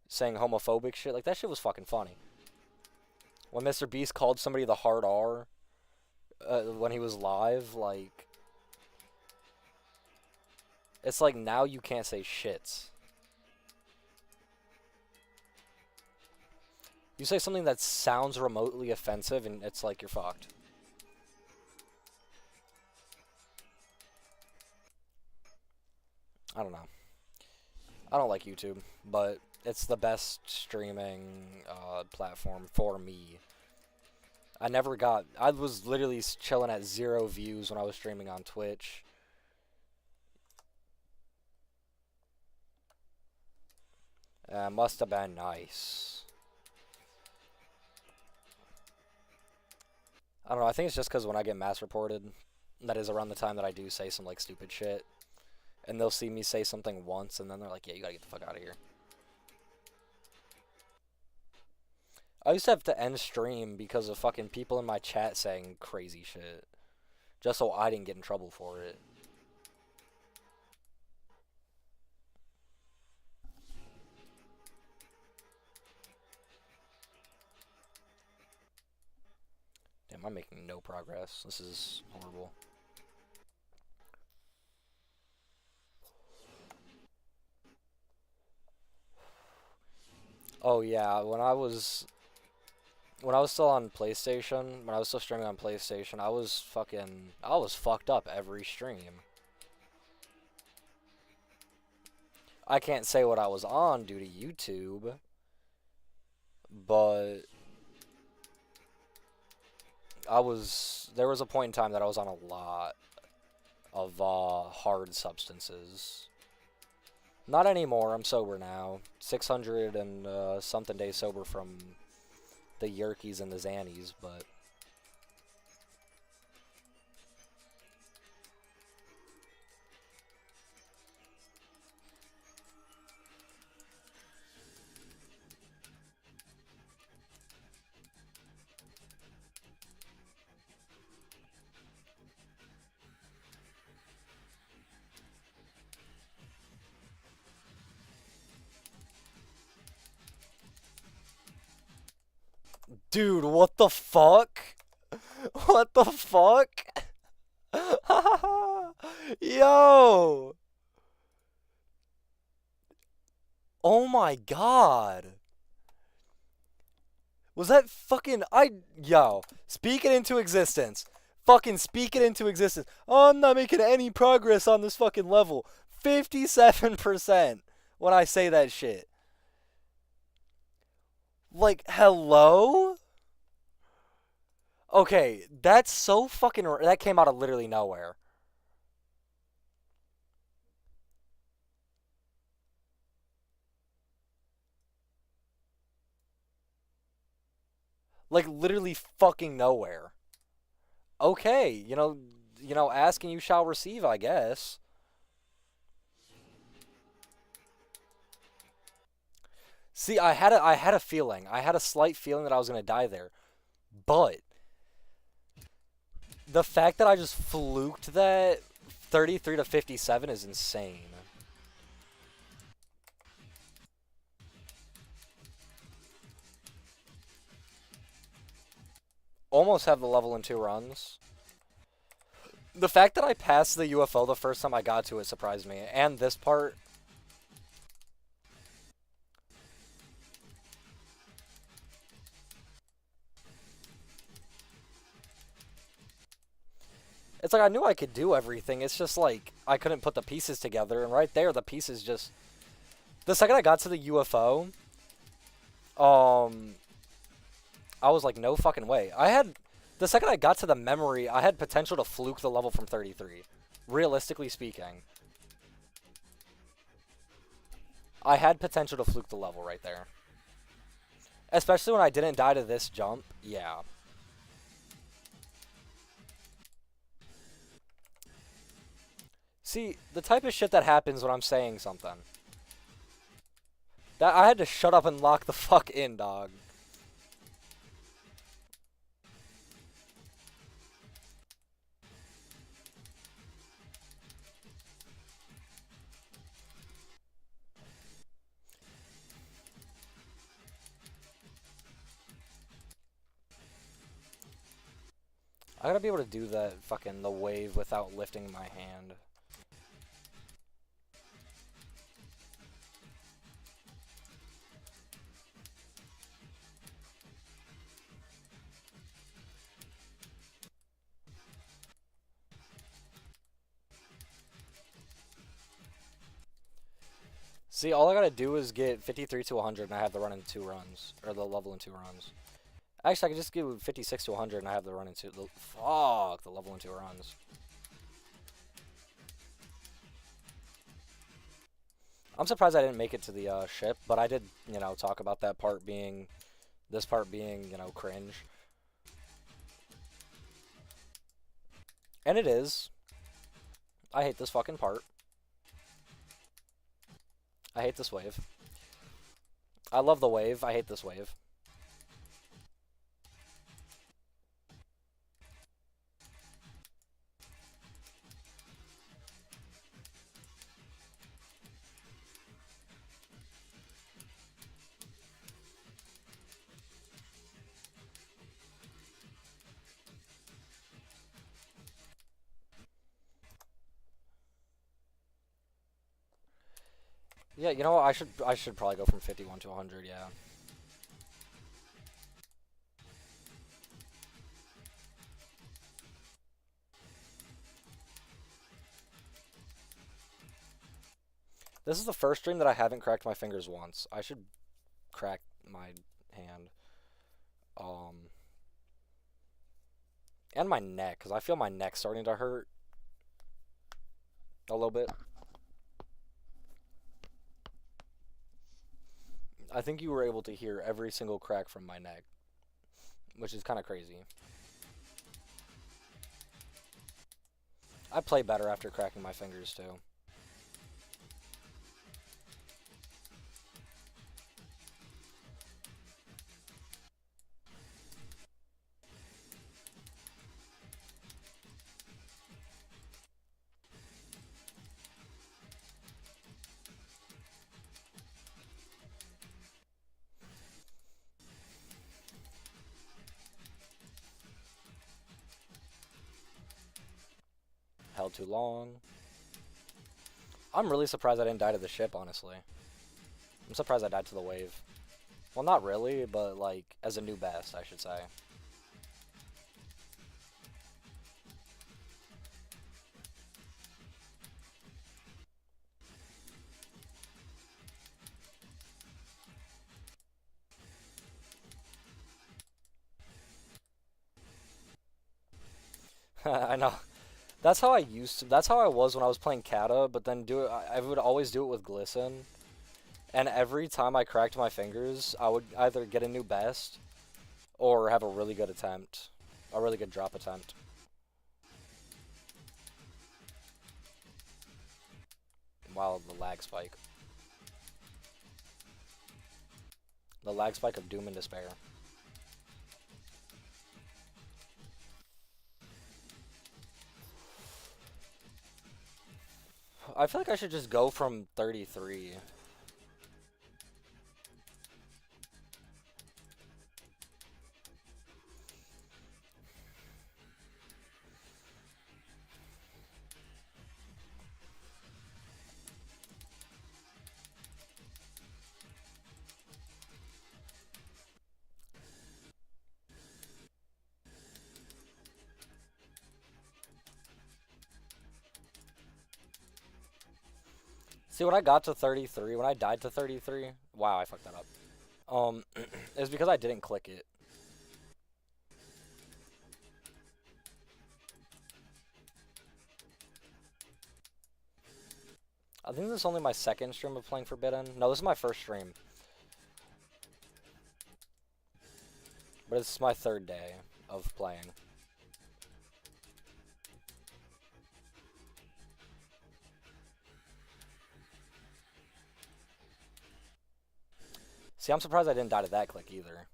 saying homophobic shit, like, that shit was fucking funny. When Mr. Beast called somebody the hard R when he was live, like, it's like now you can't say shit. You say something that sounds remotely offensive and it's like you're fucked. I don't know. I don't like YouTube, but it's the best streaming platform for me. I was literally chilling at 0 views when I was streaming on Twitch. Must have been nice. I don't know, I think it's just because when I get mass reported, that is around the time that I do say some, like, stupid shit. And they'll see me say something once, and then they're like, yeah, you gotta get the fuck out of here. I used to have to end stream because of fucking people in my chat saying crazy shit. Just so I didn't get in trouble for it. Damn, I'm making no progress. This is horrible. Oh yeah, when I was still on PlayStation, when I was still streaming on PlayStation, I was fucked up every stream. I can't say what I was on due to YouTube, but there was a point in time that I was on a lot of hard substances. Not anymore, I'm sober now. 600 and something days sober from the Yerkies and the Xannies, but dude, what the fuck? What the fuck? Yo! Oh my god. Was that fucking... Yo. Speak it into existence. Fucking speak it into existence. Oh, I'm not making any progress on this fucking level. 57% when I say that shit. Like, hello? Okay, that's so fucking... That came out of literally nowhere. Like, literally fucking nowhere. Okay, you know, ask and you shall receive, I guess. See, I had a feeling. I had a slight feeling that I was gonna die there. But the fact that I just fluked that 33 to 57 is insane. Almost have the level in 2 runs. The fact that I passed the UFO the first time I got to it surprised me. And this part... It's like I knew I could do everything. It's just like I couldn't put the pieces together. And right there, the pieces just... The second I got to the UFO... I was like, no fucking way. I had The second I got to the memory, I had potential to fluke the level from 33. Realistically speaking. I had potential to fluke the level right there. Especially when I didn't die to this jump. Yeah. See, the type of shit that happens when I'm saying something. That I had to shut up and lock the fuck in, dog. I gotta be able to do that fucking the wave without lifting my hand. See, all I gotta do is get 53 to 100 and I have the run in 2 runs. Or the level in 2 runs. Actually, I could just get 56 to 100 and I have the run in 2... Fuck, the level in 2 runs. I'm surprised I didn't make it to the ship, but I did, you know, talk about that part being... This part being, you know, cringe. And it is. I hate this fucking part. I hate this wave. I love the wave. I hate this wave. Yeah, you know what? I should probably go from 51 to 100, yeah. This is the first stream that I haven't cracked my fingers once. I should crack my hand. And my neck, because I feel my neck starting to hurt a little bit. I think you were able to hear every single crack from my neck, which is kind of crazy. I play better after cracking my fingers, too. Held too long. I'm really surprised I didn't die to the ship, honestly. I'm surprised I died to the wave. Well, not really, but, like, as a new best, I should say. I know. That's how I used to. That's how I was when I was playing Kata. But then I would always do it with Glisten, and every time I cracked my fingers, I would either get a new best, or have a really good attempt, a really good drop attempt. Wow, the lag spike. The lag spike of doom and despair. I feel like I should just go from 33. See, when I got to 33, when I died to 33, wow, I fucked that up. It's because I didn't click it. I think this is only my second stream of playing Forbidden. No, this is my first stream. But it's my third day of playing. See, I'm surprised I didn't die to that click either.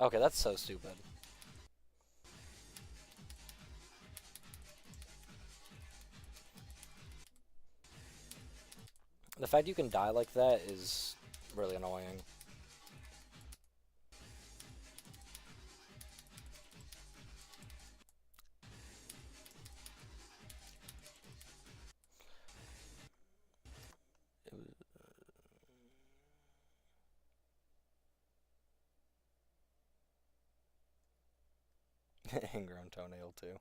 Okay, that's so stupid. The fact you can die like that is really annoying. Ingrown toenail too.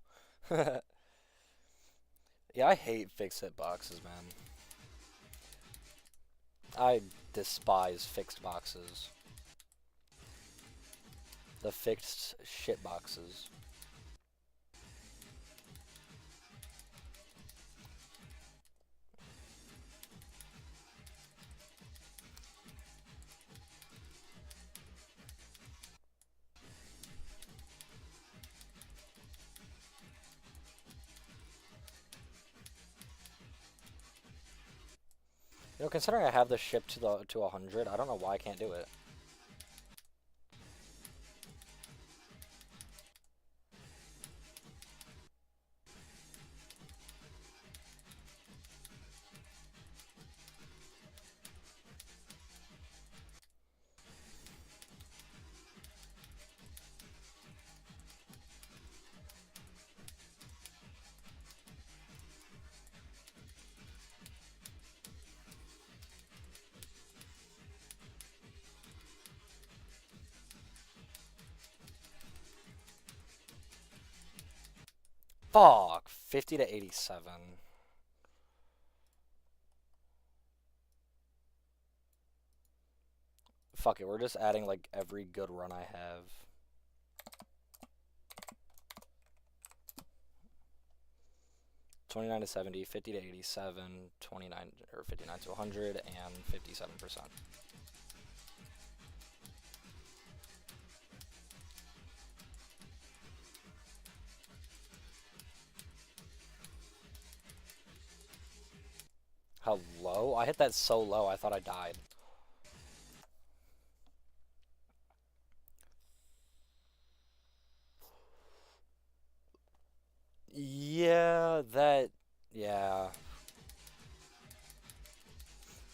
Yeah, I hate fixed hitboxes, man. I despise fixed boxes. The fixed shit boxes. You know, considering I have the ship to 100, I don't know why I can't do it. Fuck, 50 to 87. Fuck it, we're just adding like every good run I have. $29 to 70, 50 to 87, 29 or 59 to 100, and 57%. How low? I hit that so low, I thought I died. Yeah, yeah.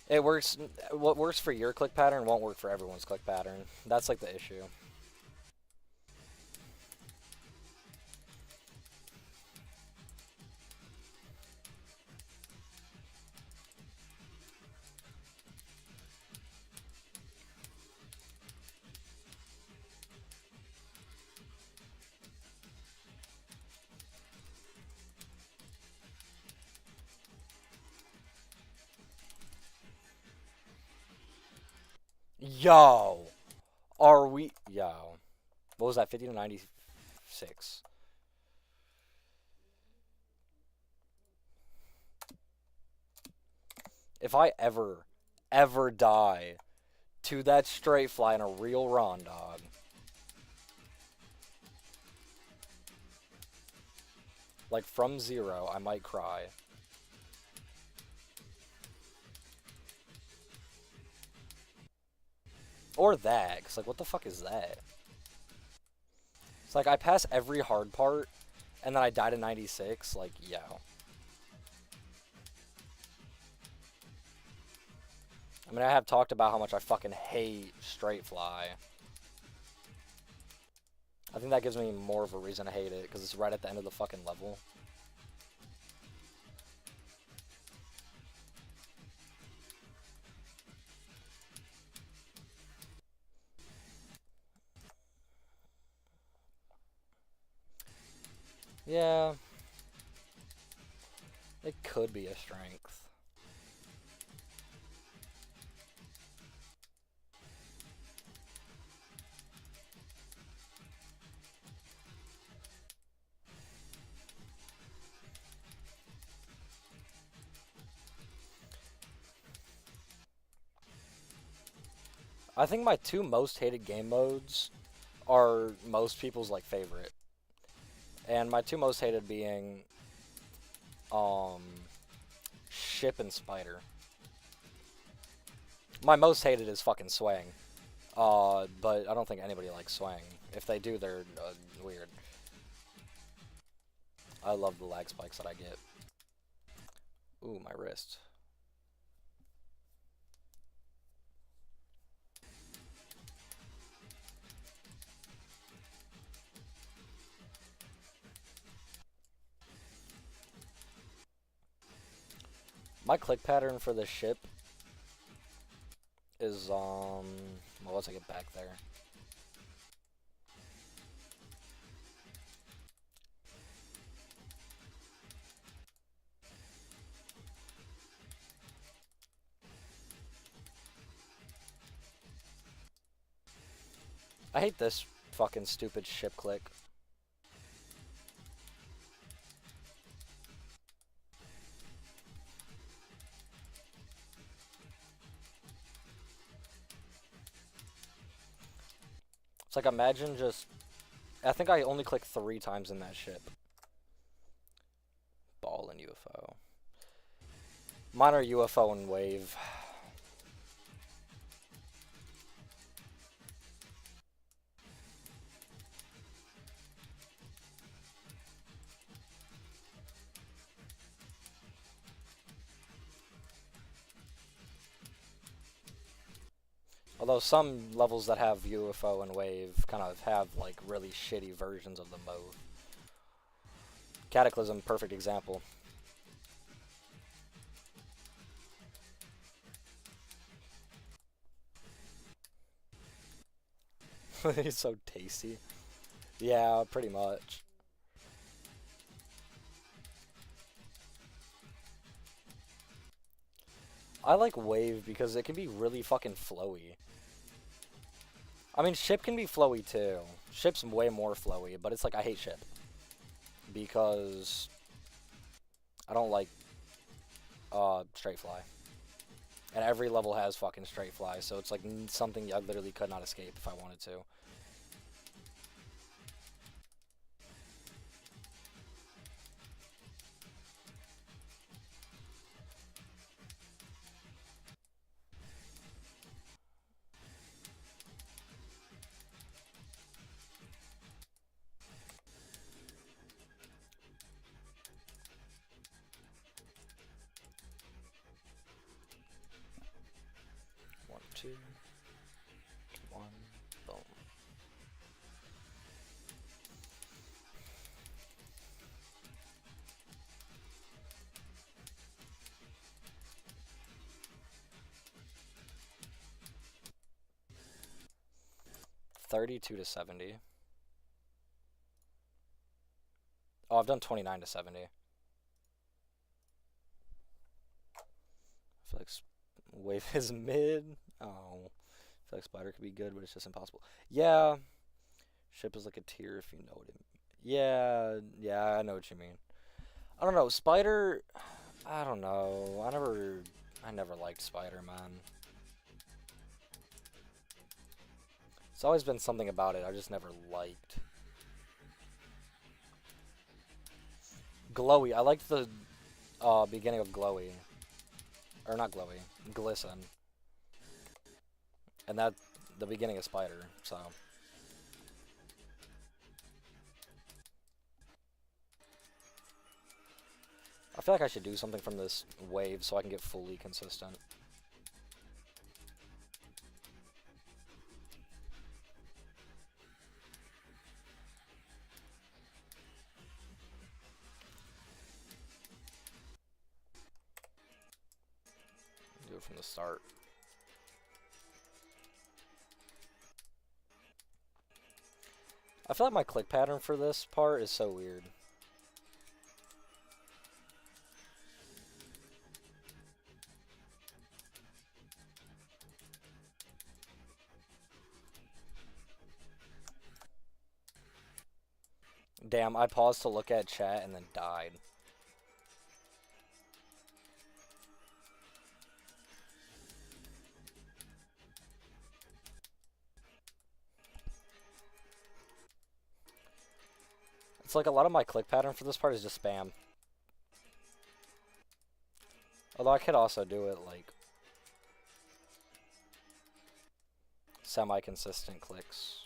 It works, what works for your click pattern won't work for everyone's click pattern. That's like the issue. Yo! Are we... Yo. What was that, 50 to 96? If I ever die to that straight fly in a real run, dog. Like, from 0, I might cry. Or that, because, like, what the fuck is that? It's like, I pass every hard part, and then I die to 96, like, yo. I mean, I have talked about how much I fucking hate straight fly. I think that gives me more of a reason to hate it, because it's right at the end of the fucking level. Yeah. It could be a strength. I think my two most hated game modes are most people's like favorite. And my two most hated being um ship and spider. My most hated is fucking swaying. But I don't think anybody likes swaying. If they do, they're weird. I love the lag spikes that I get. Ooh, my wrist. My click pattern for the ship is, well, once I get back there. I hate this fucking stupid ship click. It's like, imagine just... I think I only clicked 3 times in that ship. Ball and UFO. Mine are UFO and wave. Although some levels that have UFO and wave kind of have like really shitty versions of the mode. Cataclysm, perfect example. It's so tasty. Yeah, pretty much. I like wave because it can be really fucking flowy. I mean, ship can be flowy too. Ship's way more flowy, but it's like I hate ship. Because I don't like straight fly. And every level has fucking straight fly, so it's like something I literally could not escape if I wanted to. One, two, one, boom. $32 to $70. Oh, I've done $29 to $70. I feel like wave is mid. Oh, I feel like spider could be good, but it's just impossible. Yeah, ship is like a tier if you know what it. Yeah, I know what you mean. I don't know, spider. I don't know. I never liked Spider, man. It's always been something about it I just never liked. Glowy. I liked the beginning of Glowy. Or not Glowy. Glisten. And that, the beginning of Spider, so. I feel like I should do something from this wave so I can get fully consistent. Do it from the start. I feel like my click pattern for this part is so weird. Damn, I paused to look at chat and then died. It's like a lot of my click pattern for this part is just spam. Although I could also do it like semi-consistent clicks.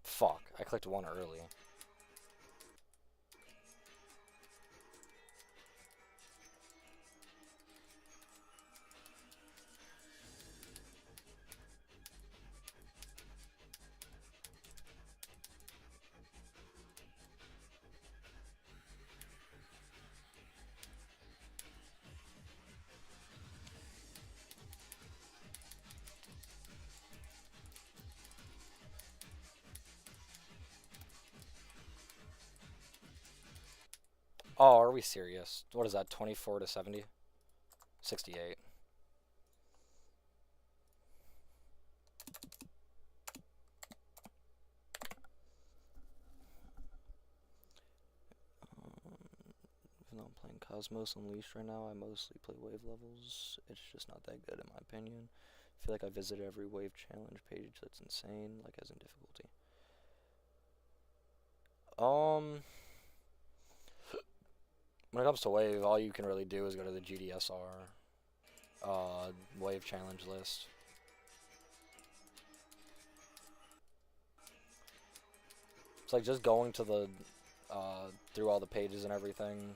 Fuck, I clicked one early. Oh, are we serious? What is that, 24 to 70? 68. Even though I'm playing Cosmos Unleashed right now, I mostly play wave levels. It's just not that good in my opinion. I feel like I visited every wave challenge page. That's insane, like as in difficulty. When it comes to wave, all you can really do is go to the GDSR wave challenge list. It's like just going to the through all the pages and everything.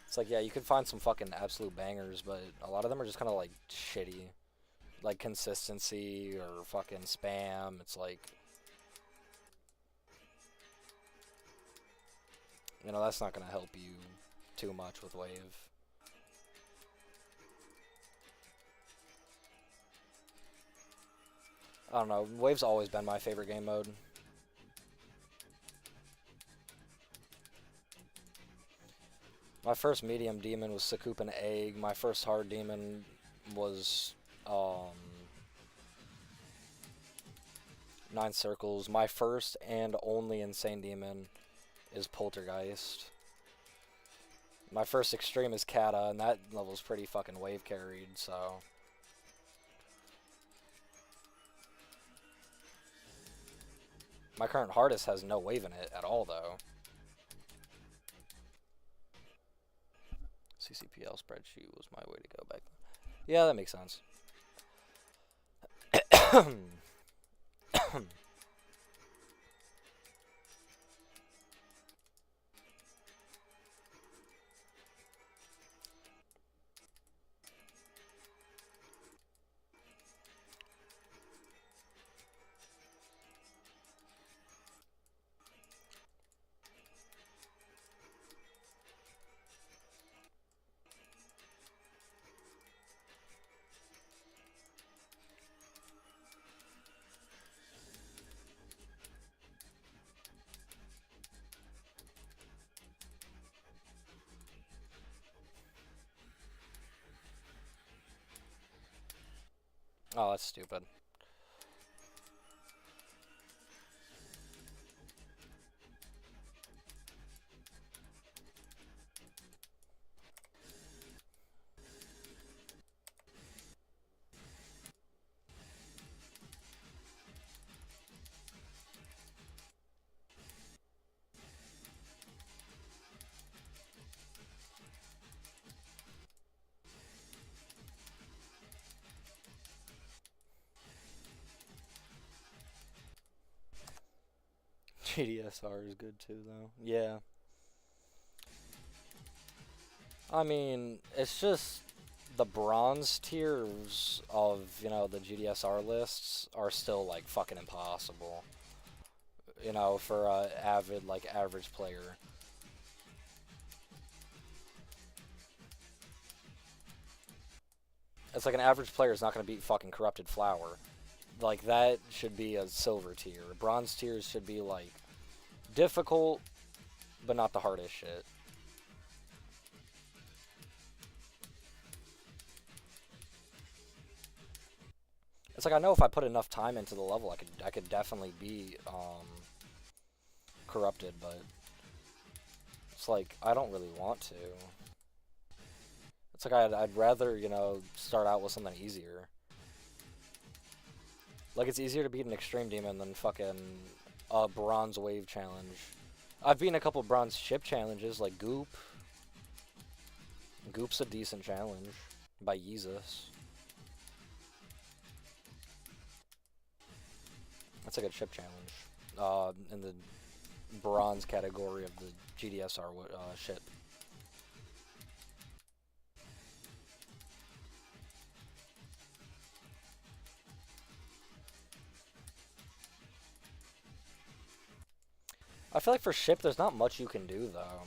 It's like, yeah, you could find some fucking absolute bangers, but a lot of them are just kind of like shitty, like consistency or fucking spam. It's like, you know, that's not gonna help you too much with wave. I don't know, wave's always been my favorite game mode. My first medium demon was Sakupan Egg. My first hard demon was 9 Circles. My first and only insane demon is Poltergeist. My first extreme is Kata, and that level's pretty fucking wave carried, so. My current hardest has no wave in it at all, though. CCPL spreadsheet was my way to go back then. Yeah, that makes sense. Oh, that's stupid. GDSR is good too, though. Yeah. I mean, it's just the bronze tiers of, you know, the GDSR lists are still, like, fucking impossible. You know, for a avid, like, average player. It's like an average player is not going to beat fucking Corrupted Flower. Like, that should be a silver tier. Bronze tiers should be, like, difficult, but not the hardest shit. It's like, I know if I put enough time into the level, I could definitely be corrupted, but it's like, I don't really want to. It's like, I'd rather, you know, start out with something easier. Like, it's easier to beat an Extreme Demon than fucking a Bronze Wave challenge. I've beaten a couple Bronze Ship challenges, like Goop. Goop's a decent challenge by Yeezus. That's a good ship challenge. In the bronze category of the GDSR ship. I feel like for ship, there's not much you can do, though.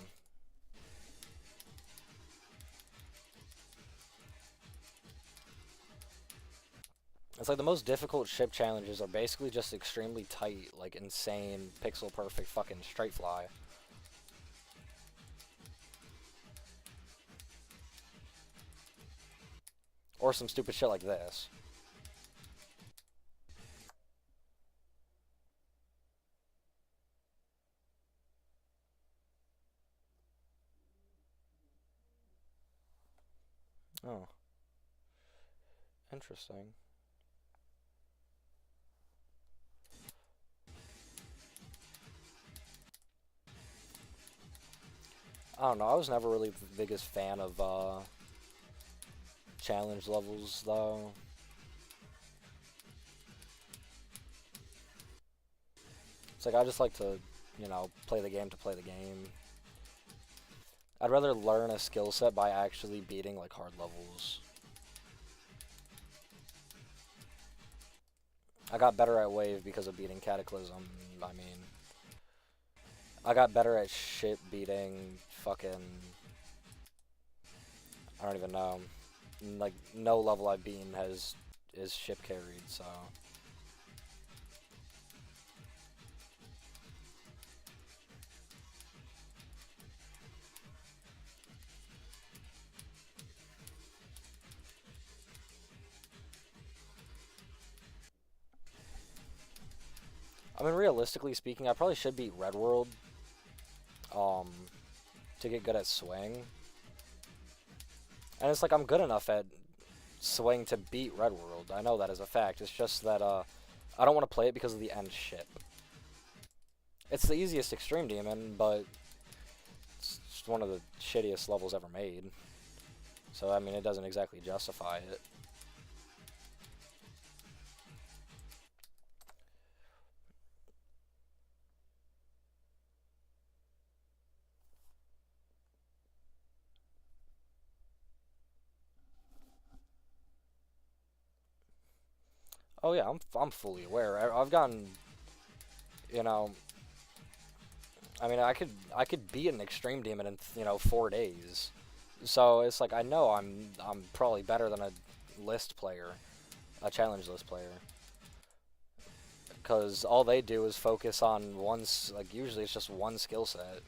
It's like the most difficult ship challenges are basically just extremely tight, like insane, pixel perfect fucking straight fly. Or some stupid shit like this. Oh. Interesting. I don't know, I was never really the biggest fan of challenge levels, though. It's like, I just like to, you know, play the game to play the game. I'd rather learn a skill set by actually beating, like, hard levels. I got better at Wave because of beating Cataclysm. I mean, I got better at shit beating fucking... I don't even know. Like, no level I've beaten is ship carried, so... I mean, realistically speaking, I probably should beat Red World, to get good at Swing. And it's like, I'm good enough at Swing to beat Red World. I know that as a fact. It's just that, I don't want to play it because of the end ship. It's the easiest Extreme Demon, but it's just one of the shittiest levels ever made. So, I mean, it doesn't exactly justify it. Oh yeah, I'm fully aware. I've gotten, you know, I mean, I could beat an Extreme Demon in, you know, 4 days. So it's like, I know I'm probably better than a list player, a challenge list player. Because all they do is focus on one, like, usually it's just one skill set.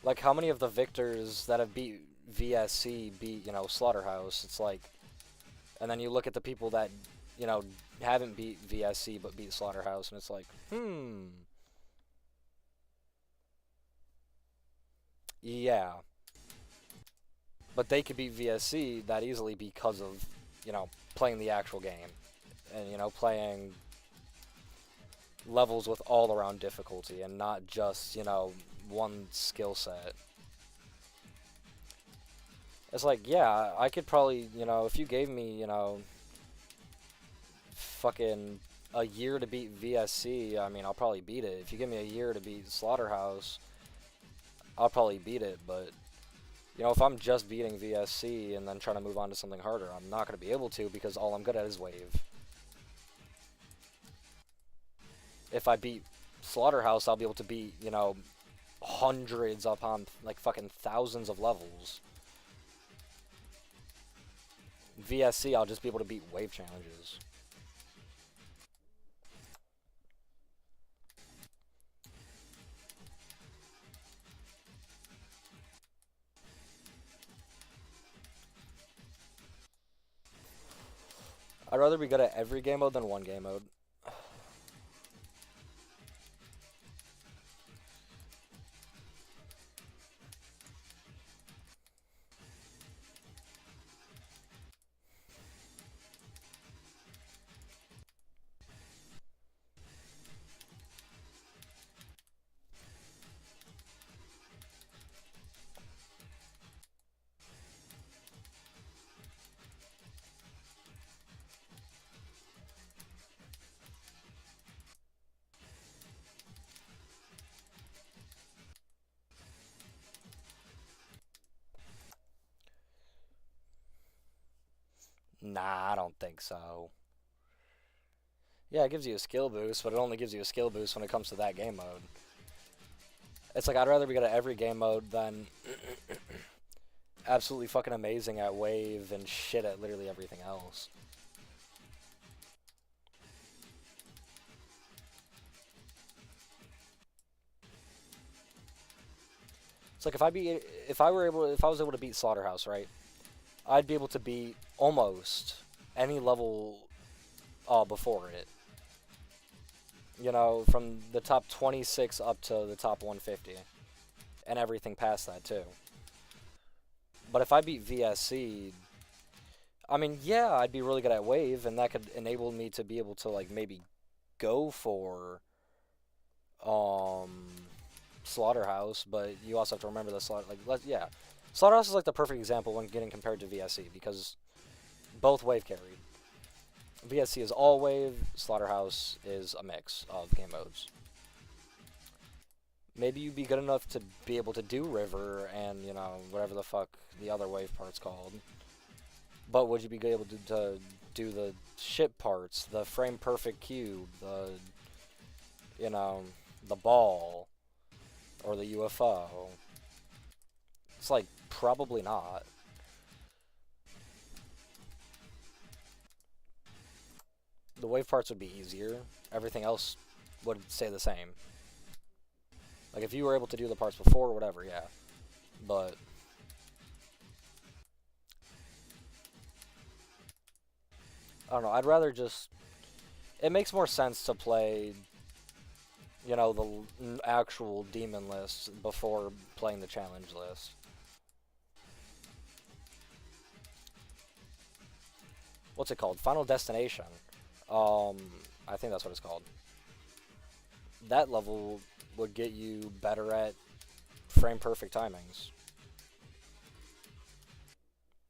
Like, how many of the victors that have beat VSC beat, you know, Slaughterhouse? It's like, and then you look at the people that, you know, haven't beat VSC but beat Slaughterhouse, and it's like, yeah. But they could beat VSC that easily because of, you know, playing the actual game. And, you know, playing levels with all-around difficulty and not just, you know, one skill set. It's like, yeah, I could probably, you know, if you gave me, you know, fucking a year to beat VSC, I mean, I'll probably beat it. If you give me a year to beat Slaughterhouse, I'll probably beat it. But, you know, if I'm just beating VSC and then trying to move on to something harder, I'm not going to be able to because all I'm good at is Wave. If I beat Slaughterhouse, I'll be able to beat, you know, hundreds upon, like, fucking thousands of levels. VSC, I'll just be able to beat Wave challenges. I'd rather be good at every game mode than one game mode. Nah, I don't think so. Yeah, it gives you a skill boost, but it only gives you a skill boost when it comes to that game mode. It's like I'd rather be good at every game mode than absolutely fucking amazing at Wave and shit at literally everything else. It's like if I was able to beat Slaughterhouse, right? I'd be able to beat almost any level before it. You know, from the top 26 up to the top 150. And everything past that, too. But if I beat VSC, I mean, yeah, I'd be really good at Wave, and that could enable me to be able to, like, maybe go for, Slaughterhouse, but you also have to remember that Slaughterhouse is, like, the perfect example when getting compared to VSC, because both Wave carried. VSC is all Wave, Slaughterhouse is a mix of game modes. Maybe you'd be good enough to be able to do River and, you know, whatever the fuck the other Wave part's called. But would you be able to do the ship parts, the frame perfect cube, the, you know, the ball, or the UFO? It's like, probably not. The Wave parts would be easier. Everything else would stay the same. Like, if you were able to do the parts before, whatever, yeah. But I don't know, I'd rather just... It makes more sense to play, you know, the actual demon list before playing the challenge list. What's it called? Final Destination. I think that's what it's called. That level would get you better at frame perfect timings.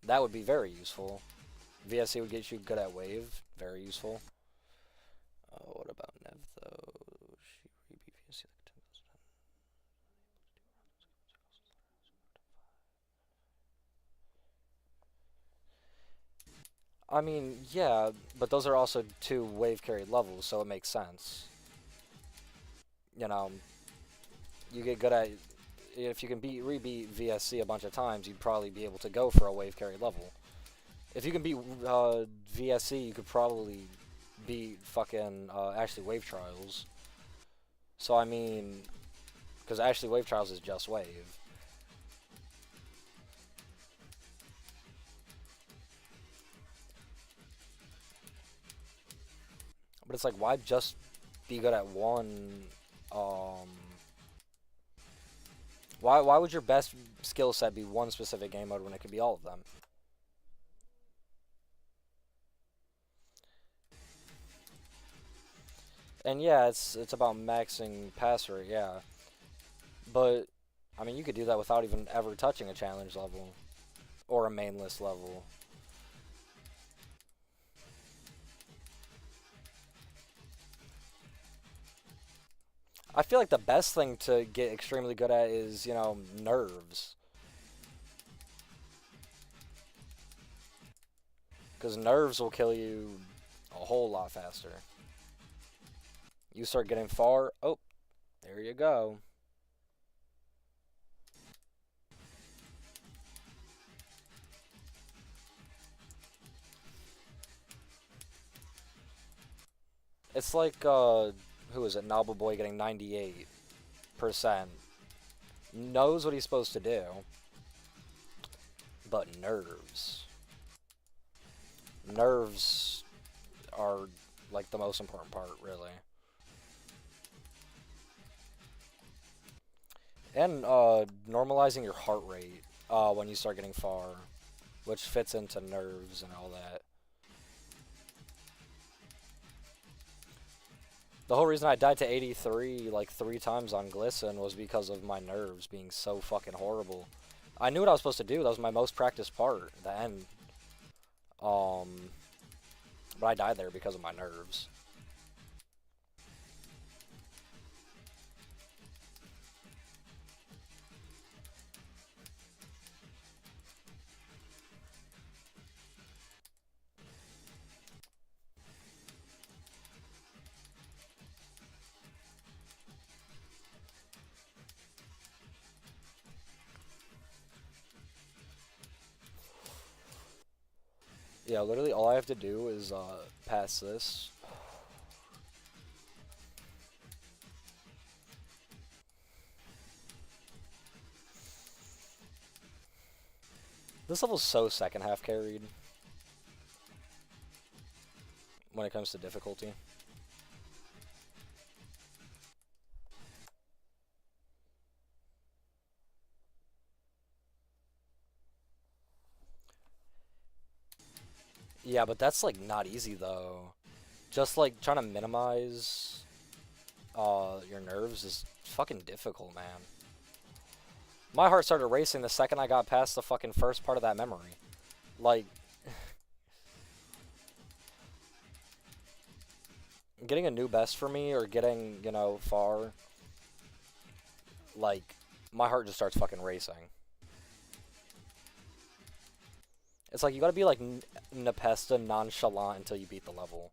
That would be very useful. VSC would get you good at Wave. Very useful. What about Nev, though? I mean, yeah, but those are also two Wave carried levels, so it makes sense. You know, you get good at... If you can re-beat VSC a bunch of times, you'd probably be able to go for a Wave carried level. If you can beat VSC, you could probably beat fucking Ashley Wave Trials. So, I mean, because Ashley Wave Trials is just Wave. But it's like, why just be good at one? Why would your best skill set be one specific game mode when it could be all of them? And yeah, it's about maxing pass rate, yeah. But I mean, you could do that without even ever touching a challenge level or a main list level. I feel like the best thing to get extremely good at is, you know, nerves. Because nerves will kill you a whole lot faster. You start getting far. Oh, there you go. It's like, who is it? Noble Boy getting 98%. Knows what he's supposed to do. But nerves. Nerves are, like, the most important part, really. And, normalizing your heart rate, when you start getting far. Which fits into nerves and all that. The whole reason I died to 83 like 3 times on Glisten was because of my nerves being so fucking horrible. I knew what I was supposed to do. That was my most practiced part, the end. But I died there because of my nerves. Yeah, literally all I have to do is pass this. This level's so second half carried when it comes to difficulty. Yeah, but that's like not easy though. Just like trying to minimize your nerves is fucking difficult, man. My heart started racing the second I got past the fucking first part of that memory. Like, getting a new best for me or getting, you know, far, like, my heart just starts fucking racing. It's like, you gotta be like Nepesta nonchalant until you beat the level.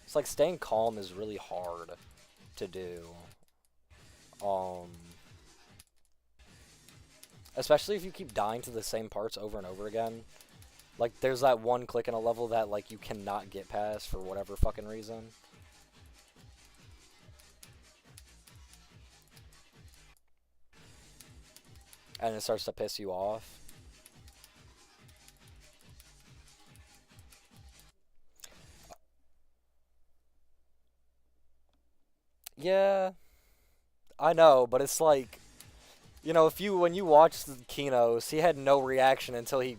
It's like staying calm is really hard to do. Especially if you keep dying to the same parts over and over again. Like, there's that one click in a level that, like, you cannot get past for whatever fucking reason. And it starts to piss you off. Yeah, I know, but it's like, you know, when you watch the Kinos, he had no reaction until he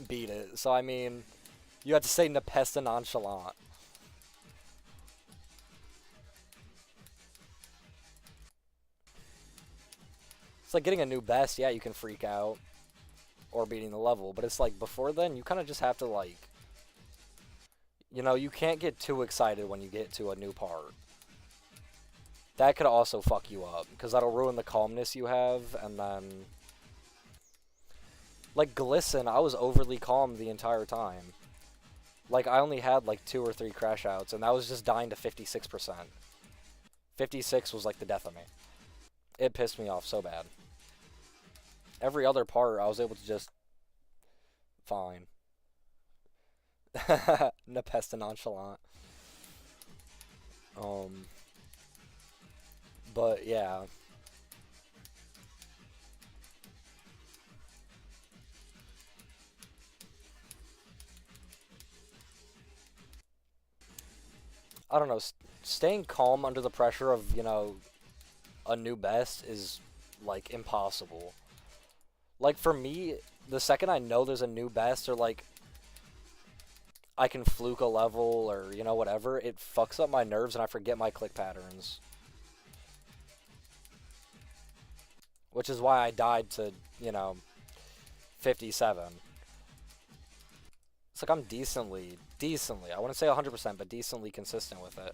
beat it. So, I mean, you have to say Nepesta nonchalant. It's like getting a new best, yeah, you can freak out. Or beating the level, but it's like, before then, you kind of just have to, like, you know, you can't get too excited when you get to a new part. That could also fuck you up, because that'll ruin the calmness you have, and then... Like, Glisten, I was overly calm the entire time. Like, I only had, like, 2 or 3 crash outs, and that was just dying to 56%. 56 was, like, the death of me. It pissed me off so bad. Every other part, I was able to just... Fine. Nepesta nonchalant. But, yeah. I don't know, staying calm under the pressure of, you know, a new best is, like, impossible. Like, for me, the second I know there's a new best, or, like, I can fluke a level, or, you know, whatever, it fucks up my nerves and I forget my click patterns. which is why I died to, you know, 57. It's like I'm decently, I wouldn't say 100%, but decently consistent with it.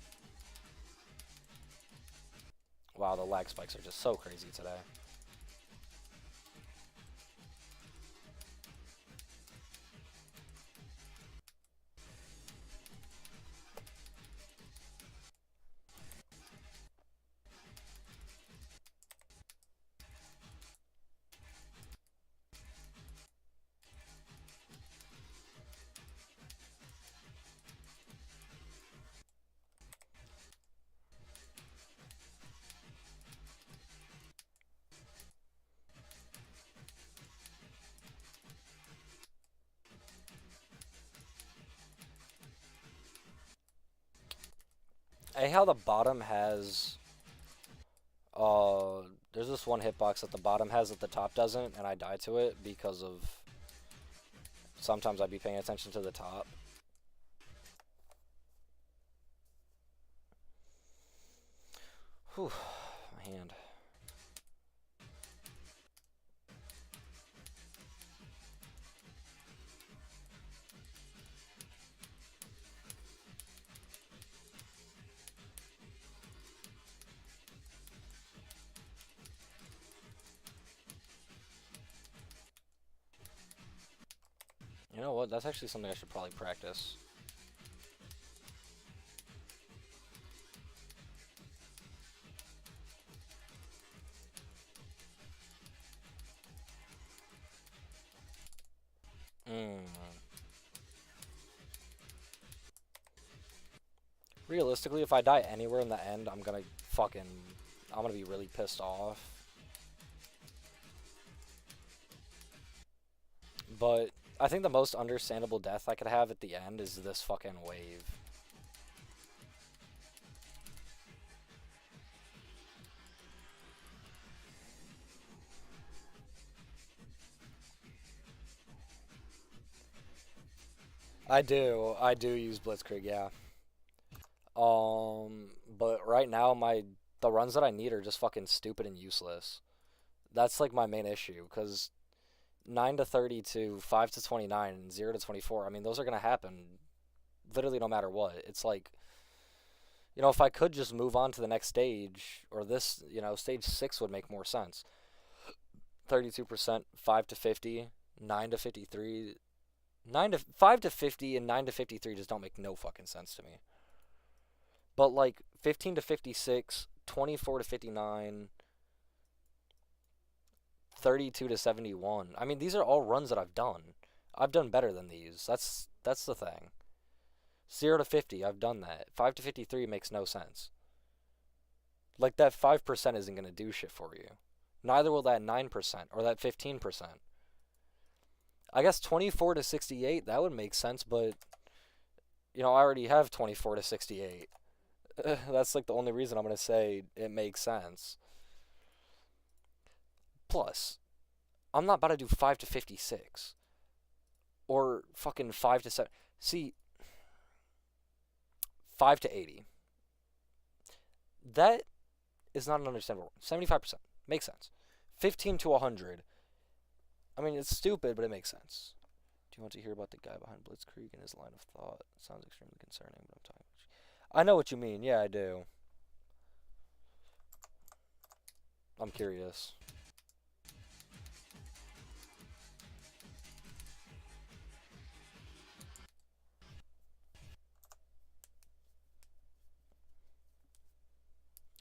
Wow, the lag spikes are just so crazy today. I how the bottom has there's this one hitbox that the bottom has that the top doesn't, and I die to it because of sometimes I'd be paying attention to the top. Whew, my hand. You know what? That's actually something I should probably practice. Realistically, if I die anywhere in the end, I'm gonna be really pissed off. But I think the most understandable death I could have at the end is this fucking wave. I do use Blitzkrieg, yeah. But right now the runs that I need are just fucking stupid and useless. That's like my main issue, because 9 to 32, 5 to 29, and 0 to 24, I mean, those are gonna happen literally no matter what. It's like, you know, if I could just move on to the next stage, or this, you know, stage 6 would make more sense. 32%, 5 to 50, 9 to 53, 5 to 50 and 9 to 53 just don't make no fucking sense to me. But like 15 to 56, 24 to 59, 32 to 71. I mean, these are all runs that I've done. I've done better than these. That's the thing. 0 to 50, I've done that. 5 to 53 makes no sense. Like that 5% isn't going to do shit for you. Neither will that 9% or that 15%. I guess 24 to 68, that would make sense, but you know, I already have 24 to 68. That's like the only reason I'm going to say it makes sense. Plus, I'm not about to do 5 to 56 or fucking 5 to 7. See, 5 to 80. That is not an understandable. 75% makes sense. 15 to 100. I mean, it's stupid, but it makes sense. Do you want to hear about the guy behind Blitzkrieg and his line of thought? It sounds extremely concerning, but I'm talking about you. I know what you mean. Yeah, I do. I'm curious.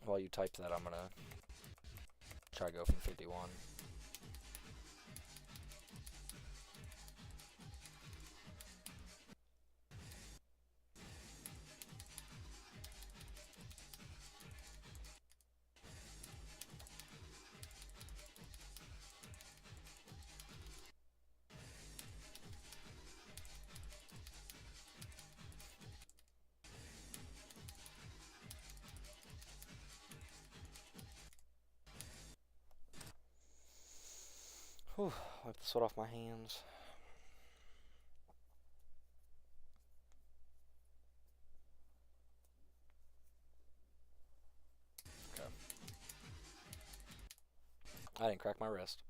While you type that, I'm gonna try to go from 51. Whew, wipe the sweat off my hands. I didn't crack my wrist.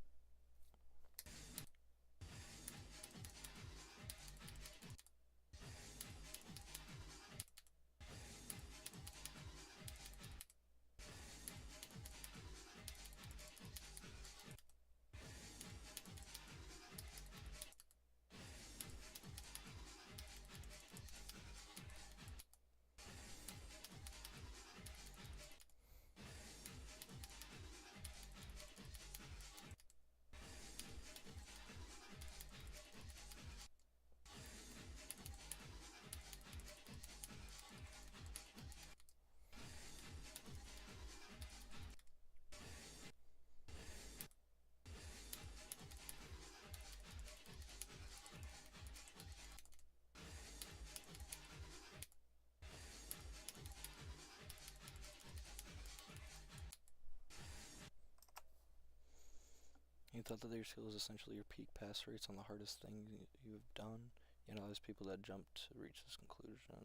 You thought that your skill is essentially your peak pass rates on the hardest thing you've done. You know, there's people that jumped to reach this conclusion.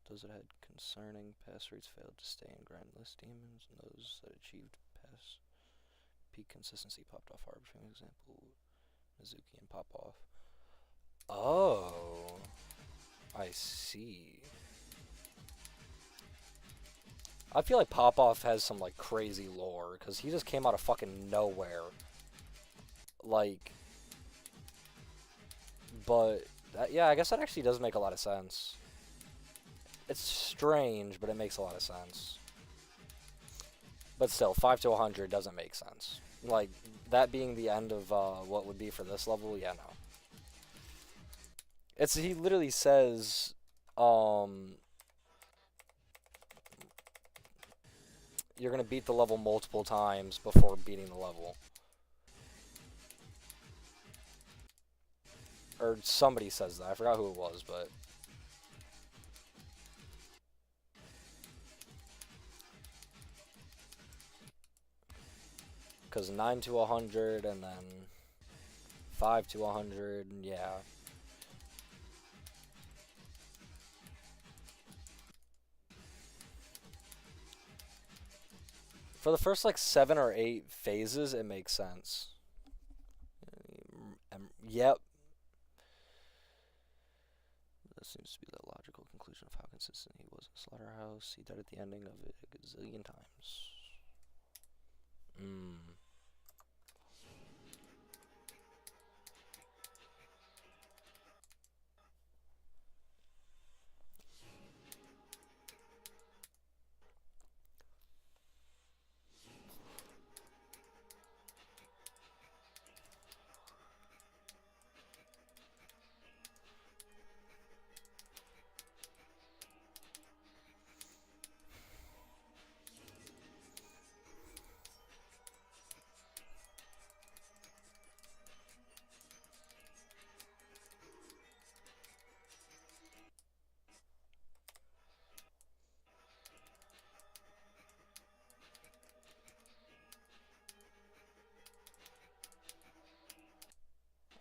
Those that had concerning pass rates failed to stay in grindless demons, and those that achieved pass peak consistency popped off hard. For example, Mizuki and Popoff. Oh, I see. I feel like Popoff has some like crazy lore because he just came out of fucking nowhere. Like, but that, yeah, I guess that actually does make a lot of sense. It's strange, but it makes a lot of sense. But still, 5 to 100 doesn't make sense. Like, that being the end of what would be for this level, yeah, no. He literally says, you're gonna beat the level multiple times before beating the level. Or somebody says that. I forgot who it was, but... Because 9 to 100, and then 5 to 100, yeah. For the first, like, 7 or 8 phases, it makes sense. Yep. That seems to be the logical conclusion of how consistent he was in Slaughterhouse. He died at the ending of it a gazillion times.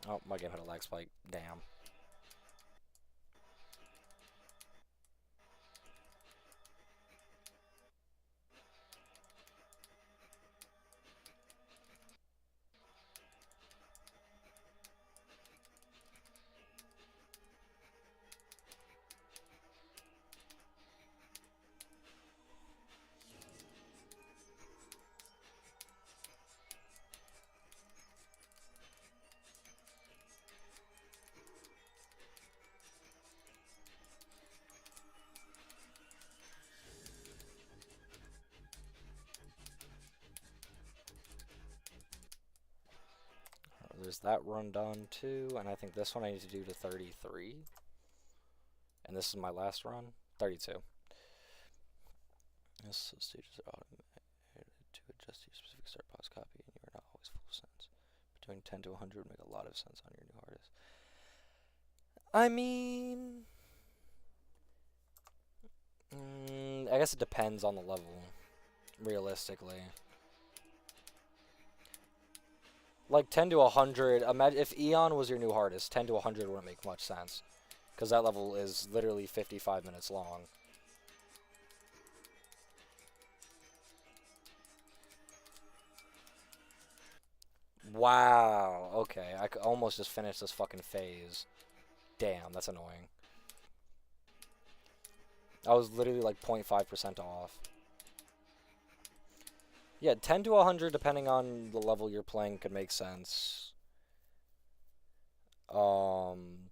Oh, my game had a lag spike. Damn. There's that run done too, and I think this one I need to do to 33. And this is my last run, 32. This stages are automated to adjust your specific start pause copy, and you are not always full sense. But doing 10 to 100 would make a lot of sense on your new artist. I mean, I guess it depends on the level, realistically. Like 10 to 100, imagine if Eon was your new hardest, 10 to 100 wouldn't make much sense. Because that level is literally 55 minutes long. Wow. Okay, I could almost just finish this fucking phase. Damn, that's annoying. I was literally like 0.5% off. Yeah, 10 to 100, depending on the level you're playing, could make sense. Um,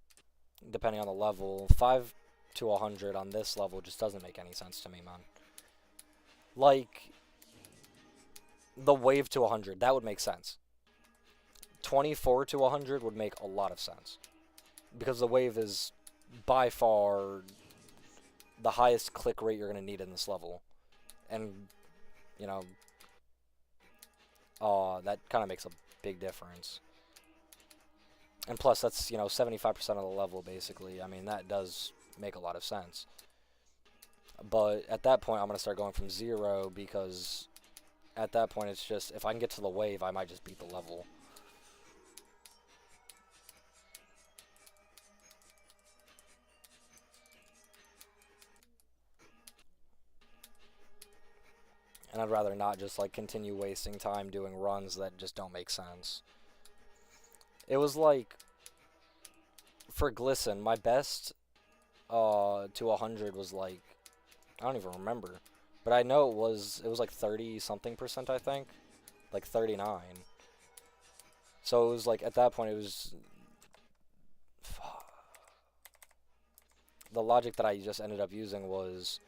Depending on the level, 5 to 100 on this level just doesn't make any sense to me, man. Like, the wave to 100, that would make sense. 24 to 100 would make a lot of sense. Because the wave is by far the highest click rate you're going to need in this level. And, you know, that kind of makes a big difference. And plus, that's, 75% of the level, basically. I mean, that does make a lot of sense. But at that point, I'm going to start going from 0, because at that point, it's just, if I can get to the wave, I might just beat the level. And I'd rather not just, like, continue wasting time doing runs that just don't make sense. It was like, for Glisten, my best to 100 was like, I don't even remember. But I know it was like 30 something percent, I think. Like 39. So it was like, at that point, it was, the logic that I just ended up using was,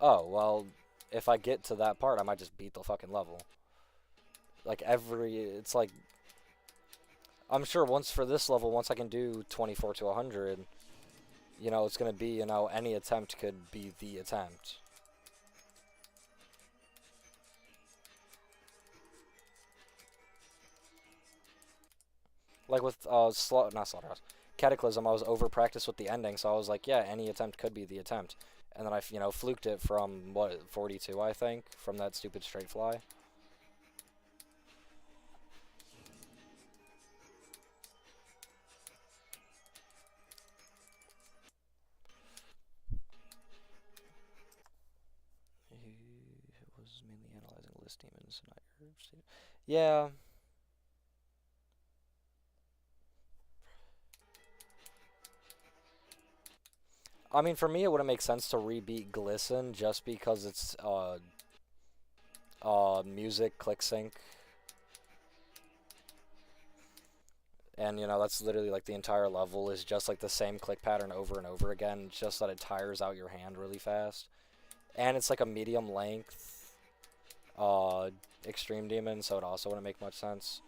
oh, well, if I get to that part, I might just beat the fucking level. Like it's like, I'm sure once for this level, once I can do 24 to 100, it's going to be, any attempt could be the attempt. Like with, not Slaughterhouse, Cataclysm, I was over-practiced with the ending, so I was like, yeah, any attempt could be the attempt. And then I, fluked it from, 42, I think, from that stupid straight fly. He was mainly analyzing list demons, not your state. Yeah. I mean, for me, it wouldn't make sense to rebeat Glisten just because it's, music, click sync. And, that's literally, like, the entire level is just, like, the same click pattern over and over again. It's just that it tires out your hand really fast. And it's, like, a medium length, Extreme Demon, so it also wouldn't make much sense.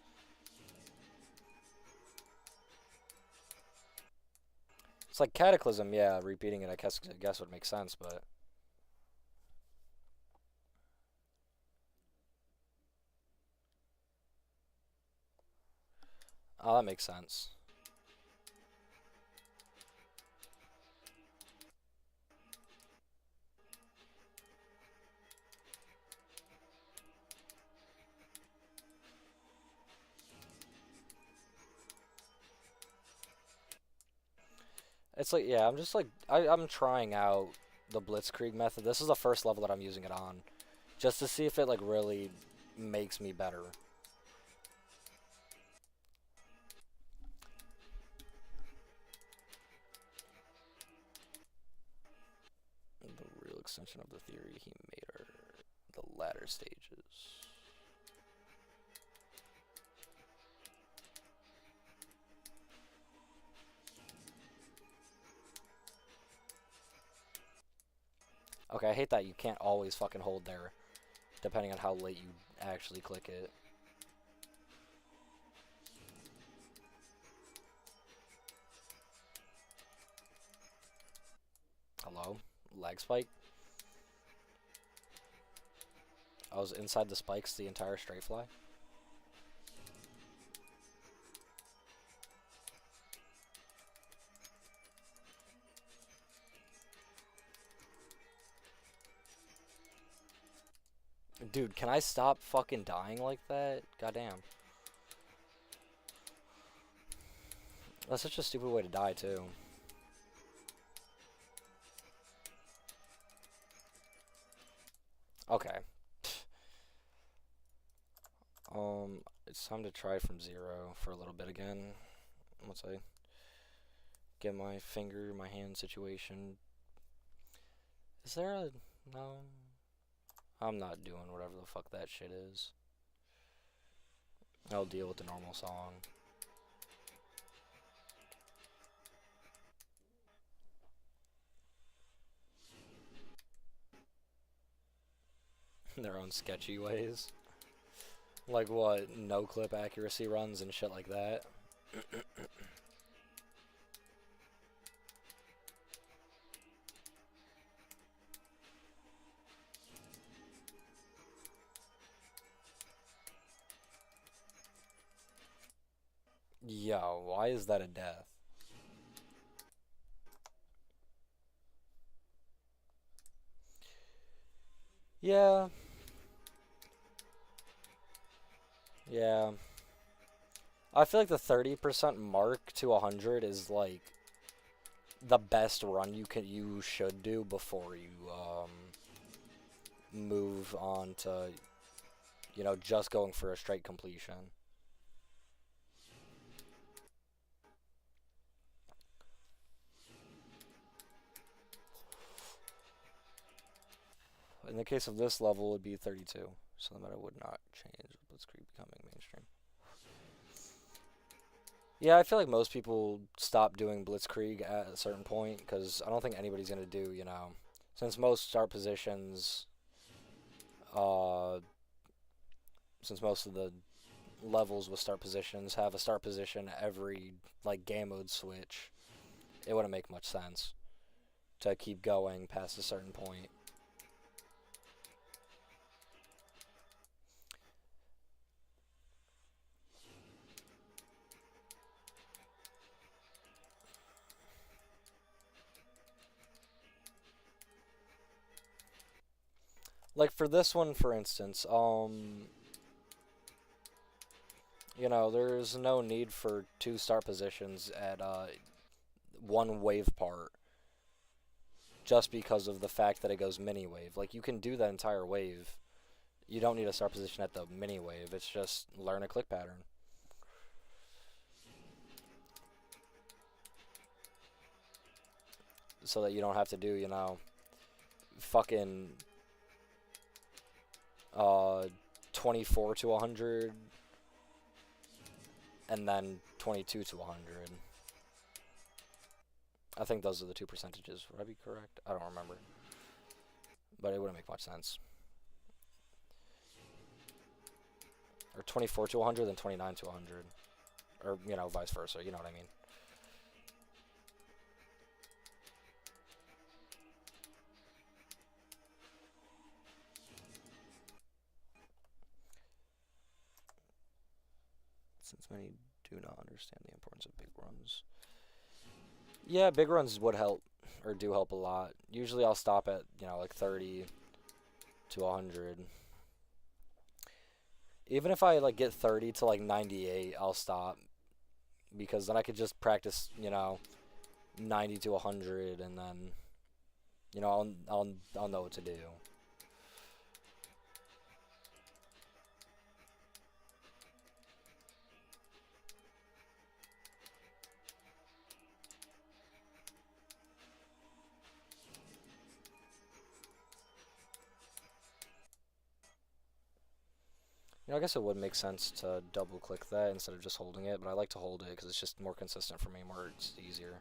It's like Cataclysm, yeah, repeating it, I guess would make sense, but... Oh, that makes sense. It's like, yeah, I'm just like, I'm trying out the Blitzkrieg method. This is the first level that I'm using it on. Just to see if it, like, really makes me better. The real extension of the theory he made are the latter stages. Okay, I hate that you can't always fucking hold there, depending on how late you actually click it. Hello? Lag spike? I was inside the spikes the entire straight fly? Dude, can I stop fucking dying like that? Goddamn. That's such a stupid way to die, too. Okay. It's time to try from zero for a little bit again. Once I get my finger, my hand situation. Is there a... No. I'm not doing whatever the fuck that shit is. I'll deal with the normal song. Their own sketchy ways. Like what? No clip accuracy runs and shit like that. Yo, why is that a death? Yeah. Yeah. I feel like the 30% mark to 100 is like the best run you should do before you move on to, you know, just going for a straight completion. In the case of this level, it would be 32, so the meta would not change with Blitzkrieg becoming mainstream. Yeah, I feel like most people stop doing Blitzkrieg at a certain point because I don't think anybody's gonna do, you know, since most start positions, uh, since most of the levels with start positions have a start position every like game mode switch, it wouldn't make much sense to keep going past a certain point. Like for this one, for instance, you know, there's no need for two start positions at one wave part just because of the fact that it goes mini wave. Like you can do that entire wave. You don't need a start position at the mini wave. It's just learn a click pattern. So that you don't have to do, you know, fucking uh 24 to 100 and then 22 to 100. I think those are the two percentages. Would I be correct? I don't remember. But it wouldn't make much sense. Or 24 to 100 and 29 to 100. Or, you know, vice versa. You know what I mean. Since many do not understand the importance of big runs. Yeah, big runs would help, or do help a lot. Usually I'll stop at, you know, like 30 to 100. Even if I, like, get 30 to, like, 98, I'll stop. Because then I could just practice, you know, 90 to 100, and then, you know, I'll know what to do. You know, I guess it would make sense to double click that instead of just holding it, but I like to hold it because it's just more consistent for me, more it's easier.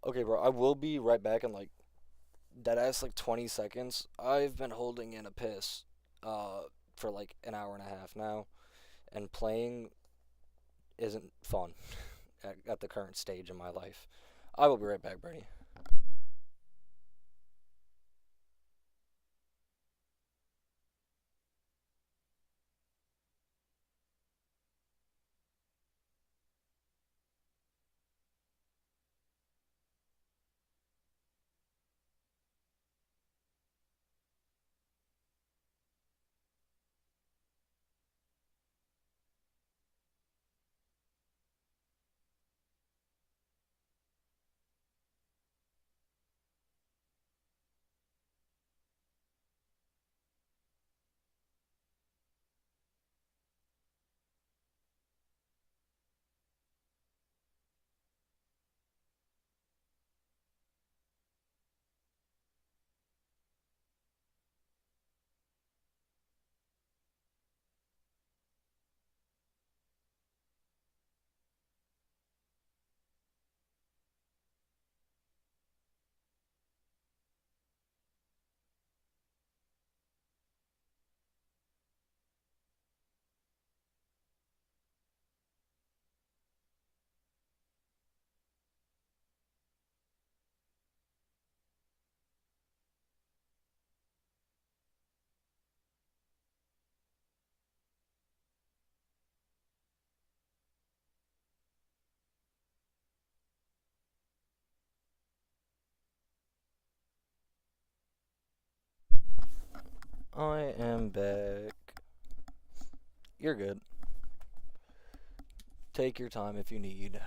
Okay, bro, I will be right back in like deadass like 20 seconds. I've been holding in a piss for like an hour and a half now, and playing isn't fun at the current stage in my life. I will be right back, Brady. I am back. You're good. Take your time if you need.